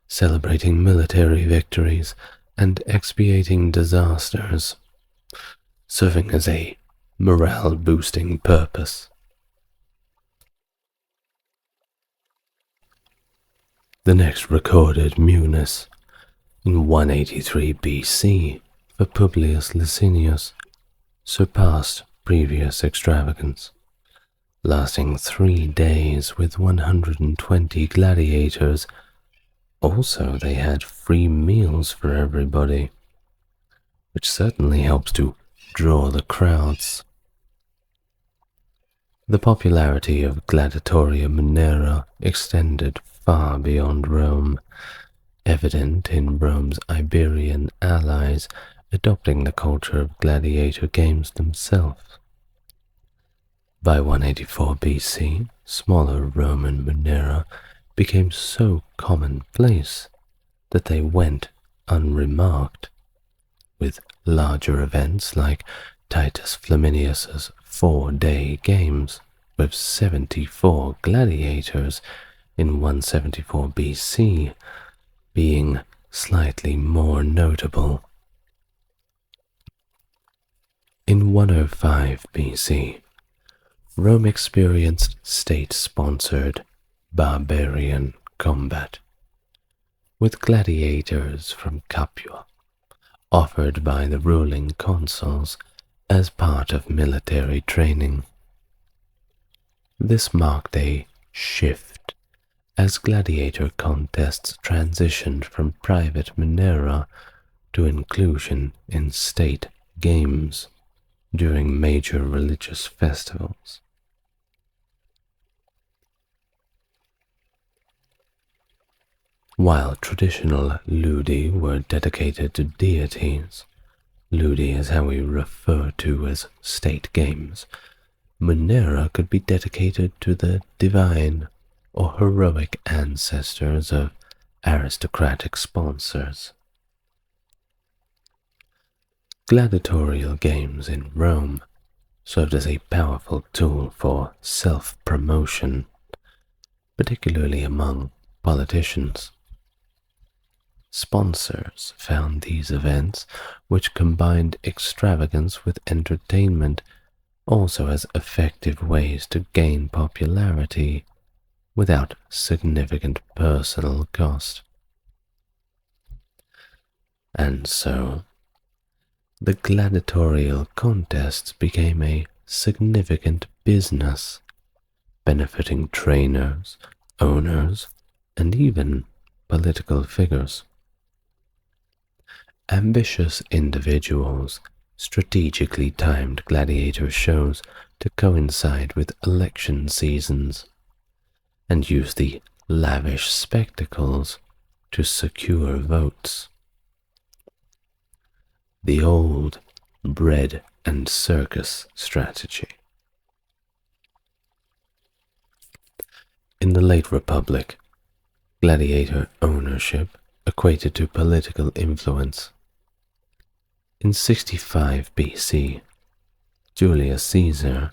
celebrating military victories and expiating disasters, serving as a morale-boosting purpose. The next recorded munus, in 183 BC, for Publius Licinius, surpassed previous extravagance, lasting 3 days with 120 gladiators. Also, they had free meals for everybody, which certainly helps to draw the crowds. The popularity of gladiatoria munera extended far beyond Rome, evident in Rome's Iberian allies adopting the culture of gladiator games themselves. By 184 BC, smaller Roman munera became so commonplace that they went unremarked, with larger events like Titus Flaminius's 4-day games with 74 gladiators in 174 BC being slightly more notable. In 105 BC, Rome experienced state-sponsored barbarian combat, with gladiators from Capua offered by the ruling consuls as part of military training. This marked a shift as gladiator contests transitioned from private munera to inclusion in state games during major religious festivals. While traditional ludi were dedicated to deities, ludi is how we refer to as state games, munera could be dedicated to the divine or heroic ancestors of aristocratic sponsors. Gladiatorial games in Rome served as a powerful tool for self-promotion, particularly among politicians. Sponsors found these events, which combined extravagance with entertainment, also as effective ways to gain popularity without significant personal cost. And so, the gladiatorial contests became a significant business, benefiting trainers, owners, and even political figures. Ambitious individuals strategically timed gladiator shows to coincide with election seasons and used the lavish spectacles to secure votes. The old bread and circus strategy. In the late Republic, gladiator ownership equated to political influence. In 65 BC, Julius Caesar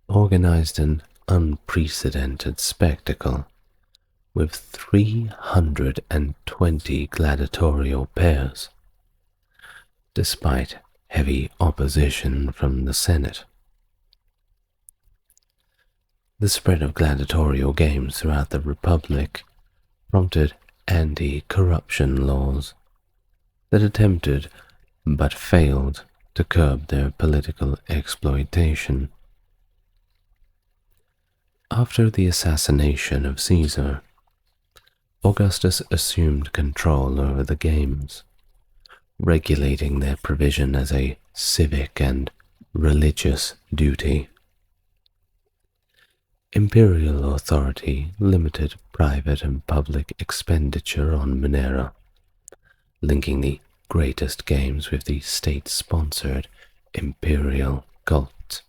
organized an unprecedented spectacle with 320 gladiatorial pairs, despite heavy opposition from the Senate. The spread of gladiatorial games throughout the Republic prompted anti-corruption laws that attempted but failed to curb their political exploitation. After the assassination of Caesar, Augustus assumed control over the games, regulating their provision as a civic and religious duty. Imperial authority limited private and public expenditure on Monera, linking the greatest games with the state-sponsored Imperial cult.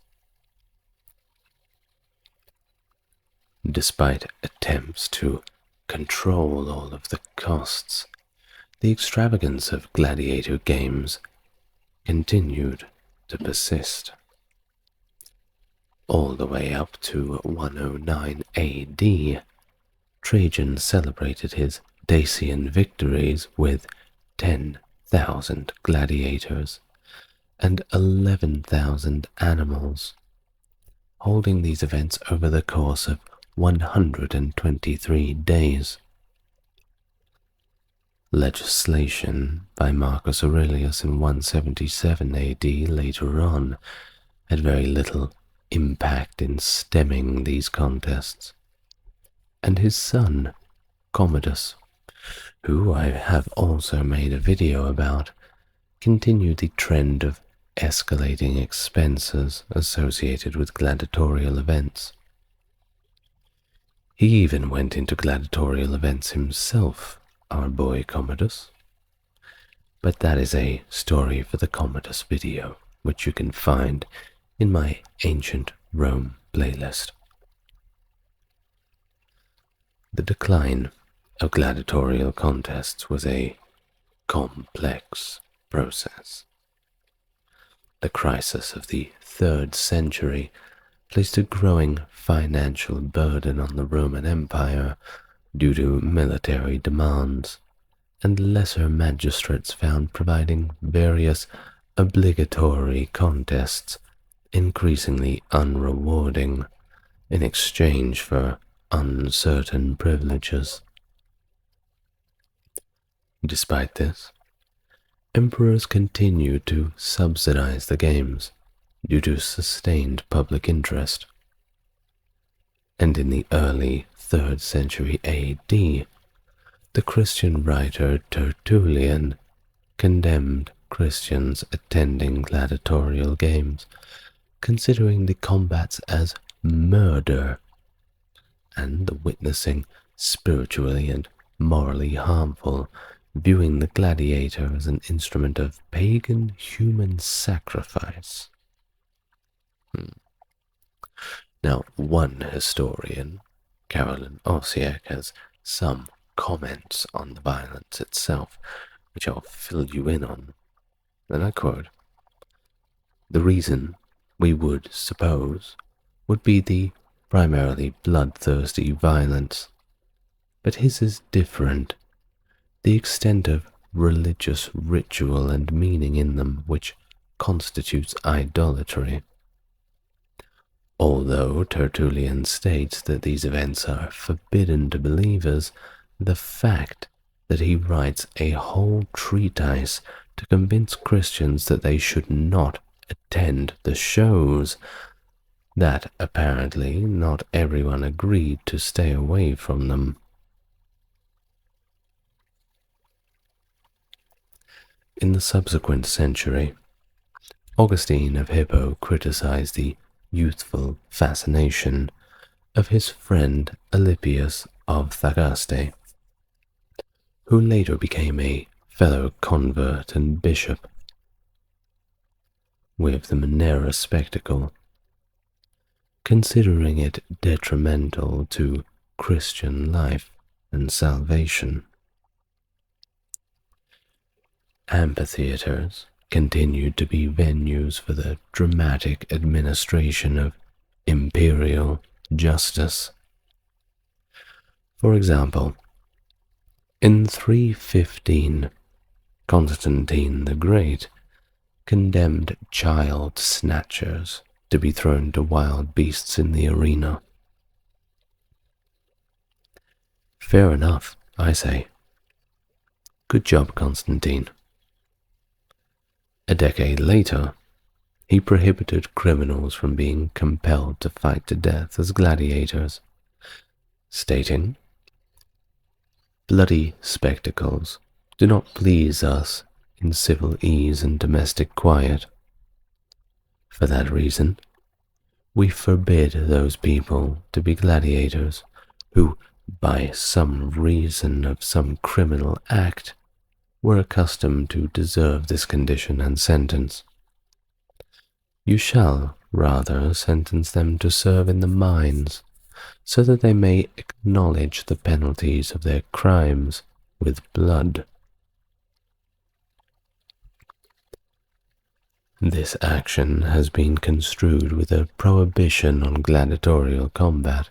Despite attempts to control all of the costs, the extravagance of gladiator games continued to persist. All the way up to 109 AD, Trajan celebrated his Dacian victories with 10,000 gladiators and 11,000 animals, holding these events over the course of 123 days. Legislation by Marcus Aurelius in 177 AD later on had very little impact in stemming these contests, and his son, Commodus, who I have also made a video about, continued the trend of escalating expenses associated with gladiatorial events. He even went into gladiatorial events himself, our boy Commodus. But that is a story for the Commodus video, which you can find in my Ancient Rome playlist. The decline of gladiatorial contests was a complex process. The crisis of the 3rd century placed a growing financial burden on the Roman Empire due to military demands, and lesser magistrates found providing various obligatory contests increasingly unrewarding in exchange for uncertain privileges. Despite this, emperors continued to subsidize the games due to sustained public interest. And in the early 3rd century AD, the Christian writer Tertullian condemned Christians attending gladiatorial games, considering the combats as murder and the witnessing spiritually and morally harmful, viewing the gladiator as an instrument of pagan human sacrifice. Now, one historian, Carolyn Osiek, has some comments on the violence itself, which I'll fill you in on. And I quote, "The reason, we would suppose, would be the primarily bloodthirsty violence, but his is different. The extent of religious ritual and meaning in them which constitutes idolatry. Although Tertullian states that these events are forbidden to believers, the fact that he writes a whole treatise to convince Christians that they should not attend the shows, that apparently not everyone agreed to stay away from them." In the subsequent century, Augustine of Hippo criticized the youthful fascination of his friend Alypius of Thagaste, who later became a fellow convert and bishop, with the Monera spectacle, considering it detrimental to Christian life and salvation. Amphitheaters continued to be venues for the dramatic administration of imperial justice. For example, in 315, Constantine the Great condemned child snatchers to be thrown to wild beasts in the arena. Fair enough, I say. Good job, Constantine. A decade later, he prohibited criminals from being compelled to fight to death as gladiators, stating, "Bloody spectacles do not please us in civil ease and domestic quiet. For that reason, we forbid those people to be gladiators who, by some reason of some criminal act, were accustomed to deserve this condition and sentence. You shall rather sentence them to serve in the mines, so that they may acknowledge the penalties of their crimes with blood." This action has been construed with a prohibition on gladiatorial combat.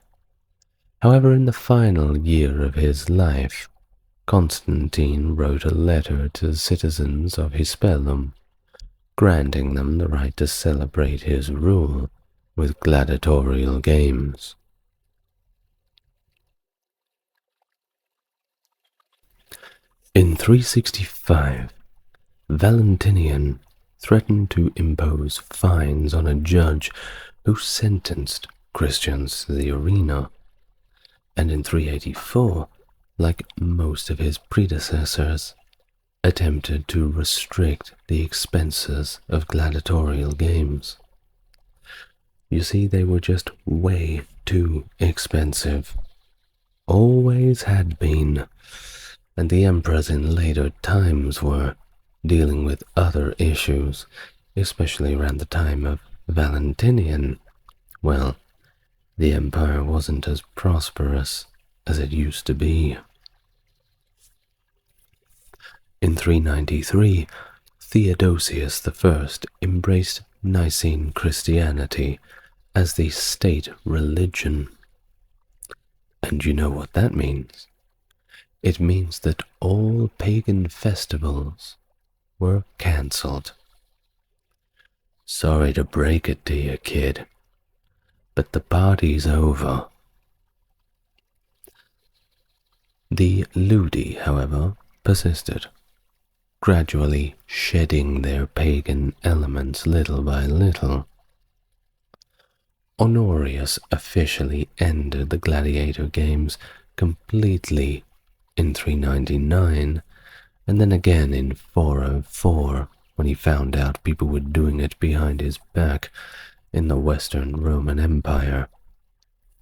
However, in the final year of his life, Constantine wrote a letter to the citizens of Hispelum, granting them the right to celebrate his rule with gladiatorial games. In 365, Valentinian threatened to impose fines on a judge who sentenced Christians to the arena, and in 384, like most of his predecessors, attempted to restrict the expenses of gladiatorial games. You see, they were just way too expensive. Always had been, and the emperors in later times were dealing with other issues, especially around the time of Valentinian. Well, the empire wasn't as prosperous as it used to be. In 393, Theodosius I embraced Nicene Christianity as the state religion. And you know what that means? It means that all pagan festivals were cancelled. Sorry to break it to you, kid, but the party's over. The Ludi, however, persisted, gradually shedding their pagan elements little by little. Honorius officially ended the gladiator games completely in 399, and then again in 404, when he found out people were doing it behind his back in the Western Roman Empire.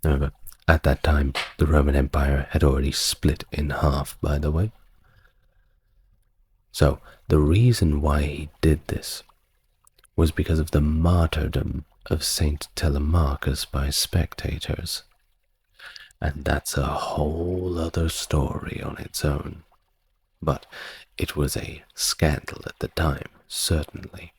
However, at that time, the Roman Empire had already split in half, by the way. So, the reason why he did this was because of the martyrdom of Saint Telemachus by spectators. And that's a whole other story on its own. But it was a scandal at the time, certainly.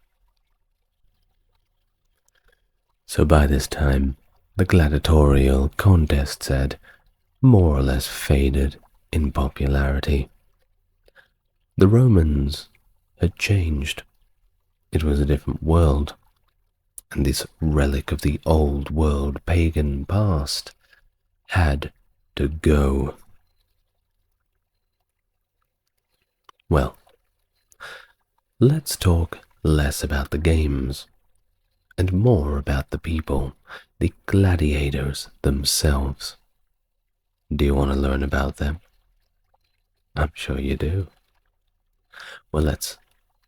So by this time, the gladiatorial contests had more or less faded in popularity. The Romans had changed. It was a different world, and this relic of the old world pagan past had to go. Well, let's talk less about the games and more about the people, the gladiators themselves. Do you want to learn about them? I'm sure you do. Well, let's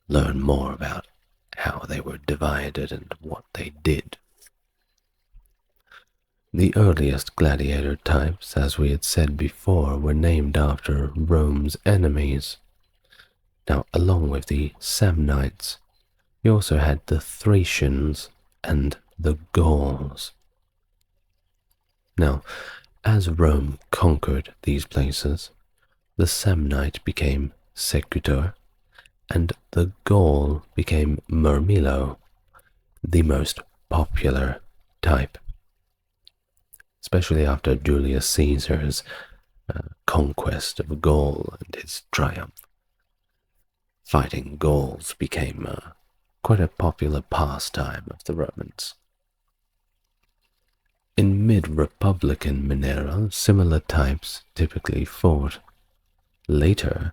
learn more about how they were divided and what they did. The earliest gladiator types, as we had said before, were named after Rome's enemies. Now, along with the Samnites, you also had the Thracians and the Gauls. Now, As Rome conquered these places, the Samnite became secutor, and the Gaul became murmillo, the most popular type, especially after Julius Caesar's conquest of Gaul and his triumph. Fighting Gauls became quite a popular pastime of the Romans. In mid-republican Minera, similar types typically fought. Later,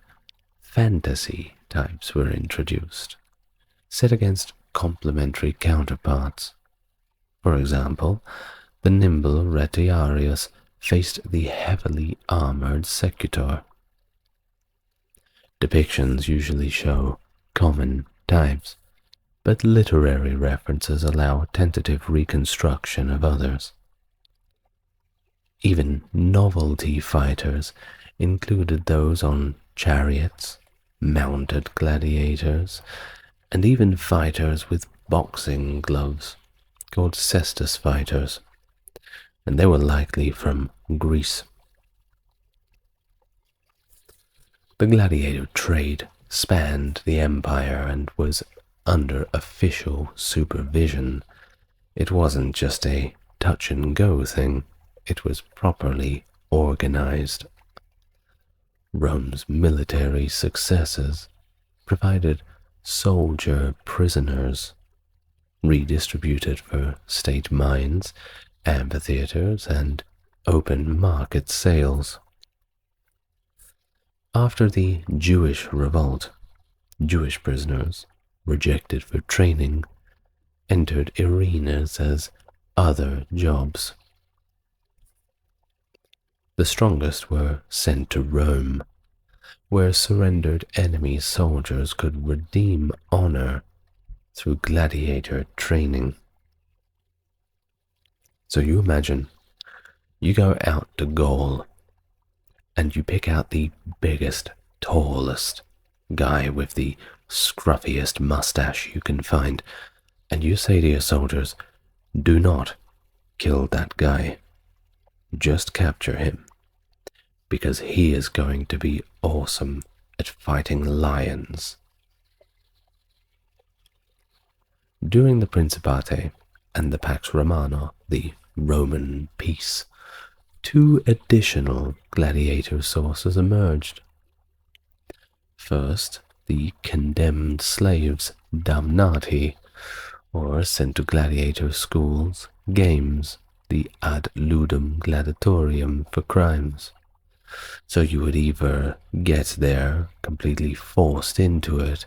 fantasy types were introduced, set against complementary counterparts. For example, the nimble Retiarius faced the heavily armored Secutor. Depictions usually show common types, but literary references allow tentative reconstruction of others. Even novelty fighters included those on chariots, mounted gladiators, and even fighters with boxing gloves, called cestus fighters, and they were likely from Greece. The gladiator trade spanned the empire and was under official supervision. It wasn't just a touch-and-go thing, it was properly organized. Rome's military successes provided soldier prisoners, redistributed for state mines, amphitheaters, and open market sales. After the Jewish revolt, Jewish prisoners, rejected for training, entered arenas as other jobs. The strongest were sent to Rome, where surrendered enemy soldiers could redeem honor through gladiator training. So you imagine, you go out to Gaul, and you pick out the biggest, tallest guy with the scruffiest mustache you can find, and you say to your soldiers, do not kill that guy, just capture him, because he is going to be awesome at fighting lions. During the Principate and the Pax Romana, the Roman peace, two additional gladiator sources emerged. First, the condemned slaves, damnati, or sent to gladiator schools, games, the ad ludum gladiatorium for crimes. So you would either get there completely forced into it,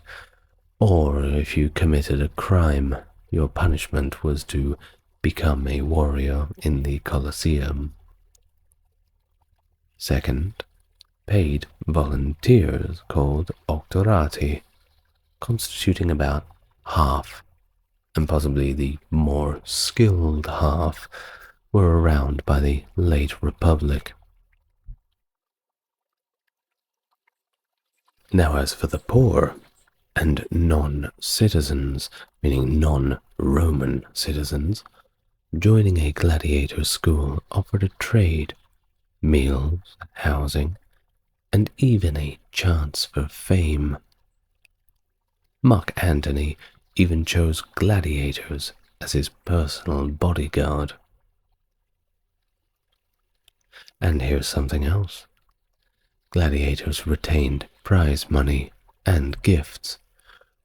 or if you committed a crime, your punishment was to become a warrior in the Colosseum. Second, paid volunteers called octorati, constituting about half, and possibly the more skilled half, were around by the late Republic. Now as for the poor and non-citizens, meaning non-Roman citizens, joining a gladiator school offered a trade, meals, housing, and even a chance for fame. Mark Antony even chose gladiators as his personal bodyguard. And here's something else. Gladiators retained prize money and gifts,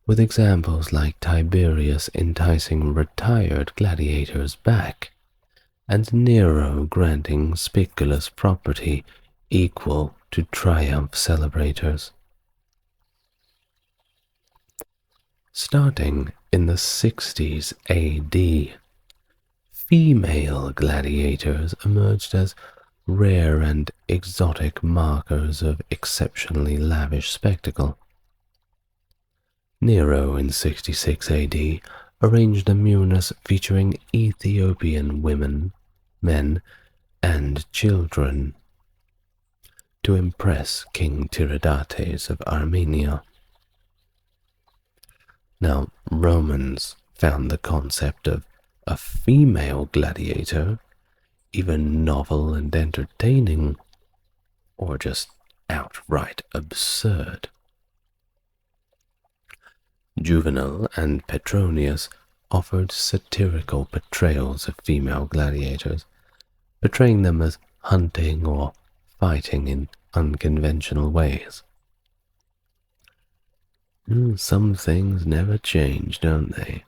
with examples like Tiberius enticing retired gladiators back, and Nero granting spiculous property equal to triumph celebrators. Starting in the 60s AD, female gladiators emerged as rare and exotic markers of exceptionally lavish spectacle. Nero in 66 AD arranged a munus featuring Ethiopian women, men, and children to impress King Tiridates of Armenia. Now, Romans found the concept of a female gladiator either novel and entertaining or just outright absurd. Juvenal and Petronius offered satirical portrayals of female gladiators, portraying them as hunting or fighting in unconventional ways. Some things never change, don't they?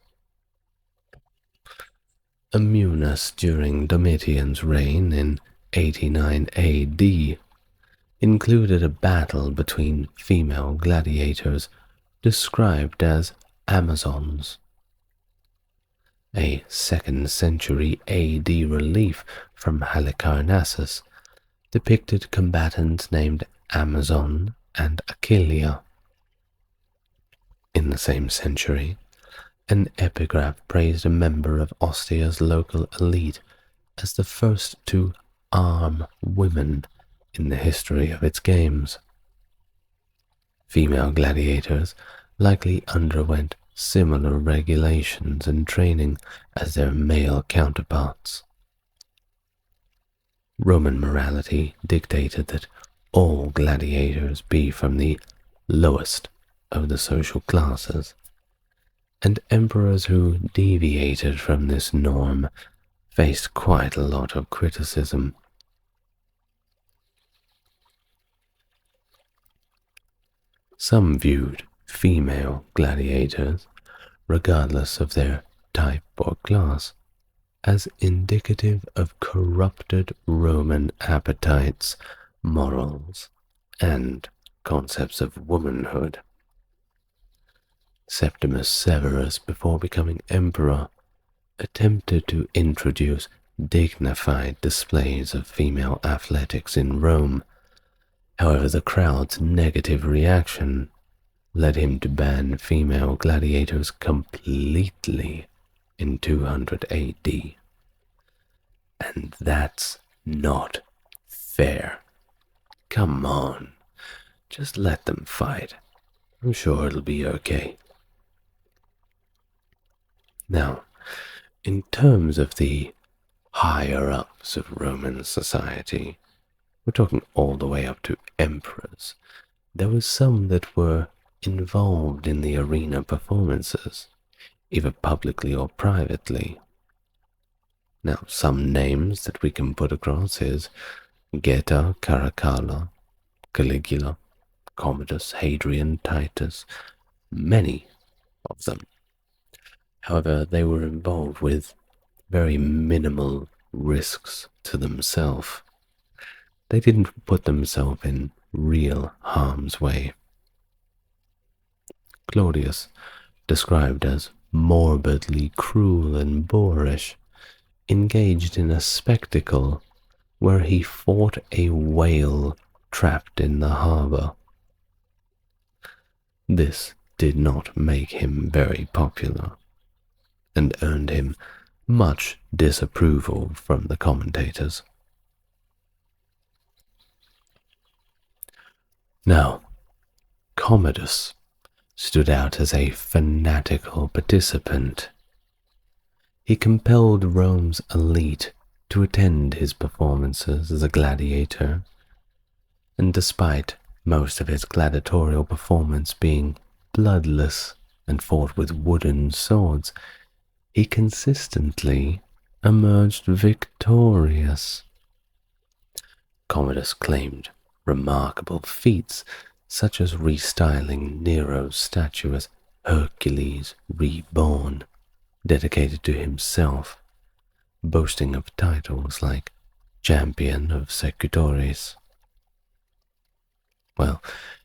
Ammunus during Domitian's reign in 89 AD included a battle between female gladiators described as Amazons. A 2nd century AD relief from Halicarnassus depicted combatants named Amazon and Achaelia. In the same century, an epigraph praised a member of Ostia's local elite as the first to arm women in the history of its games. Female gladiators likely underwent similar regulations and training as their male counterparts. Roman morality dictated that all gladiators be from the lowest of the social classes, and emperors who deviated from this norm faced quite a lot of criticism. Some viewed female gladiators, regardless of their type or class, as indicative of corrupted Roman appetites, morals, and concepts of womanhood. Septimus Severus, before becoming emperor, attempted to introduce dignified displays of female athletics in Rome. However, the crowd's negative reaction led him to ban female gladiators completely in 200 AD. And that's not fair. Come on, just let them fight. I'm sure it'll be okay. Now, in terms of the higher-ups of Roman society, we're talking all the way up to emperors, there were some that were involved in the arena performances, either publicly or privately. Now, some names that we can put across is Geta, Caracalla, Caligula, Commodus, Hadrian, Titus, many of them. However, they were involved with very minimal risks to themselves. They didn't put themselves in real harm's way. Claudius, described as morbidly cruel and boorish, engaged in a spectacle where he fought a whale trapped in the harbor. This did not make him very popular, and earned him much disapproval from the commentators. Now, Commodus stood out as a fanatical participant. He compelled Rome's elite to attend his performances as a gladiator, and despite most of his gladiatorial performance being bloodless and fought with wooden swords, he consistently emerged victorious. Commodus claimed remarkable feats such as restyling Nero's statue as Hercules reborn, dedicated to himself, boasting of titles like Champion of Secutores. Well,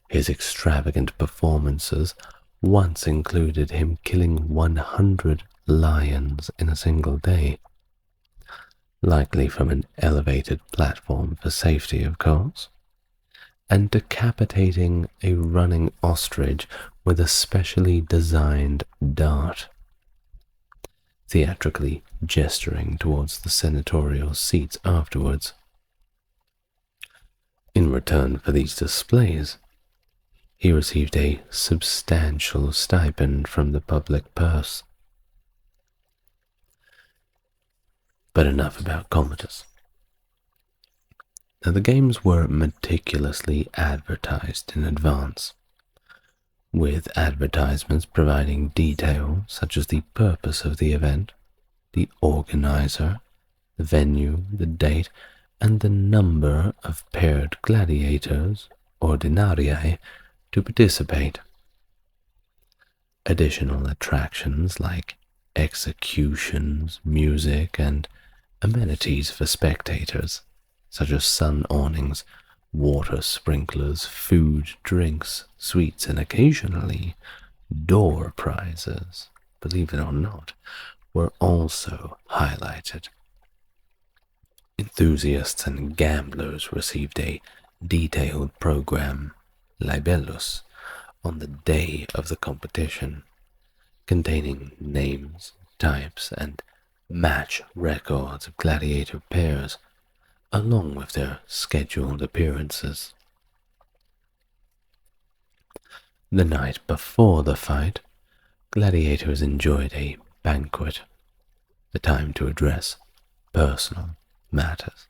his extravagant performances once included him killing 100 lions in a single day, likely from an elevated platform for safety, of course, and decapitating a running ostrich with a specially designed dart, theatrically gesturing towards the senatorial seats afterwards. In return for these displays, he received a substantial stipend from the public purse. But enough about Commodus. Now, the games were meticulously advertised in advance, with advertisements providing detail such as the purpose of the event, the organizer, the venue, the date, and the number of paired gladiators, ordinarii, to participate. Additional attractions like executions, music, and amenities for spectators, such as sun awnings, water sprinklers, food, drinks, sweets, and occasionally door prizes, believe it or not, were also highlighted. Enthusiasts and gamblers received a detailed program, libellus, on the day of the competition, containing names, types, and match records of gladiator pairs, along with their scheduled appearances. The night before the fight, gladiators enjoyed a banquet, a time to address personal matters.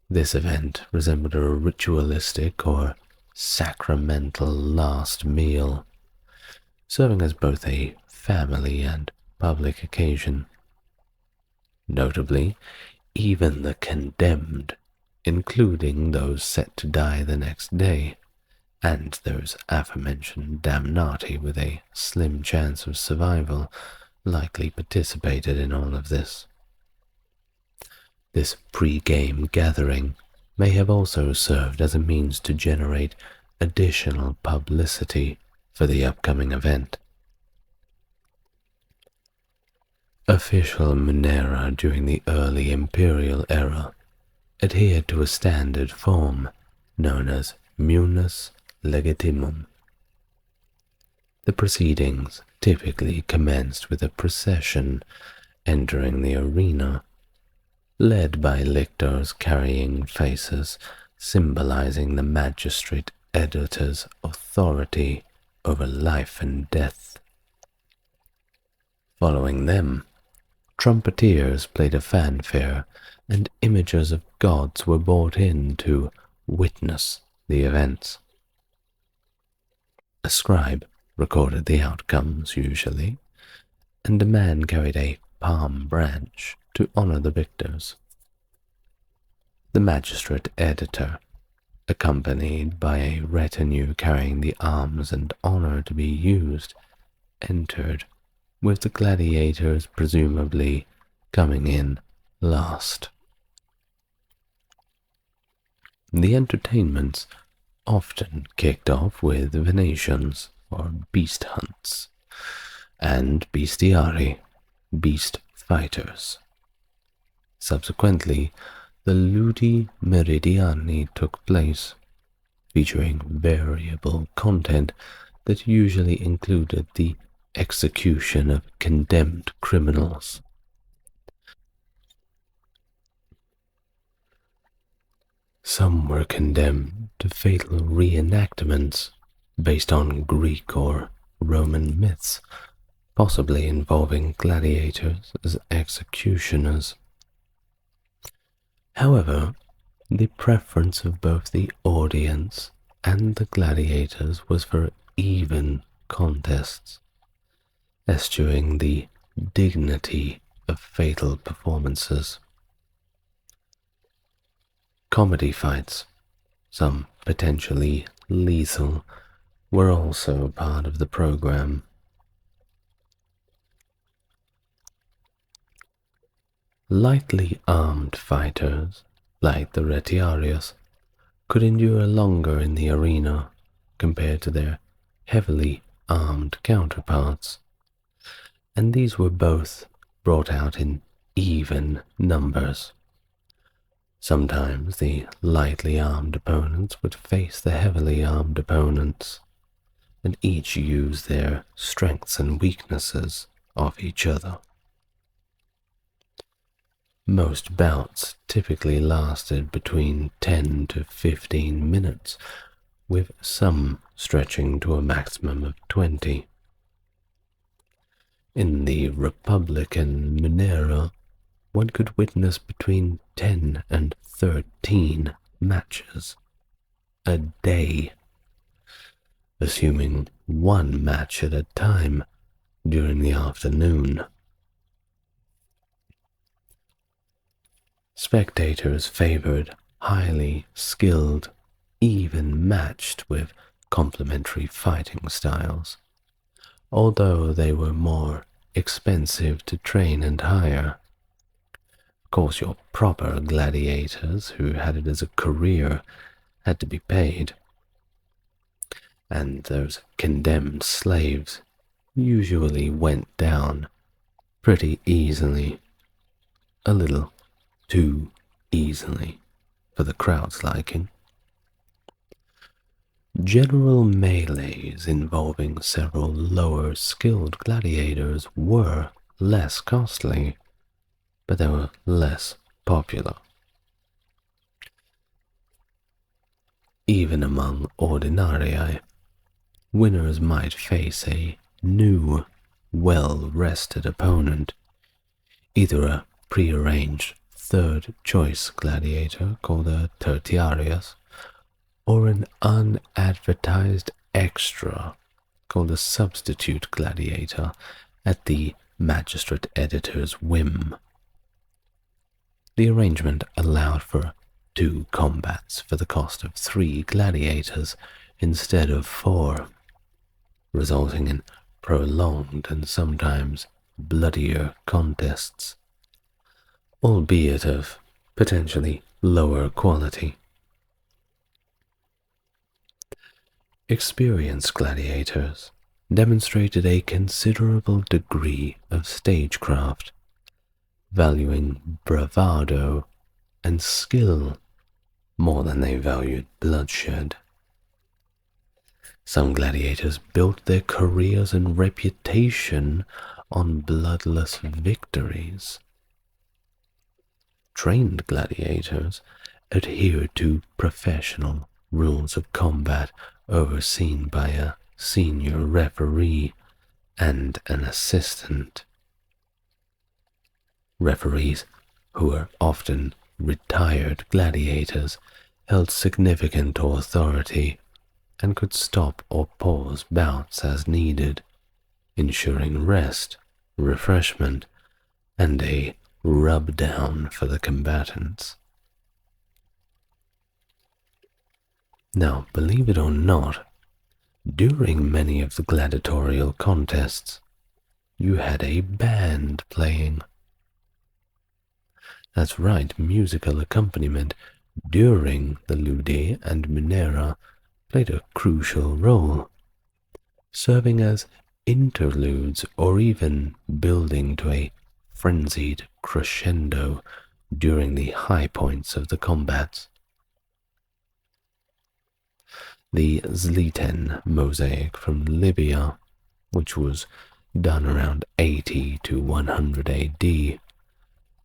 This event resembled a ritualistic or sacramental last meal, serving as both a family and public occasion. Notably, even the condemned, including those set to die the next day, and those aforementioned damnati with a slim chance of survival, likely participated in all of this. This pre-game gathering may have also served as a means to generate additional publicity for the upcoming event. Official Munera during the early Imperial era adhered to a standard form known as munus legitimum. The proceedings typically commenced with a procession entering the arena, led by lictors carrying faces symbolizing the magistrate editor's authority over life and death. Following them, trumpeters played a fanfare, and images of gods were brought in to witness the events. A scribe recorded the outcomes usually, and a man carried a palm branch to honor the victors. The magistrate editor, accompanied by a retinue carrying the arms and honor to be used, entered, with the gladiators presumably coming in last. The entertainments often kicked off with venations, or beast hunts, and bestiari, beast fighters. Subsequently, the ludi meridiani took place, featuring variable content that usually included the execution of condemned criminals. Some were condemned to fatal reenactments based on Greek or Roman myths, possibly involving gladiators as executioners. However, the preference of both the audience and the gladiators was for even contests, eschewing the dignity of fatal performances. Comedy fights, some potentially lethal, were also part of the program. Lightly armed fighters, like the retiarius, could endure longer in the arena compared to their heavily armed counterparts, and these were both brought out in even numbers. Sometimes the lightly armed opponents would face the heavily armed opponents, and each use their strengths and weaknesses of each other. Most bouts typically lasted between 10 to 15 minutes, with some stretching to a maximum of 20. In the Republican Munera, one could witness between 10 and 13 matches a day, assuming one match at a time during the afternoon. Spectators favored highly skilled, even matched with complementary fighting styles, although they were more expensive to train and hire. Of course, your proper gladiators who had it as a career had to be paid, and those condemned slaves usually went down pretty easily, a little too easily for the crowd's liking. General melees involving several lower skilled gladiators were less costly, but they were less popular. Even among ordinarii, winners might face a new, well-rested opponent, either a prearranged third-choice gladiator called a tertiarius, or an unadvertised extra called a substitute gladiator at the magistrate editor's whim. The arrangement allowed for 2 combats for the cost of 3 gladiators instead of 4, resulting in prolonged and sometimes bloodier contests, albeit of potentially lower quality. Experienced gladiators demonstrated a considerable degree of stagecraft, valuing bravado and skill more than they valued bloodshed. Some gladiators built their careers and reputation on bloodless victories. Trained gladiators adhered to professional rules of combat overseen by a senior referee and an assistant. Referees, who were often retired gladiators, held significant authority and could stop or pause bouts as needed, ensuring rest, refreshment, and a rub-down for the combatants. Now, believe it or not, during many of the gladiatorial contests, you had a band playing. That's right, musical accompaniment during the ludi and munera played a crucial role, serving as interludes or even building to a frenzied crescendo during the high points of the combats. The Zliten mosaic from Libya, which was done around 80 to 100 AD,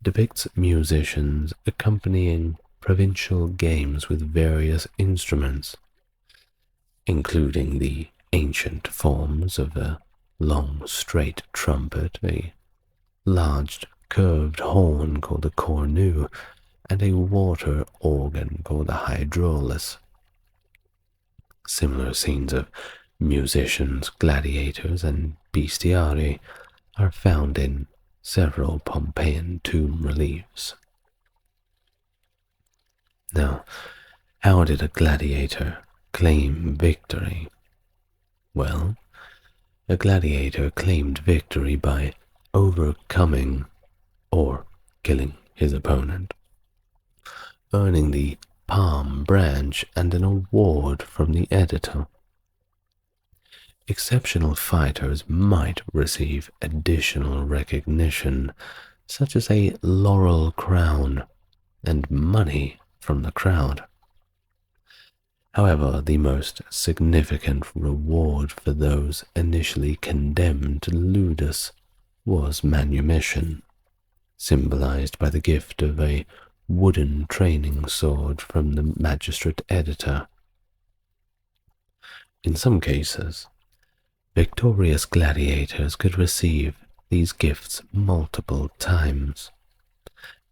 depicts musicians accompanying provincial games with various instruments, including the ancient forms of a long straight trumpet, a large curved horn called a cornu, and a water organ called a hydraulis. Similar scenes of musicians, gladiators, and bestiari are found in several Pompeian tomb reliefs. Now, how did a gladiator claim victory? Well, a gladiator claimed victory by overcoming or killing his opponent, earning the palm branch and an award from the editor. Exceptional fighters might receive additional recognition, such as a laurel crown and money from the crowd. However, the most significant reward for those initially condemned to ludus was manumission, symbolized by the gift of a wooden training sword from the magistrate editor. In some cases, victorious gladiators could receive these gifts multiple times,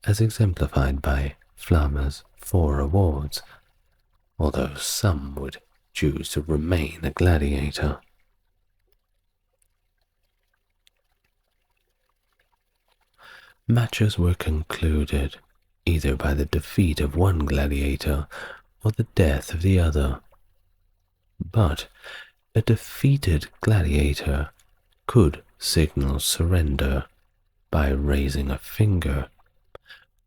as exemplified by Flammer's 4 awards, although some would choose to remain a gladiator. Matches were concluded either by the defeat of one gladiator or the death of the other. But a defeated gladiator could signal surrender by raising a finger,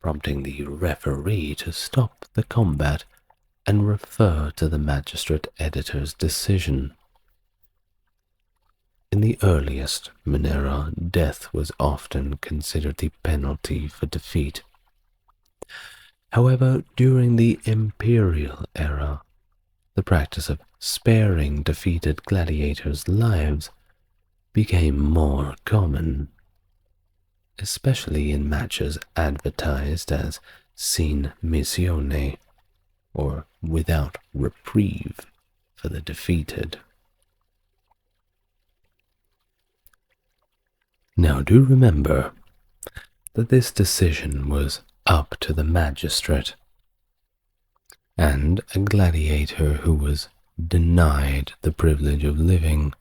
prompting the referee to stop the combat and refer to the magistrate editor's decision. In the earliest Monera, death was often considered the penalty for defeat. However, during the Imperial era, the practice of sparing defeated gladiators' lives became more common, especially in matches advertised as sin missione, or without reprieve for the defeated. Now do remember that this decision was up to the magistrate, and a gladiator who was denied the privilege of living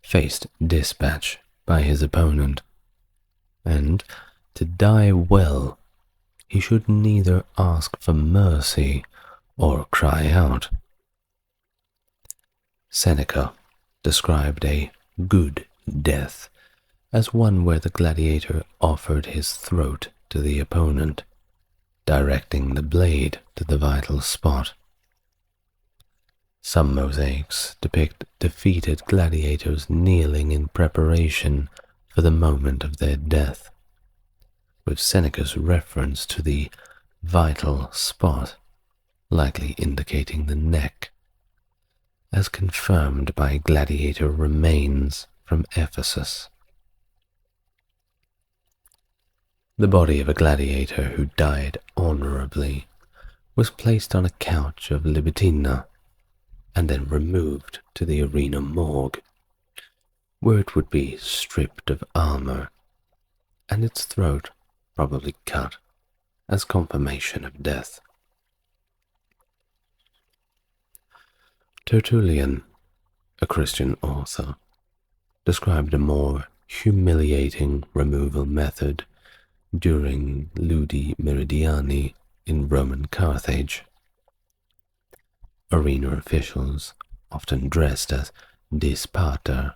faced dispatch by his opponent, and to die well he should neither ask for mercy or cry out. Seneca described a good death as one where the gladiator offered his throat to the opponent, directing the blade to the vital spot. Some mosaics depict defeated gladiators kneeling in preparation for the moment of their death, with Seneca's reference to the vital spot likely indicating the neck, as confirmed by gladiator remains from Ephesus. The body of a gladiator who died honorably was placed on a couch of Libitina and then removed to the arena morgue, where it would be stripped of armor and its throat probably cut as confirmation of death. Tertullian, a Christian author, described a more humiliating removal method during Ludi Meridiani in Roman Carthage. Arena officials, often dressed as Dis Pater,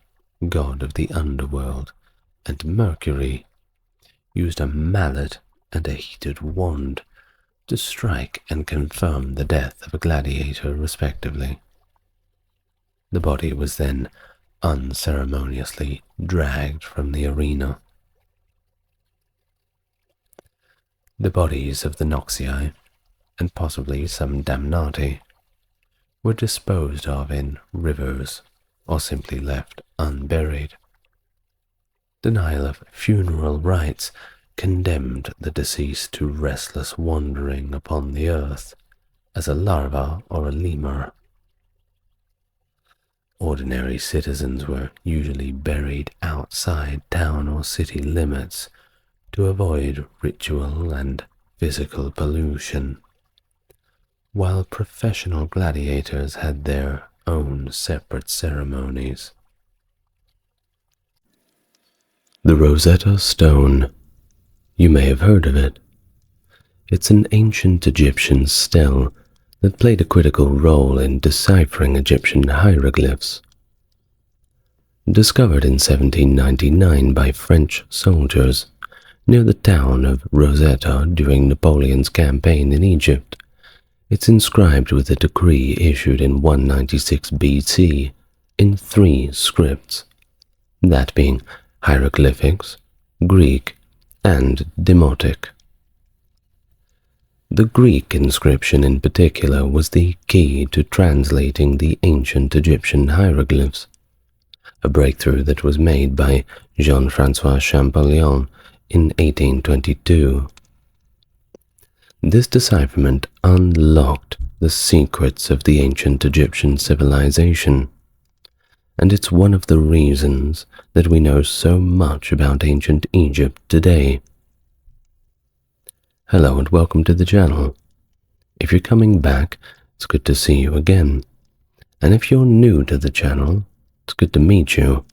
god of the underworld, and Mercury, used a mallet and a heated wand to strike and confirm the death of a gladiator respectively. The body was then unceremoniously dragged from the arena. The bodies of the Noxii, and possibly some damnati, were disposed of in rivers or simply left unburied. Denial of funeral rites condemned the deceased to restless wandering upon the earth as a larva or a lemur. Ordinary citizens were usually buried outside town or city limits to avoid ritual and physical pollution, while professional gladiators had their own separate ceremonies. The Rosetta Stone. You may have heard of it. It's an ancient Egyptian stele that played a critical role in deciphering Egyptian hieroglyphs. Discovered in 1799 by French soldiers near the town of Rosetta during Napoleon's campaign in Egypt, it's inscribed with a decree issued in 196 BC in 3 scripts, that being hieroglyphics, Greek, and Demotic. The Greek inscription in particular was the key to translating the ancient Egyptian hieroglyphs, a breakthrough that was made by Jean-François Champollion in 1822. This decipherment unlocked the secrets of the ancient Egyptian civilization, and it's one of the reasons that we know so much about ancient Egypt today. Hello and welcome to the channel. If you're coming back, it's good to see you again. And if you're new to the channel, it's good to meet you.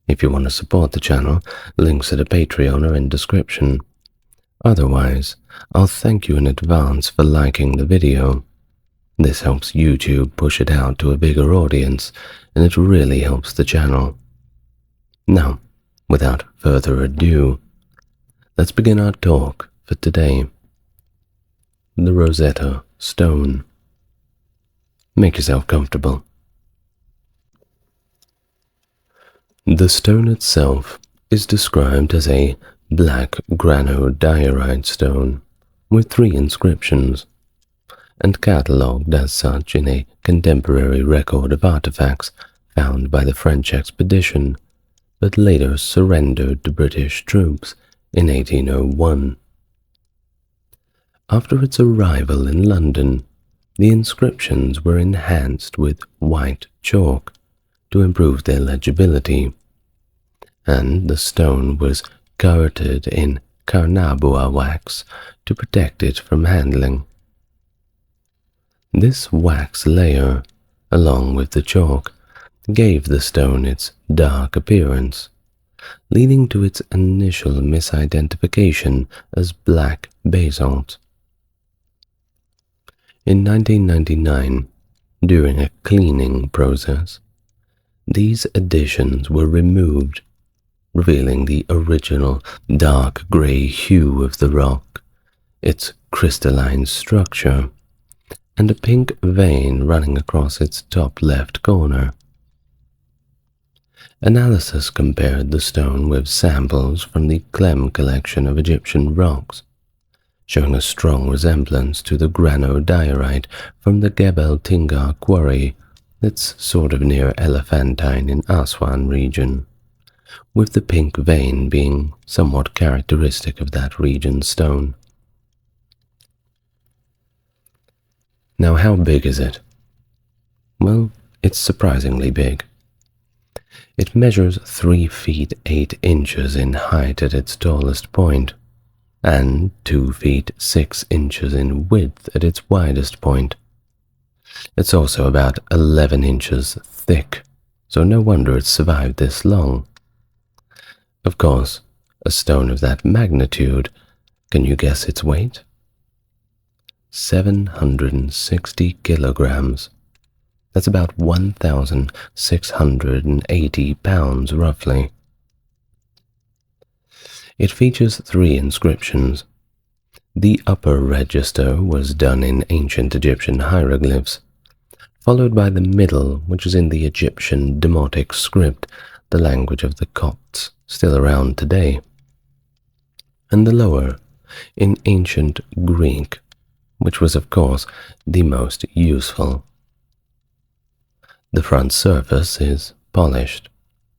If you want to support the channel, links to the Patreon are in description. Otherwise, I'll thank you in advance for liking the video. This helps YouTube push it out to a bigger audience, and it really helps the channel. Now, without further ado, let's begin our talk for today. The Rosetta Stone. Make yourself comfortable. The stone itself is described as a black granodiorite stone with 3 inscriptions, and catalogued as such in a contemporary record of artifacts found by the French expedition, but later surrendered to British troops in 1801. After its arrival in London, the inscriptions were enhanced with white chalk to improve their legibility, and the stone was coated in carnauba wax to protect it from handling. This wax layer, along with the chalk, gave the stone its dark appearance, leading to its initial misidentification as black basalt. In 1999, during a cleaning process, these additions were removed, revealing the original dark grey hue of the rock, its crystalline structure, and a pink vein running across its top left corner. Analysis compared the stone with samples from the Clem collection of Egyptian rocks, showing a strong resemblance to the granodiorite from the Gebel Tingar quarry that's sort of near Elephantine in Aswan region, with the pink vein being somewhat characteristic of that region's stone. Now, how big is it? Well, it's surprisingly big. It measures 3 feet 8 inches in height at its tallest point, and 2 feet 6 inches in width at its widest point. It's also about 11 inches thick, so no wonder it's survived this long. Of course, a stone of that magnitude, can you guess its weight? 760 kilograms. That's about 1,680 pounds roughly. It features 3 inscriptions. The upper register was done in ancient Egyptian hieroglyphs, followed by the middle, which is in the Egyptian Demotic script, the language of the Copts, still around today, and the lower in ancient Greek, which was of course the most useful. The front surface is polished,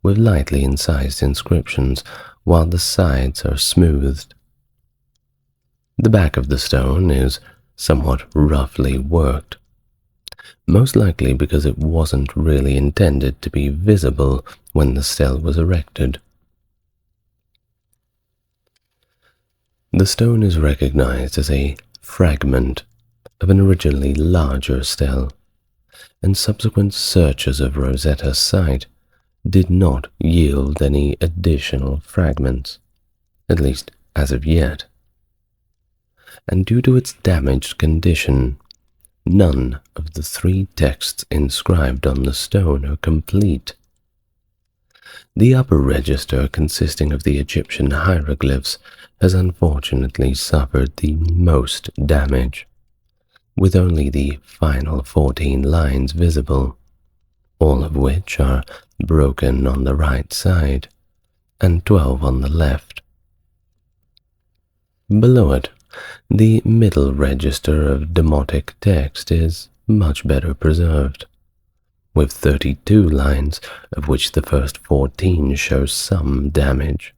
with lightly incised inscriptions, while the sides are smoothed. The back of the stone is somewhat roughly worked, most likely because it wasn't really intended to be visible when the stele was erected. The stone is recognized as a fragment of an originally larger stele, and subsequent searches of Rosetta's site did not yield any additional fragments, at least as of yet. And due to its damaged condition, none of the 3 texts inscribed on the stone are complete. The upper register, consisting of the Egyptian hieroglyphs, has unfortunately suffered the most damage, with only the final 14 lines visible, all of which are broken on the right side, and 12 on the left. Below it, the middle register of Demotic text is much better preserved, with 32 lines, of which the first 14 show some damage,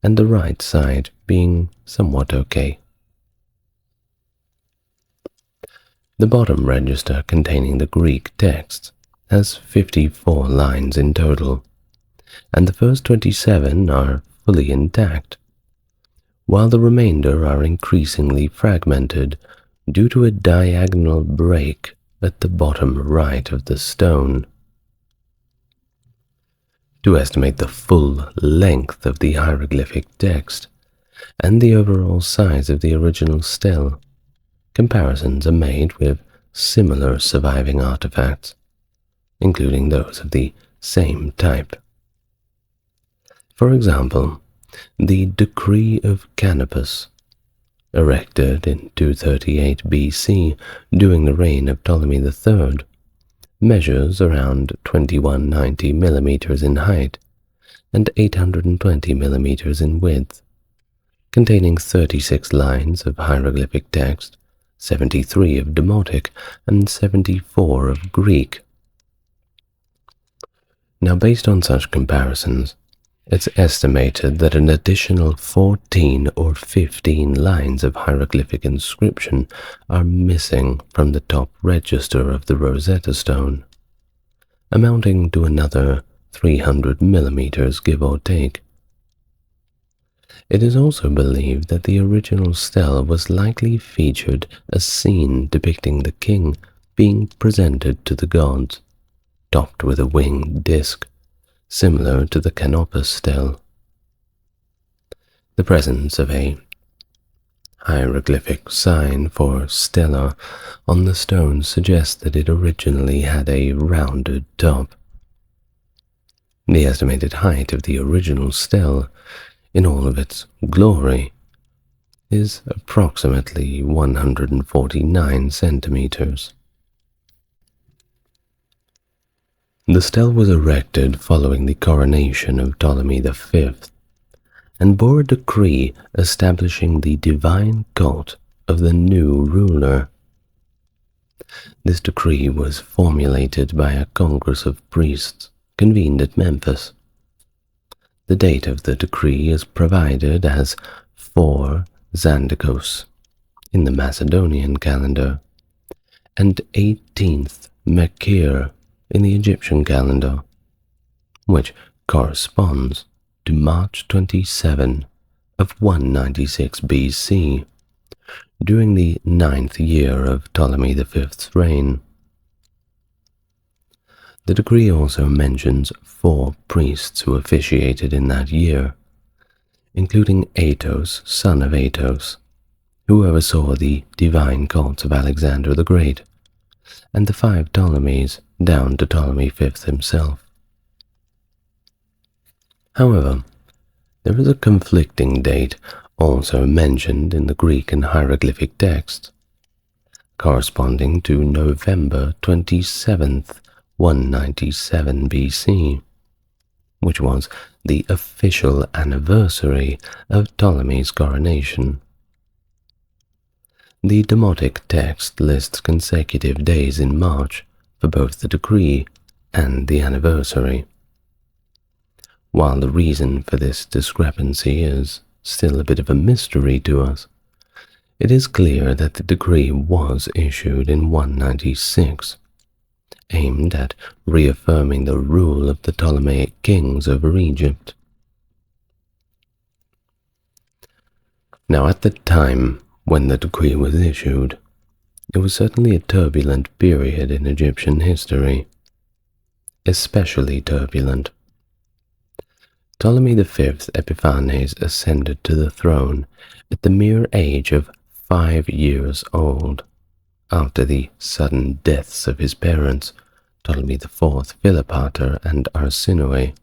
and the right side being somewhat okay. The bottom register, containing the Greek texts, has 54 lines in total, and the first 27 are fully intact, while the remainder are increasingly fragmented due to a diagonal break at the bottom right of the stone. To estimate the full length of the hieroglyphic text and the overall size of the original stele, comparisons are made with similar surviving artifacts, including those of the same type. For example, the Decree of Canopus, erected in 238 BC during the reign of Ptolemy III, measures around 2190 millimeters in height and 820 millimeters in width, containing 36 lines of hieroglyphic text, 73 of Demotic, and 74 of Greek. Now, based on such comparisons, it's estimated that an additional 14 or 15 lines of hieroglyphic inscription are missing from the top register of the Rosetta Stone, amounting to another 300 millimeters, give or take. It is also believed that the original stele was likely featured a scene depicting the king being presented to the gods, topped with a winged disc, similar to the Canopus stele. The presence of a hieroglyphic sign for stela on the stone suggests that it originally had a rounded top. The estimated height of the original stele, in all of its glory, is approximately 149 centimeters. The stele was erected following the coronation of Ptolemy V and bore a decree establishing the divine cult of the new ruler. This decree was formulated by a congress of priests convened at Memphis. The date of the decree is provided as 4 Xanthicus in the Macedonian calendar and 18th Mekir in the Egyptian calendar, which corresponds to March 27 of 196 BC, during the 9th year of Ptolemy V's reign. The decree also mentions 4 priests who officiated in that year, including Athos, son of Athos, who oversaw the divine cult of Alexander the Great, and the 5 Ptolemies down to Ptolemy V himself. However, there is a conflicting date also mentioned in the Greek and hieroglyphic texts, corresponding to November 27th, 197 BC, which was the official anniversary of Ptolemy's coronation. The Demotic text lists consecutive days in March for both the decree and the anniversary. While the reason for this discrepancy is still a bit of a mystery to us, it is clear that the decree was issued in 196, aimed at reaffirming the rule of the Ptolemaic kings over Egypt. Now, at the time when the decree was issued, it was certainly a turbulent period in Egyptian history, especially turbulent. Ptolemy V Epiphanes ascended to the throne at the mere age of 5 years old, after the sudden deaths of his parents, Ptolemy IV Philopater and Arsinoe,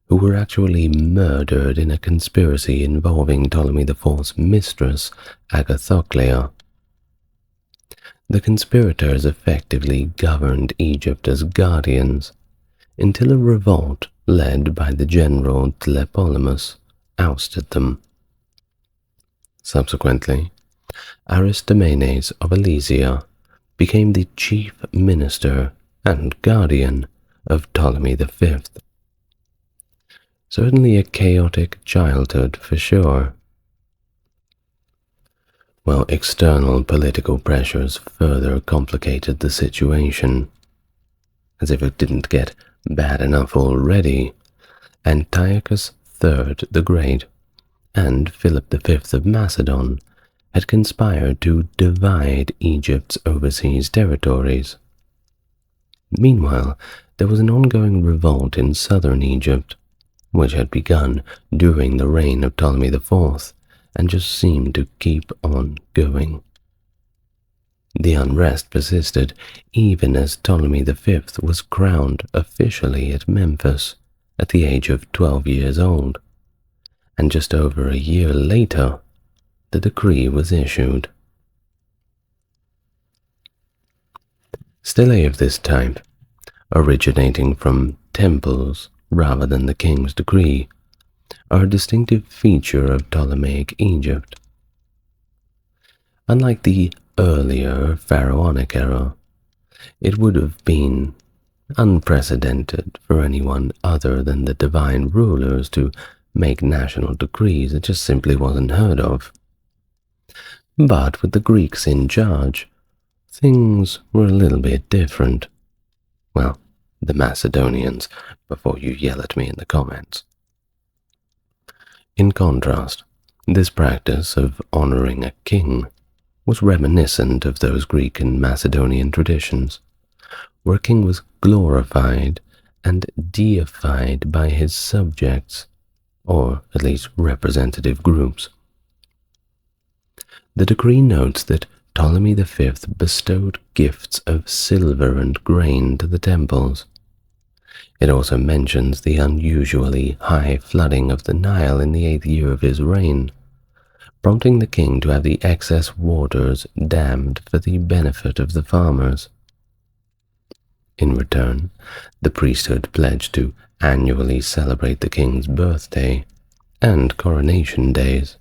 who were actually murdered in a conspiracy involving Ptolemy IV's mistress, Agathoclea. The conspirators effectively governed Egypt as guardians until a revolt led by the general Tlepolemus ousted them. Subsequently, Aristomenes of Alesia became the chief minister and guardian of Ptolemy V. Certainly a chaotic childhood for sure. While external political pressures further complicated the situation. As if it didn't get bad enough already, Antiochus III the Great and Philip V of Macedon had conspired to divide Egypt's overseas territories. Meanwhile, there was an ongoing revolt in southern Egypt, which had begun during the reign of Ptolemy IV and just seemed to keep on going. The unrest persisted even as Ptolemy V was crowned officially at Memphis at the age of 12 years old, and just over a year later, the decree was issued. Stelae of this type, originating from temples rather than the king's decree, are a distinctive feature of Ptolemaic Egypt. Unlike the earlier pharaonic era, it would have been unprecedented for anyone other than the divine rulers to make national decrees. It just simply wasn't heard of. But with the Greeks in charge, things were a little bit different. Well, the Macedonians, before you yell at me in the comments. In contrast, this practice of honoring a king was reminiscent of those Greek and Macedonian traditions, where a king was glorified and deified by his subjects, or at least representative groups. The decree notes that Ptolemy V bestowed gifts of silver and grain to the temples. It also mentions the unusually high flooding of the Nile in the 8th year of his reign, prompting the king to have the excess waters dammed for the benefit of the farmers. In return, the priesthood pledged to annually celebrate the king's birthday and coronation days,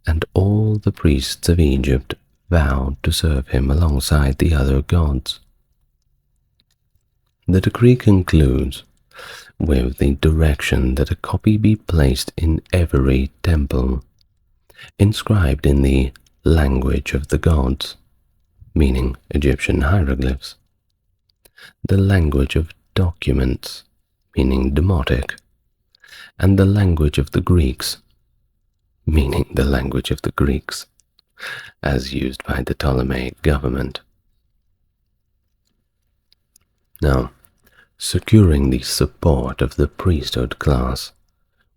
and all the priests of Egypt vowed to serve him alongside the other gods. The decree concludes with the direction that a copy be placed in every temple, inscribed in the language of the gods, meaning Egyptian hieroglyphs, the language of documents, meaning Demotic, and the language of the Greeks, meaning the language of the Greeks, as used by the Ptolemaic government. Now, securing the support of the priesthood class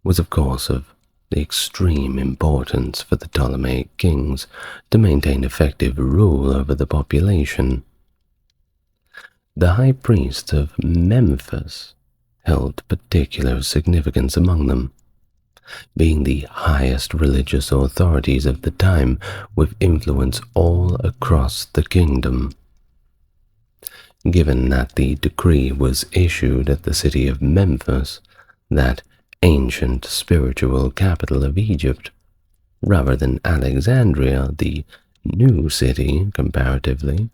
was of course of the extreme importance for the Ptolemaic kings to maintain effective rule over the population. The high priests of Memphis held particular significance among them, being the highest religious authorities of the time with influence all across the kingdom. Given that the decree was issued at the city of Memphis, that ancient spiritual capital of Egypt, rather than Alexandria, the new city comparatively,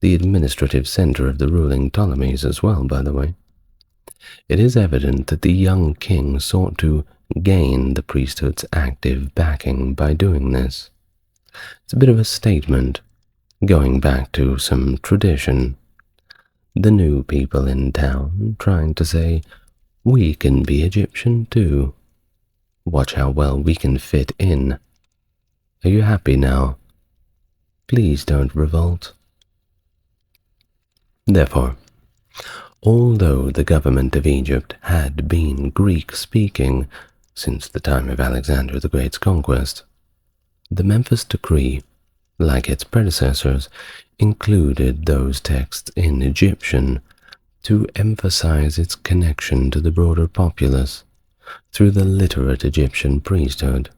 the administrative center of the ruling Ptolemies as well, by the way, it is evident that the young king sought to gain the priesthood's active backing by doing this. It's a bit of a statement, going back to some tradition. The new people in town trying to say, we can be Egyptian too. Watch how well we can fit in. Are you happy now? Please don't revolt. Therefore, although the government of Egypt had been Greek-speaking since the time of Alexander the Great's conquest, the Memphis Decree, like its predecessors, included those texts in Egyptian to emphasize its connection to the broader populace through the literate Egyptian priesthood.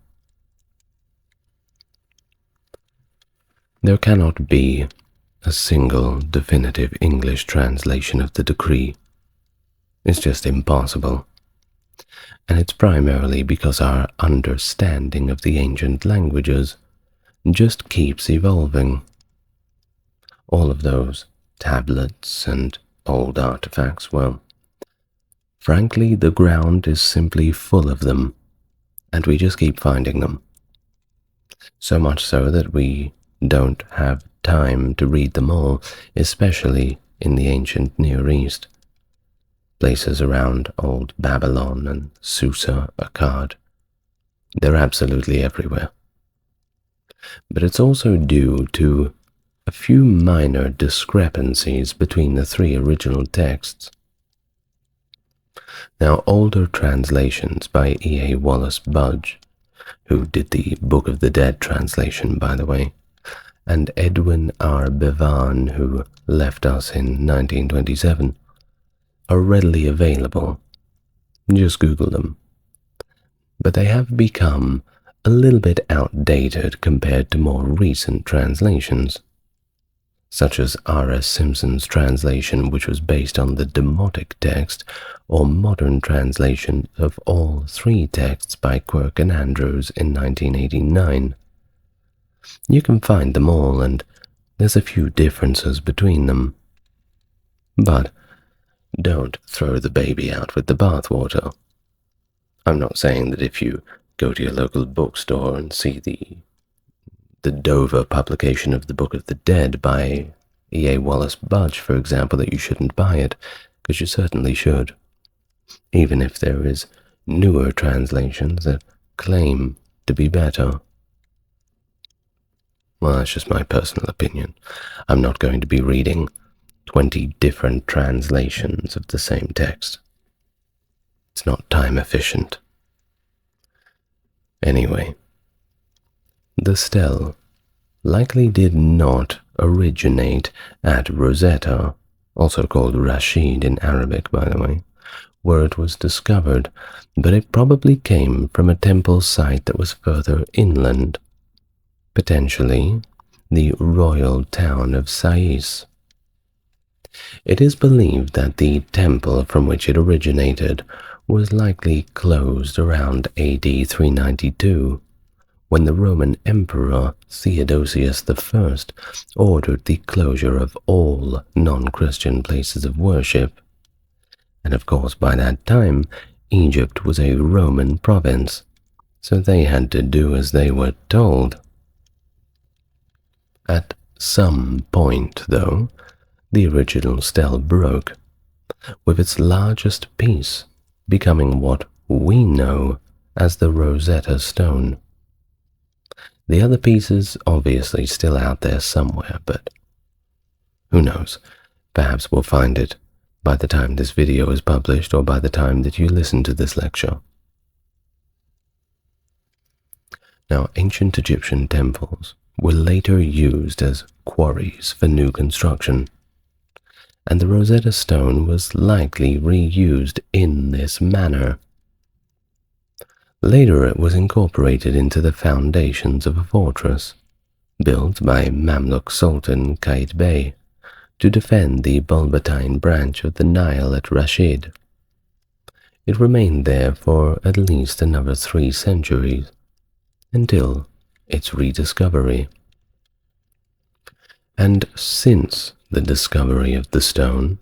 There cannot be a single definitive English translation of the decree. It's just impossible. And it's primarily because our understanding of the ancient languages just keeps evolving. All of those tablets and old artifacts, well, frankly, the ground is simply full of them, and we just keep finding them. So much so that we don't have time to read them all, especially in the ancient Near East, places around old Babylon and Susa, Akkad, They're absolutely everywhere. But it's also due to a few minor discrepancies between the three original texts. Now, older translations by E. A. Wallace Budge, who did the Book of the Dead translation, by the way, and Edwin R. Bevan, who left us in 1927, are readily available. Just Google them. But they have become a little bit outdated compared to more recent translations, such as R.S. Simpson's translation, which was based on the Demotic text, or modern translation of all three texts by Quirk and Andrews in 1989. You can find them all, and there's a few differences between them. But don't throw the baby out with the bathwater. I'm not saying that if you go to your local bookstore and see the Dover publication of the Book of the Dead by E. A. Wallace Budge, for example, that you shouldn't buy it, because you certainly should, even if there is newer translations that claim to be better. Well, that's just my personal opinion. I'm not going to be reading 20 different translations of the same text. It's not time efficient. Anyway, the stele likely did not originate at Rosetta, also called Rashid in Arabic, by the way, where it was discovered, but it probably came from a temple site that was further inland, potentially the royal town of Sais. It is believed that the temple from which it originated was likely closed around AD 392, when the Roman Emperor Theodosius I ordered the closure of all non-Christian places of worship. And of course, by that time, Egypt was a Roman province, so they had to do as they were told. At some point, though, the original stele broke, with its largest piece becoming what we know as the Rosetta Stone. The other pieces obviously still out there somewhere, but who knows, perhaps we'll find it by the time this video is published or by the time that you listen to this lecture. Now, ancient Egyptian temples were later used as quarries for new construction, and the Rosetta Stone was likely reused in this manner. Later it was incorporated into the foundations of a fortress, built by Mamluk Sultan Qaid Bey to defend the Bulbatine branch of the Nile at Rashid. It remained there for at least another 3 centuries, until its rediscovery. And since the discovery of the stone,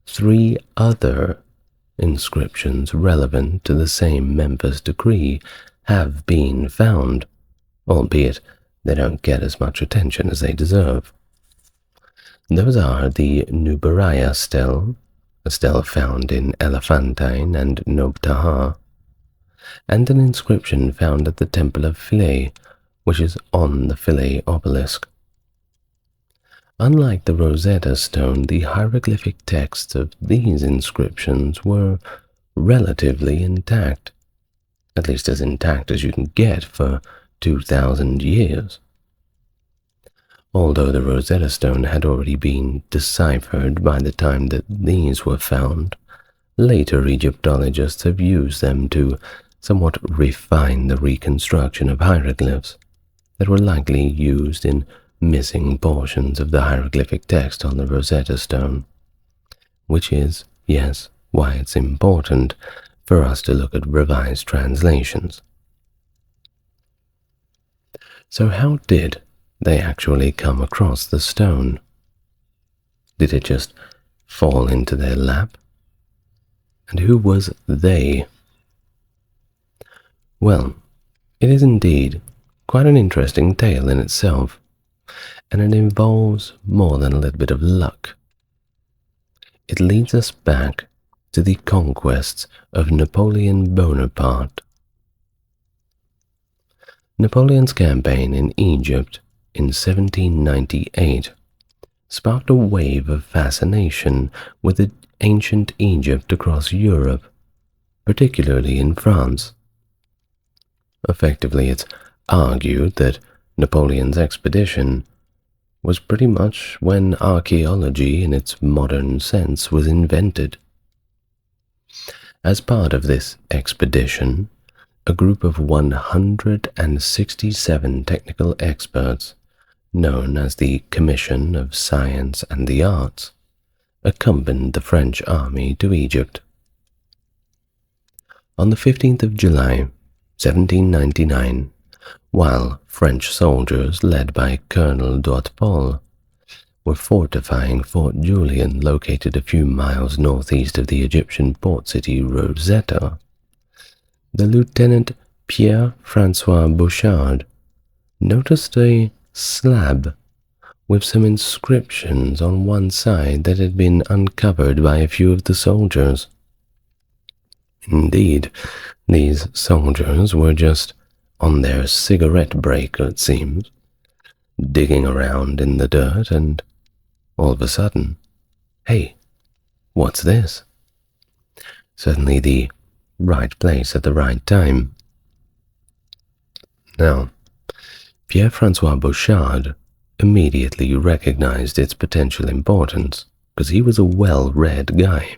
3 other inscriptions relevant to the same Memphis decree have been found, albeit they don't get as much attention as they deserve. Those are the Nubaraya stele, a stele found in Elephantine and Nobtaha, and an inscription found at the Temple of Philae, which is on the Philae obelisk. Unlike the Rosetta Stone, the hieroglyphic texts of these inscriptions were relatively intact, at least as intact as you can get for 2,000 years. Although the Rosetta Stone had already been deciphered by the time that these were found, later Egyptologists have used them to somewhat refine the reconstruction of hieroglyphs that were likely used in missing portions of the hieroglyphic text on the Rosetta Stone, which is, yes, why it's important for us to look at revised translations. So how did they actually come across the stone? Did it just fall into their lap? And who was they? Well, it is indeed quite an interesting tale in itself, and it involves more than a little bit of luck. It leads us back to the conquests of Napoleon Bonaparte. Napoleon's campaign in Egypt in 1798 sparked a wave of fascination with ancient Egypt across Europe, particularly in France. Effectively, it's argued that Napoleon's expedition was pretty much when archaeology in its modern sense was invented. As part of this expedition, a group of 167 technical experts, known as the Commission of Science and the Arts, accompanied the French army to Egypt. On the 15th of July, 1799, while French soldiers led by Colonel d'Hautefort were fortifying Fort Julian located a few miles northeast of the Egyptian port city Rosetta, the Lieutenant Pierre-François Bouchard noticed a slab with some inscriptions on one side that had been uncovered by a few of the soldiers. Indeed, these soldiers were just on their cigarette break, it seems, digging around in the dirt, and all of a sudden, hey, what's this? Certainly the right place at the right time. Now, Pierre-François Bouchard immediately recognized its potential importance, because he was a well-read guy.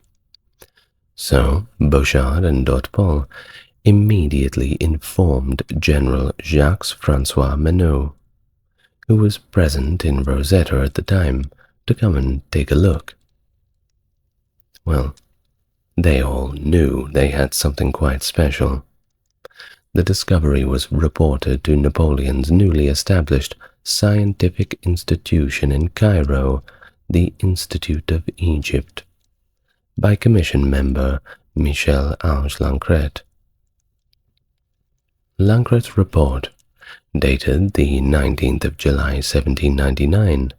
So, Bouchard and d'Hautefort immediately informed General Jacques-François Menot, who was present in Rosetta at the time, to come and take a look. Well, they all knew they had something quite special. The discovery was reported to Napoleon's newly established scientific institution in Cairo, the Institute of Egypt, by Commission member Michel-Ange Lancret. Lancret's report, dated the 19th of July 1799,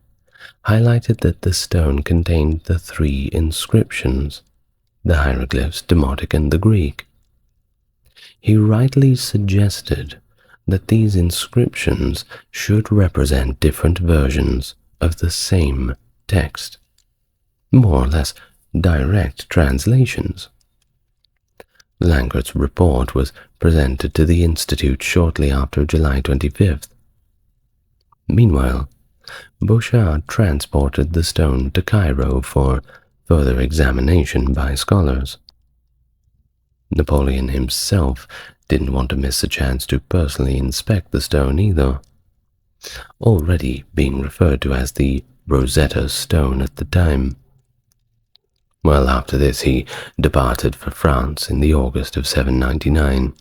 highlighted that the stone contained the three inscriptions, the hieroglyphs, Demotic, and the Greek. He rightly suggested that these inscriptions should represent different versions of the same text, more or less direct translations. Lancret's report was presented to the Institute shortly after July 25th. Meanwhile, Bouchard transported the stone to Cairo for further examination by scholars. Napoleon himself didn't want to miss a chance to personally inspect the stone either, already being referred to as the Rosetta Stone at the time. Well, after this he departed for France in the August of 799.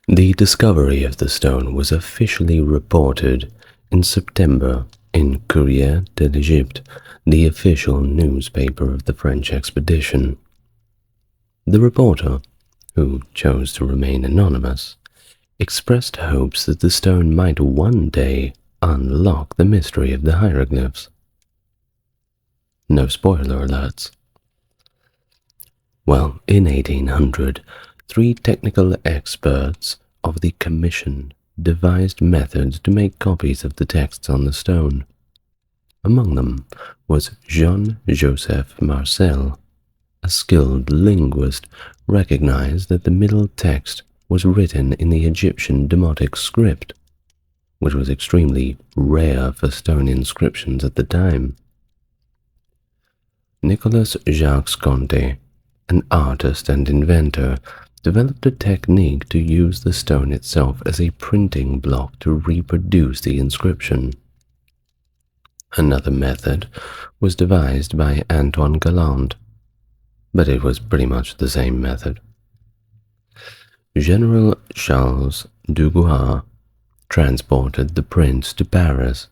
The discovery of the stone was officially reported in September in Courrier de l'Egypte, the official newspaper of the French expedition. The reporter, who chose to remain anonymous, expressed hopes that the stone might one day unlock the mystery of the hieroglyphs. No spoiler alerts. Well, in 1800, 3 technical experts of the Commission devised methods to make copies of the texts on the stone. Among them was Jean-Joseph Marcel, a skilled linguist, recognized that the middle text was written in the Egyptian Demotic script, which was extremely rare for stone inscriptions at the time. Nicolas Jacques Conté, an artist and inventor, developed a technique to use the stone itself as a printing block to reproduce the inscription. Another method was devised by Antoine Galland, but it was pretty much the same method. General Charles Duguay transported the prints to Paris,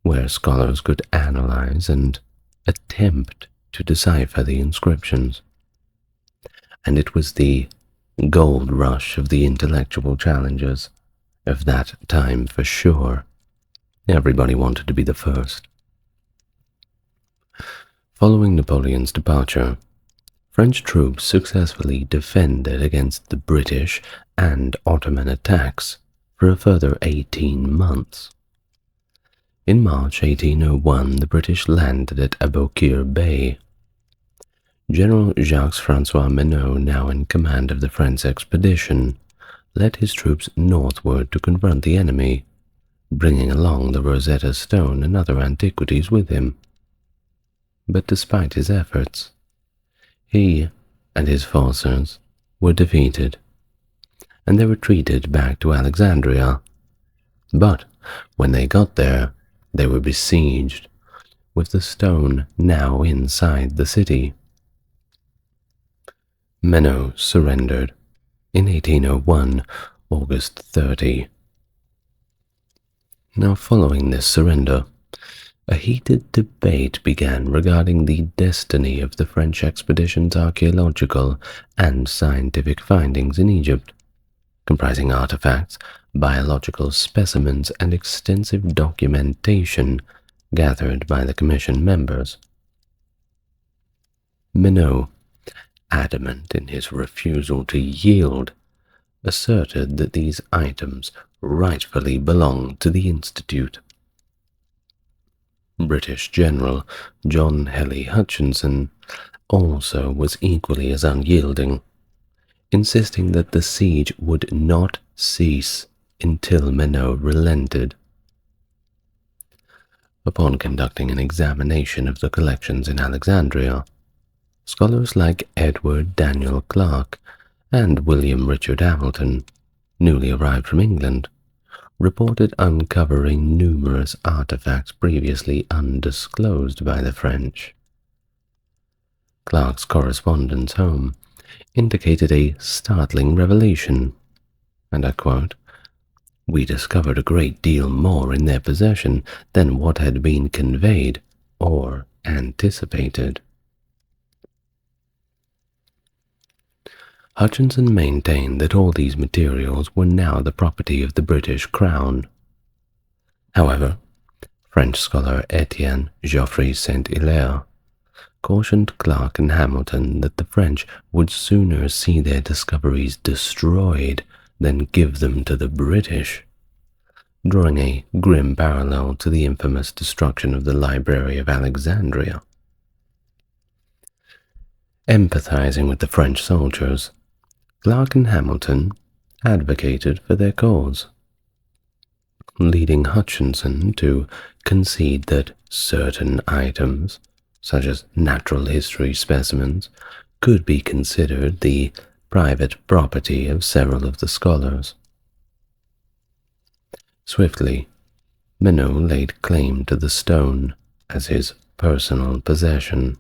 where scholars could analyze and attempt to decipher the inscriptions. And it was the gold rush of the intellectual challengers of that time for sure. Everybody wanted to be the first. Following Napoleon's departure, French troops successfully defended against the British and Ottoman attacks for a further 18 months. In March 1801, the British landed at Aboukir Bay. General Jacques-François Menot, now in command of the French expedition, led his troops northward to confront the enemy, bringing along the Rosetta Stone and other antiquities with him. But despite his efforts, he and his forces were defeated, and they retreated back to Alexandria. But when they got there, they were besieged, with the stone now inside the city. Menot surrendered in 1801, August 30. Now, following this surrender, a heated debate began regarding the destiny of the French expedition's archaeological and scientific findings in Egypt, comprising artifacts, biological specimens, and extensive documentation gathered by the commission members. Menot, adamant in his refusal to yield, asserted that these items rightfully belonged to the Institute. British General John Hely Hutchinson also was equally as unyielding, insisting that the siege would not cease until Menot relented. Upon conducting an examination of the collections in Alexandria, scholars like Edward Daniel Clarke and William Richard Hamilton, newly arrived from England, reported uncovering numerous artifacts previously undisclosed by the French. Clarke's correspondence home indicated a startling revelation, and I quote, "We discovered a great deal more in their possession than what had been conveyed or anticipated." Hutchinson maintained that all these materials were now the property of the British Crown. However, French scholar Etienne Geoffroy Saint-Hilaire cautioned Clarke and Hamilton that the French would sooner see their discoveries destroyed than give them to the British, drawing a grim parallel to the infamous destruction of the Library of Alexandria. Empathizing with the French soldiers, Clarke and Hamilton advocated for their cause, leading Hutchinson to concede that certain items, such as natural history specimens, could be considered the private property of several of the scholars. Swiftly, Menot laid claim to the stone as his personal possession.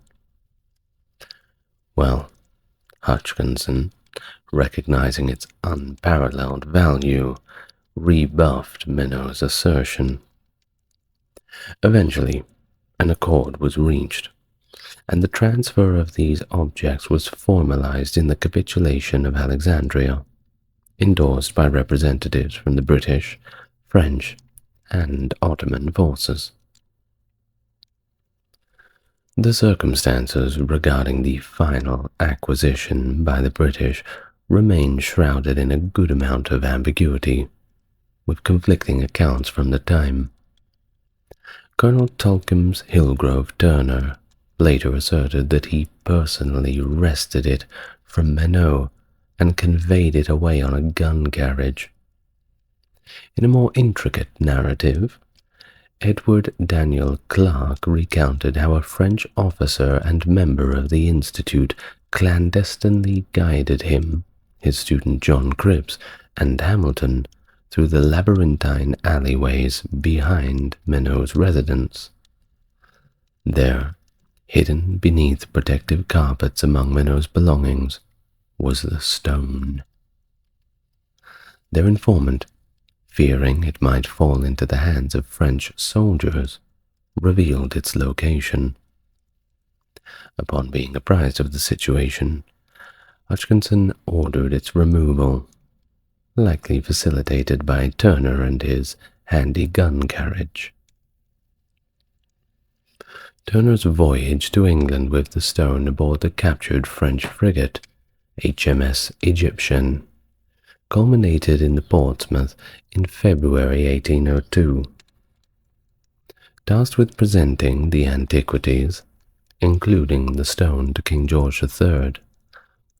Well, Hutchinson, recognizing its unparalleled value, rebuffed Menot's assertion. Eventually, an accord was reached, and the transfer of these objects was formalized in the Capitulation of Alexandria, endorsed by representatives from the British, French, and Ottoman forces. The circumstances regarding the final acquisition by the British remain shrouded in a good amount of ambiguity, with conflicting accounts from the time. Colonel Tulcum's Hillgrove Turner later asserted that he personally wrested it from Menot and conveyed it away on a gun carriage. In a more intricate narrative, Edward Daniel Clarke recounted how a French officer and member of the Institute clandestinely guided him, his student John Cripps, and Hamilton through the labyrinthine alleyways behind Menot's residence. There, hidden beneath protective carpets among Menot's belongings, was the stone. Their informant, fearing it might fall into the hands of French soldiers, revealed its location. Upon being apprised of the situation, Hutchinson ordered its removal, likely facilitated by Turner and his handy gun carriage. Turner's voyage to England with the stone aboard the captured French frigate, HMS Egyptian, culminated in the Portsmouth in February 1802. Tasked with presenting the antiquities, including the stone, to King George III,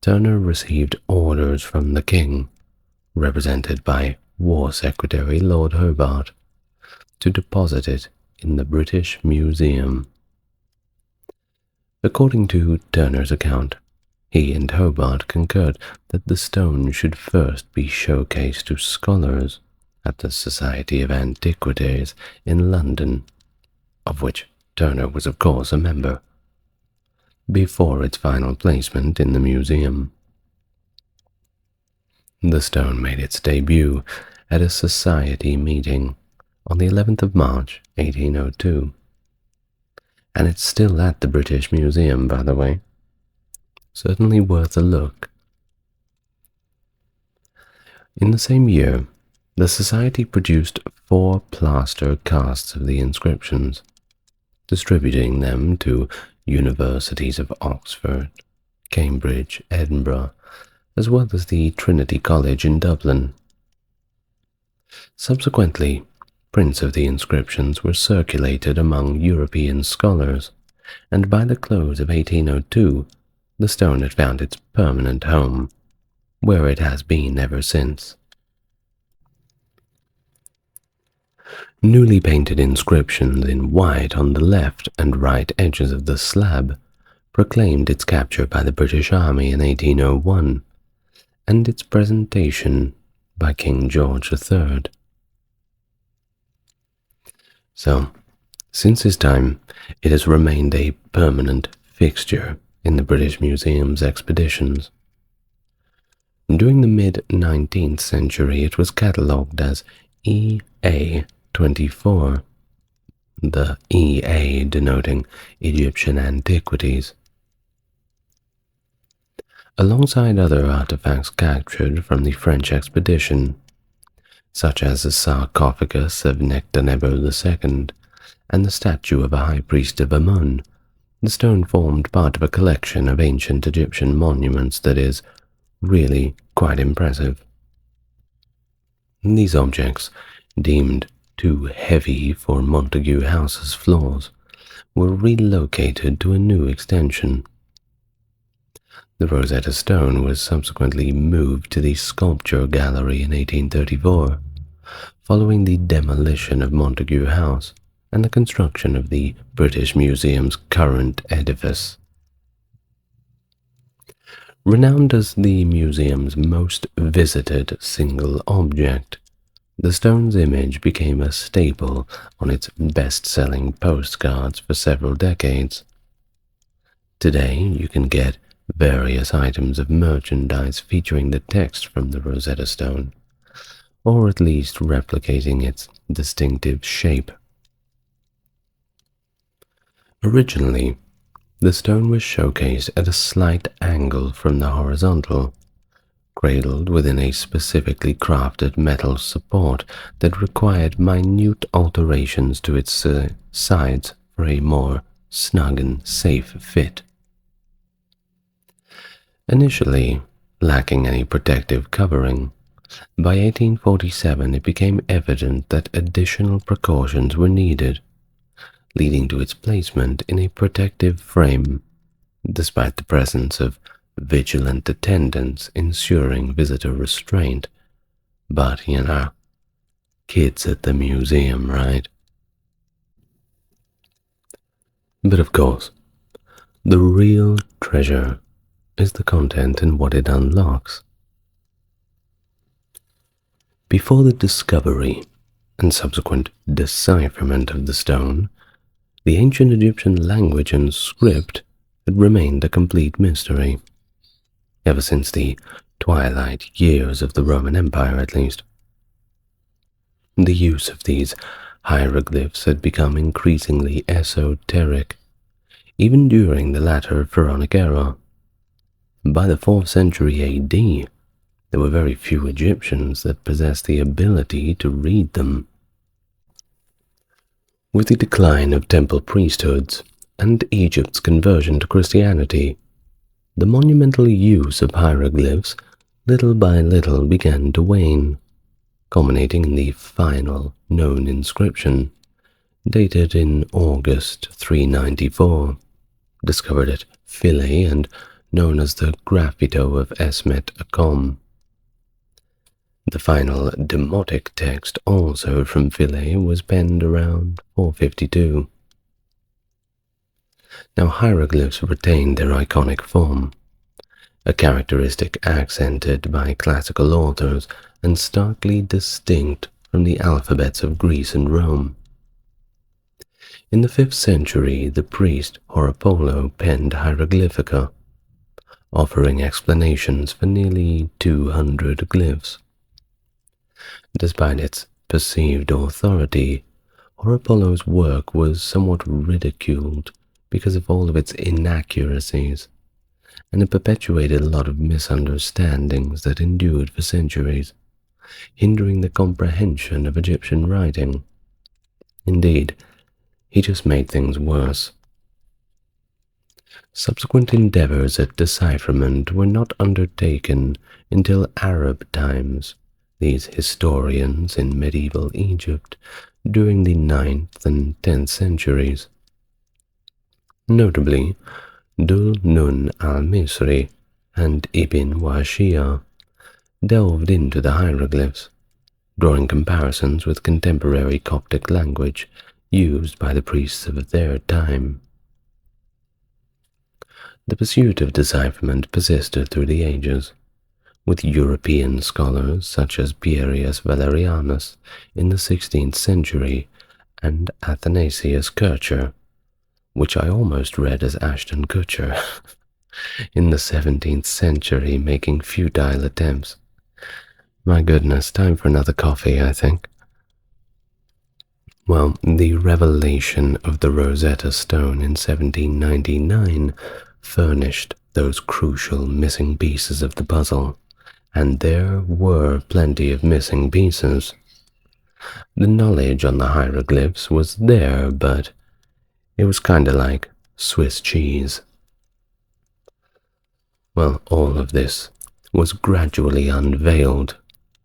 Turner received orders from the king, represented by War Secretary Lord Hobart, to deposit it in the British Museum. According to Turner's account, he and Hobart concurred that the stone should first be showcased to scholars at the Society of Antiquities in London, of which Turner was of course a member, before its final placement in the museum. The stone made its debut at a society meeting on the 11th of March, 1802. And it's still at the British Museum, by the way. Certainly worth a look. In the same year, the Society produced 4 plaster casts of the inscriptions, distributing them to universities of Oxford, Cambridge, Edinburgh, as well as the Trinity College in Dublin. Subsequently, prints of the inscriptions were circulated among European scholars, and by the close of 1802, the stone had found its permanent home, where it has been ever since. Newly painted inscriptions in white on the left and right edges of the slab proclaimed its capture by the British Army in 1801, and its presentation by King George III. So, since his time, it has remained a permanent fixture in the British Museum's expeditions. During the mid-19th century, it was catalogued as EA24, the EA denoting Egyptian antiquities. Alongside other artifacts captured from the French expedition, such as the sarcophagus of Nectanebo II and the statue of a high priest of Amun, the stone formed part of a collection of ancient Egyptian monuments that is really quite impressive. These objects, deemed too heavy for Montague House's floors, were relocated to a new extension. The Rosetta Stone was subsequently moved to the Sculpture Gallery in 1834, following the demolition of Montague House and the construction of the British Museum's current edifice. Renowned as the museum's most visited single object, the stone's image became a staple on its best-selling postcards for several decades. Today, you can get various items of merchandise featuring the text from the Rosetta Stone, or at least replicating its distinctive shape. Originally, the stone was showcased at a slight angle from the horizontal, cradled within a specifically crafted metal support that required minute alterations to its sides for a more snug and safe fit. Initially lacking any protective covering, by 1847 it became evident that additional precautions were needed, leading to its placement in a protective frame, despite the presence of vigilant attendants ensuring visitor restraint. But, kids at the museum, right? But of course, the real treasure is the content and what it unlocks. Before the discovery and subsequent decipherment of the stone, the ancient Egyptian language and script had remained a complete mystery, ever since the twilight years of the Roman Empire at least. The use of these hieroglyphs had become increasingly esoteric, even during the latter Pharaonic era. By the 4th century AD, there were very few Egyptians that possessed the ability to read them. With the decline of temple priesthoods, and Egypt's conversion to Christianity, the monumental use of hieroglyphs little by little began to wane, culminating in the final known inscription, dated in August 394, discovered at Philae and known as the Graffito of Esmet Acom. The final demotic text, also from Philae, was penned around 452. Now hieroglyphs retained their iconic form, a characteristic accented by classical authors and starkly distinct from the alphabets of Greece and Rome. In the 5th century, the priest Horapollo penned hieroglyphica, offering explanations for nearly 200 glyphs. Despite its perceived authority, Horapollo's work was somewhat ridiculed because of all of its inaccuracies, and it perpetuated a lot of misunderstandings that endured for centuries, hindering the comprehension of Egyptian writing. Indeed, he just made things worse. Subsequent endeavors at decipherment were not undertaken until Arab times, these historians in medieval Egypt during the 9th and 10th centuries. Notably, Dul Nun al-Misri and Ibn Washia delved into the hieroglyphs, drawing comparisons with contemporary Coptic language used by the priests of their time. The pursuit of decipherment persisted through the ages, with European scholars such as Pierius Valerianus in the 16th century and Athanasius Kircher, which I almost read as Ashton Kutcher, in the 17th century, making futile attempts. My goodness, time for another coffee, I think. Well, the revelation of the Rosetta Stone in 1799 furnished those crucial missing pieces of the puzzle, and there were plenty of missing pieces. The knowledge on the hieroglyphs was there, but it was kinda like Swiss cheese. Well, all of this was gradually unveiled,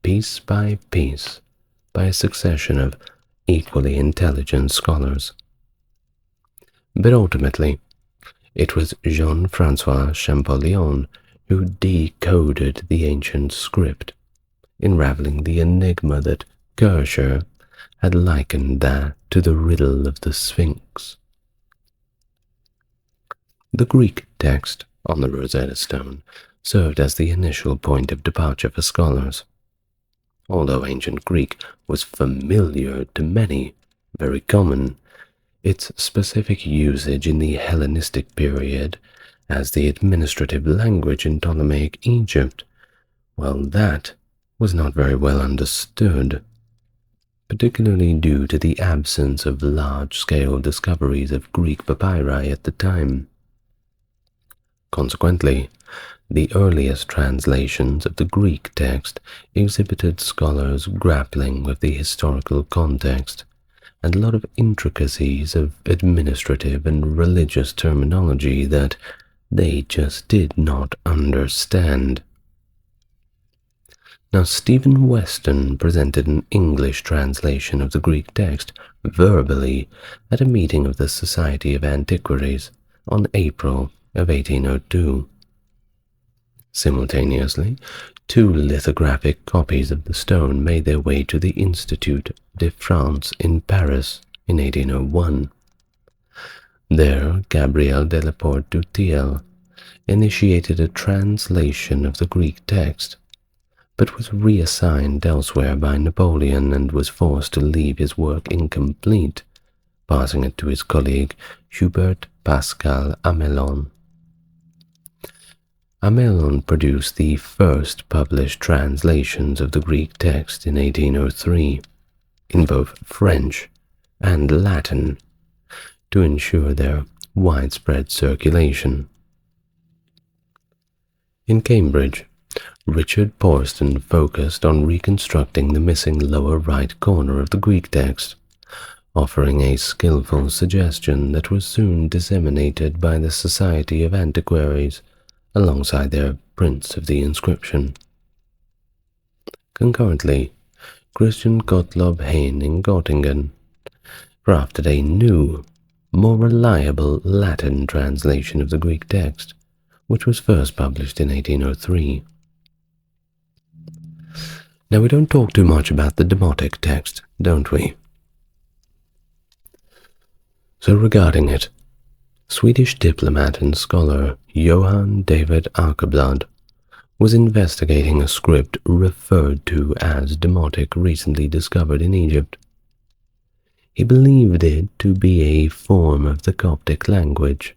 piece by piece, by a succession of equally intelligent scholars. But ultimately, it was Jean-François Champollion who decoded the ancient script, unraveling the enigma that Kircher had likened that to the riddle of the Sphinx. The Greek text on the Rosetta Stone served as the initial point of departure for scholars. Although ancient Greek was familiar to many, very common, its specific usage in the Hellenistic period as the administrative language in Ptolemaic Egypt, well, that was not very well understood, particularly due to the absence of large-scale discoveries of Greek papyri at the time. Consequently, the earliest translations of the Greek text exhibited scholars grappling with the historical context and a lot of intricacies of administrative and religious terminology that they just did not understand. Now, Stephen Weston presented an English translation of the Greek text verbally at a meeting of the Society of Antiquities on April of 1802. Simultaneously, 2 lithographic copies of the stone made their way to the Institut de France in Paris in 1801. There, Gabriel de la Porte du Thiel initiated a translation of the Greek text, but was reassigned elsewhere by Napoleon and was forced to leave his work incomplete, passing it to his colleague Hubert Pascal Amelon. Amelon produced the first published translations of the Greek text in 1803, in both French and Latin, to ensure their widespread circulation. In Cambridge, Richard Porston focused on reconstructing the missing lower right corner of the Greek text, offering a skillful suggestion that was soon disseminated by the Society of Antiquaries alongside their prints of the inscription. Concurrently, Christian Gottlob Hehn in Göttingen crafted a new, more reliable Latin translation of the Greek text, which was first published in 1803. Now, we don't talk too much about the Demotic text, don't we? So regarding it, Swedish diplomat and scholar Johann David Åkerblad was investigating a script referred to as Demotic recently discovered in Egypt. He believed it to be a form of the Coptic language,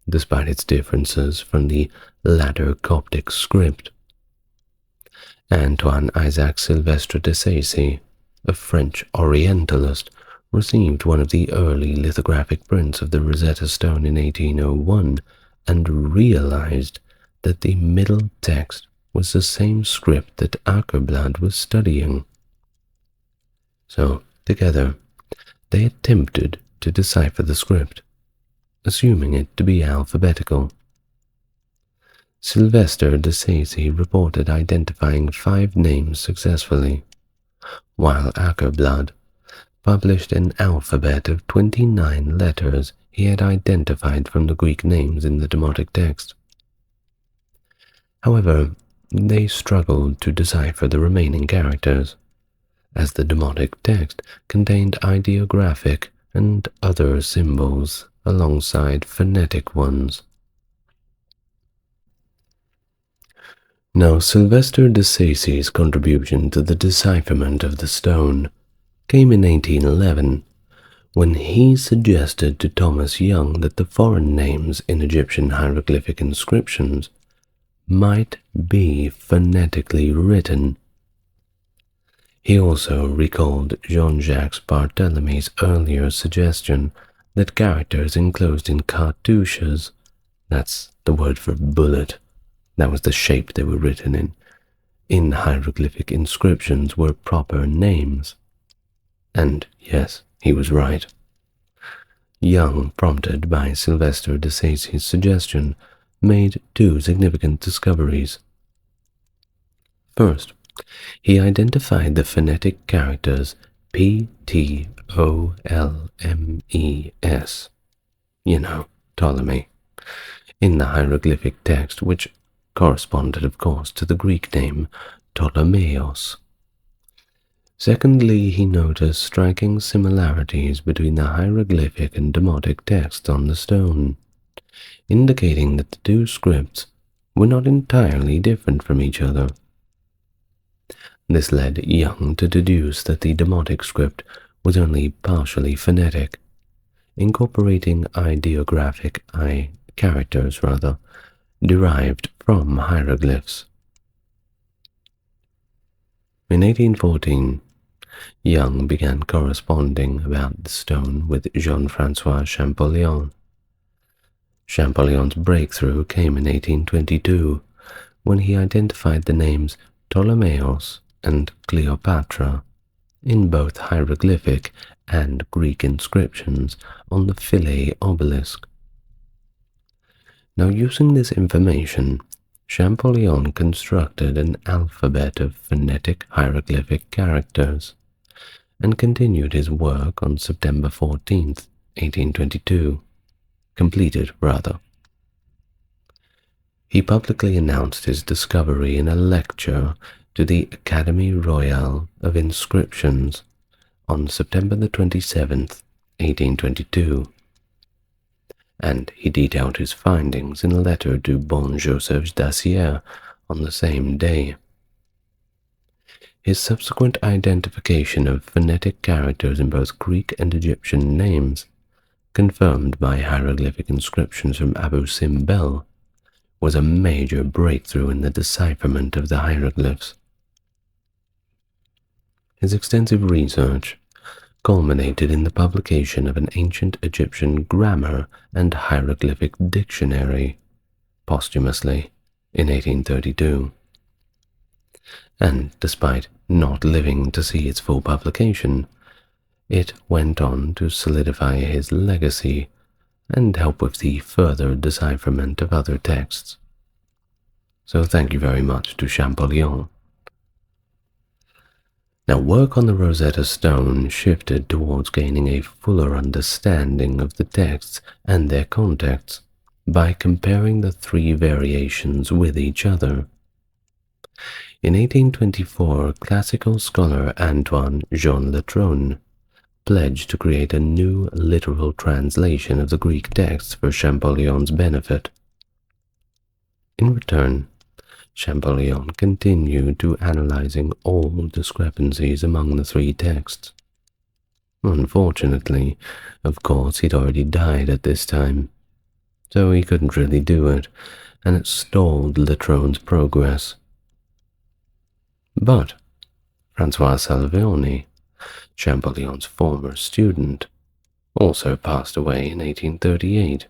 despite its differences from the latter Coptic script. Antoine Isaac Sylvestre de Sacy, a French Orientalist, received one of the early lithographic prints of the Rosetta Stone in 1801 and realized that the middle text was the same script that Åkerblad was studying. So, together, they attempted to decipher the script, assuming it to be alphabetical. Sylvester de Sacy reported identifying 5 names successfully, while Åkerblad published an alphabet of 29 letters he had identified from the Greek names in the Demotic text. However, they struggled to decipher the remaining characters, as the Demotic text contained ideographic and other symbols alongside phonetic ones. Now, Sylvester de Sacy's contribution to the decipherment of the stone came in 1811, when he suggested to Thomas Young that the foreign names in Egyptian hieroglyphic inscriptions might be phonetically written. He also recalled Jean-Jacques Barthélemy's earlier suggestion that characters enclosed in cartouches, that's the word for bullet, that was the shape they were written in hieroglyphic inscriptions were proper names. And yes, he was right. Young, prompted by Sylvester de Sacy's suggestion, made 2 significant discoveries. First, he identified the phonetic characters Ptolmes, Ptolemy, in the hieroglyphic text, which corresponded, of course, to the Greek name Ptolemaios. Secondly, he noticed striking similarities between the hieroglyphic and Demotic texts on the stone, indicating that the 2 scripts were not entirely different from each other. This led Young to deduce that the Demotic script was only partially phonetic, incorporating ideographic characters derived from hieroglyphs. In 1814, Young began corresponding about the stone with Jean-François Champollion. Champollion's breakthrough came in 1822, when he identified the names Ptolemaios and Cleopatra in both hieroglyphic and Greek inscriptions on the Philae obelisk. Now, using this information, Champollion constructed an alphabet of phonetic hieroglyphic characters and continued his work on September 14th, 1822, completed rather. He publicly announced his discovery in a lecture to the Académie Royale of Inscriptions on September the 27th, 1822, and he detailed his findings in a letter to Bon Joseph Dacier on the same day. His subsequent identification of phonetic characters in both Greek and Egyptian names, confirmed by hieroglyphic inscriptions from Abu Simbel, was a major breakthrough in the decipherment of the hieroglyphs. His extensive research culminated in the publication of an ancient Egyptian grammar and hieroglyphic dictionary, posthumously, in 1832. And despite not living to see its full publication, It went on to solidify his legacy and help with the further decipherment of other texts. So thank you very much to Champollion. Now, work on the Rosetta Stone shifted towards gaining a fuller understanding of the texts and their contexts by comparing the three variations with each other. In 1824, classical scholar Antoine Jean Letronne pledged to create a new literal translation of the Greek texts for Champollion's benefit. In return, Champollion continued to analyzing all discrepancies among the three texts. Unfortunately, of course, he'd already died at this time, so he couldn't really do it, and it stalled Letronne's progress. But François Salvioni, Champollion's former student, also passed away in 1838,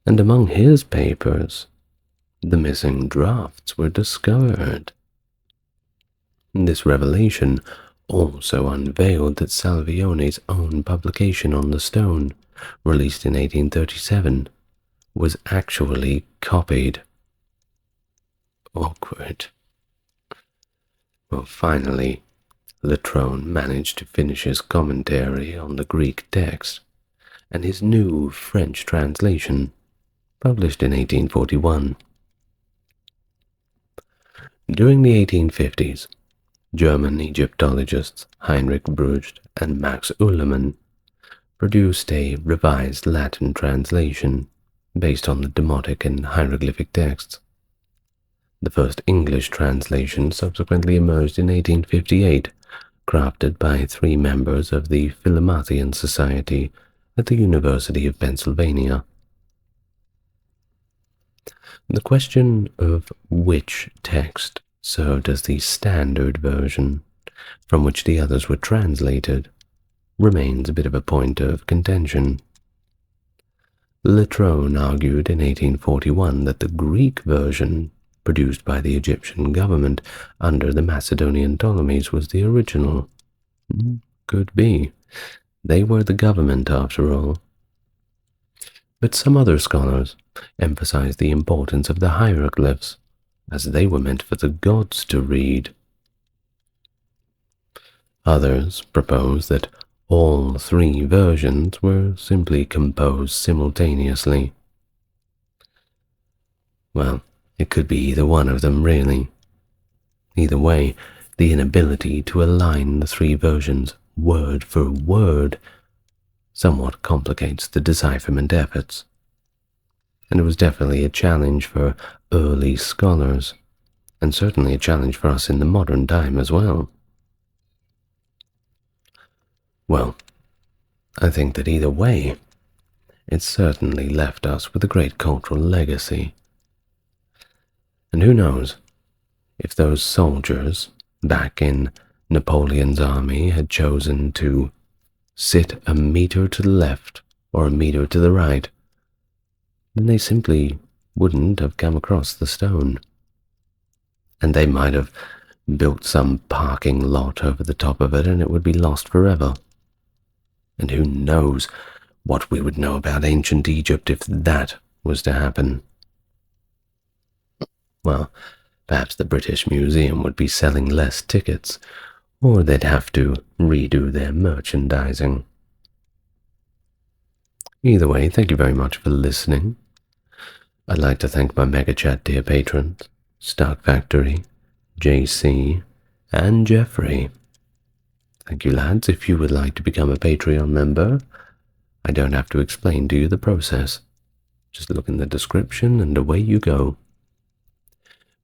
and among his papers, the missing drafts were discovered. This revelation also unveiled that Salvioni's own publication on the stone, released in 1837, was actually copied. Awkward. Well, finally, Letronne managed to finish his commentary on the Greek text, and his new French translation, published in 1841. During the 1850s, German Egyptologists Heinrich Brugsch and Max Ullmann produced a revised Latin translation based on the Demotic and hieroglyphic texts. The first English translation subsequently emerged in 1858, crafted by three members of the Philomathian Society at the University of Pennsylvania. The question of which text served as the standard version from which the others were translated remains a bit of a point of contention. Letronne argued in 1841 that the Greek version produced by the Egyptian government under the Macedonian Ptolemies was the original. Could be. They were the government after all. But some other scholars emphasized the importance of the hieroglyphs, as they were meant for the gods to read. Others proposed that all three versions were simply composed simultaneously. Well, it could be either one of them, really. Either way, the inability to align the three versions word for word somewhat complicates the decipherment efforts, and it was definitely a challenge for early scholars, and certainly a challenge for us in the modern time as well. Well, I think that either way, it certainly left us with a great cultural legacy. And who knows, if those soldiers back in Napoleon's army had chosen to sit a meter to the left or a meter to the right, then they simply wouldn't have come across the stone. And they might have built some parking lot over the top of it and it would be lost forever. And who knows what we would know about ancient Egypt if that was to happen. Well, perhaps the British Museum would be selling less tickets, or they'd have to redo their merchandising. Either way, thank you very much for listening. I'd like to thank my Mega Chat tier patrons, Stark Factory, JC, and Jeffrey. Thank you, lads. If you would like to become a Patreon member, I don't have to explain to you the process. Just look in the description and away you go.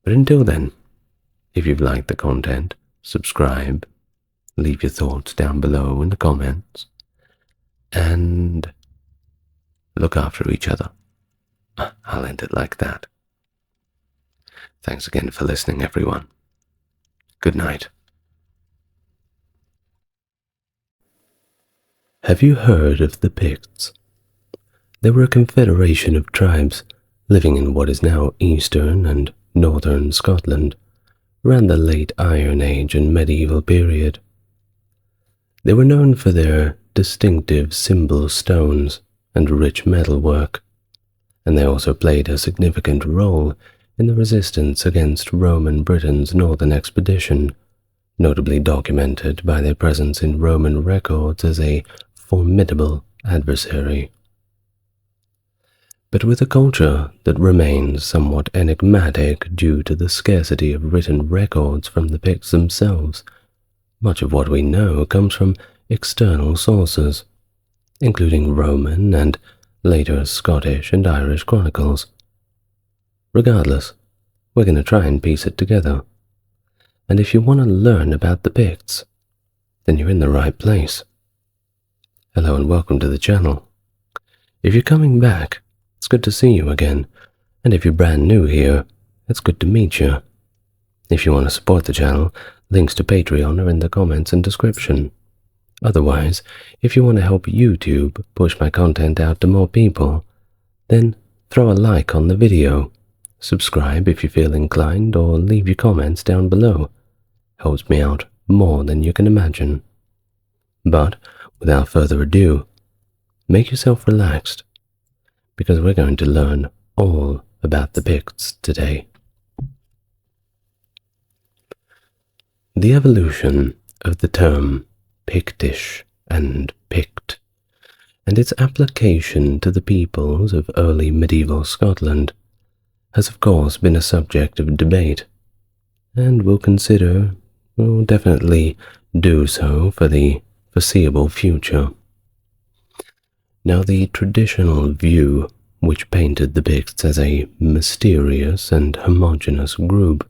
But until then, if you've liked the content, subscribe, leave your thoughts down below in the comments, and look after each other. I'll end it like that. Thanks again for listening, everyone. Good night. Have you heard of the Picts? They were a confederation of tribes living in what is now eastern and northern Scotland, around the late Iron Age and medieval period. They were known for their distinctive symbol stones and rich metalwork, and they also played a significant role in the resistance against Roman Britain's northern expedition, notably documented by their presence in Roman records as a formidable adversary. But with a culture that remains somewhat enigmatic due to the scarcity of written records from the Picts themselves, much of what we know comes from external sources, including Roman and later Scottish and Irish chronicles. Regardless, we're going to try and piece it together. And if you want to learn about the Picts, then you're in the right place. Hello and welcome to the channel. If you're coming back, it's good to see you again, and if you're brand new here, it's good to meet you. If you want to support the channel, links to Patreon are in the comments and description. Otherwise, if you want to help YouTube push my content out to more people, then throw a like on the video, subscribe if you feel inclined, or leave your comments down below. Helps me out more than you can imagine. But without further ado, make yourself relaxed, because we're going to learn all about the Picts today. The evolution of the term Pictish and Pict, and its application to the peoples of early medieval Scotland, has of course been a subject of debate, and will definitely do so for the foreseeable future. Now, the traditional view, which painted the Picts as a mysterious and homogeneous group,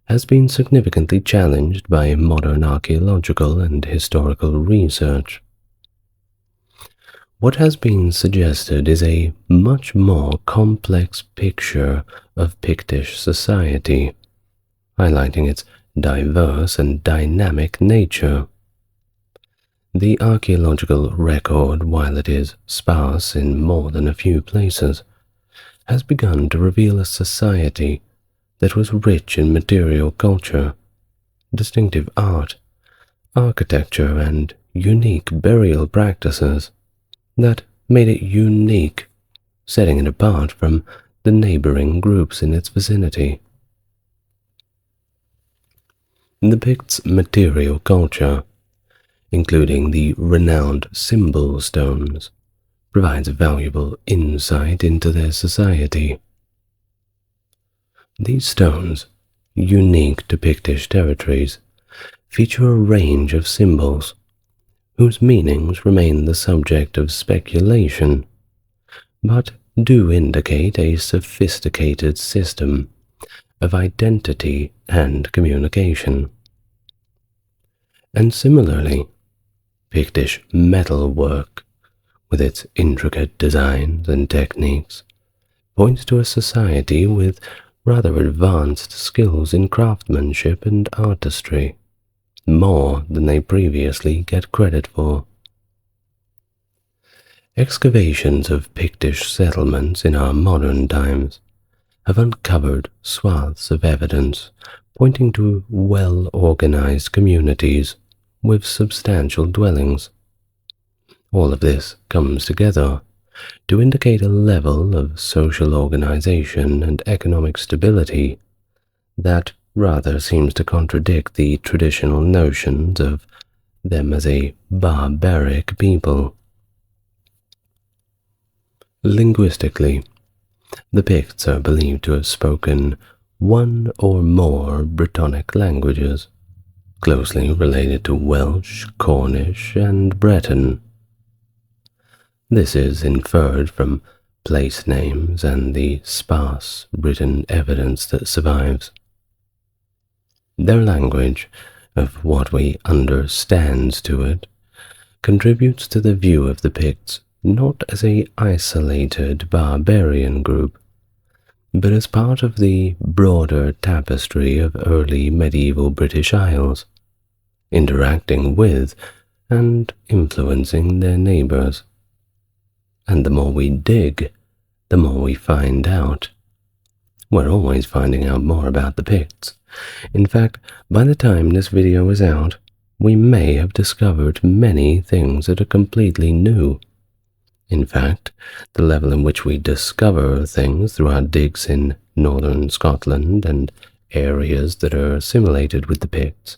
has been significantly challenged by modern archaeological and historical research. What has been suggested is a much more complex picture of Pictish society, highlighting its diverse and dynamic nature. The archaeological record, while it is sparse in more than a few places, has begun to reveal a society that was rich in material culture, distinctive art, architecture, and unique burial practices that made it unique, setting it apart from the neighboring groups in its vicinity. The Picts' material culture, including the renowned symbol stones, provides valuable insight into their society. These stones, unique to Pictish territories, feature a range of symbols, whose meanings remain the subject of speculation, but do indicate a sophisticated system of identity and communication. And similarly, Pictish metalwork, with its intricate designs and techniques, points to a society with rather advanced skills in craftsmanship and artistry, more than they previously get credit for. Excavations of Pictish settlements in our modern times have uncovered swaths of evidence pointing to well-organized communities with substantial dwellings. All of this comes together to indicate a level of social organization and economic stability that rather seems to contradict the traditional notions of them as a barbaric people. Linguistically, the Picts are believed to have spoken one or more Brittonic languages, closely related to Welsh, Cornish, and Breton. This is inferred from place names and the sparse written evidence that survives. Their language, of what we understands to it, contributes to the view of the Picts not as an isolated barbarian group, but as part of the broader tapestry of early medieval British Isles, interacting with and influencing their neighbors. And the more we dig, the more we find out. We're always finding out more about the Picts. In fact, by the time this video is out, we may have discovered many things that are completely new. In fact, the level in which we discover things through our digs in northern Scotland and areas that are assimilated with the Picts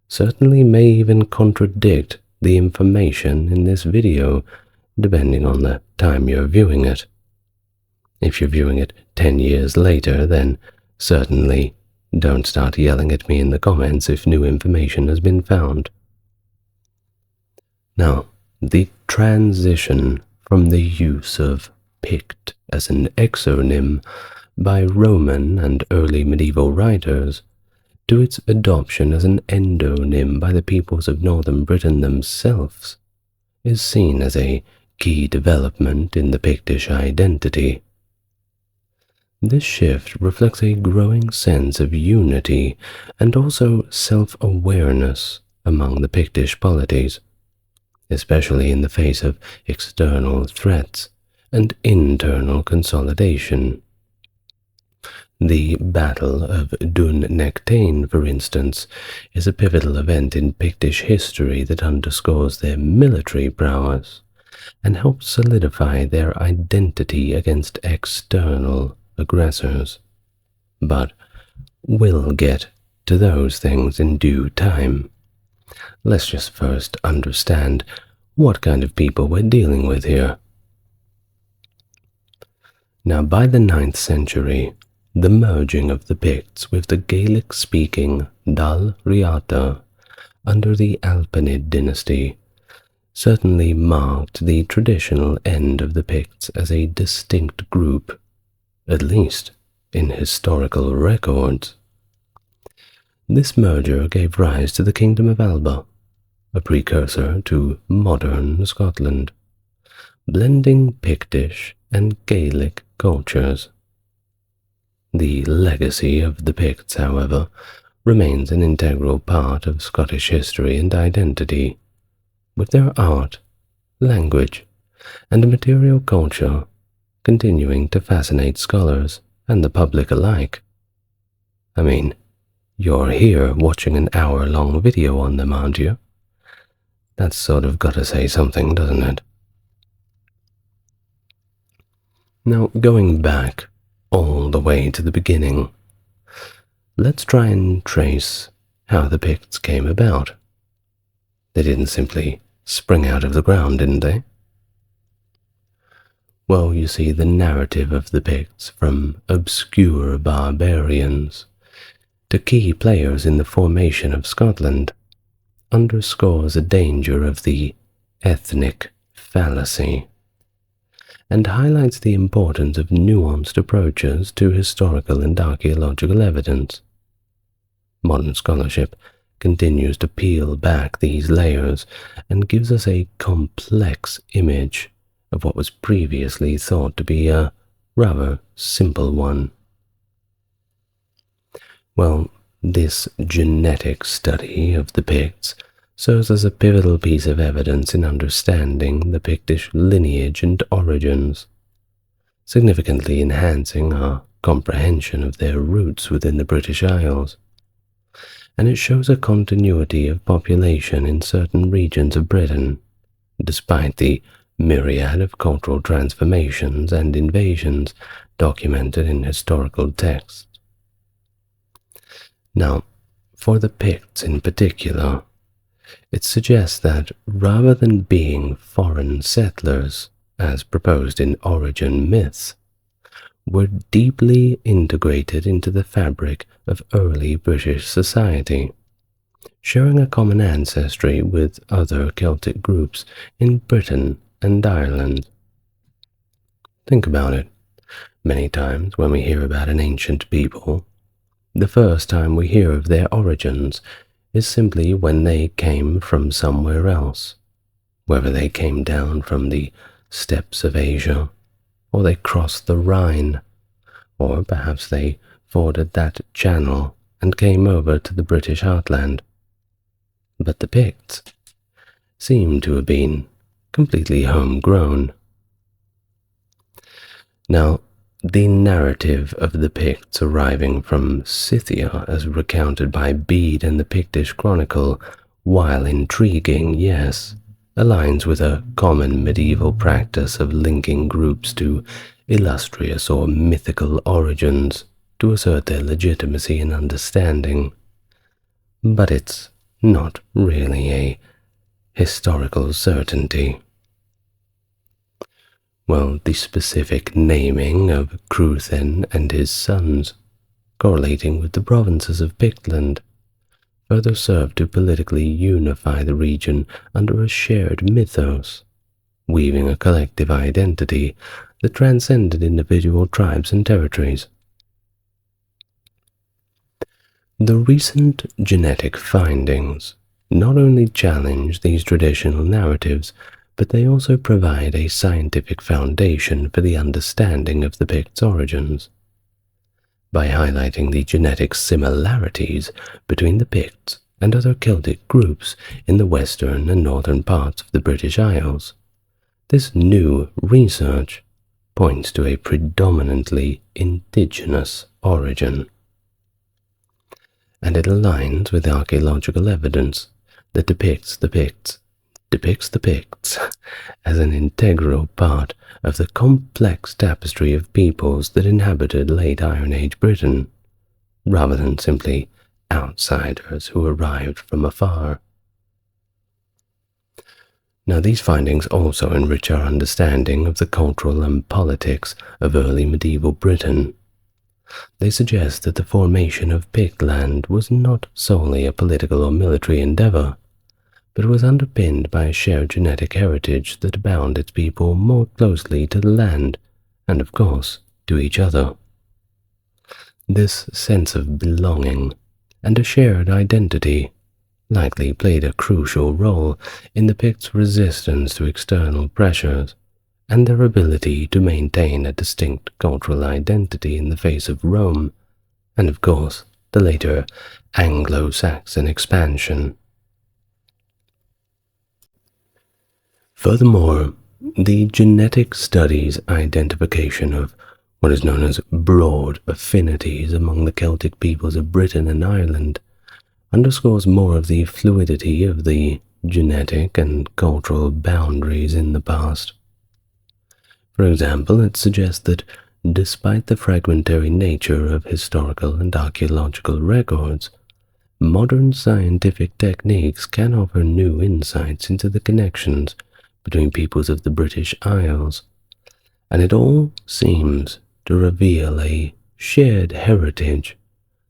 certainly may even contradict the information in this video, depending on the time you're viewing it. If you're viewing it 10 years later, then certainly don't start yelling at me in the comments if new information has been found. Now, the transition from the use of Pict as an exonym by Roman and early medieval writers to its adoption as an endonym by the peoples of northern Britain themselves is seen as a key development in the Pictish identity. This shift reflects a growing sense of unity and also self-awareness among the Pictish polities, especially in the face of external threats and internal consolidation. The Battle of Dun Nectane, for instance, is a pivotal event in Pictish history that underscores their military prowess and helps solidify their identity against external aggressors. But we'll get to those things in due time. Let's just first understand what kind of people we're dealing with here. Now, by the 9th century, the merging of the Picts with the Gaelic-speaking Dal Riata under the Achaemenid dynasty certainly marked the traditional end of the Picts as a distinct group, at least in historical records. This merger gave rise to the Kingdom of Alba, a precursor to modern Scotland, blending Pictish and Gaelic cultures. The legacy of the Picts, however, remains an integral part of Scottish history and identity, with their art, language, and material culture continuing to fascinate scholars and the public alike. I mean, you're here watching an hour-long video on them, aren't you? That's sort of got to say something, doesn't it? Now, going back all the way to the beginning, let's try and trace how the Picts came about. They didn't simply spring out of the ground, didn't they? Well, you see, the narrative of the Picts, from obscure barbarians to key players in the formation of Scotland, underscores a danger of the ethnic fallacy and highlights the importance of nuanced approaches to historical and archaeological evidence. Modern scholarship continues to peel back these layers and gives us a complex image of what was previously thought to be a rather simple one. Well, this genetic study of the Picts serves as a pivotal piece of evidence in understanding the Pictish lineage and origins, significantly enhancing our comprehension of their roots within the British Isles. And it shows a continuity of population in certain regions of Britain, despite the myriad of cultural transformations and invasions documented in historical texts. Now, for the Picts in particular, it suggests that rather than being foreign settlers, as proposed in origin myths, were deeply integrated into the fabric of early British society, sharing a common ancestry with other Celtic groups in Britain and Ireland. Think about it. Many times when we hear about an ancient people, the first time we hear of their origins is simply when they came from somewhere else, whether they came down from the steppes of Asia, or they crossed the Rhine, or perhaps they forded that channel and came over to the British heartland. But the Picts seem to have been completely homegrown. Now, the narrative of the Picts arriving from Scythia, as recounted by Bede in the Pictish Chronicle, while intriguing, yes, aligns with a common medieval practice of linking groups to illustrious or mythical origins to assert their legitimacy and understanding. But it's not really a historical certainty. Well, the specific naming of Cruthen and his sons, correlating with the provinces of Pictland, further served to politically unify the region under a shared mythos, weaving a collective identity that transcended individual tribes and territories. The recent genetic findings not only challenge these traditional narratives, but they also provide a scientific foundation for the understanding of the Picts' origins. By highlighting the genetic similarities between the Picts and other Celtic groups in the western and northern parts of the British Isles, this new research points to a predominantly indigenous origin. And it aligns with archaeological evidence that depicts the Picts as an integral part of the complex tapestry of peoples that inhabited late Iron Age Britain, rather than simply outsiders who arrived from afar. Now, these findings also enrich our understanding of the cultural and politics of early medieval Britain. They suggest that the formation of Pictland was not solely a political or military endeavor, but was underpinned by a shared genetic heritage that bound its people more closely to the land and, of course, to each other. This sense of belonging and a shared identity likely played a crucial role in the Picts' resistance to external pressures and their ability to maintain a distinct cultural identity in the face of Rome and, of course, the later Anglo-Saxon expansion. Furthermore, the genetic studies identification of what is known as broad affinities among the Celtic peoples of Britain and Ireland underscores more of the fluidity of the genetic and cultural boundaries in the past. For example, it suggests that despite the fragmentary nature of historical and archaeological records, modern scientific techniques can offer new insights into the connections between peoples of the British Isles, and it all seems to reveal a shared heritage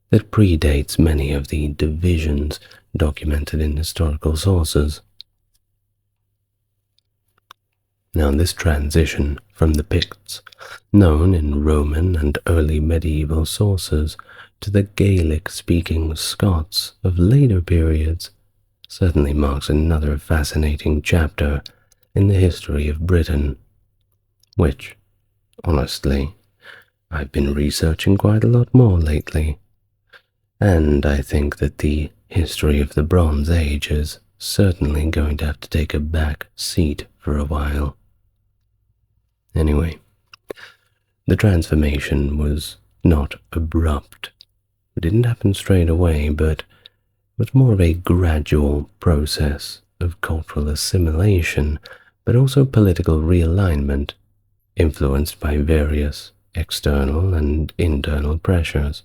that predates many of the divisions documented in historical sources. Now, this transition from the Picts, known in Roman and early medieval sources, to the Gaelic-speaking Scots of later periods certainly marks another fascinating chapter in the history of Britain, which, honestly, I've been researching quite a lot more lately, and I think that the history of the Bronze Age is certainly going to have to take a back seat for a while. Anyway, the transformation was not abrupt. It didn't happen straight away, but was more of a gradual process of cultural assimilation, but also political realignment, influenced by various external and internal pressures.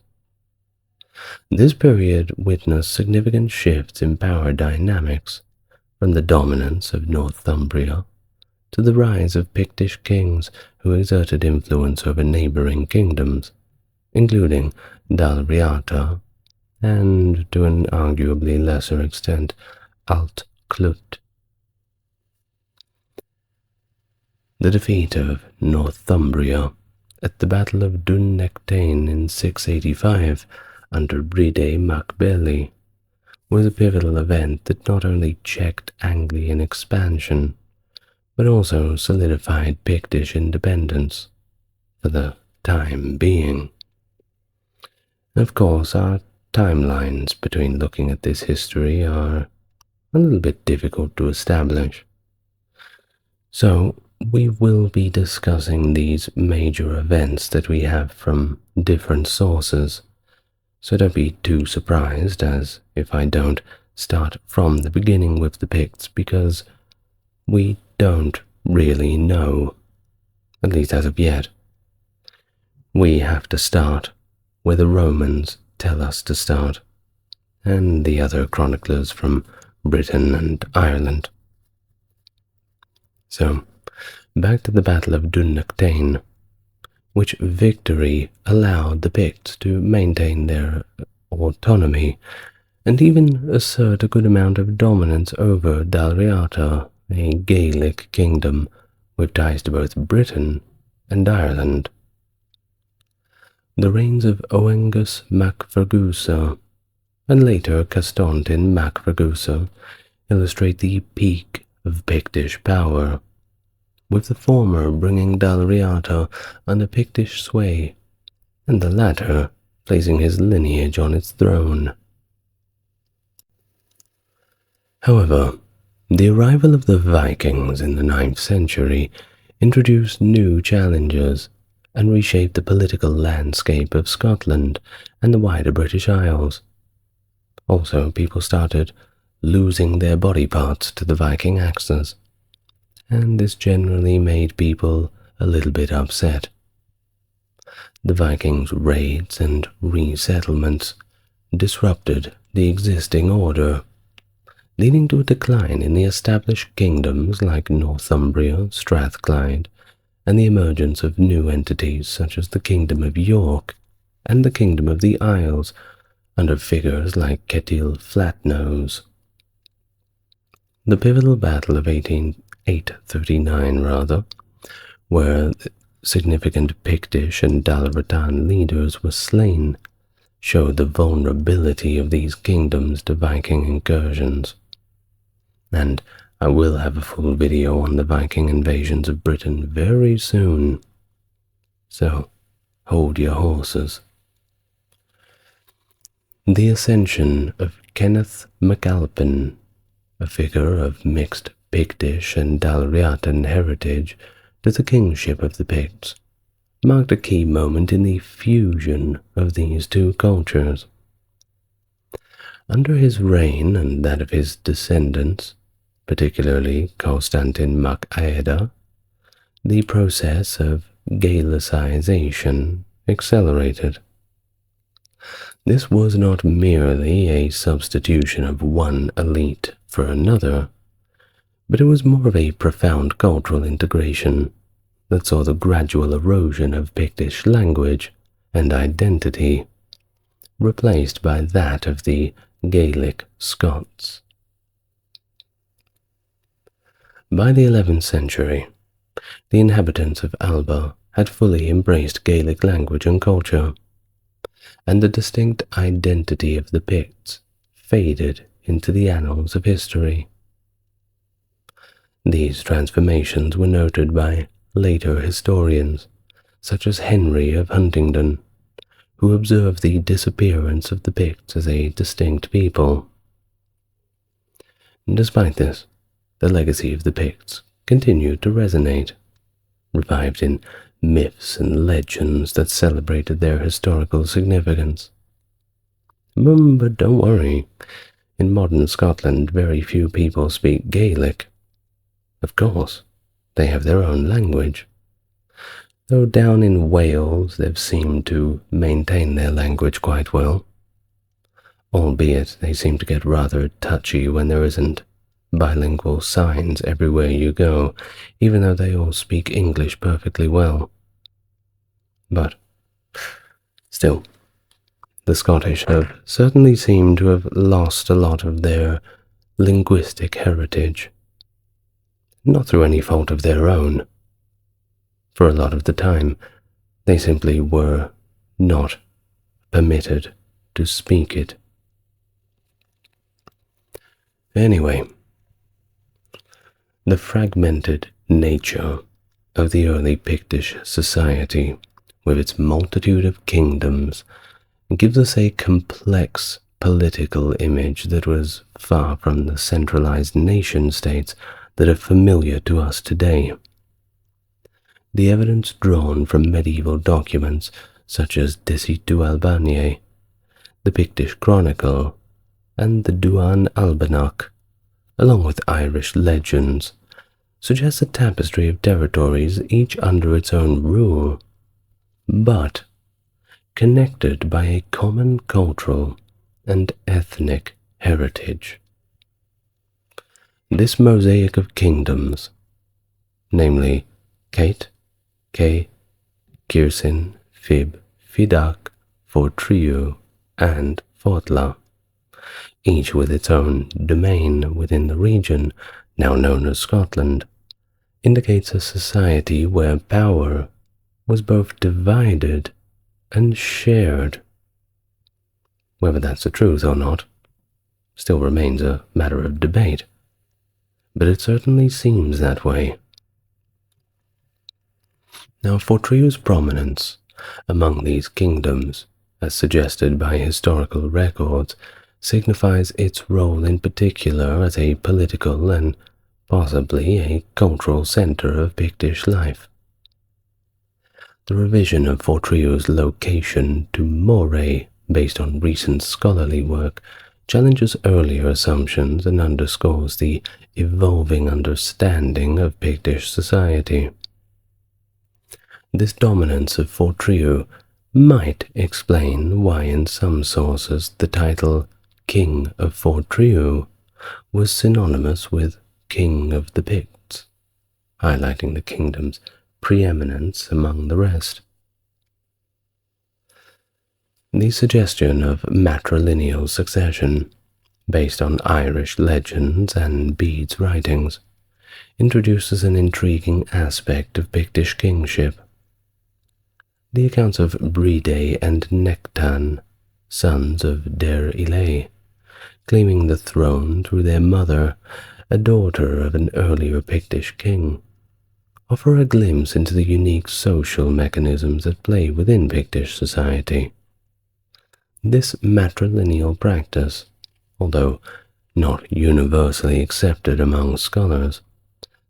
This period witnessed significant shifts in power dynamics, from the dominance of Northumbria to the rise of Pictish kings who exerted influence over neighboring kingdoms, including Dalriata and, to an arguably lesser extent, Alt-Clut. The defeat of Northumbria at the Battle of Dun Nectain in 685 under Bride mac Bailly was a pivotal event that not only checked Anglian expansion, but also solidified Pictish independence for the time being. Of course, our timelines between looking at this history are a little bit difficult to establish. So, we will be discussing these major events that we have from different sources, so don't be too surprised as if I don't start from the beginning with the Picts because we don't really know, at least as of yet. We have to start where the Romans tell us to start, and the other chroniclers from Britain and Ireland. So, back to the Battle of Dunnachtain, which victory allowed the Picts to maintain their autonomy and even assert a good amount of dominance over Dalriata, a Gaelic kingdom with ties to both Britain and Ireland. The reigns of Oengus mac Fergusa and later Constantin mac Fergusa illustrate the peak of Pictish power, with the former bringing Dalriata under Pictish sway, and the latter placing his lineage on its throne. However, the arrival of the Vikings in the 9th century introduced new challenges and reshaped the political landscape of Scotland and the wider British Isles. Also, people started losing their body parts to the Viking axes, and this generally made people a little bit upset. The Vikings' raids and resettlements disrupted the existing order, leading to a decline in the established kingdoms like Northumbria, Strathclyde, and the emergence of new entities such as the Kingdom of York and the Kingdom of the Isles under figures like Cetill Flatnose. The pivotal battle of 839, where significant Pictish and Dalritan leaders were slain, showed the vulnerability of these kingdoms to Viking incursions. And I will have a full video on the Viking invasions of Britain very soon, so hold your horses. The ascension of Kenneth MacAlpin, a figure of mixed Pictish and Dalriatan heritage, to the kingship of the Picts, marked a key moment in the fusion of these two cultures. Under his reign and that of his descendants, particularly Constantin mac Aeda, the process of Gaelicization accelerated. This was not merely a substitution of one elite for another, but it was more of a profound cultural integration that saw the gradual erosion of Pictish language and identity, replaced by that of the Gaelic Scots. By the 11th century, the inhabitants of Alba had fully embraced Gaelic language and culture, and the distinct identity of the Picts faded into the annals of history. These transformations were noted by later historians, such as Henry of Huntingdon, who observed the disappearance of the Picts as a distinct people. Despite this, the legacy of the Picts continued to resonate, revived in myths and legends that celebrated their historical significance. But don't worry, in modern Scotland very few people speak Gaelic. Of course, they have their own language, though down in Wales they've seemed to maintain their language quite well, albeit they seem to get rather touchy when there isn't bilingual signs everywhere you go, even though they all speak English perfectly well. But still, the Scottish have certainly seemed to have lost a lot of their linguistic heritage, not through any fault of their own. For a lot of the time, they simply were not permitted to speak it. Anyway, the fragmented nature of the early Pictish society, with its multitude of kingdoms, gives us a complex political image that was far from the centralized nation-states that are familiar to us today. The evidence drawn from medieval documents such as Deciphered Albaniae, the Pictish Chronicle, and the Duan Albanach, along with Irish legends, suggests a tapestry of territories each under its own rule, but connected by a common cultural and ethnic heritage. This mosaic of kingdoms, namely Kate, Ke, Kirsin, Fib, Fidak, Fortriu, and Fotla, each with its own domain within the region now known as Scotland, indicates a society where power was both divided and shared. Whether that's the truth or not still remains a matter of debate, but it certainly seems that way. Now, Fortriu's prominence among these kingdoms, as suggested by historical records, signifies its role in particular as a political and possibly a cultural center of Pictish life. The revision of Fortriu's location to Moray, based on recent scholarly work, challenges earlier assumptions and underscores the evolving understanding of Pictish society. This dominance of Fortriu might explain why in some sources the title King of Fortriu was synonymous with King of the Picts, highlighting the kingdom's preeminence among the rest. The suggestion of matrilineal succession, based on Irish legends and Bede's writings, introduces an intriguing aspect of Pictish kingship. The accounts of Bride and Nectan, sons of Der Ilay, claiming the throne through their mother, a daughter of an earlier Pictish king, offer a glimpse into the unique social mechanisms at play within Pictish society. This matrilineal practice, although not universally accepted among scholars,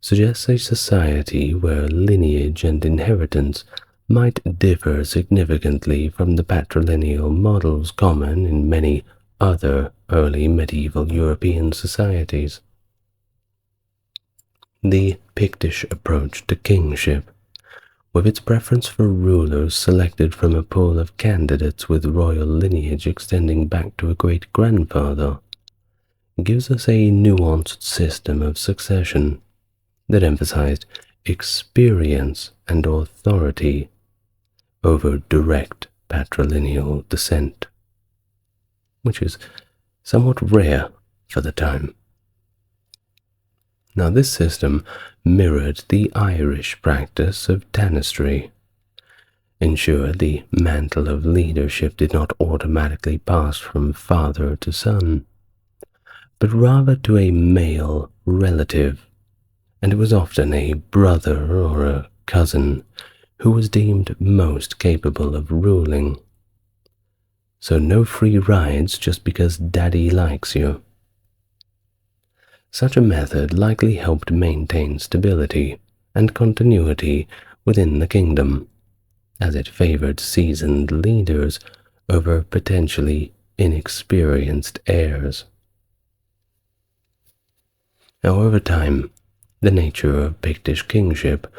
suggests a society where lineage and inheritance might differ significantly from the patrilineal models common in many other early medieval European societies. The Pictish approach to kingship, with its preference for rulers selected from a pool of candidates with royal lineage extending back to a great-grandfather, gives us a nuanced system of succession that emphasized experience and authority over direct patrilineal descent, which is somewhat rare for the time. Now, this system mirrored the Irish practice of tanistry, ensured the mantle of leadership did not automatically pass from father to son, but rather to a male relative, and it was often a brother or a cousin who was deemed most capable of ruling. So no free rides just because daddy likes you. Such a method likely helped maintain stability and continuity within the kingdom, as it favored seasoned leaders over potentially inexperienced heirs. Now, over time, the nature of Pictish kingship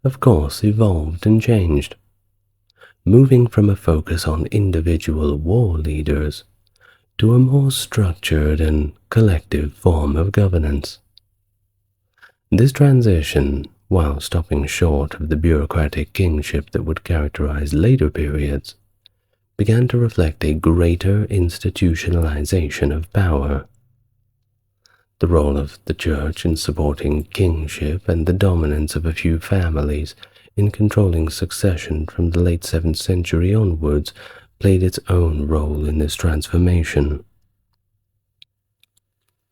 of course evolved and changed, moving from a focus on individual war leaders to a more structured and collective form of governance. This transition, while stopping short of the bureaucratic kingship that would characterize later periods, began to reflect a greater institutionalization of power. The role of the church in supporting kingship and the dominance of a few families in controlling succession from the late 7th century onwards played its own role in this transformation.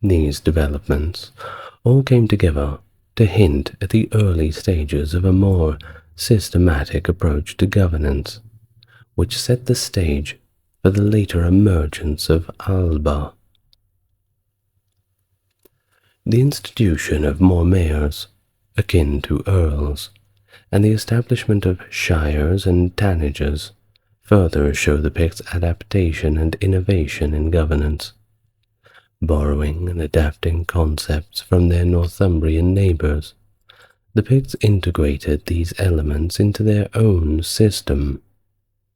These developments all came together to hint at the early stages of a more systematic approach to governance, which set the stage for the later emergence of Alba. The institution of more mayors, akin to earls, and the establishment of shires and tannages further show the Picts' adaptation and innovation in governance. Borrowing and adapting concepts from their Northumbrian neighbours, the Picts integrated these elements into their own system,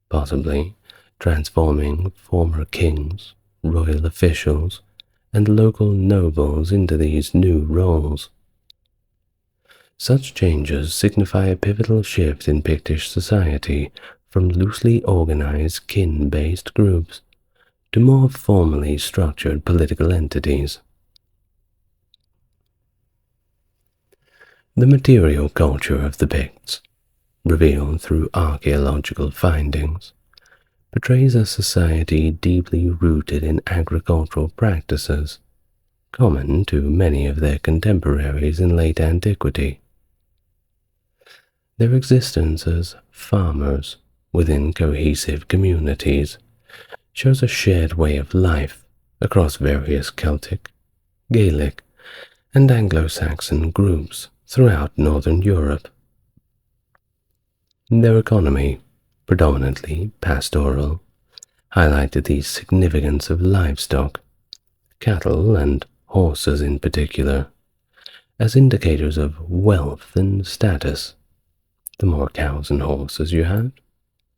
possibly transforming former kings, royal officials, and local nobles into these new roles. Such changes signify a pivotal shift in Pictish society from loosely organized kin-based groups to more formally structured political entities. The material culture of the Picts, revealed through archaeological findings, portrays a society deeply rooted in agricultural practices, common to many of their contemporaries in late antiquity. Their existence as farmers within cohesive communities shows a shared way of life across various Celtic, Gaelic, and Anglo-Saxon groups throughout Northern Europe. Their economy, predominantly pastoral, highlighted the significance of livestock, cattle and horses in particular, as indicators of wealth and status. The more cows and horses you had,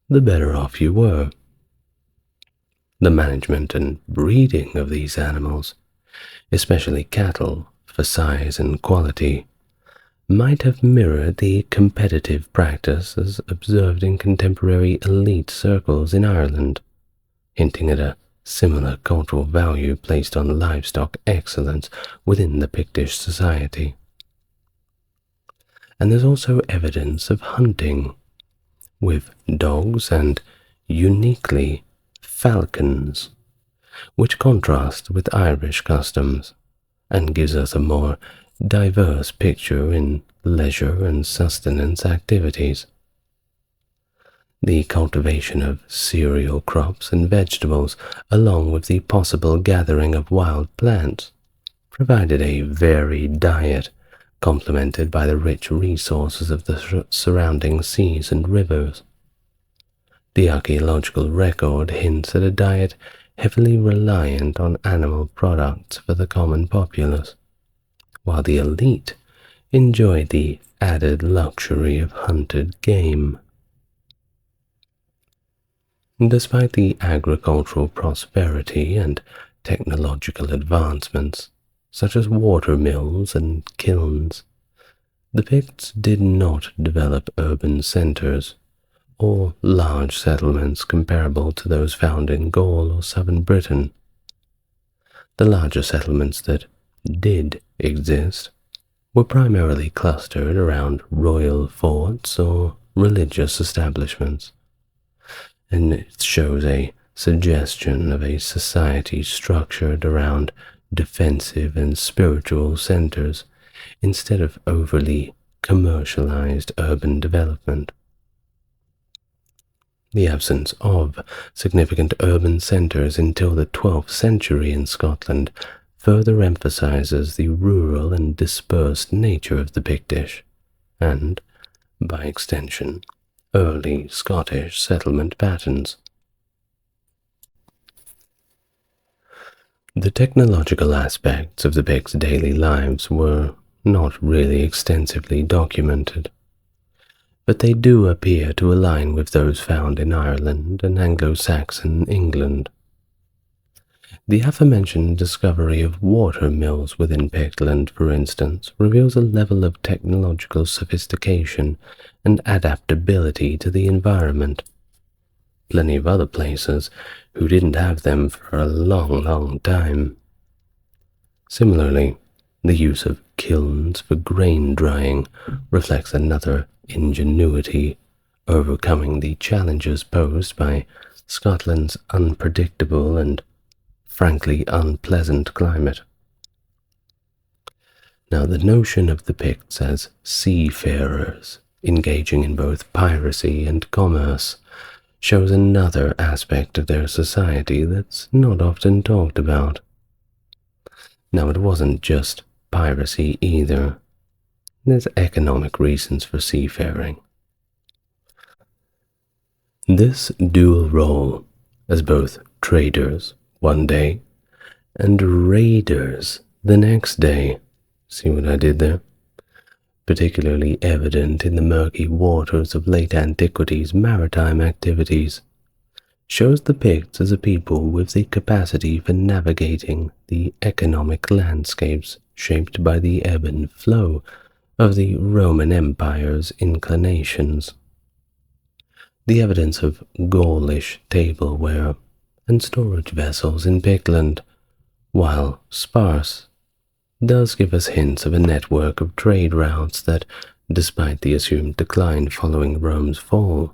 the better off you were. The management and breeding of these animals, especially cattle for size and quality, might have mirrored the competitive practices observed in contemporary elite circles in Ireland, hinting at a similar cultural value placed on livestock excellence within the Pictish society. And there's also evidence of hunting, with dogs and, uniquely, falcons, which contrast with Irish customs and gives us a more diverse picture in leisure and sustenance activities. The cultivation of cereal crops and vegetables, along with the possible gathering of wild plants, provided a varied diet complemented by the rich resources of the surrounding seas and rivers. The archaeological record hints at a diet heavily reliant on animal products for the common populace, while the elite enjoyed the added luxury of hunted game. Despite the agricultural prosperity and technological advancements, such as water mills and kilns, the Picts did not develop urban centers or large settlements comparable to those found in Gaul or southern Britain. The larger settlements that did exist were primarily clustered around royal forts or religious establishments, and it shows a suggestion of a society structured around defensive and spiritual centers instead of overly commercialized urban development. The absence of significant urban centers until the 12th century in Scotland further emphasizes the rural and dispersed nature of the Pictish, and, by extension, early Scottish settlement patterns. The technological aspects of the Picts' daily lives were not really extensively documented, but they do appear to align with those found in Ireland and Anglo-Saxon England. The aforementioned discovery of water mills within Pictland, for instance, reveals a level of technological sophistication and adaptability to the environment. Plenty of other places who didn't have them for a long time. Similarly, the use of kilns for grain drying reflects another ingenuity, overcoming the challenges posed by Scotland's unpredictable and frankly unpleasant climate. Now, the notion of the Picts as seafarers, engaging in both piracy and commerce, shows another aspect of their society that's not often talked about. Now, it wasn't just piracy either. There's economic reasons for seafaring. This dual role as both traders one day and raiders the next day. See what I did there? Particularly evident in the murky waters of late antiquity's maritime activities, shows the Picts as a people with the capacity for navigating the economic landscapes shaped by the ebb and flow of the Roman Empire's inclinations. The evidence of Gaulish tableware and storage vessels in Pictland, while sparse, does give us hints of a network of trade routes that, despite the assumed decline following Rome's fall,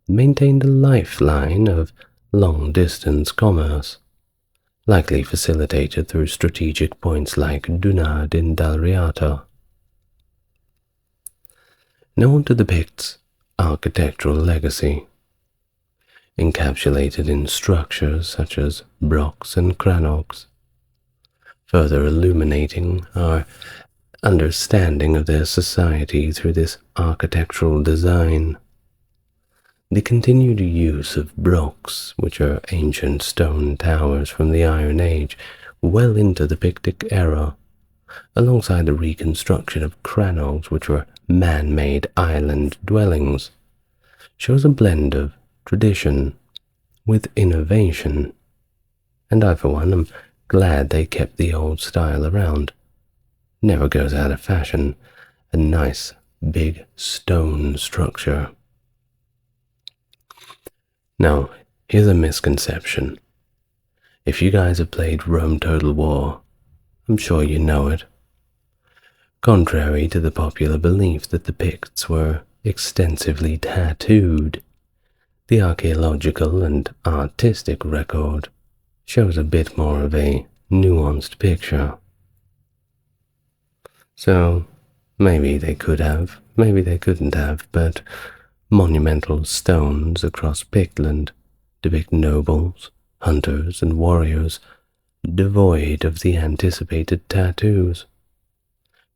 maintained a lifeline of long-distance commerce, likely facilitated through strategic points like Dunad in Dalriata. Now on to the Picts' architectural legacy, encapsulated in structures such as brochs and crannogs, further illuminating our understanding of their society through this architectural design. The continued use of brochs, which are ancient stone towers from the Iron Age well into the Pictic era, alongside the reconstruction of crannogs, which were man-made island dwellings, shows a blend of tradition with innovation, and I for one am glad they kept the old style around. Never goes out of fashion, a nice big stone structure. Now, here's a misconception. If you guys have played Rome Total War, I'm sure you know it. Contrary to the popular belief that the Picts were extensively tattooed, the archaeological and artistic record shows a bit more of a nuanced picture. So, maybe they could have, maybe they couldn't have, but monumental stones across Pictland depict nobles, hunters, and warriors devoid of the anticipated tattoos,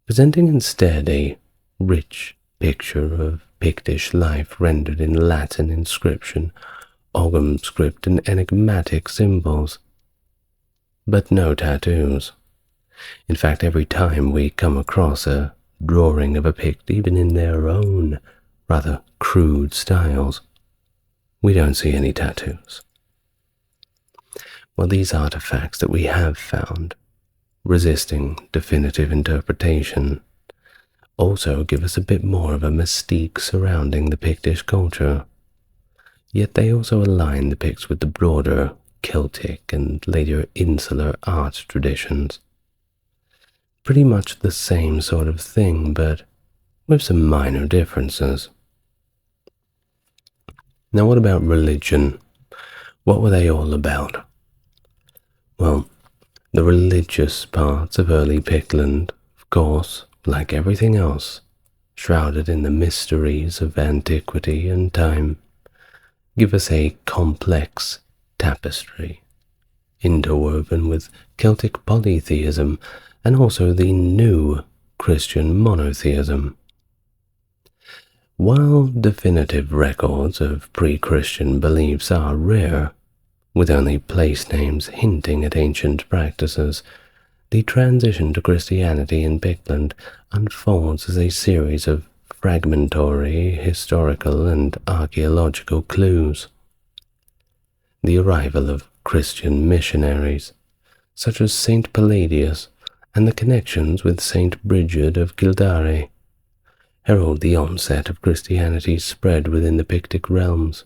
presenting instead a rich picture of Pictish life rendered in Latin inscription, Ogham script, and enigmatic symbols. But no tattoos. In fact, every time we come across a drawing of a Pict, even in their own rather crude styles, we don't see any tattoos. Well, these artifacts that we have found, resisting definitive interpretation, also give us a bit more of a mystique surrounding the Pictish culture, yet they also align the Picts with the broader Celtic and later insular art traditions. Pretty much the same sort of thing, but with some minor differences. Now what about religion? What were they all about? Well, the religious parts of early Pictland, of course, like everything else, shrouded in the mysteries of antiquity and time, give us a complex tapestry, interwoven with Celtic polytheism and also the new Christian monotheism. While definitive records of pre-Christian beliefs are rare, with only place names hinting at ancient practices, the transition to Christianity in Pictland unfolds as a series of fragmentary historical and archaeological clues. The arrival of Christian missionaries, such as Saint Palladius, and the connections with Saint Bridget of Kildare, herald the onset of Christianity's spread within the Pictic realms.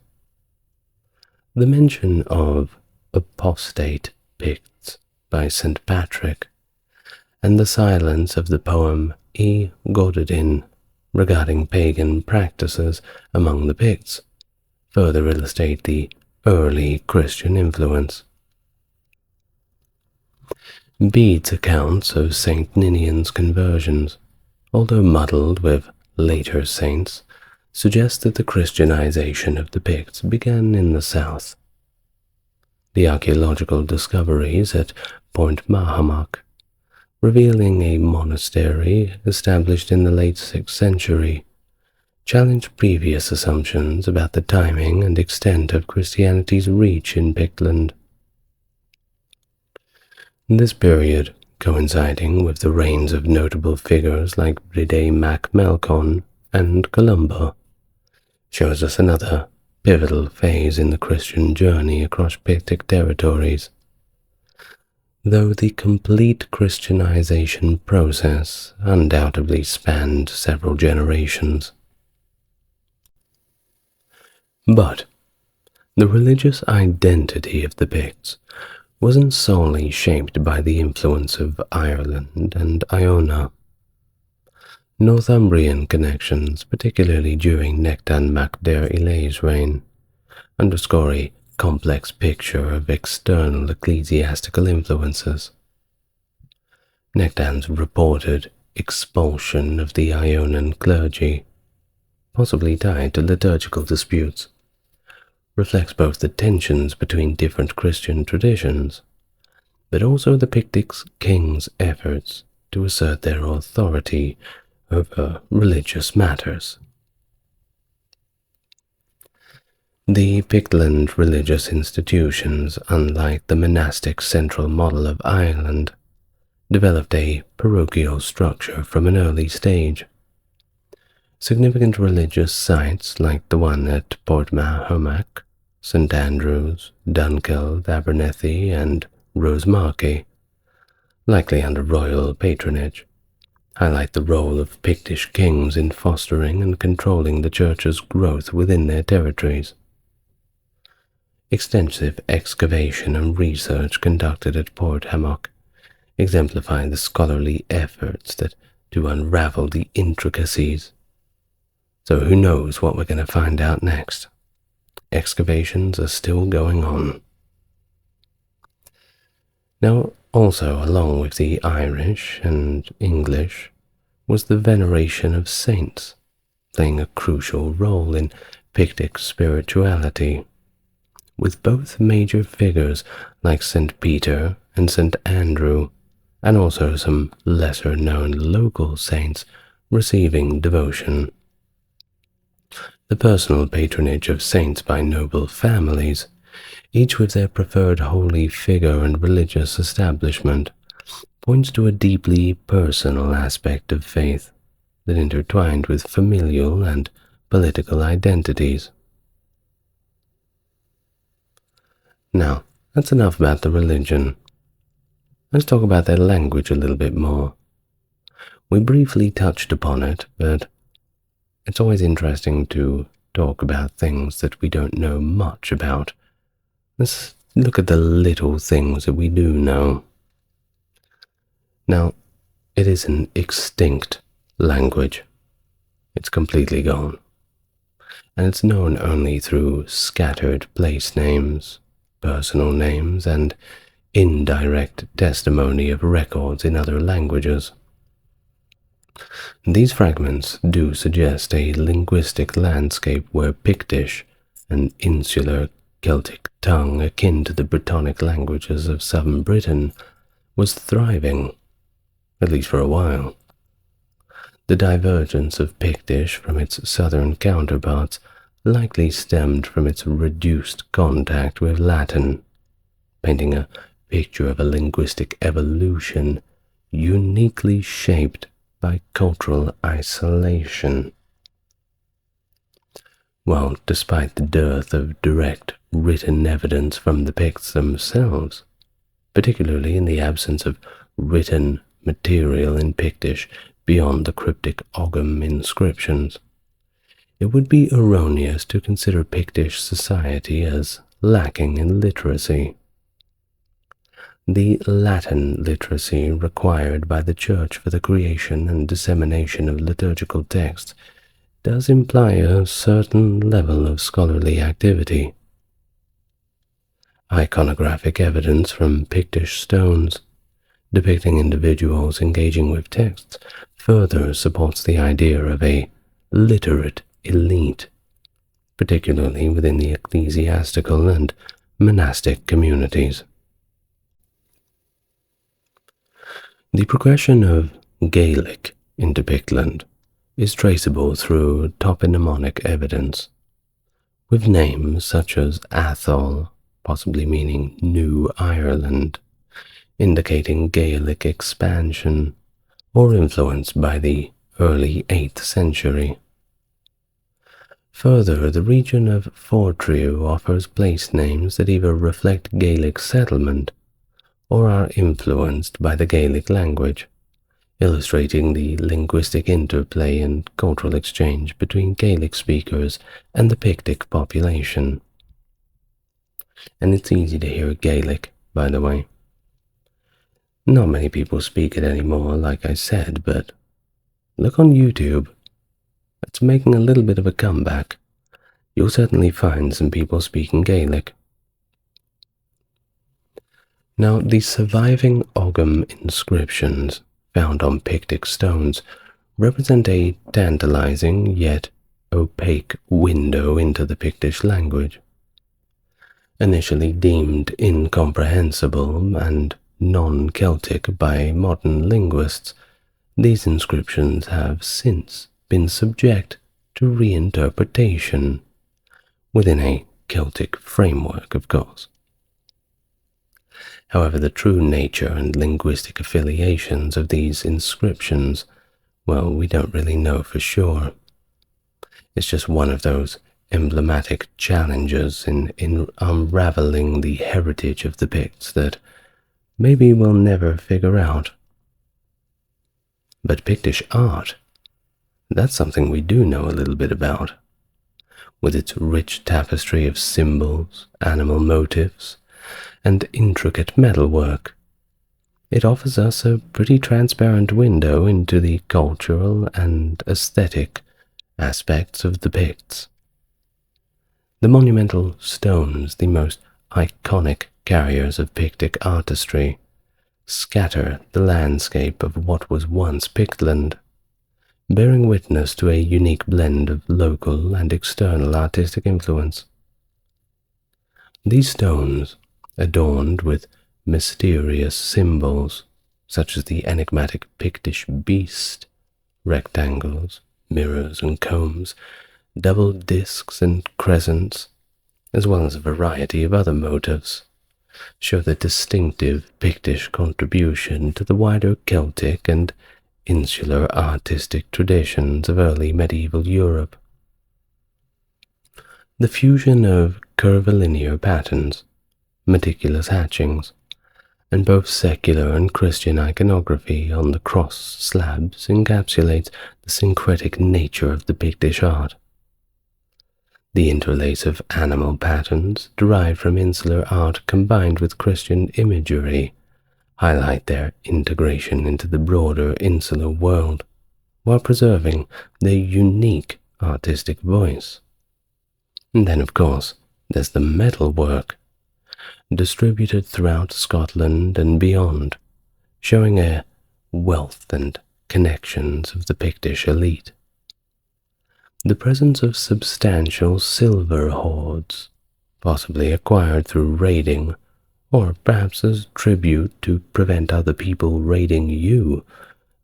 The mention of apostate Picts by St. Patrick, and the silence of the poem E. Gododin regarding pagan practices among the Picts further illustrate the early Christian influence. Bede's accounts of St. Ninian's conversions, although muddled with later saints, suggest that the Christianization of the Picts began in the south. The archaeological discoveries at Point Mahamak, revealing a monastery established in the late 6th century, challenged previous assumptions about the timing and extent of Christianity's reach in Pictland. This period, coinciding with the reigns of notable figures like Bride Mac Melkon and Columba, shows us another pivotal phase in the Christian journey across Pictic territories. Though the complete Christianization process undoubtedly spanned several generations. But the religious identity of the Picts wasn't solely shaped by the influence of Ireland and Iona. Northumbrian connections, particularly during Nectan Mac Der Ilei's reign, underscore a complex picture of external ecclesiastical influences. Nectan's reported expulsion of the Ionian clergy, possibly tied to liturgical disputes, reflects both the tensions between different Christian traditions, but also the Pictic kings' efforts to assert their authority over religious matters. The Pictland religious institutions, unlike the monastic central model of Ireland, developed a parochial structure from an early stage. Significant religious sites like the one at Portmahomac, St. Andrews, Dunkeld, Abernethy, and Rosemarkie, likely under royal patronage, highlight the role of Pictish kings in fostering and controlling the church's growth within their territories. Extensive excavation and research conducted at Porthamock exemplify the scholarly efforts to unravel the intricacies. So who knows what we're going to find out next? Excavations are still going on. Now, also along with the Irish and English was the veneration of saints, playing a crucial role in Pictic spirituality, with both major figures like St. Peter and St. Andrew, and also some lesser-known local saints receiving devotion. The personal patronage of saints by noble families, each with their preferred holy figure and religious establishment, points to a deeply personal aspect of faith that intertwined with familial and political identities. Now, that's enough about the religion. Let's talk about their language a little bit more. We briefly touched upon it, but it's always interesting to talk about things that we don't know much about. Let's look at the little things that we do know. Now, it is an extinct language. It's completely gone. And it's known only through scattered place names, personal names, and indirect testimony of records in other languages. These fragments do suggest a linguistic landscape where Pictish, an insular Celtic tongue akin to the Brittonic languages of southern Britain, was thriving, at least for a while. The divergence of Pictish from its southern counterparts likely stemmed from its reduced contact with Latin, painting a picture of a linguistic evolution uniquely shaped by cultural isolation. While despite the dearth of direct written evidence from the Picts themselves, particularly in the absence of written material in Pictish beyond the cryptic Ogham inscriptions, it would be erroneous to consider Pictish society as lacking in literacy. The Latin literacy required by the Church for the creation and dissemination of liturgical texts does imply a certain level of scholarly activity. Iconographic evidence from Pictish stones depicting individuals engaging with texts further supports the idea of a literate elite, particularly within the ecclesiastical and monastic communities. The progression of Gaelic into Pictland is traceable through toponymic evidence, with names such as Athol, possibly meaning New Ireland, indicating Gaelic expansion or influence by the early 8th century. Further, the region of Fortriu offers place names that either reflect Gaelic settlement or are influenced by the Gaelic language, illustrating the linguistic interplay and cultural exchange between Gaelic speakers and the Pictic population. And it's easy to hear Gaelic, by the way. Not many people speak it anymore, like I said, but look on YouTube. It's making a little bit of a comeback. You'll certainly find some people speaking Gaelic. Now, the surviving Ogham inscriptions found on Pictic stones represent a tantalizing yet opaque window into the Pictish language. Initially deemed incomprehensible and non-Celtic by modern linguists, these inscriptions have since been subject to reinterpretation, within a Celtic framework, of course. However, the true nature and linguistic affiliations of these inscriptions, well, we don't really know for sure. It's just one of those emblematic challenges in unraveling the heritage of the Picts that maybe we'll never figure out. But Pictish art, that's something we do know a little bit about. With its rich tapestry of symbols, animal motifs, and intricate metalwork, it offers us a pretty transparent window into the cultural and aesthetic aspects of the Picts. The monumental stones, the most iconic carriers of Pictic artistry, scatter the landscape of what was once Pictland, bearing witness to a unique blend of local and external artistic influence. These stones, adorned with mysterious symbols, such as the enigmatic Pictish beast, rectangles, mirrors and combs, double discs and crescents, as well as a variety of other motifs, show the distinctive Pictish contribution to the wider Celtic and insular artistic traditions of early medieval Europe. The fusion of curvilinear patterns, meticulous hatchings, and both secular and Christian iconography on the cross slabs encapsulates the syncretic nature of the Pictish art. The interlace of animal patterns derived from insular art combined with Christian imagery highlight their integration into the broader insular world, while preserving their unique artistic voice. And then, of course, there's the metalwork, distributed throughout Scotland and beyond, showing a wealth and connections of the Pictish elite. The presence of substantial silver hoards, possibly acquired through raiding, or perhaps as tribute to prevent other people raiding you,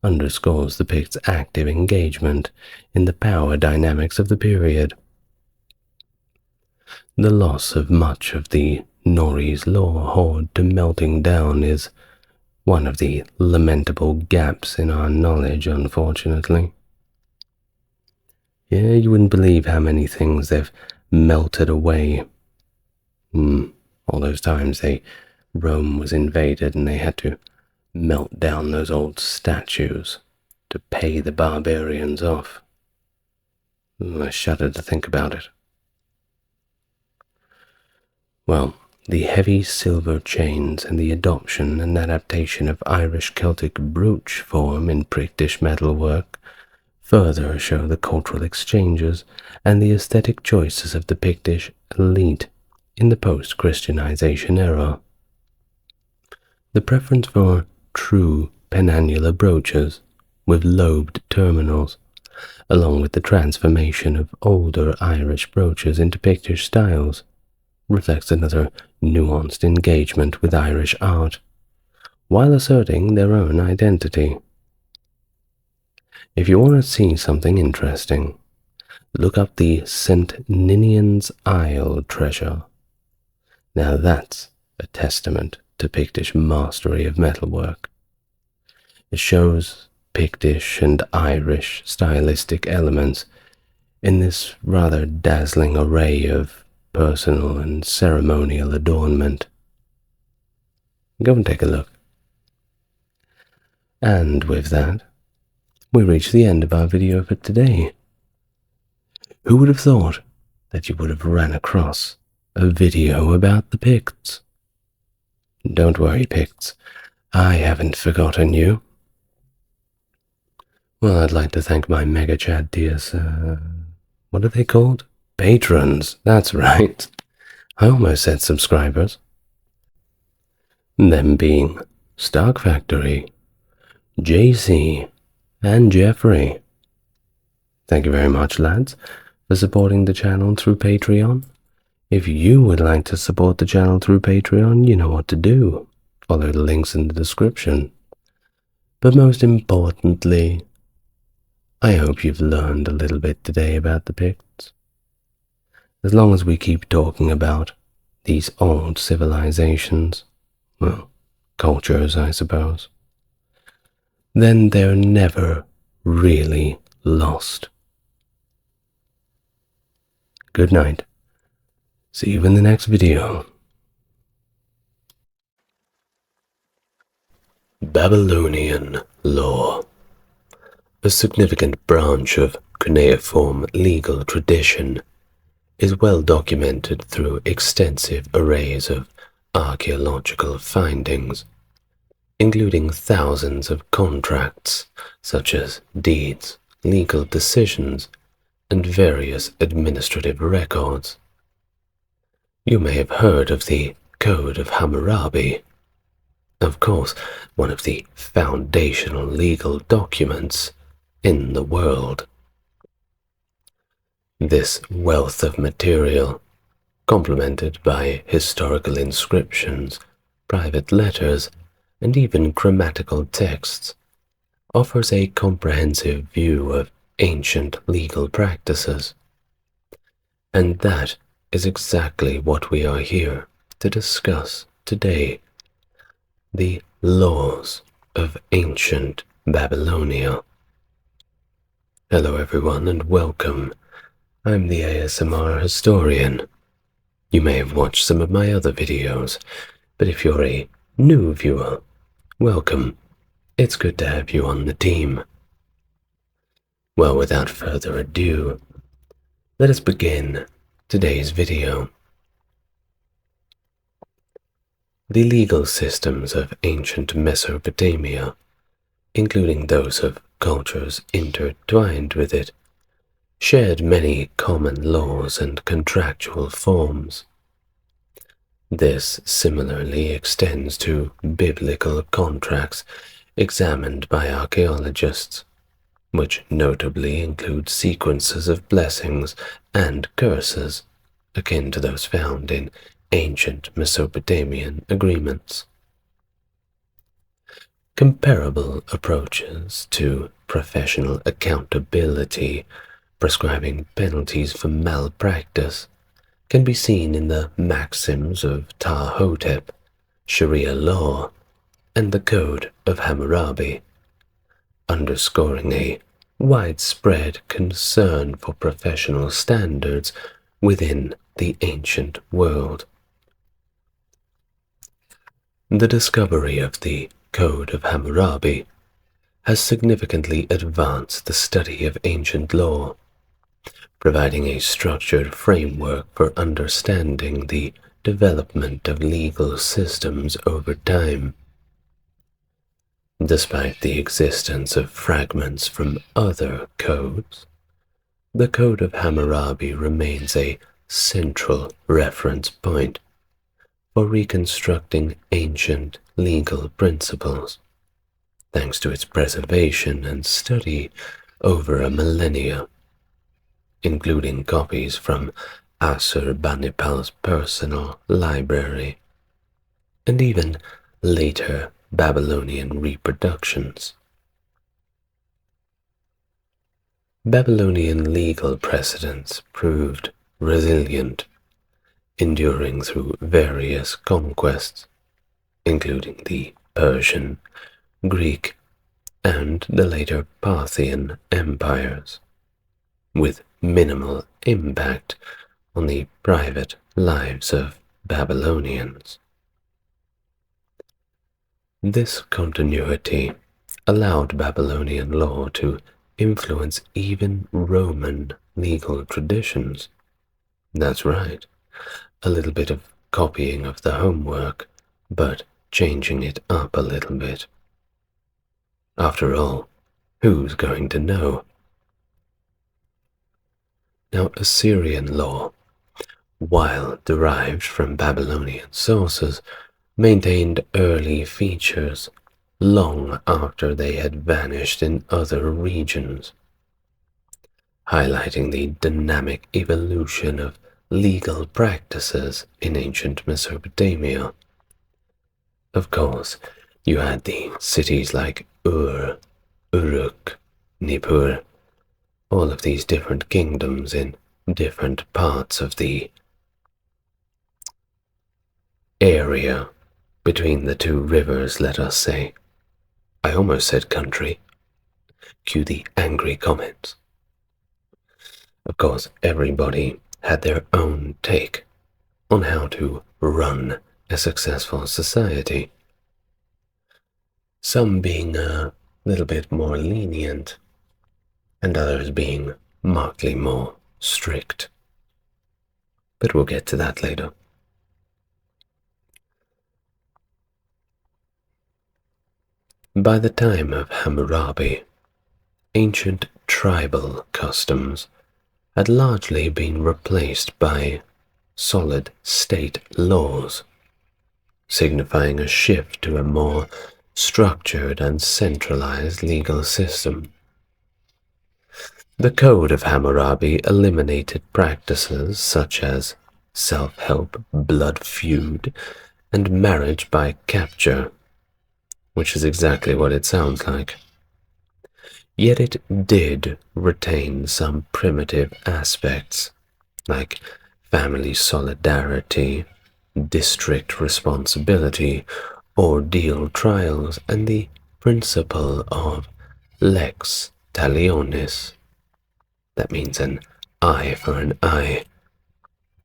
underscores the Picts' active engagement in the power dynamics of the period. The loss of much of the Norre's law hoard to melting down is one of the lamentable gaps in our knowledge, unfortunately. Yeah, you wouldn't believe how many things they've melted away. All those times Rome was invaded and they had to melt down those old statues to pay the barbarians off. I shudder to think about it. Well, the heavy silver chains and the adoption and adaptation of Irish Celtic brooch form in Pictish metalwork further show the cultural exchanges and the aesthetic choices of the Pictish elite in the post-Christianization era. The preference for true penannular brooches with lobed terminals, along with the transformation of older Irish brooches into Pictish styles, reflects another nuanced engagement with Irish art, while asserting their own identity. If you want to see something interesting, look up the St. Ninian's Isle treasure. Now that's a testament to Pictish mastery of metalwork. It shows Pictish and Irish stylistic elements in this rather dazzling array of personal and ceremonial adornment. Go and take a look. And with that, we reach the end of our video for today. Who would have thought that you would have ran across a video about the Picts? Don't worry, Picts, I haven't forgotten you. Well, I'd like to thank my Mega Chat dears, what are they called? Patrons, that's right. I almost said subscribers. Them being Stark Factory, JC, and Jeffrey. Thank you very much, lads, for supporting the channel through Patreon. If you would like to support the channel through Patreon, you know what to do. Follow the links in the description. But most importantly, I hope you've learned a little bit today about the Picts. As long as we keep talking about these old civilizations, well, cultures, I suppose, then they're never really lost. Good night. See you in the next video. Babylonian law. A significant branch of cuneiform legal tradition is well documented through extensive arrays of archaeological findings, including thousands of contracts such as deeds, legal decisions, and various administrative records. You may have heard of the Code of Hammurabi. Of course, one of the foundational legal documents in the world. This wealth of material, complemented by historical inscriptions, private letters, and even grammatical texts, offers a comprehensive view of ancient legal practices. And that is exactly what we are here to discuss today. The laws of ancient Babylonia. Hello everyone and welcome. I'm the ASMR historian. You may have watched some of my other videos, but if you're a new viewer, welcome. It's good to have you on the team. Well, without further ado, let us begin today's video. The legal systems of ancient Mesopotamia, including those of cultures intertwined with it, shared many common laws and contractual forms. This similarly extends to biblical contracts examined by archaeologists, which notably include sequences of blessings and curses akin to those found in ancient Mesopotamian agreements. Comparable approaches to professional accountability, prescribing penalties for malpractice, can be seen in the maxims of Ptah-hotep, Sharia law, and the Code of Hammurabi, underscoring a widespread concern for professional standards within the ancient world. The discovery of the Code of Hammurabi has significantly advanced the study of ancient law, providing a structured framework for understanding the development of legal systems over time. Despite the existence of fragments from other codes, the Code of Hammurabi remains a central reference point for reconstructing ancient legal principles, thanks to its preservation and study over a millennia, including copies from Assurbanipal's personal library, and even later Babylonian reproductions. Babylonian legal precedents proved resilient, enduring through various conquests, including the Persian, Greek, and the later Parthian empires, with minimal impact on the private lives of Babylonians. This continuity allowed Babylonian law to influence even Roman legal traditions. That's right, a little bit of copying of the homework, but changing it up a little bit. After all, who's going to know? Now, Assyrian law, while derived from Babylonian sources, maintained early features long after they had vanished in other regions, highlighting the dynamic evolution of legal practices in ancient Mesopotamia. Of course, you had the cities like Ur, Uruk, Nippur, all of these different kingdoms in different parts of the area between the two rivers, let us say. I almost said country. Cue the angry comments. Of course, everybody had their own take on how to run a successful society. Some being a little bit more lenient, and others being markedly more strict. But we'll get to that later. By the time of Hammurabi, ancient tribal customs had largely been replaced by solid state laws, signifying a shift to a more structured and centralized legal system. The Code of Hammurabi eliminated practices such as self-help, blood feud, and marriage by capture, which is exactly what it sounds like. Yet it did retain some primitive aspects, like family solidarity, district responsibility, ordeal trials, and the principle of lex talionis. That means an eye for an eye.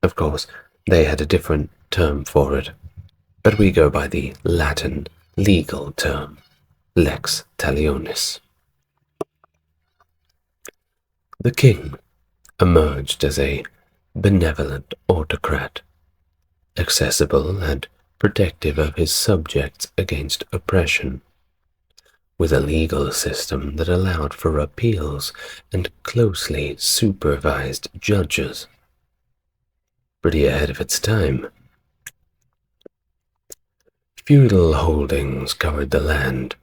Of course, they had a different term for it, but we go by the Latin legal term, lex talionis. The king emerged as a benevolent autocrat, accessible and protective of his subjects against oppression, with a legal system that allowed for appeals and closely supervised judges. Pretty ahead of its time. Feudal holdings covered the land,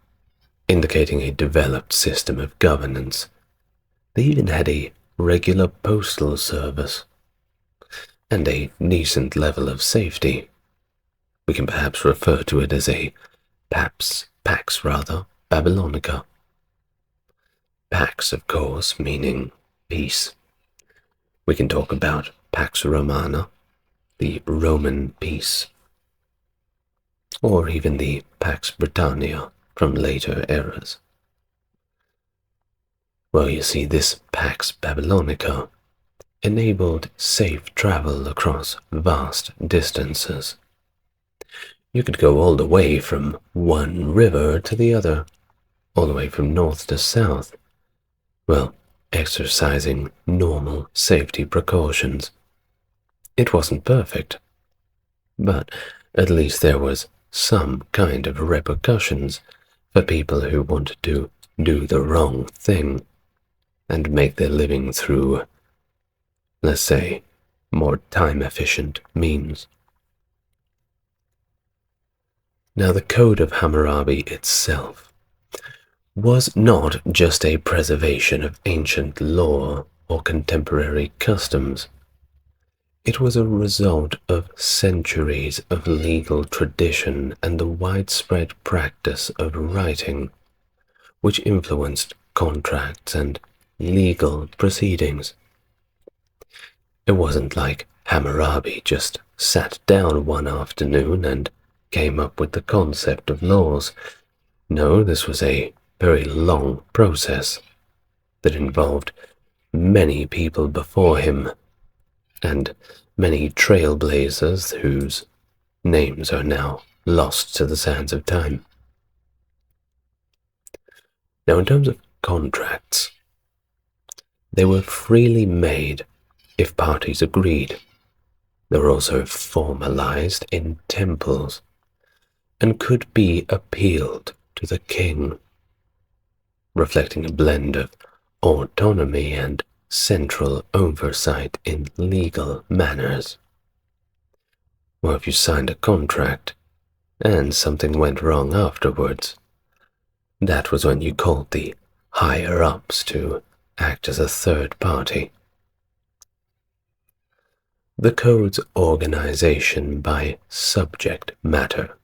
indicating a developed system of governance. They even had a regular postal service and a decent level of safety. We can perhaps refer to it as a pax Babylonica. Pax, of course, meaning peace. We can talk about Pax Romana, the Roman peace, or even the Pax Britannia from later eras. Well, you see, this Pax Babylonica enabled safe travel across vast distances. You could go all the way from one river to the other, all the way from north to south, well, exercising normal safety precautions. It wasn't perfect, but at least there was some kind of repercussions for people who wanted to do the wrong thing and make their living through, let's say, more time-efficient means. Now, the Code of Hammurabi itself was not just a preservation of ancient law or contemporary customs. It was a result of centuries of legal tradition and the widespread practice of writing, which influenced contracts and legal proceedings. It wasn't like Hammurabi just sat down one afternoon and came up with the concept of laws. No, this was a very long process that involved many people before him and many trailblazers whose names are now lost to the sands of time. Now, in terms of contracts, they were freely made if parties agreed. They were also formalized in temples and could be appealed to the king, reflecting a blend of autonomy and central oversight in legal matters. Well, if you signed a contract and something went wrong afterwards, that was when you called the higher-ups to act as a third party. The code's organization by subject matter,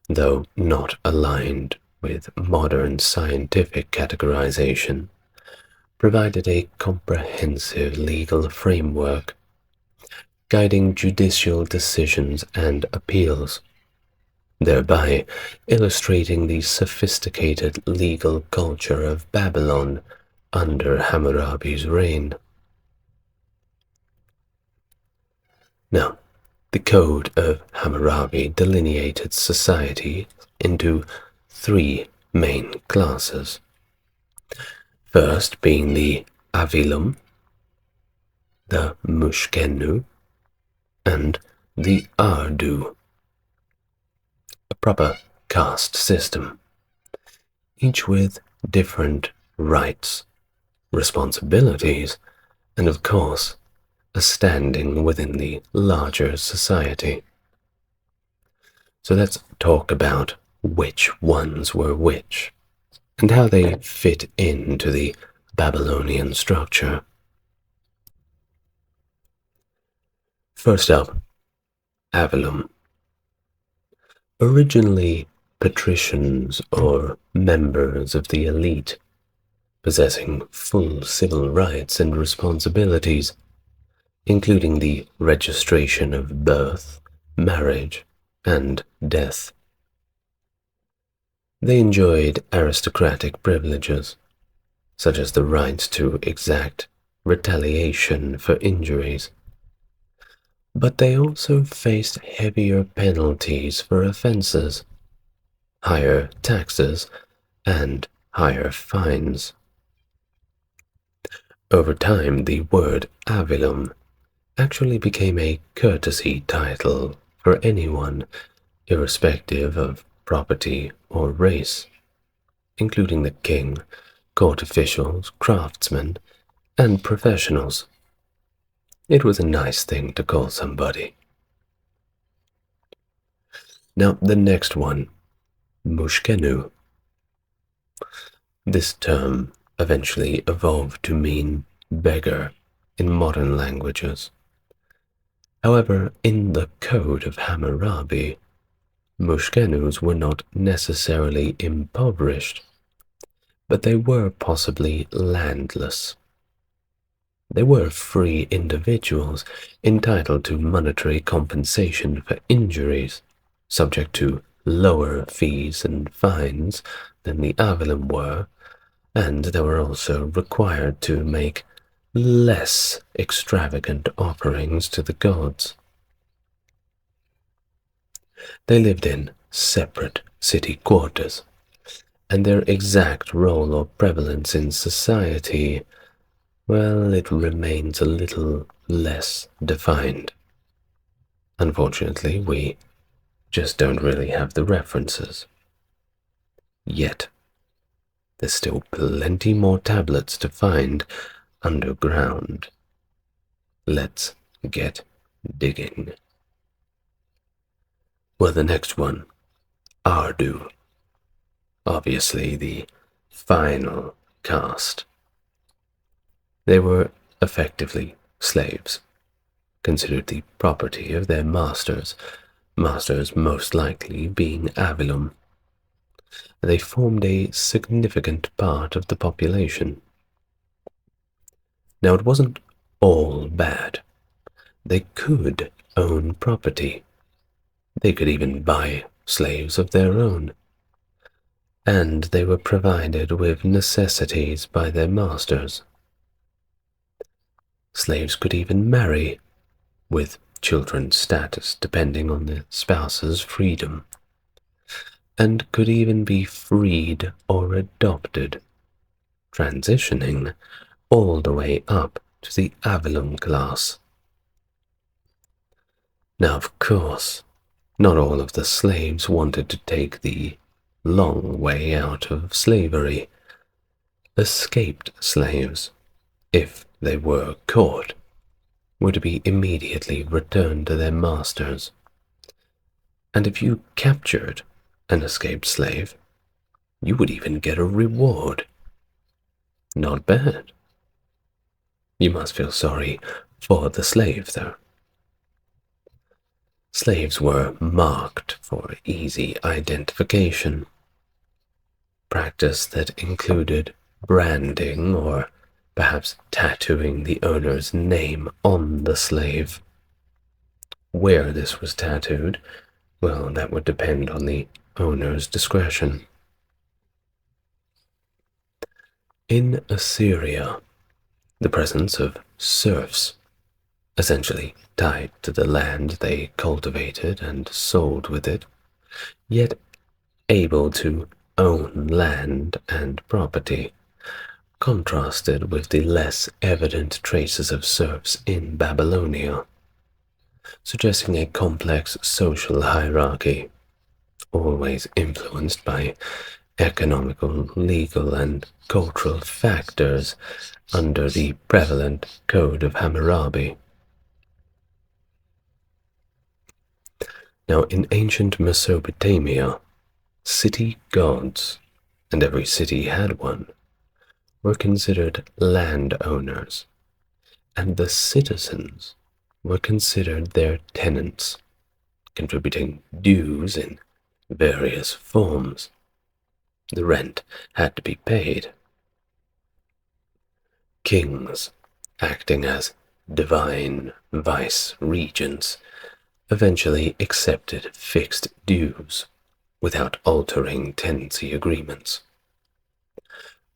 though not aligned with modern scientific categorization, provided a comprehensive legal framework guiding judicial decisions and appeals, thereby illustrating the sophisticated legal culture of Babylon under Hammurabi's reign. Now, the Code of Hammurabi delineated society into three main classes. First being the Avilum, the Mushkenu, and the Ardu, a proper caste system, each with different rights, responsibilities, and of course, a standing within the larger society. So let's talk about which ones were which, and how they fit into the Babylonian structure. First up, Avilum. Originally patricians or members of the elite, possessing full civil rights and responsibilities, including the registration of birth, marriage, and death. They enjoyed aristocratic privileges, such as the right to exact retaliation for injuries, but they also faced heavier penalties for offenses, higher taxes, and higher fines. Over time, the word Avilum actually became a courtesy title for anyone, irrespective of property or race, including the king, court officials, craftsmen, and professionals. It was a nice thing to call somebody. Now, the next one, Mushkenu. This term eventually evolved to mean beggar in modern languages. However, in the Code of Hammurabi, Mushkenus were not necessarily impoverished, but they were possibly landless. They were free individuals entitled to monetary compensation for injuries, subject to lower fees and fines than the Avilum were, and they were also required to make less extravagant offerings to the gods. They lived in separate city quarters, and their exact role or prevalence in society, well, it remains a little less defined. Unfortunately, we just don't really have the references. Yet, there's still plenty more tablets to find underground. Let's get digging. Well, the next one, Ardu. Obviously the final caste. They were effectively slaves, considered the property of their masters most likely being Avilum. They formed a significant part of the population. Now, it wasn't all bad. They could own property, They could even buy slaves of their own, and they were provided with necessities by their masters. Slaves could even marry, with children's status depending on the spouse's freedom, and could even be freed or adopted, transitioning all the way up to the Avalon class. Now, of course, not all of the slaves wanted to take the long way out of slavery. Escaped slaves, if they were caught, were to be immediately returned to their masters. And if you captured an escaped slave, you would even get a reward. Not bad. You must feel sorry for the slave, though. Slaves were marked for easy identification. Practice that included branding or perhaps tattooing the owner's name on the slave. Where this was tattooed, well, that would depend on the owner's discretion. In Assyria, the presence of serfs, essentially tied to the land they cultivated and sold with it, yet able to own land and property, contrasted with the less evident traces of serfs in Babylonia, suggesting a complex social hierarchy, always influenced by economical, legal, and cultural factors under the prevalent Code of Hammurabi. Now, in ancient Mesopotamia, city gods, and every city had one, were considered landowners, and the citizens were considered their tenants, contributing dues in various forms. The rent had to be paid. Kings, acting as divine vice-regents, eventually accepted fixed dues without altering tenancy agreements.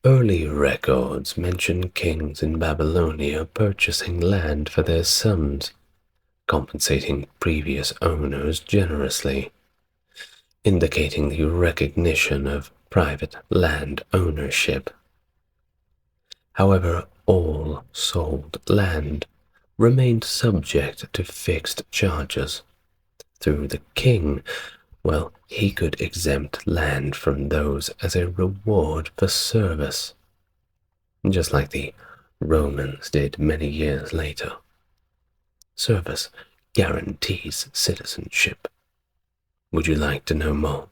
Early records mention kings in Babylonia purchasing land for their sons, compensating previous owners generously, indicating the recognition of private land ownership. However, all sold land remained subject to fixed charges. Through the king, well, he could exempt land from those as a reward for service, just like the Romans did many years later. Service guarantees citizenship. Would you like to know more?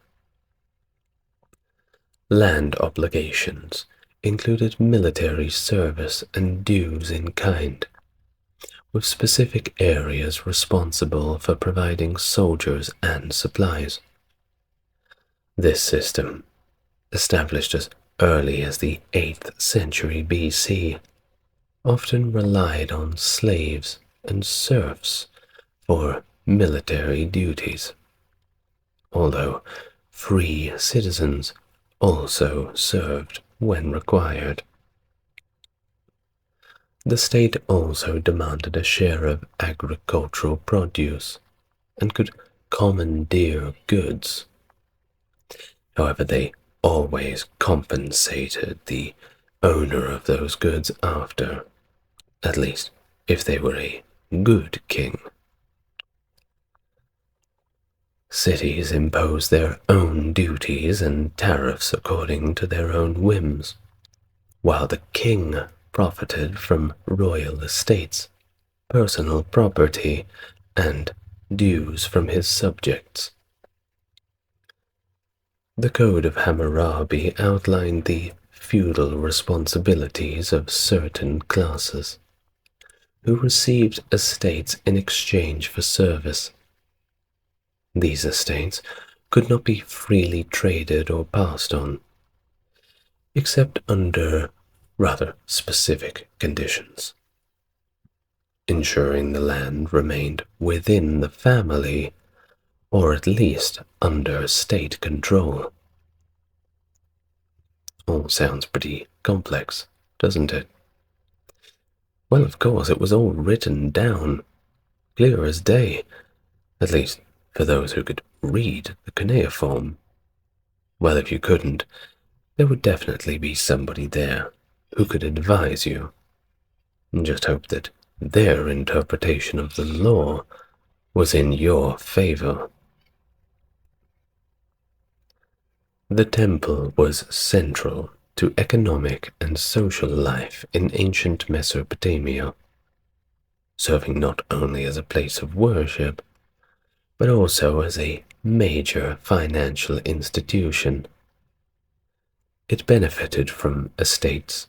Land obligations included military service and dues in kind, with specific areas responsible for providing soldiers and supplies. This system, established as early as the 8th century BC, often relied on slaves and serfs for military duties, although free citizens also served when required. The state also demanded a share of agricultural produce and could commandeer goods. However, they always compensated the owner of those goods after, at least if they were a good king. Cities imposed their own duties and tariffs according to their own whims, while the king profited from royal estates, personal property, and dues from his subjects. The Code of Hammurabi outlined the feudal responsibilities of certain classes, who received estates in exchange for service. These estates could not be freely traded or passed on, except under rather specific conditions, ensuring the land remained within the family or at least under state control. All sounds pretty complex, doesn't it? Well, of course, it was all written down, clear as day, at least for those who could read the cuneiform. Well, if you couldn't, there would definitely be somebody there who could advise you. And just hope that their interpretation of the law was in your favor. The temple was central to economic and social life in ancient Mesopotamia, serving not only as a place of worship, but also as a major financial institution. It benefited from estates,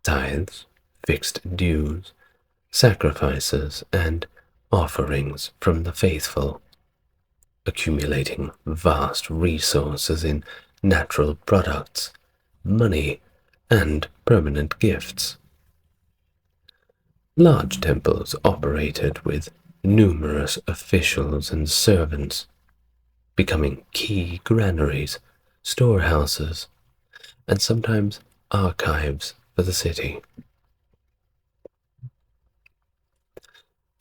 tithes, fixed dues, sacrifices, and offerings from the faithful, accumulating vast resources in natural products, money, and permanent gifts. Large temples operated with numerous officials and servants, becoming key granaries, storehouses, and sometimes archives for the city.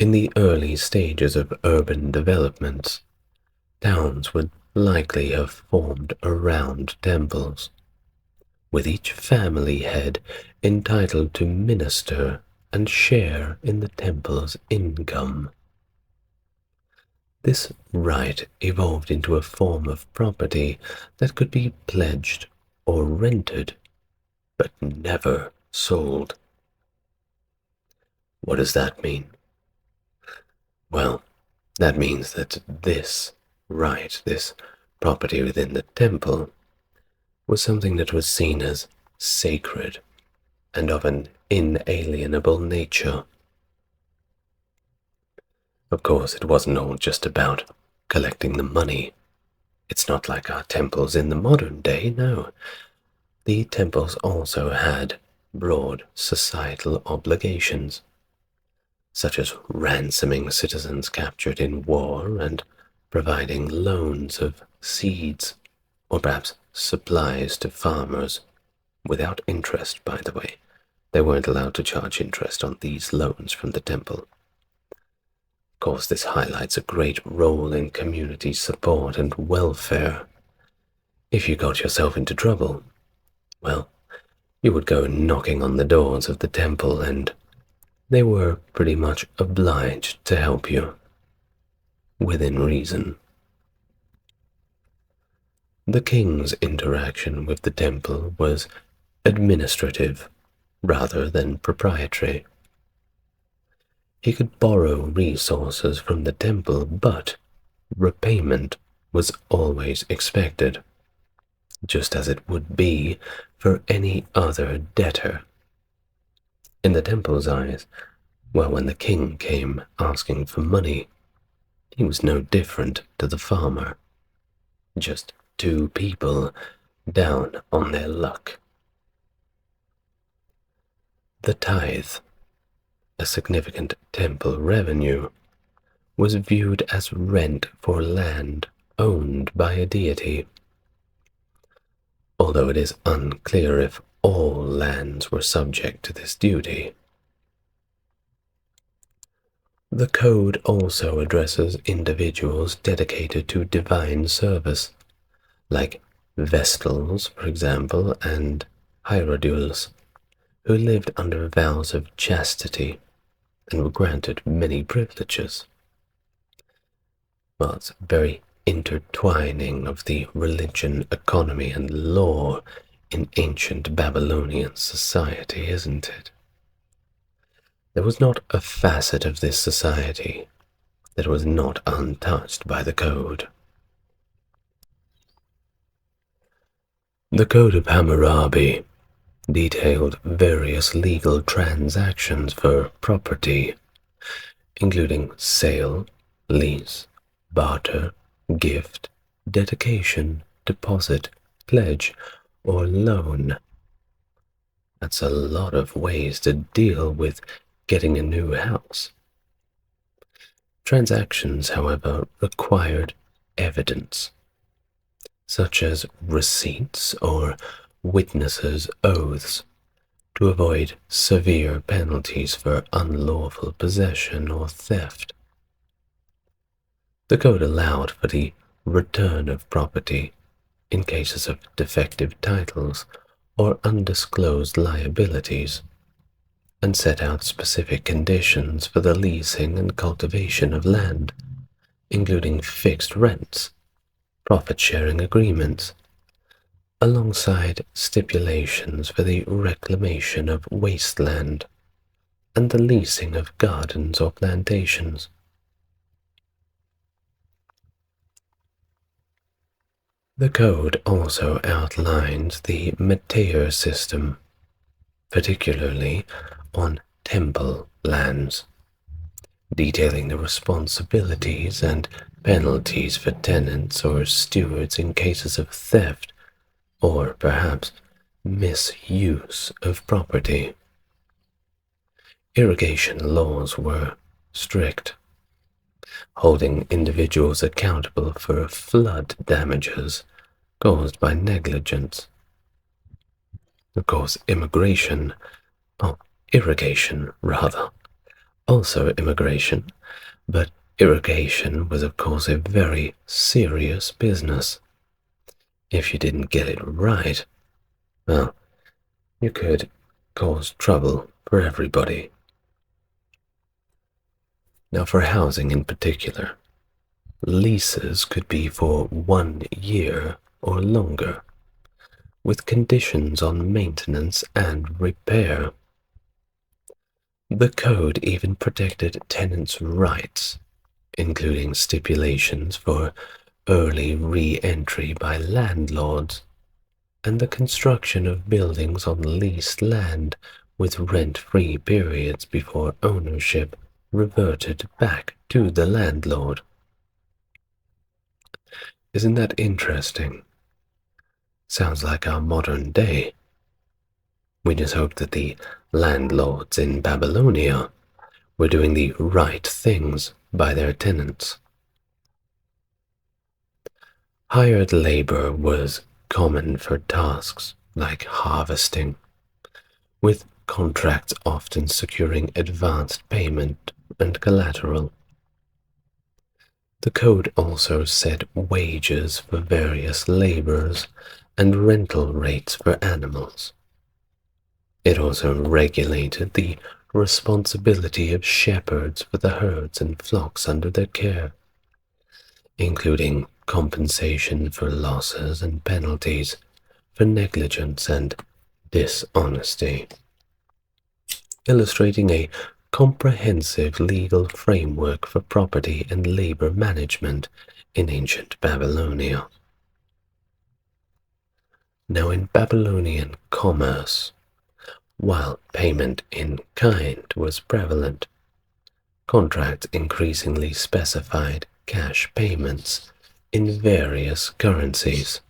In the early stages of urban developments, towns would likely have formed around temples, with each family head entitled to minister and share in the temple's income. This right evolved into a form of property that could be pledged or rented, but never sold. What does that mean? Well, that means that this right, this property within the temple, was something that was seen as sacred and of an inalienable nature. Of course, it wasn't all just about collecting the money. It's not like our temples in the modern day, no. The temples also had broad societal obligations, such as ransoming citizens captured in war and providing loans of seeds, or perhaps supplies to farmers, without interest, by the way. They weren't allowed to charge interest on these loans from the temple. Of course, this highlights a great role in community support and welfare. If you got yourself into trouble, well, you would go knocking on the doors of the temple, and they were pretty much obliged to help you, within reason. The king's interaction with the temple was administrative rather than proprietary. He could borrow resources from the temple, but repayment was always expected, just as it would be for any other debtor. In the temple's eyes, well, when the king came asking for money, he was no different to the farmer, just two people down on their luck. The tithe, a significant temple revenue, was viewed as rent for land owned by a deity, although it is unclear if all lands were subject to this duty. The code also addresses individuals dedicated to divine service, like vestals, for example, and hierodules, who lived under vows of chastity and were granted many privileges. Well, it's a very intertwining of the religion, economy, and law in ancient Babylonian society, isn't it? There was not a facet of this society that was not untouched by the code. The Code of Hammurabi detailed various legal transactions for property, including sale, lease, barter, gift, dedication, deposit, pledge, or loan. That's a lot of ways to deal with getting a new house. Transactions, however, required evidence, such as receipts or witnesses' oaths, to avoid severe penalties for unlawful possession or theft. The code allowed for the return of property in cases of defective titles or undisclosed liabilities, and set out specific conditions for the leasing and cultivation of land, including fixed rents, profit-sharing agreements, alongside stipulations for the reclamation of wasteland and the leasing of gardens or plantations. The code also outlines the meteor system, particularly on temple lands, detailing the responsibilities and penalties for tenants or stewards in cases of theft or perhaps misuse of property. Irrigation laws were strict, holding individuals accountable for flood damages caused by negligence. Of course, irrigation, rather, also immigration, but irrigation was of course a very serious business. If you didn't get it right, well, you could cause trouble for everybody. Now, for housing in particular, leases could be for 1 year or longer, with conditions on maintenance and repair. The code even protected tenants' rights, including stipulations for early re-entry by landlords and the construction of buildings on leased land with rent-free periods before ownership reverted back to the landlord. Isn't that interesting? Sounds like our modern day. We just hope that the landlords in Babylonia were doing the right things by their tenants. Hired labor was common for tasks like harvesting, with contracts often securing advanced payment and collateral. The code also set wages for various labors and rental rates for animals. It also regulated the responsibility of shepherds for the herds and flocks under their care, including compensation for losses and penalties for negligence and dishonesty, illustrating a comprehensive legal framework for property and labor management in ancient Babylonia. Now, in Babylonian commerce, while payment in kind was prevalent, contracts increasingly specified cash payments in various currencies,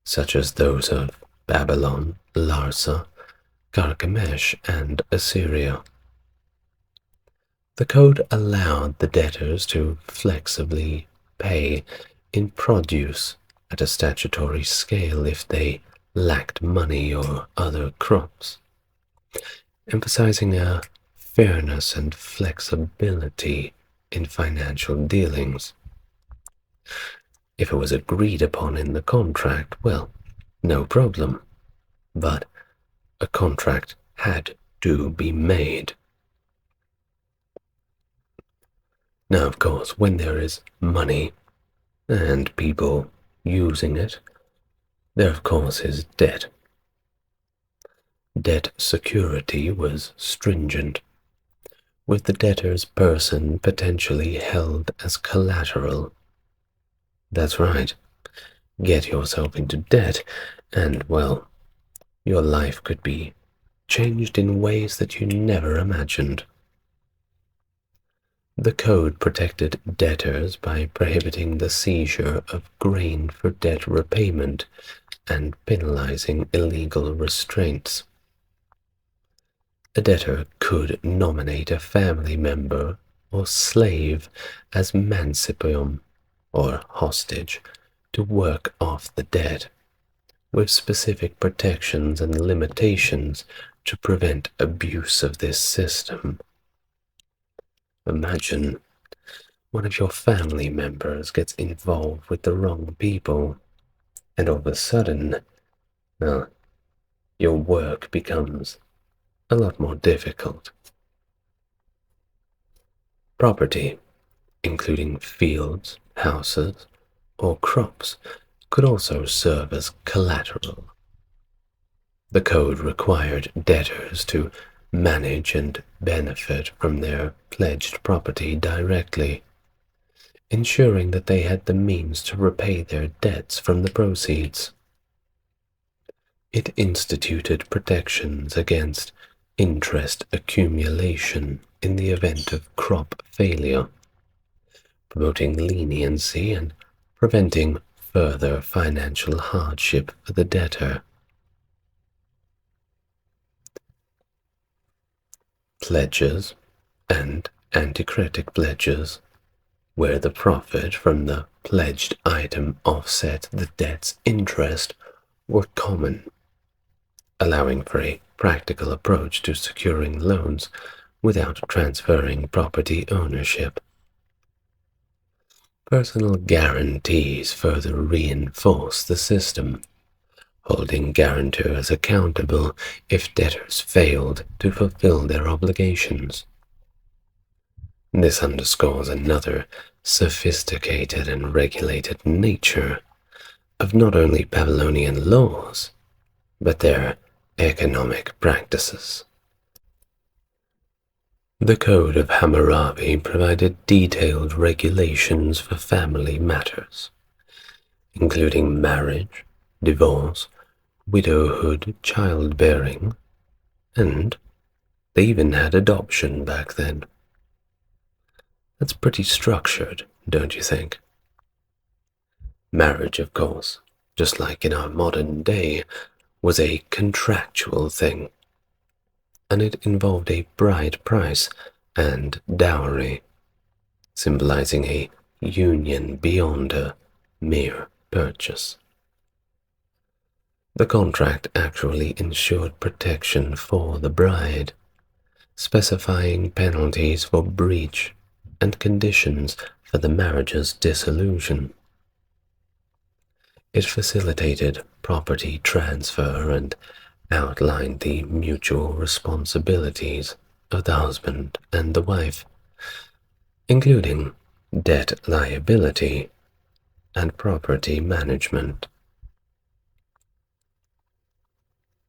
such as those of Babylon, Larsa, Carchemish, and Assyria. The code allowed the debtors to flexibly pay in produce at a statutory scale if they lacked money or other crops, emphasizing a fairness and flexibility in financial dealings. If it was agreed upon in the contract, well, no problem, but a contract had to be made. Now, of course, when there is money and people using it, there of course is debt. Debt security was stringent, with the debtor's person potentially held as collateral. That's right, get yourself into debt and, well, your life could be changed in ways that you never imagined. The code protected debtors by prohibiting the seizure of grain for debt repayment and penalizing illegal restraints. A debtor could nominate a family member or slave as mancipium, or hostage to work off the debt, with specific protections and limitations to prevent abuse of this system. Imagine one of your family members gets involved with the wrong people, and all of a sudden, well, your work becomes a lot more difficult. Property, including fields, houses, or crops, could also serve as collateral. The code required debtors to manage and benefit from their pledged property directly, ensuring that they had the means to repay their debts from the proceeds. It instituted protections against interest accumulation in the event of crop failure, promoting leniency and preventing further financial hardship for the debtor. Pledges and antiquity pledges, where the profit from the pledged item offset the debt's interest, were common, allowing for a practical approach to securing loans without transferring property ownership. Personal guarantees further reinforce the system, holding guarantors accountable if debtors failed to fulfill their obligations. This underscores another sophisticated and regulated nature of not only Babylonian laws, but their economic practices. The Code of Hammurabi provided detailed regulations for family matters, including marriage, divorce, widowhood, childbearing, and they even had adoption back then. That's pretty structured, don't you think? Marriage, of course, just like in our modern day, was a contractual thing, and it involved a bride price and dowry, symbolizing a union beyond a mere purchase. The contract actually ensured protection for the bride, specifying penalties for breach and conditions for the marriage's dissolution. It facilitated property transfer and outlined the mutual responsibilities of the husband and the wife, including debt liability and property management.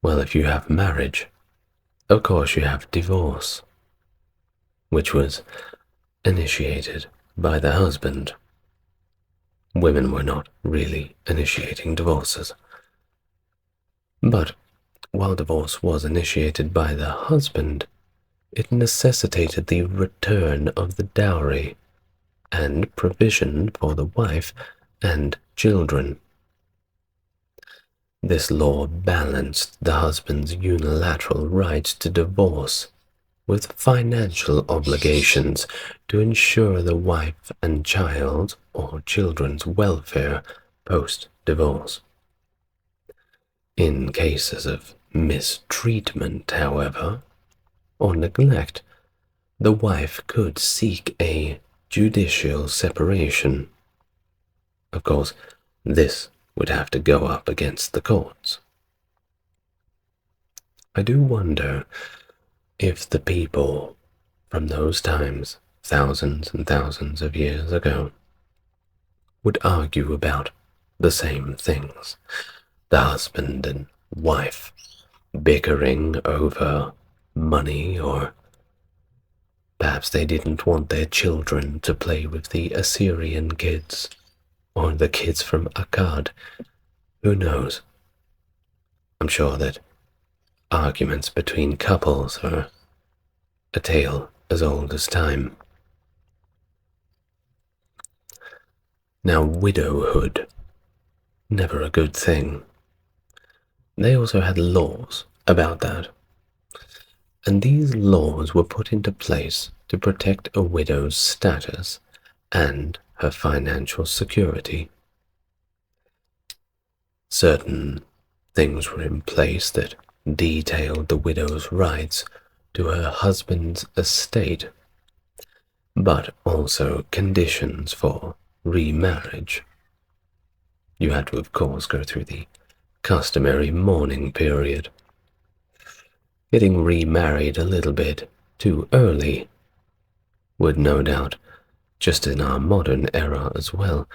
Well, if you have marriage, of course you have divorce, which was initiated by the husband. Women were not really initiating divorces. But while divorce was initiated by the husband, it necessitated the return of the dowry and provision for the wife and children. This law balanced the husband's unilateral right to divorce with financial obligations to ensure the wife and child or children's welfare post-divorce. In cases of mistreatment, however, or neglect, the wife could seek a judicial separation. Of course, this would have to go up against the courts. I do wonder if the people from those times, thousands and thousands of years ago, would argue about the same things. The husband and wife bickering over money, or perhaps they didn't want their children to play with the Assyrian kids, or the kids from Akkad. Who knows? I'm sure that arguments between couples are a tale as old as time. Now, widowhood, never a good thing. They also had laws about that. And these laws were put into place to protect a widow's status and her financial security. Certain things were in place that detailed the widow's rights to her husband's estate, but also conditions for remarriage. You had to, of course, go through the customary mourning period. Getting remarried a little bit too early would no doubt, just in our modern era as well,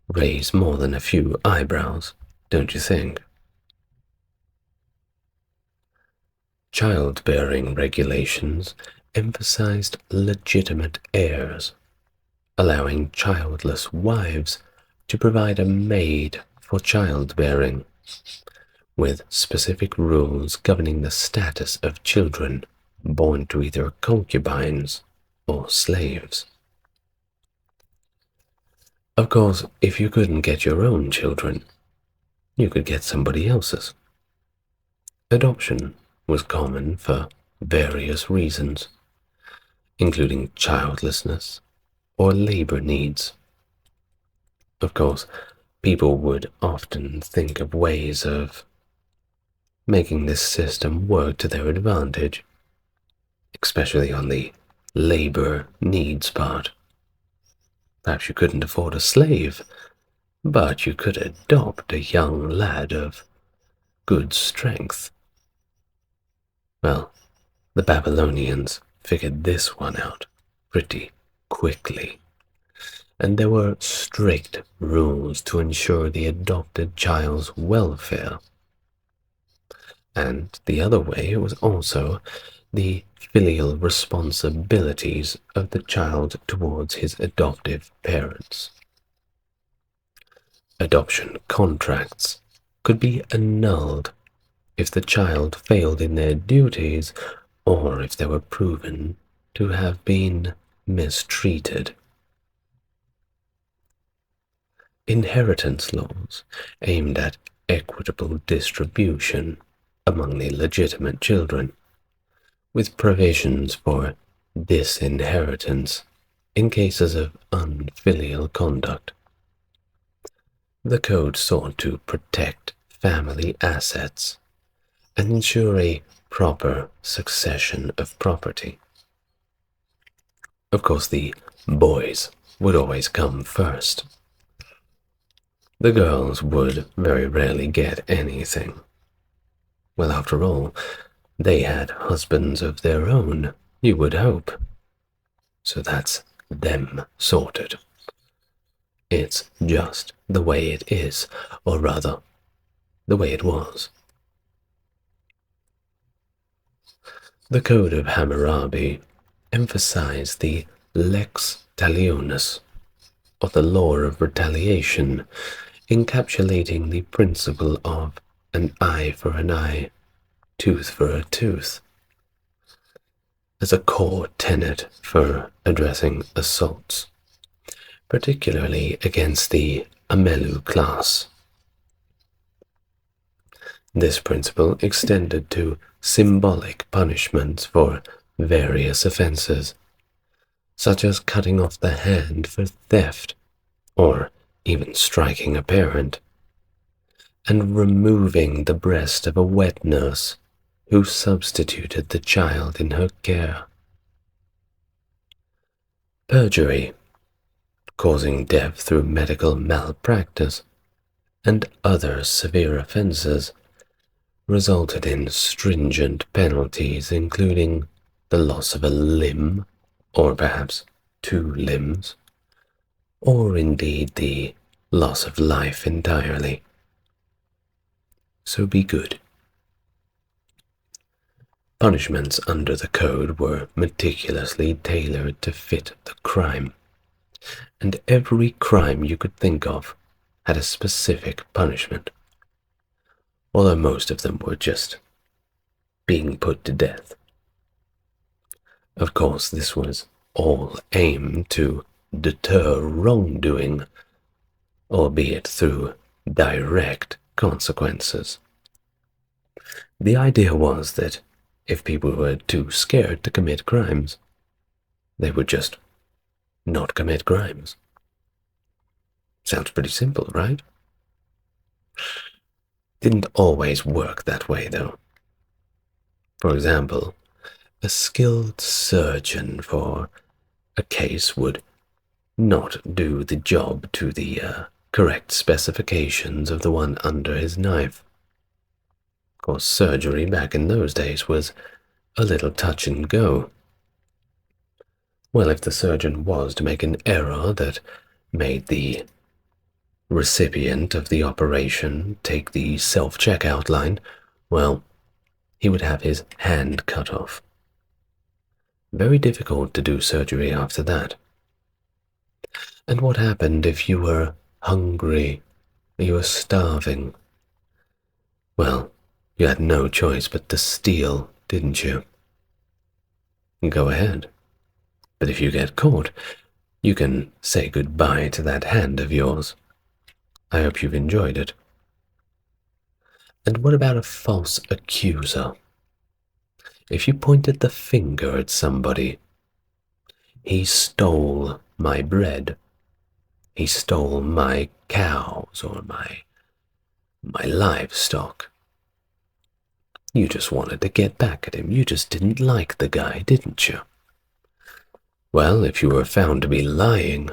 raise more than a few eyebrows, don't you think? Childbearing regulations emphasized legitimate heirs, allowing childless wives to provide a maid for childbearing, with specific rules governing the status of children born to either concubines or slaves. Of course, if you couldn't get your own children, you could get somebody else's. Adoption was common for various reasons, including childlessness or labor needs. Of course, people would often think of ways of making this system work to their advantage, especially on the labor needs part. Perhaps you couldn't afford a slave, but you could adopt a young lad of good strength. Well, the Babylonians figured this one out pretty quickly, and there were strict rules to ensure the adopted child's welfare. And the other way was also the filial responsibilities of the child towards his adoptive parents. Adoption contracts could be annulled if the child failed in their duties or if they were proven to have been mistreated. Inheritance laws aimed at equitable distribution among the legitimate children, with provisions for disinheritance in cases of unfilial conduct. The code sought to protect family assets and ensure a proper succession of property. Of course, the boys would always come first. The girls would very rarely get anything. Well, after all, they had husbands of their own, you would hope. So that's them sorted. It's just the way it is, or rather, the way it was. The Code of Hammurabi emphasized the lex talionis, or the law of retaliation, encapsulating the principle of an eye for an eye, tooth for a tooth, as a core tenet for addressing assaults, particularly against the Amelu class. This principle extended to symbolic punishments for various offenses, such as cutting off the hand for theft, or even striking a parent, and removing the breast of a wet nurse who substituted the child in her care. Perjury, causing death through medical malpractice, and other severe offenses resulted in stringent penalties, including the loss of a limb, or perhaps 2 limbs, or indeed the loss of life entirely. So be good. Punishments under the code were meticulously tailored to fit the crime, and every crime you could think of had a specific punishment, although most of them were just being put to death. Of course, this was all aimed to deter wrongdoing, albeit through direct consequences. The idea was that if people were too scared to commit crimes, they would just not commit crimes. Sounds pretty simple, right? Didn't always work that way, though. For example, a skilled surgeon for a case would not do the job to the correct specifications of the one under his knife. Of course, surgery back in those days was a little touch and go. Well, if the surgeon was to make an error that made the recipient of the operation take the self-checkout line, well, he would have his hand cut off. Very difficult to do surgery after that. And what happened if you were hungry, or you were starving? Well, you had no choice but to steal, didn't you? Go ahead. But if you get caught, you can say goodbye to that hand of yours. I hope you've enjoyed it. And what about a false accuser? If you pointed the finger at somebody, he stole my bread, he stole my cows or my livestock. You just wanted to get back at him. You just didn't like the guy, didn't you? Well, if you were found to be lying,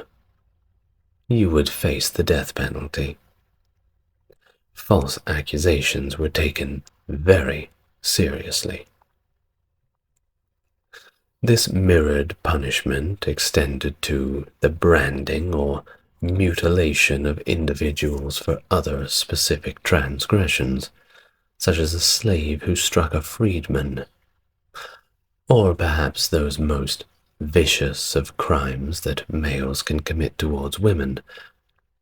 you would face the death penalty. False accusations were taken very seriously. This mirrored punishment extended to the branding or mutilation of individuals for other specific transgressions, such as a slave who struck a freedman, or perhaps those most vicious of crimes that males can commit towards women.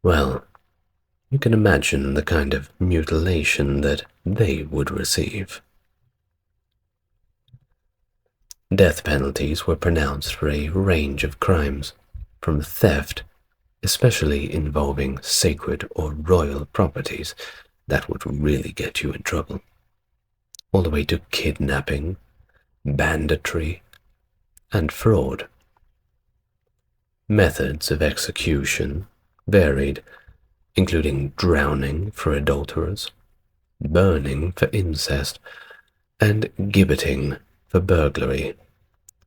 Well, you can imagine the kind of mutilation that they would receive. Death penalties were pronounced for a range of crimes, from theft, especially involving sacred or royal properties that would really get you in trouble, all the way to kidnapping, banditry, and fraud. Methods of execution varied, including drowning for adulterers, burning for incest, and gibbeting for burglary.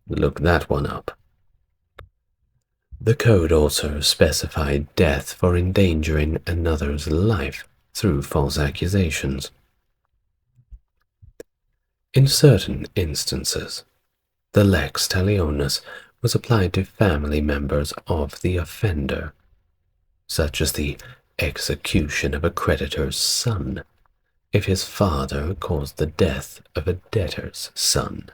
Look that one up. The code also specified death for endangering another's life through false accusations. In certain instances, the lex talionis was applied to family members of the offender, such as the execution of a creditor's son, if his father caused the death of a debtor's son.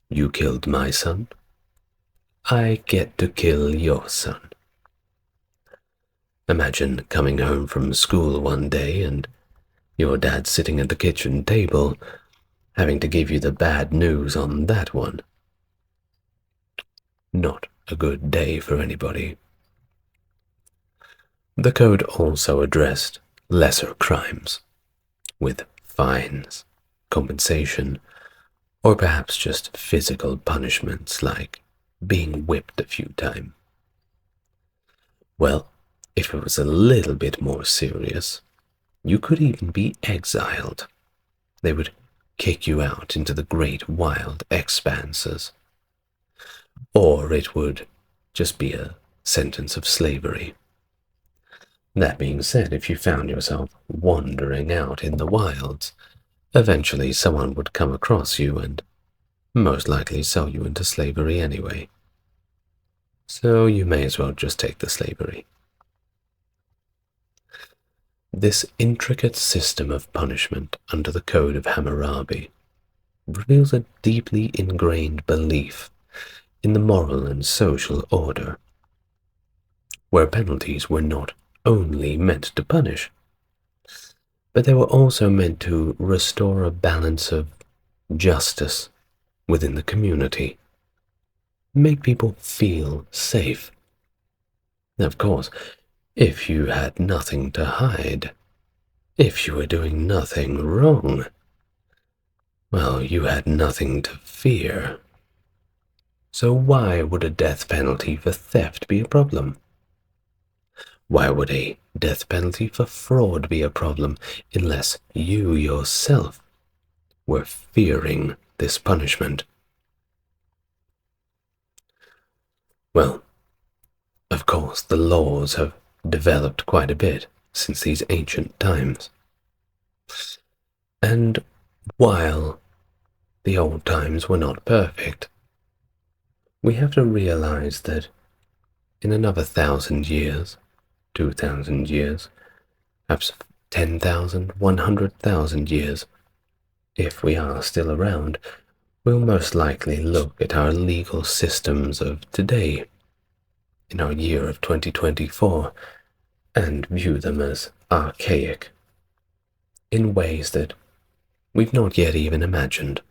You killed my son, I get to kill your son. Imagine coming home from school one day and your dad sitting at the kitchen table, having to give you the bad news on that one. Not a good day for anybody. The code also addressed lesser crimes, with fines, compensation, or perhaps just physical punishments like being whipped a few times. Well, if it was a little bit more serious, you could even be exiled. They would kick you out into the great wild expanses. Or it would just be a sentence of slavery. That being said, if you found yourself wandering out in the wilds, eventually someone would come across you and most likely sell you into slavery anyway. So you may as well just take the slavery. This intricate system of punishment under the Code of Hammurabi reveals a deeply ingrained belief in the moral and social order, where penalties were not only meant to punish, but they were also meant to restore a balance of justice within the community, make people feel safe. Of course, if you had nothing to hide, if you were doing nothing wrong, well, you had nothing to fear. So why would a death penalty for theft be a problem? Why would a death penalty for fraud be a problem unless you yourself were fearing this punishment? Well, of course, the laws have developed quite a bit since these ancient times. And while the old times were not perfect, we have to realize that in another 1,000 years, 2,000 years, perhaps 10,000, 100,000 years, if we are still around, we'll most likely look at our legal systems of today, in our year of 2024, and view them as archaic, in ways that we've not yet even imagined.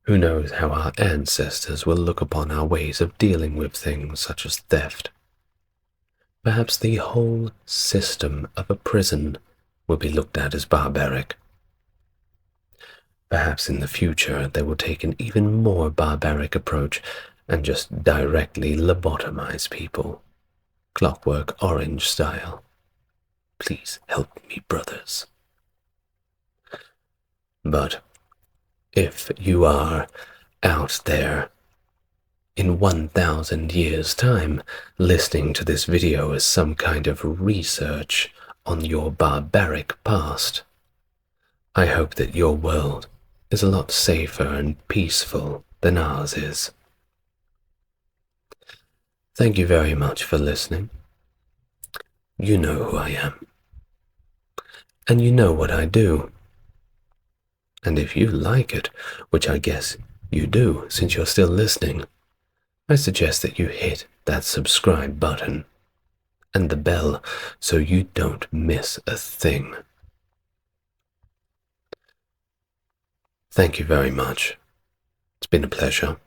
Who knows how our ancestors will look upon our ways of dealing with things such as theft? Perhaps the whole system of a prison will be looked at as barbaric. Perhaps in the future they will take an even more barbaric approach and just directly lobotomize people, Clockwork Orange style. Please help me, brothers. But if you are out there in 1,000 years' time listening to this video as some kind of research on your barbaric past, I hope that your world is a lot safer and peaceful than ours is. Thank you very much for listening. You know who I am. And you know what I do. And if you like it, which I guess you do since you're still listening, I suggest that you hit that subscribe button and the bell so you don't miss a thing. Thank you very much. It's been a pleasure.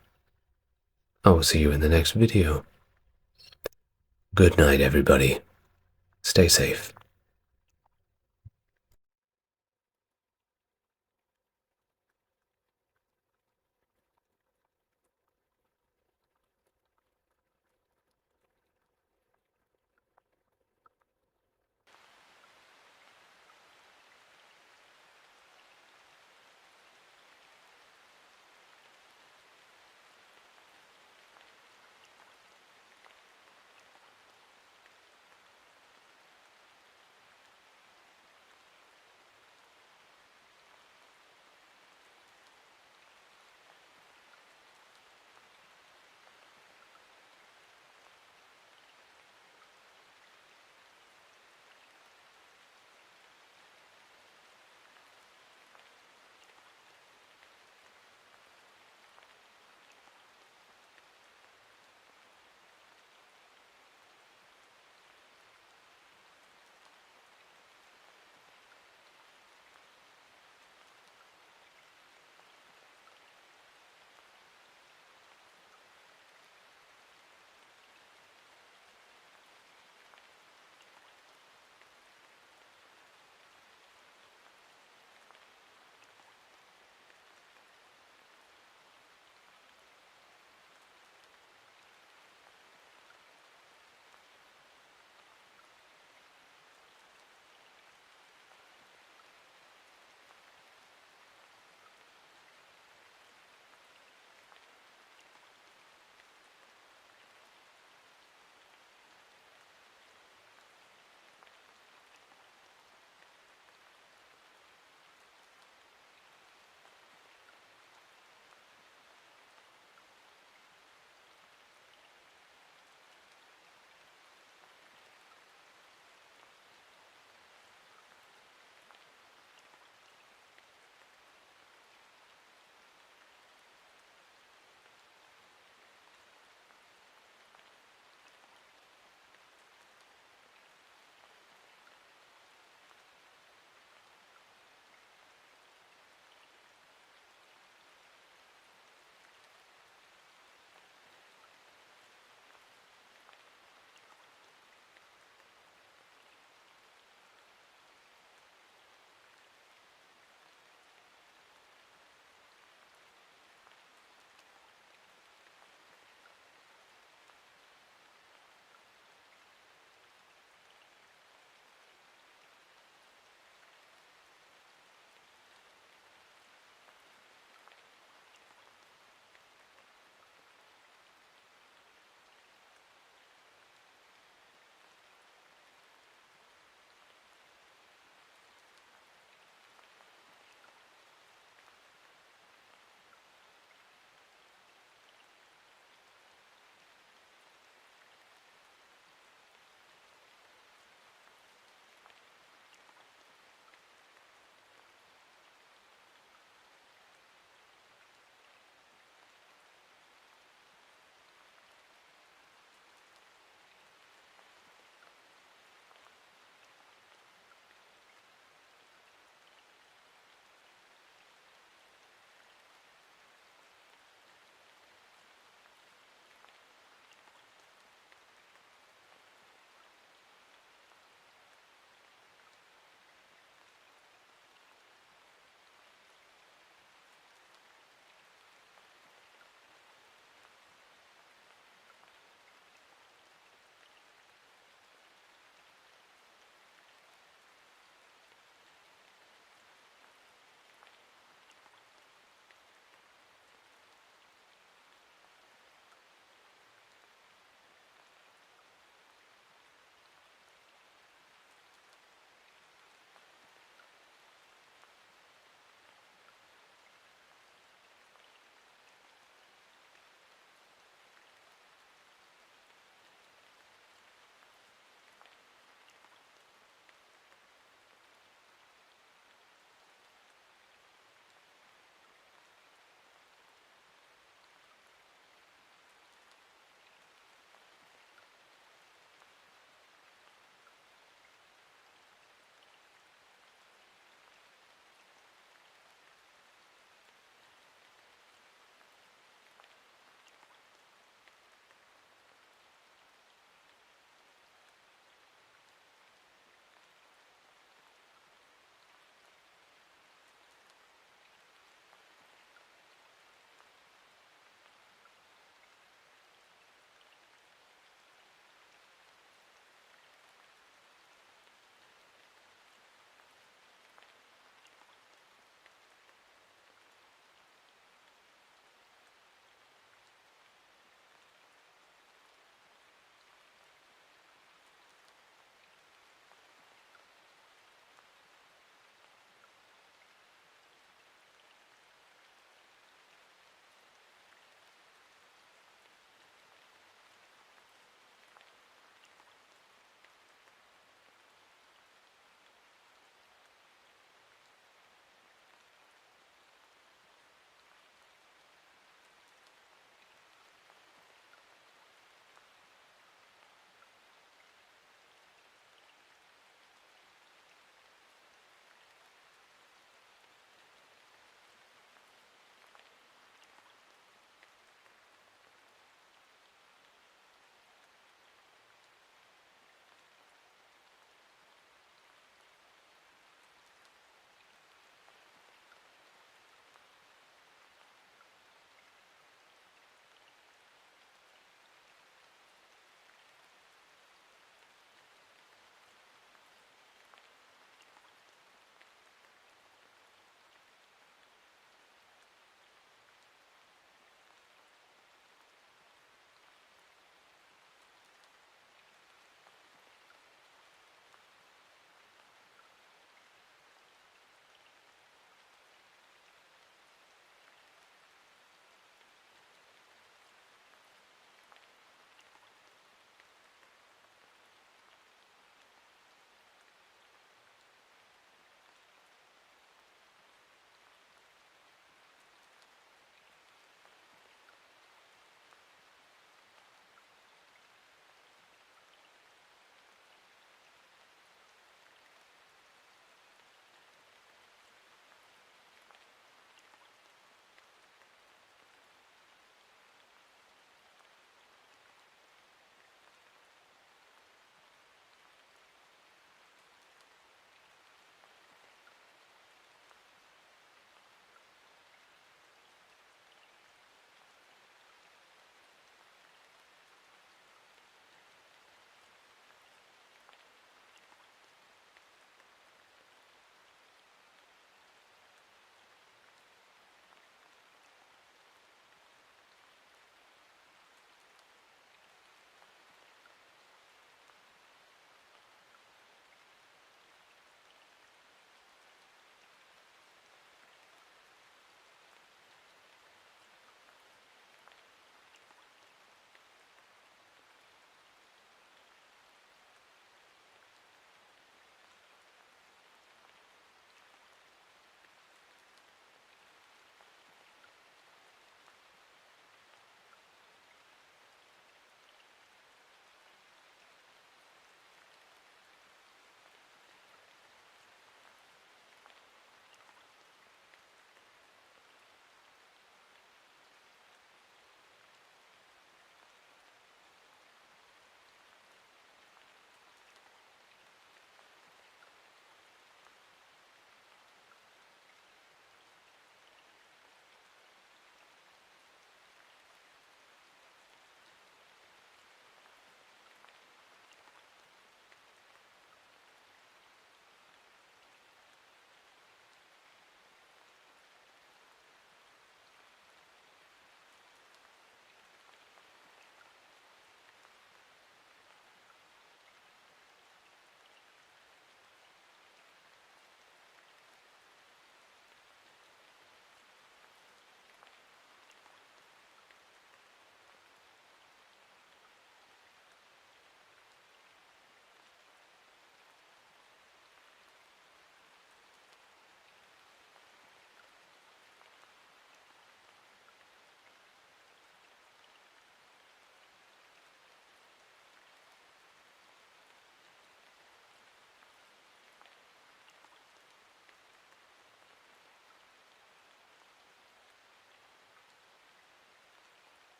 I will see you in the next video. Good night, everybody. Stay safe.